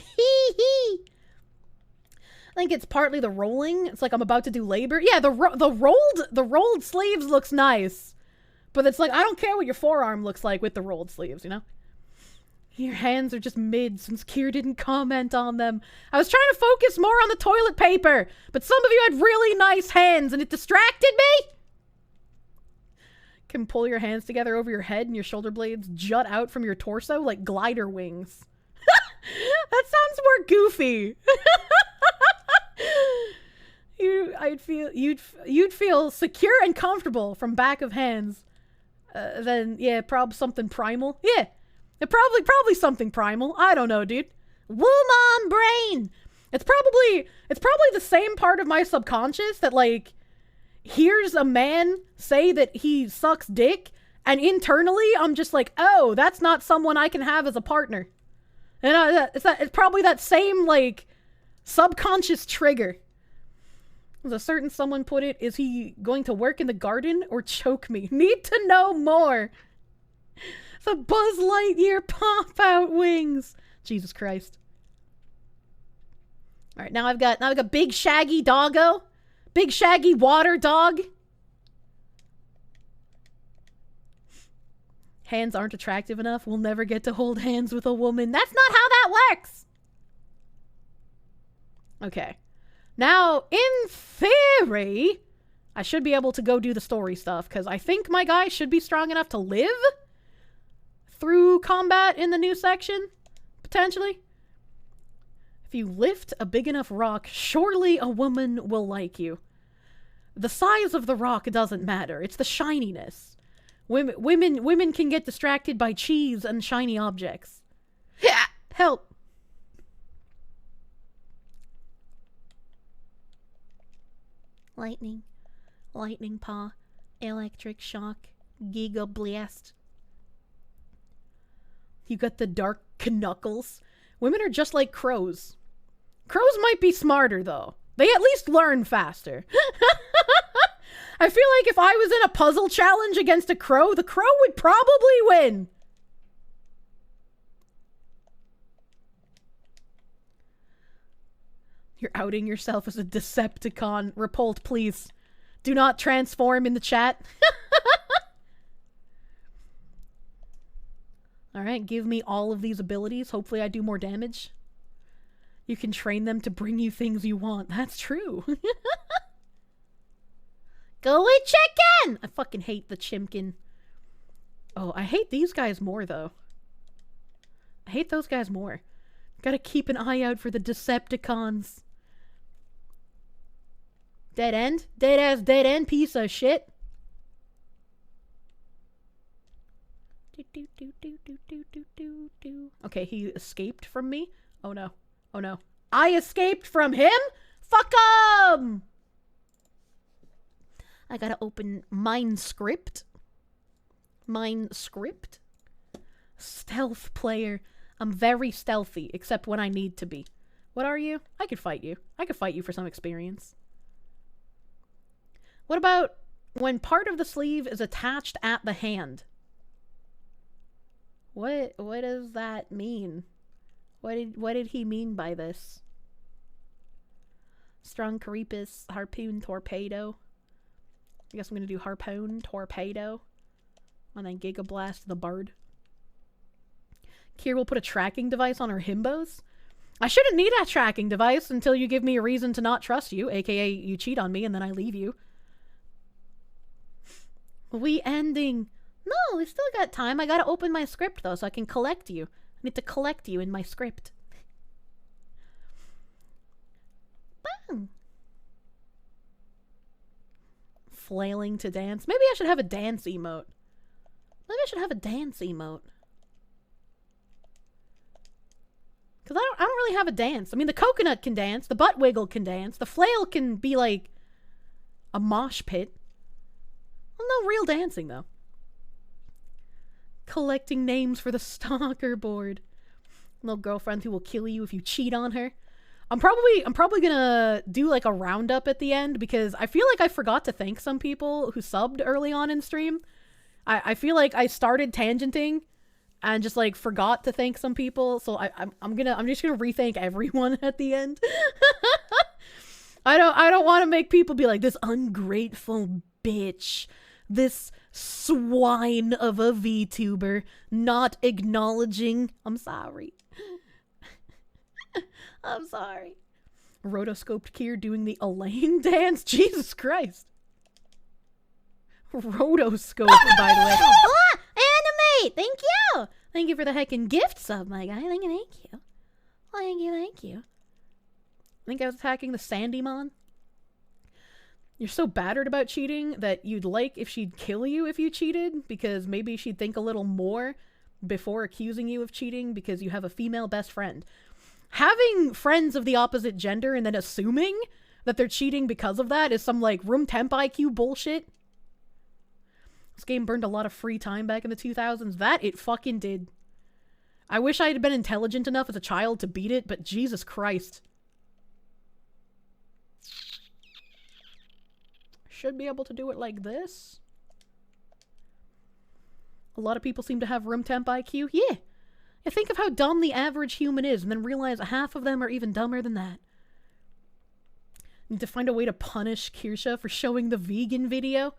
think it's partly the rolling. It's like I'm about to do labor. Yeah, the rolled sleeves looks nice. But it's like, I don't care what your forearm looks like with the rolled sleeves, you know? Your hands are just mid since Kier didn't comment on them. I was trying to focus more on the toilet paper, but some of you had really nice hands and it distracted me. Can pull your hands together over your head and your shoulder blades jut out from your torso like glider wings. That sounds more goofy. You'd feel secure and comfortable from back of hands. Then yeah, probably something primal. Yeah, probably something primal. I don't know, dude. Woman brain. It's probably the same part of my subconscious that like hears a man say that he sucks dick, and internally I'm just like, oh, that's not someone I can have as a partner. And it's probably that same like subconscious trigger. As a certain someone put it, is he going to work in the garden or choke me? Need to know more. The Buzz Lightyear pop-out wings. Jesus Christ. All right, now I've got big shaggy doggo. Big shaggy water dog. Hands aren't attractive enough. We'll never get to hold hands with a woman. That's not how that works. Okay. Now, in theory, I should be able to go do the story stuff, because I think my guy should be strong enough to live through combat in the new section, potentially. If you lift a big enough rock, surely a woman will like you. The size of the rock doesn't matter. It's the shininess. Women can get distracted by cheese and shiny objects. Help. Lightning paw, electric shock, giga blast. You got the dark knuckles. Women are just like crows. Crows might be smarter, though. They at least learn faster. I feel like if I was in a puzzle challenge against a crow, the crow would probably win. You're outing yourself as a Decepticon. Repult, please. Do not transform in the chat. Alright, give me all of these abilities. Hopefully I do more damage. You can train them to bring you things you want. That's true. Go away, chicken! I fucking hate the chimkin. Oh, I hate these guys more, though. I hate those guys more. Gotta keep an eye out for the Decepticons. Dead end? Dead ass dead end piece of shit. Okay, he escaped from me. Oh no. Oh no. I escaped from him? Fuck him! I gotta open Minescript. Minescript. Stealth player. I'm very stealthy, except when I need to be. What are you? I could fight you. I could fight you for some experience. What about when part of the sleeve is attached at the hand? What does that mean? What did he mean by this? Strong Caripus, harpoon, torpedo. I guess I'm gonna do harpoon, torpedo, and then Giga Blast the bird. Kier will put a tracking device on her himbos. I shouldn't need a tracking device until you give me a reason to not trust you, aka you cheat on me and then I leave you. We ending. No, we still got time. I gotta open my script though so I can collect you. I need to collect you in my script. Bang! Flailing to dance. Maybe I should have a dance emote. Maybe I should have a dance emote. Because I don't really have a dance. I mean, the coconut can dance. The butt wiggle can dance. The flail can be like a mosh pit. Well, no real dancing, though. Collecting names for the stalker board. Little girlfriend who will kill you if you cheat on her. I'm probably gonna do like a roundup at the end because I feel like I forgot to thank some people who subbed early on in stream. I feel like I started tangenting and just like forgot to thank some people, so I'm just gonna rethank everyone at the end. I don't want to make people be like, this ungrateful bitch, this swine of a VTuber not acknowledging. I'm sorry. I'm sorry. Rotoscoped Kier doing the Elaine dance. Jesus Christ. Rotoscope, by the way. Ah, animate! Thank you! Thank you for the heckin' gift sub, my guy. Thank you. Thank you. I think I was attacking the Sandymon. You're so battered about cheating that you'd like if she'd kill you if you cheated, because maybe she'd think a little more before accusing you of cheating because you have a female best friend. Having friends of the opposite gender and then assuming that they're cheating because of that is some, like, room temp IQ bullshit. This game burned a lot of free time back in the 2000s. That it fucking did. I wish I had been intelligent enough as a child to beat it, but Jesus Christ. Should be able to do it like this. A lot of people seem to have room temp IQ. Yeah. I think of how dumb the average human is and then realize half of them are even dumber than that. Need to find a way to punish Kirsche for showing the vegan video.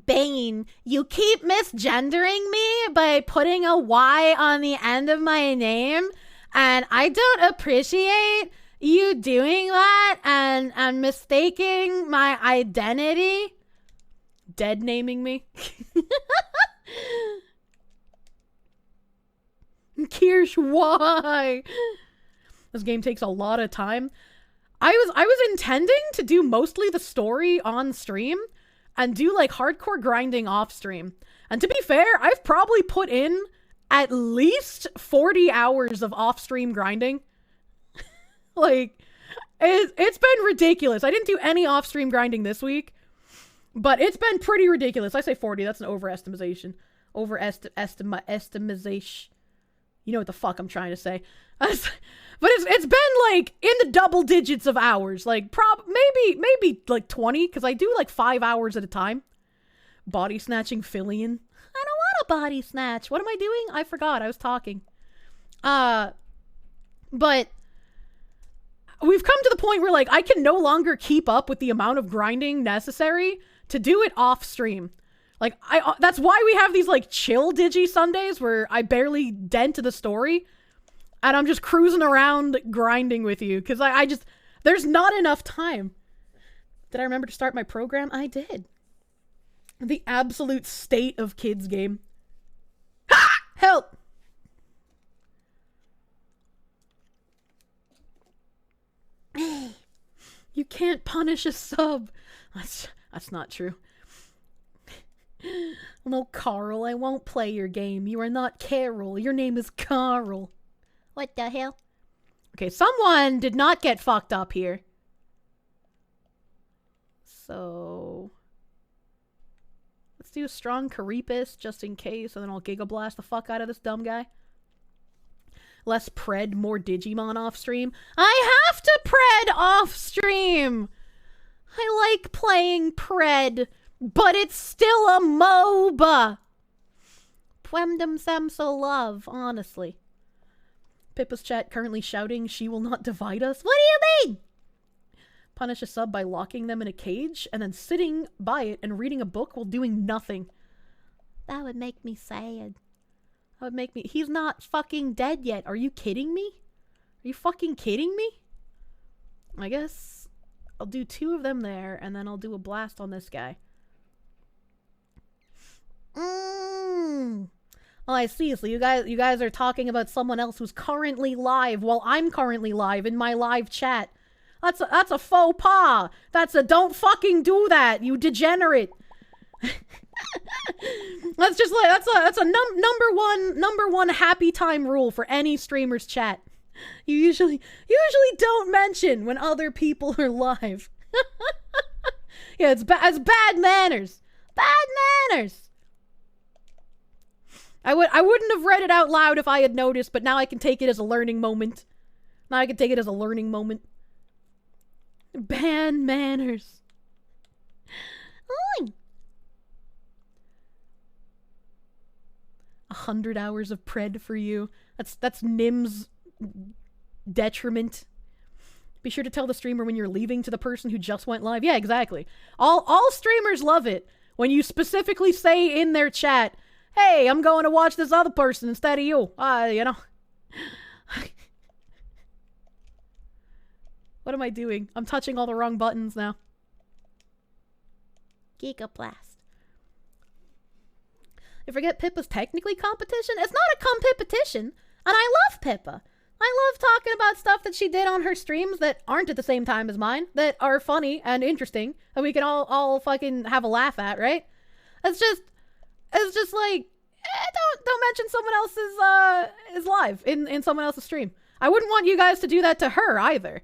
Bane, you keep misgendering me by putting a Y on the end of my name, and I don't appreciate you doing that and mistaking my identity. Dead naming me. Kirsch, why? This game takes a lot of time. I was intending to do mostly the story on stream and do like hardcore grinding off stream. And to be fair, I've probably put in at least 40 hours of off stream grinding. Like, it's been ridiculous. I didn't do any off stream grinding this week, but it's been pretty ridiculous. I say 40, that's an overestimation. Estimation. You know what the fuck I'm trying to say. But it's been like in the double digits of hours. Like maybe like 20, because I do like 5 hours at a time. Body snatching Fillion. I don't want a body snatch. What am I doing? I forgot. I was talking. But we've come to the point where like I can no longer keep up with the amount of grinding necessary to do it off stream. Like, that's why we have these, like, chill Digi Sundays where I barely dent the story. And I'm just cruising around grinding with you. Because I just, there's not enough time. Did I remember to start my program? I did. The absolute state of kids game. Ha! Help! You can't punish a sub. That's not true. No, Carl, I won't play your game. You are not Carol. Your name is Carl. What the hell? Okay, someone did not get fucked up here. So let's do a strong Caripus just in case, and then I'll Giga Blast the fuck out of this dumb guy. less pred, more Digimon off stream. I have to pred off stream. I like playing pred, but it's still a MOBA. Pwemdem Samso love, honestly. Pippa's chat currently shouting, "She will not divide us." What do you mean? Punish a sub by locking them in a cage and then sitting by it and reading a book while doing nothing. That would make me sad. That would make me... He's not fucking dead yet. Are you kidding me? Are you fucking kidding me? I guess I'll do 2 of them there and then I'll do a blast on this guy. Oh, I see. So you guys are talking about someone else who's currently live while I'm currently live in my live chat. That's a faux pas. Don't fucking do that, you degenerate. That's just like that's a number one happy time rule for any streamer's chat. You usually don't mention when other people are live. Yeah, it's bad manners. Bad manners. I wouldn't have read it out loud if I had noticed, but now I can take it as a learning moment. Bad manners. Oy. 100 hours of pred for you. That's Nim's detriment. Be sure to tell the streamer when you're leaving to the person who just went live. Yeah, exactly. All streamers love it when you specifically say in their chat, "Hey, I'm going to watch this other person instead of you." You know. What am I doing? I'm touching all the wrong buttons now. Gigablast. You forget Pippa's technically competition? It's not a competition, and I love Pippa. I love talking about stuff that she did on her streams that aren't at the same time as mine, that are funny and interesting, and we can all fucking have a laugh at, right? It's just like, don't mention someone else's is live in someone else's stream. I wouldn't want you guys to do that to her either.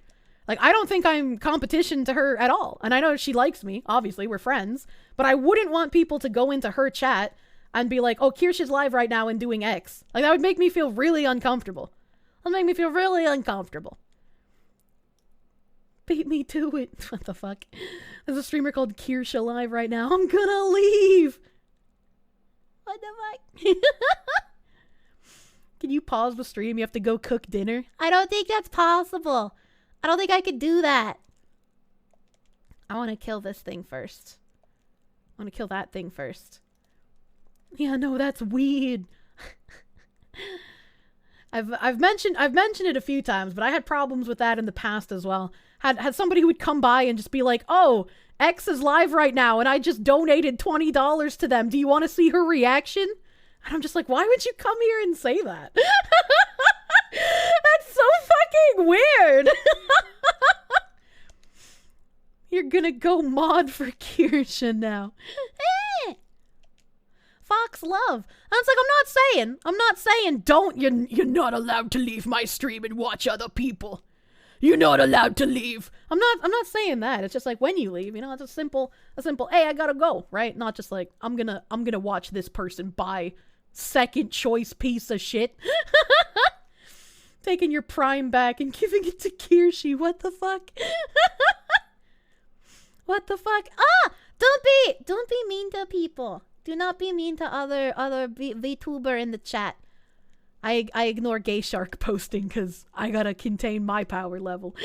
Like, I don't think I'm competition to her at all. And I know she likes me. Obviously, we're friends. But I wouldn't want people to go into her chat and be like, "Oh, Kirsche is live right now and doing X." Like, that would make me feel really uncomfortable. Beat me to it. What the fuck? There's a streamer called Kirsche live right now. I'm gonna leave. What the fuck? Can you pause the stream? You have to go cook dinner? I don't think that's possible. I don't think I could do that. I want to kill this thing first. I want to kill that thing first. Yeah, no, that's weird. I've mentioned it a few times, but I had problems with that in the past as well. Had somebody who would come by and just be like, "Oh, X is live right now, and I just donated $20 to them. Do you want to see her reaction?" And I'm just like, why would you come here and say that? That's so fucking weird. You're gonna go mod for Kirsche now. Fox love. And it's like, I'm not saying you're not allowed to leave my stream and watch other people. You're not allowed to leave. I'm not saying that. It's just like, when you leave, you know, it's a simple, hey, I gotta go, right? Not just like, I'm gonna watch this person buy second choice piece of shit. Taking your Prime back and giving it to Kirsche. What the fuck? What the fuck? Don't be mean to people. Do not be mean to other VTuber in the chat. I ignore Gay Shark posting because I gotta contain my power level.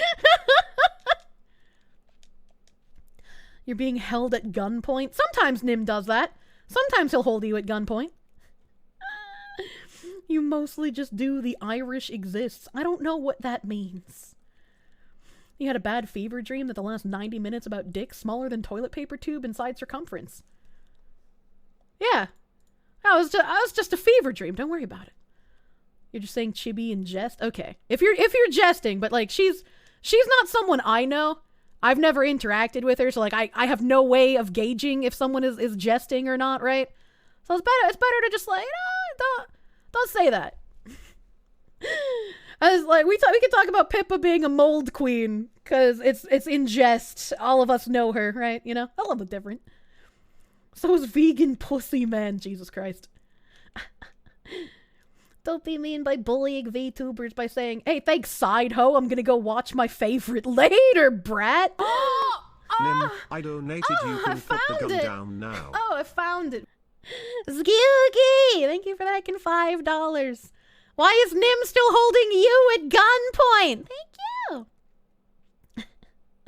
You're being held at gunpoint. Sometimes Nim does that. Sometimes he'll hold you at gunpoint. You mostly just do the Irish exists. I don't know what that means. You had a bad fever dream that the last 90 minutes about dick smaller than toilet paper tube inside circumference. Yeah. I was just a fever dream. Don't worry about it. You're just saying chibi in jest? Okay. If you're jesting, but like she's not someone I know. I've never interacted with her, so like I have no way of gauging if someone is jesting or not, right? So it's better to just like, don't say that. As like we can talk about Pippa being a mold queen because it's in jest. All of us know her, right? You know, a little bit different. So is vegan pussy man. Jesus Christ. Don't be mean by bullying VTubers by saying, hey, thanks, side hoe. I'm gonna go watch my favorite later, brat. Nim, I donated. You can put the gun it. down now. Oh, I found it. Skooky! Thank you for that $5. Why is Nim still holding you at gunpoint? Thank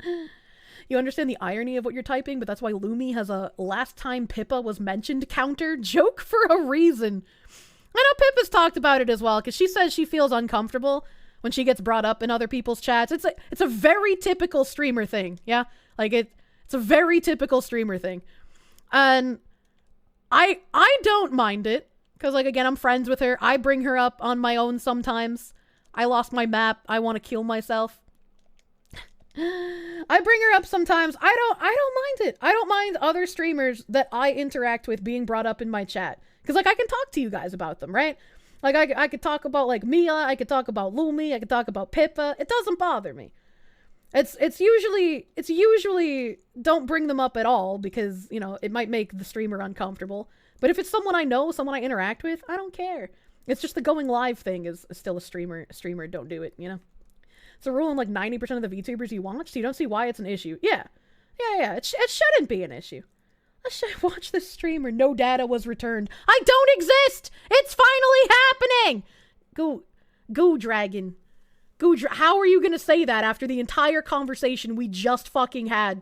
you. You understand the irony of what you're typing, but that's why Lumi has a last time Pippa was mentioned counter joke for a reason. I know Pippa's talked about it as well, because she says she feels uncomfortable when she gets brought up in other people's chats. It's a very typical streamer thing, yeah? Like, it's a very typical streamer thing. And I don't mind it, because, like, again, I'm friends with her. I bring her up on my own sometimes. I lost my map. I want to kill myself. I bring her up sometimes. I don't mind it. I don't mind other streamers that I interact with being brought up in my chat. Because, like, I can talk to you guys about them, right? Like, I could talk about, like, Mia. I could talk about Lumi. I could talk about Pippa. It doesn't bother me. It's usually don't bring them up at all because, you know, it might make the streamer uncomfortable. But if it's someone I know, someone I interact with, I don't care. It's just the going live thing is still a streamer don't do it, you know? It's a rule in, like, 90% of the VTubers you watch, so you don't see why it's an issue. Yeah. It shouldn't be an issue. I should watch this streamer. No data was returned. I don't exist! It's finally happening! Go, Dragon. How are you gonna say that after the entire conversation we just fucking had?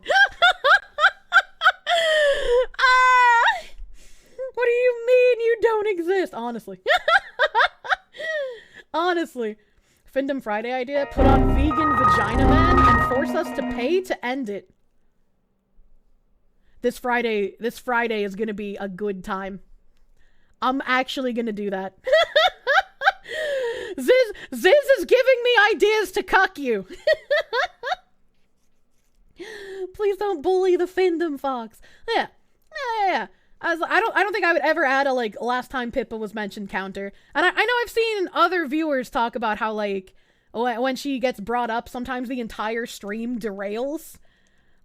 What do you mean you don't exist? Honestly. Honestly. Findom Friday idea, put on vegan vagina man and force us to pay to end it. This Friday is gonna be a good time. I'm actually gonna do that. Ziz is giving me ideas to cuck you. Please don't bully the Findom Fox. Yeah. I don't think I would ever add a, like, last time Pippa was mentioned counter. And I know I've seen other viewers talk about how, like, when she gets brought up, sometimes the entire stream derails.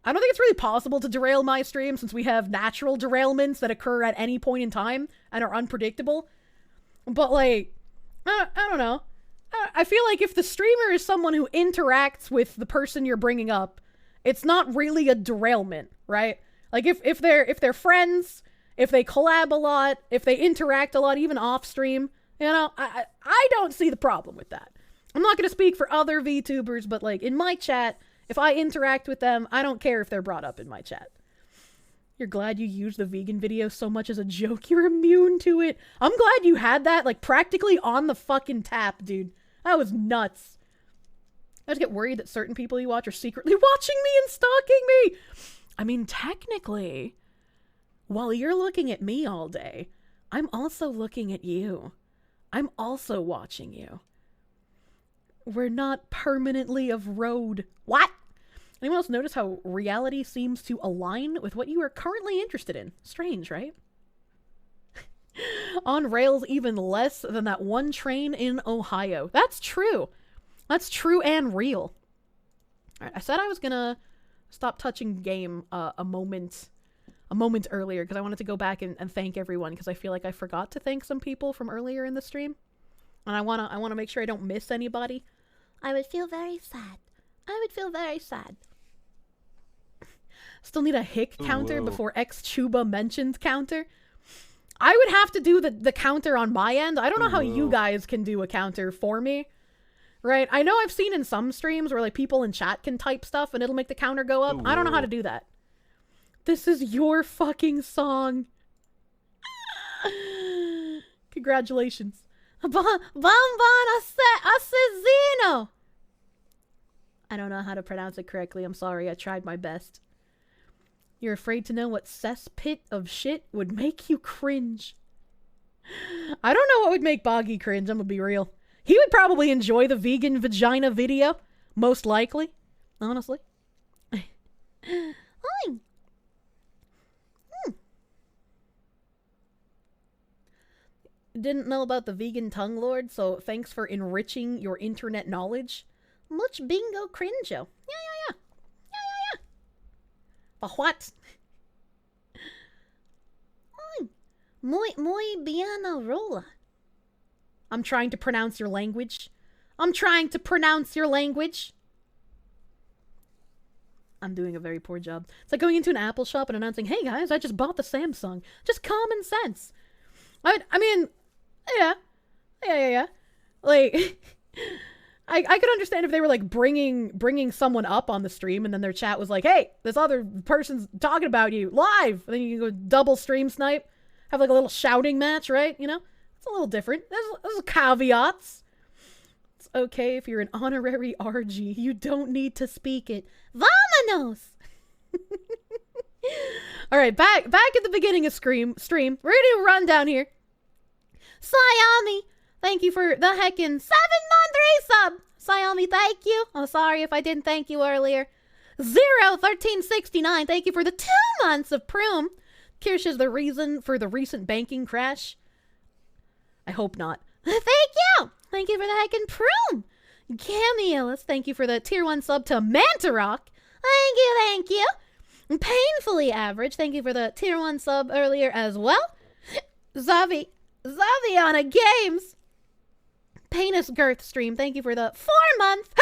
I don't think it's really possible to derail my stream since we have natural derailments that occur at any point in time and are unpredictable. But, like, I don't know. I feel like if the streamer is someone who interacts with the person you're bringing up, it's not really a derailment, right? Like, if they're friends, if they collab a lot, if they interact a lot, even off stream, you know, I don't see the problem with that. I'm not going to speak for other VTubers, but, like, in my chat, if I interact with them, I don't care if they're brought up in my chat. You're glad you used the vegan video so much as a joke. You're immune to it. I'm glad you had that, like, practically on the fucking tap, dude. That was nuts. I just get worried that certain people you watch are secretly watching me and stalking me. I mean, technically, while you're looking at me all day, I'm also looking at you. I'm also watching you. We're not permanently of road. What? Anyone else notice how reality seems to align with what you are currently interested in? Strange, right? On rails even less than that one train in Ohio. That's true. That's true and real. Alright, I said I was gonna stop touching game a moment earlier because I wanted to go back and thank everyone because I feel like I forgot to thank some people from earlier in the stream. And I wanna make sure I don't miss anybody. I would feel very sad. Still need a hick counter before X Chuba mentions counter. I would have to do the counter on my end. I don't know how you guys can do a counter for me. Right? I know I've seen in some streams where, like, people in chat can type stuff and it'll make the counter go up. I don't know how to do that. This is your fucking song. Congratulations. Bonbon assassino. I don't know how to pronounce it correctly. I'm sorry. I tried my best. You're afraid to know what cesspit of shit would make you cringe. I don't know what would make Boggy cringe. I'm gonna be real. He would probably enjoy the vegan vagina video. Most likely. Honestly. Didn't know about the vegan tongue lord, so thanks for enriching your internet knowledge. Much bingo cringo. Yeah. But what? Muy bien rola. I'm trying to pronounce your language. I'm trying to pronounce your language. I'm doing a very poor job. It's like going into an Apple shop and announcing, hey guys, I just bought the Samsung. Just common sense. I mean, yeah. Like, I could understand if they were like bringing someone up on the stream and then their chat was like, hey, this other person's talking about you live. And then you can go double stream snipe, have like a little shouting match, right? You know, it's a little different. There's caveats. It's okay if you're an honorary RG. You don't need to speak it. Vamonos! All right, back at the beginning of stream. We're gonna do a rundown here. Sayami, thank you for the heckin' 7-month resub. Sayami, thank you. I'm sorry if I didn't thank you earlier. 01369, thank you for the 2 months of Proom. Kirsche is the reason for the recent banking crash. I hope not. Thank you. Thank you for the heckin' Proom. Cameos, thank you for the tier 1 sub to Mantarock. Thank you. Painfully Average, thank you for the tier 1 sub earlier as well. Zaviana Games. Penis Girth Stream, thank you for the 4-month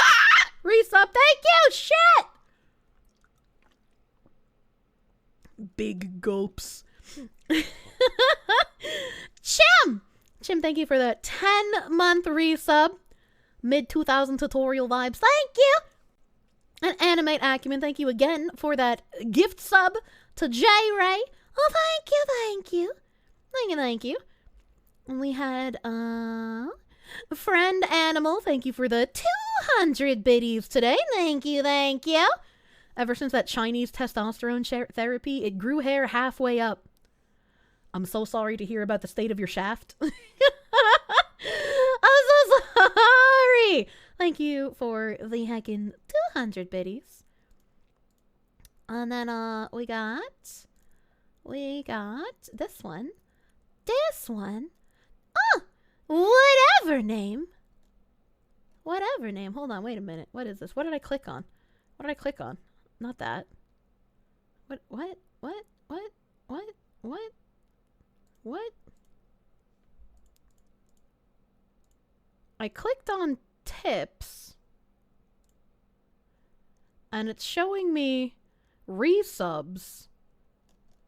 resub. Thank you, shit! Big gulps. Chim, thank you for the 10-month resub. Mid-2000 tutorial vibes, thank you! And Animate Acumen, thank you again for that gift sub to J Ray. Oh, thank you. Thank you. And we had, Friend Animal, thank you for the 200 biddies today. Thank you. Ever since that Chinese testosterone therapy, it grew hair halfway up. I'm so sorry to hear about the state of your shaft. I'm so sorry. Thank you for the heckin' 200 biddies. And then, we got this one. Oh, whatever name. Hold on, wait a minute. What is this? What did I click on? Not that. What? I clicked on tips. And it's showing me resubs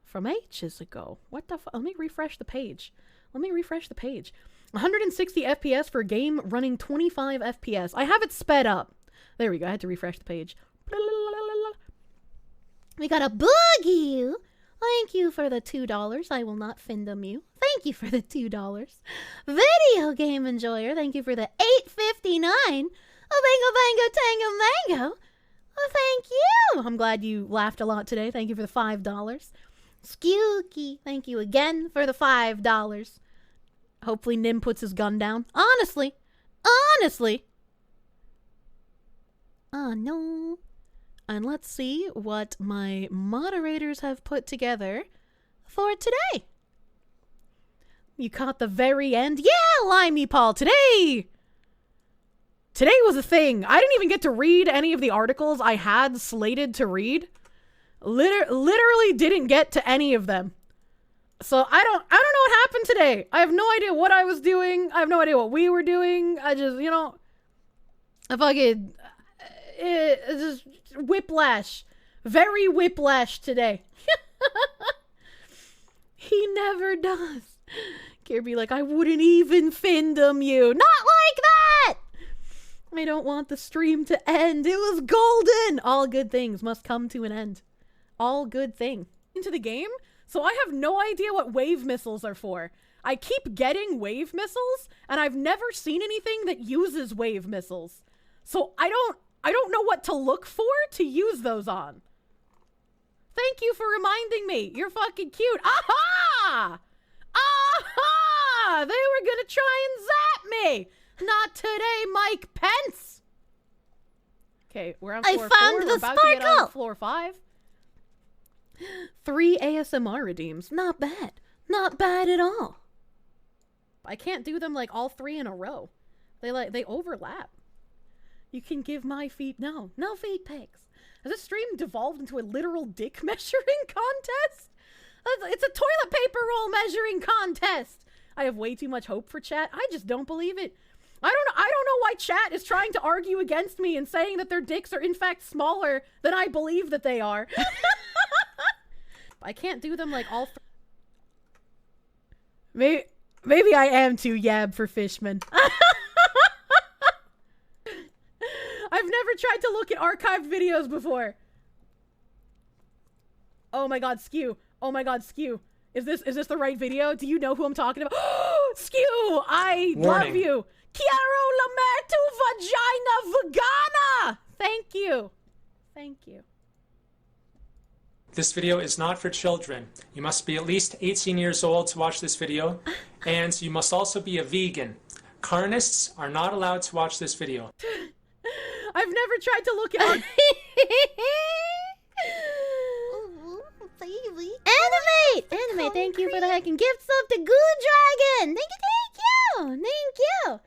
from ages ago. What the Let me refresh the page. 160 FPS for a game running 25 FPS. I have it sped up. There we go. I had to refresh the page. We got a Boogie. Thank you for the $2. I will not findom you. Thank you for the $2. Video Game Enjoyer. Thank you for the $8.59. Bango Tango. Oh, thank you. I'm glad you laughed a lot today. Thank you for the $5. Skewky. Thank you again for the $5. Hopefully Nim puts his gun down. Honestly. Oh, no. And let's see what my moderators have put together for today. You caught the very end. Yeah, Limey Paul. Today was a thing. I didn't even get to read any of the articles I had slated to read. Literally didn't get to any of them. So I don't know what happened today. I have no idea what I was doing. I have no idea what we were doing. I just, it's just whiplash. Very whiplash today. He never does. Kirby like, I wouldn't even findom you. Not like that! I don't want the stream to end. It was golden! All good things must come to an end. All good thing. Into the game? So I have no idea what wave missiles are for. I keep getting wave missiles, and I've never seen anything that uses wave missiles. So I don't know what to look for to use those on. Thank you for reminding me. You're fucking cute. Aha! Aha! They were gonna try and zap me. Not today, Mike Pence. Okay, we're on floor 4. We're about to get on floor 5. 3 ASMR redeems. Not bad. Not bad at all. I can't do them like all 3 in a row. They overlap. You can give my feet no feet pics. Has this stream devolved into a literal dick measuring contest? It's a toilet paper roll measuring contest. I have way too much hope for chat. I just don't believe it. I don't know why chat is trying to argue against me and saying that their dicks are in fact smaller than I believe that they are. I can't do them like all. Maybe I am too yab for Fishman. I've never tried to look at archived videos before. Oh my god, Skew. Oh my god, Skew. Is this the right video? Do you know who I'm talking about? Skew, I love you. Chiaro Lamertu Vagina Vagana. Thank you. Thank you. This video is not for children. You must be at least 18 years old to watch this video, and you must also be a vegan. Carnists are not allowed to watch this video. I've never tried to look at Anime, thank you for the heckin' gift sub to Goo Dragon. Thank you.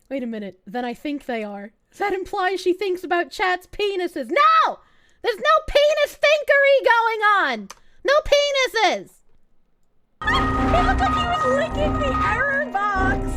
Wait a minute, then I think they are. That implies she thinks about chat's penises. No! There's no penis-thinkery going on! No penises! It looked like he was licking the error box!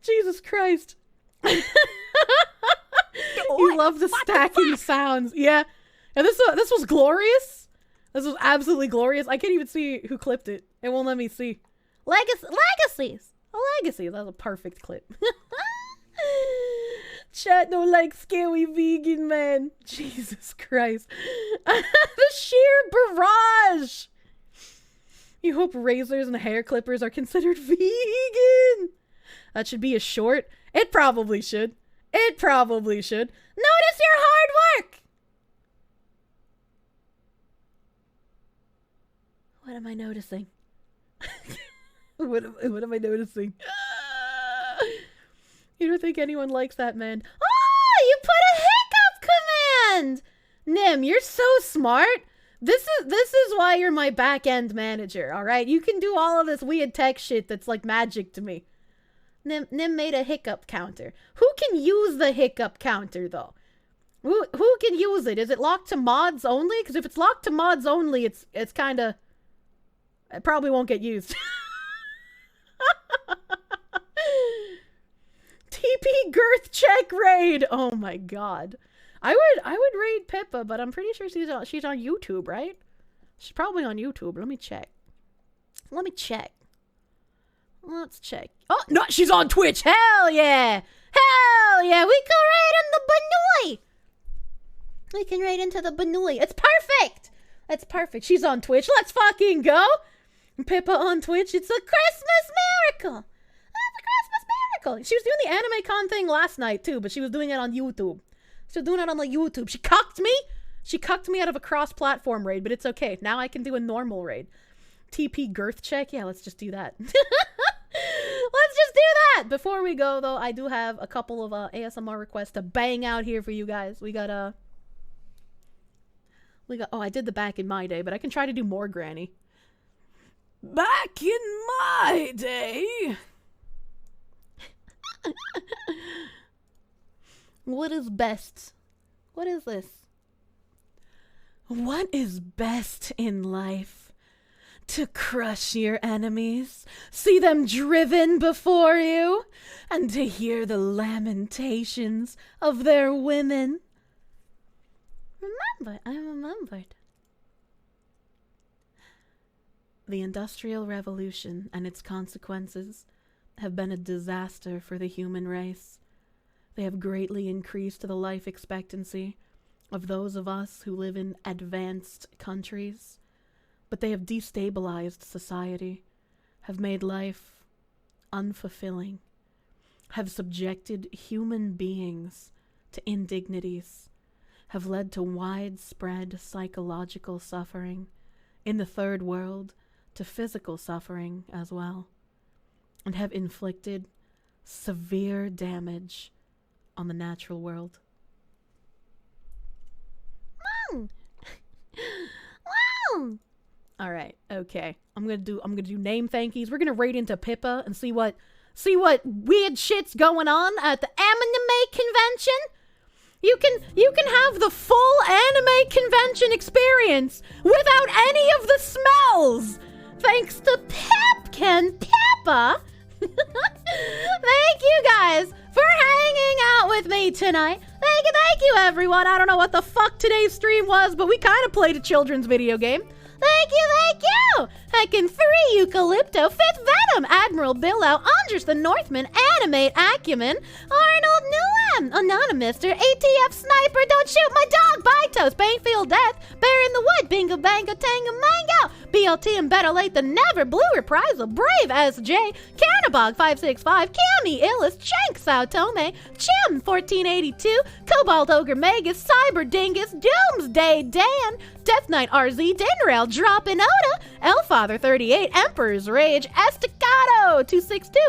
Jesus Christ. You love the stacking sounds. Yeah. And this was glorious. This was absolutely glorious. I can't even see who clipped it. It won't let me see. Legacies. Legacy. That was a perfect clip. Chat don't like scary vegan, man. Jesus Christ. The sheer barrage. You hope razors and hair clippers are considered vegan. That should be a short. It probably should. Notice your hard work. What am I noticing? What am I noticing? You don't think anyone likes that, man? Oh, you put a hiccup command. Nim, you're so smart. This is why you're my back-end manager, all right? You can do all of this weird tech shit that's like magic to me. Nim made a hiccup counter. Who can use the hiccup counter, though? Who can use it? Is it locked to mods only? Because if it's locked to mods only, it's kind of... It probably won't get used. TP girth check raid! Oh my god. I would raid Pippa, but I'm pretty sure she's on YouTube, right? She's probably on YouTube. Let me check. Let's check. Oh, no, she's on Twitch. Hell yeah. Hell yeah. We can raid in the Banoi. We can raid into the Banoi. It's perfect. It's perfect. She's on Twitch. Let's fucking go. Pippa on Twitch. It's a Christmas miracle. It's a Christmas miracle. She was doing the Anime Con thing last night, too, but she was doing it on YouTube. She was doing it on like YouTube. She cucked me. She cucked me out of a cross-platform raid, but it's okay. Now I can do a normal raid. TP girth check? Yeah, let's just do that. Let's just do that! Before we go, though, I do have a couple of ASMR requests to bang out here for you guys. We got, oh, I did the back in my day, but I can try to do more granny. Back in my day! What is best? What is this? What is best in life? To crush your enemies, see them driven before you, and to hear the lamentations of their women. I remembered. The Industrial Revolution and its consequences have been a disaster for the human race. They have greatly increased the life expectancy of those of us who live in advanced countries, but they have destabilized society, have made life unfulfilling, have subjected human beings to indignities, have led to widespread psychological suffering, in the third world to physical suffering as well, and have inflicted severe damage on the natural world. Wow. All right, okay. I'm gonna do name thankies. We're gonna raid into Pippa and see what weird shit's going on at the anime convention. You can have the full anime convention experience without any of the smells, thanks to Pippa. Thank you guys for hanging out with me tonight. Thank you everyone. I don't know what the fuck today's stream was, but we kind of played a children's video game. Thank you! Heckin' 3 Eucalypto, 5th Venom, Admiral Billow, Andres the Northman, Animate Acumen, Arnold Newham, Anonymouster, ATF Sniper, Don't Shoot My Dog, Bitos, Bankfield Death, Bear in the Wood, Bingo Bango, Tango Mango, BLT and Better Late Than Never, Blue Reprisal, Brave SJ, Cannabog 565, Cammy, Illis, Shank, Sao Tome, Chim 1482, Cobalt Ogre Magus, Cyber Dingus, Doomsday Dan, Death Knight RZ, Dinrail, Droppin' Oda, Elfather 38, Emperor's Rage, Estacado 262,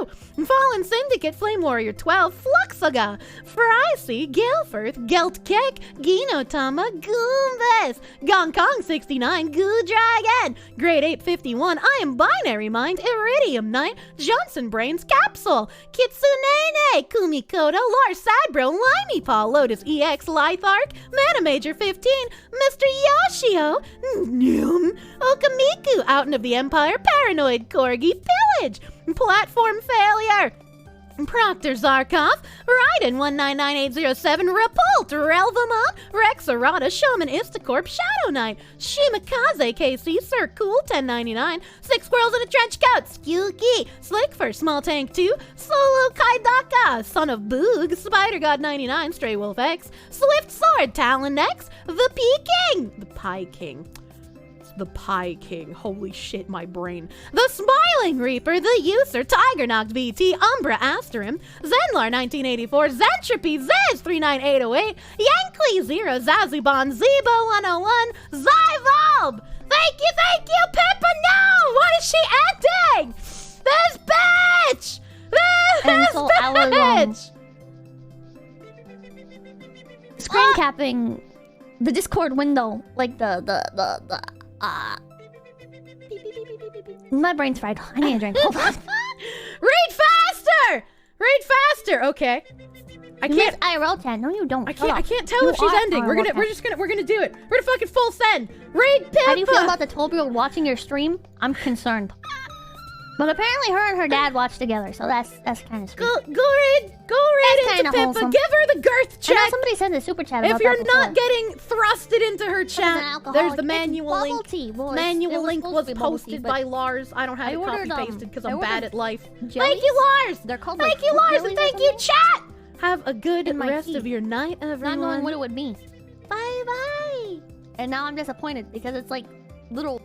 Fallen Syndicate, Flame Warrior 12, Fluxaga, Fricy, Guilford, Gelt Kick, Ginotama, Goombas, Gong Kong 69, Goo Dragon, Grade 851, I Am Binary Mind, Iridium Knight, Johnson Brains Capsule, Kitsunene, Kumikoto, Lars Sadbro, Limey Paw, Lotus EX, Lithark, Mana Major 15, Mr. Yoshio, Okamiku, Out of the Empire, Paranoid Corgi, Pillage, Platform Failure, Proctor Zarkov, Raiden 199807, Repult, Relvama, Rex Arata, Shaman Istacorp, Shadow Knight, Shimakaze KC, Sir Cool 1099, 6 Squirrels in a Trench Coat, Skewky, Slickfur, Small Tank 2, Solo Kaidaka, Son of Boog, Spider God 99, Stray Wolf X, Swift Sword, Talon X, The Peking, the Pie King. The Pie King. Holy shit, my brain. The Smiling Reaper, The User, Tiger Knocked VT, Umbra Asterim, Zenlar 1984, Zentropy, Zez 39808, Yankee 0, Zazibon, Zebo 101, Zyvolb! Thank you, Pippa! No! What is she acting? This bitch! This bitch! Screen capping the Discord window, like my brain's fried. I need a drink. Hold on. Read faster! Read faster! Okay. I can't. IRL chat. No, you don't. I can't tell if she's ending. We're gonna do it. We're gonna fucking full send. Read Pippa! How do you feel about the 12-year-old watching your stream? I'm concerned. But apparently her and her dad watch together, so that's kind of sweet. Go read into Pippa. Wholesome. Give her the girth check. I know somebody said in the super chat about if you're that not getting thrusted into her chat, there's the manual link. Manual link was posted by Lars. I don't have it copy pasted because I'm bad at life. Thank you, Lars. They're called thank you, Lars, and thank you, chat. Have a good rest of your night, everyone. Not knowing what it would mean. Bye bye. And now I'm disappointed because it's like little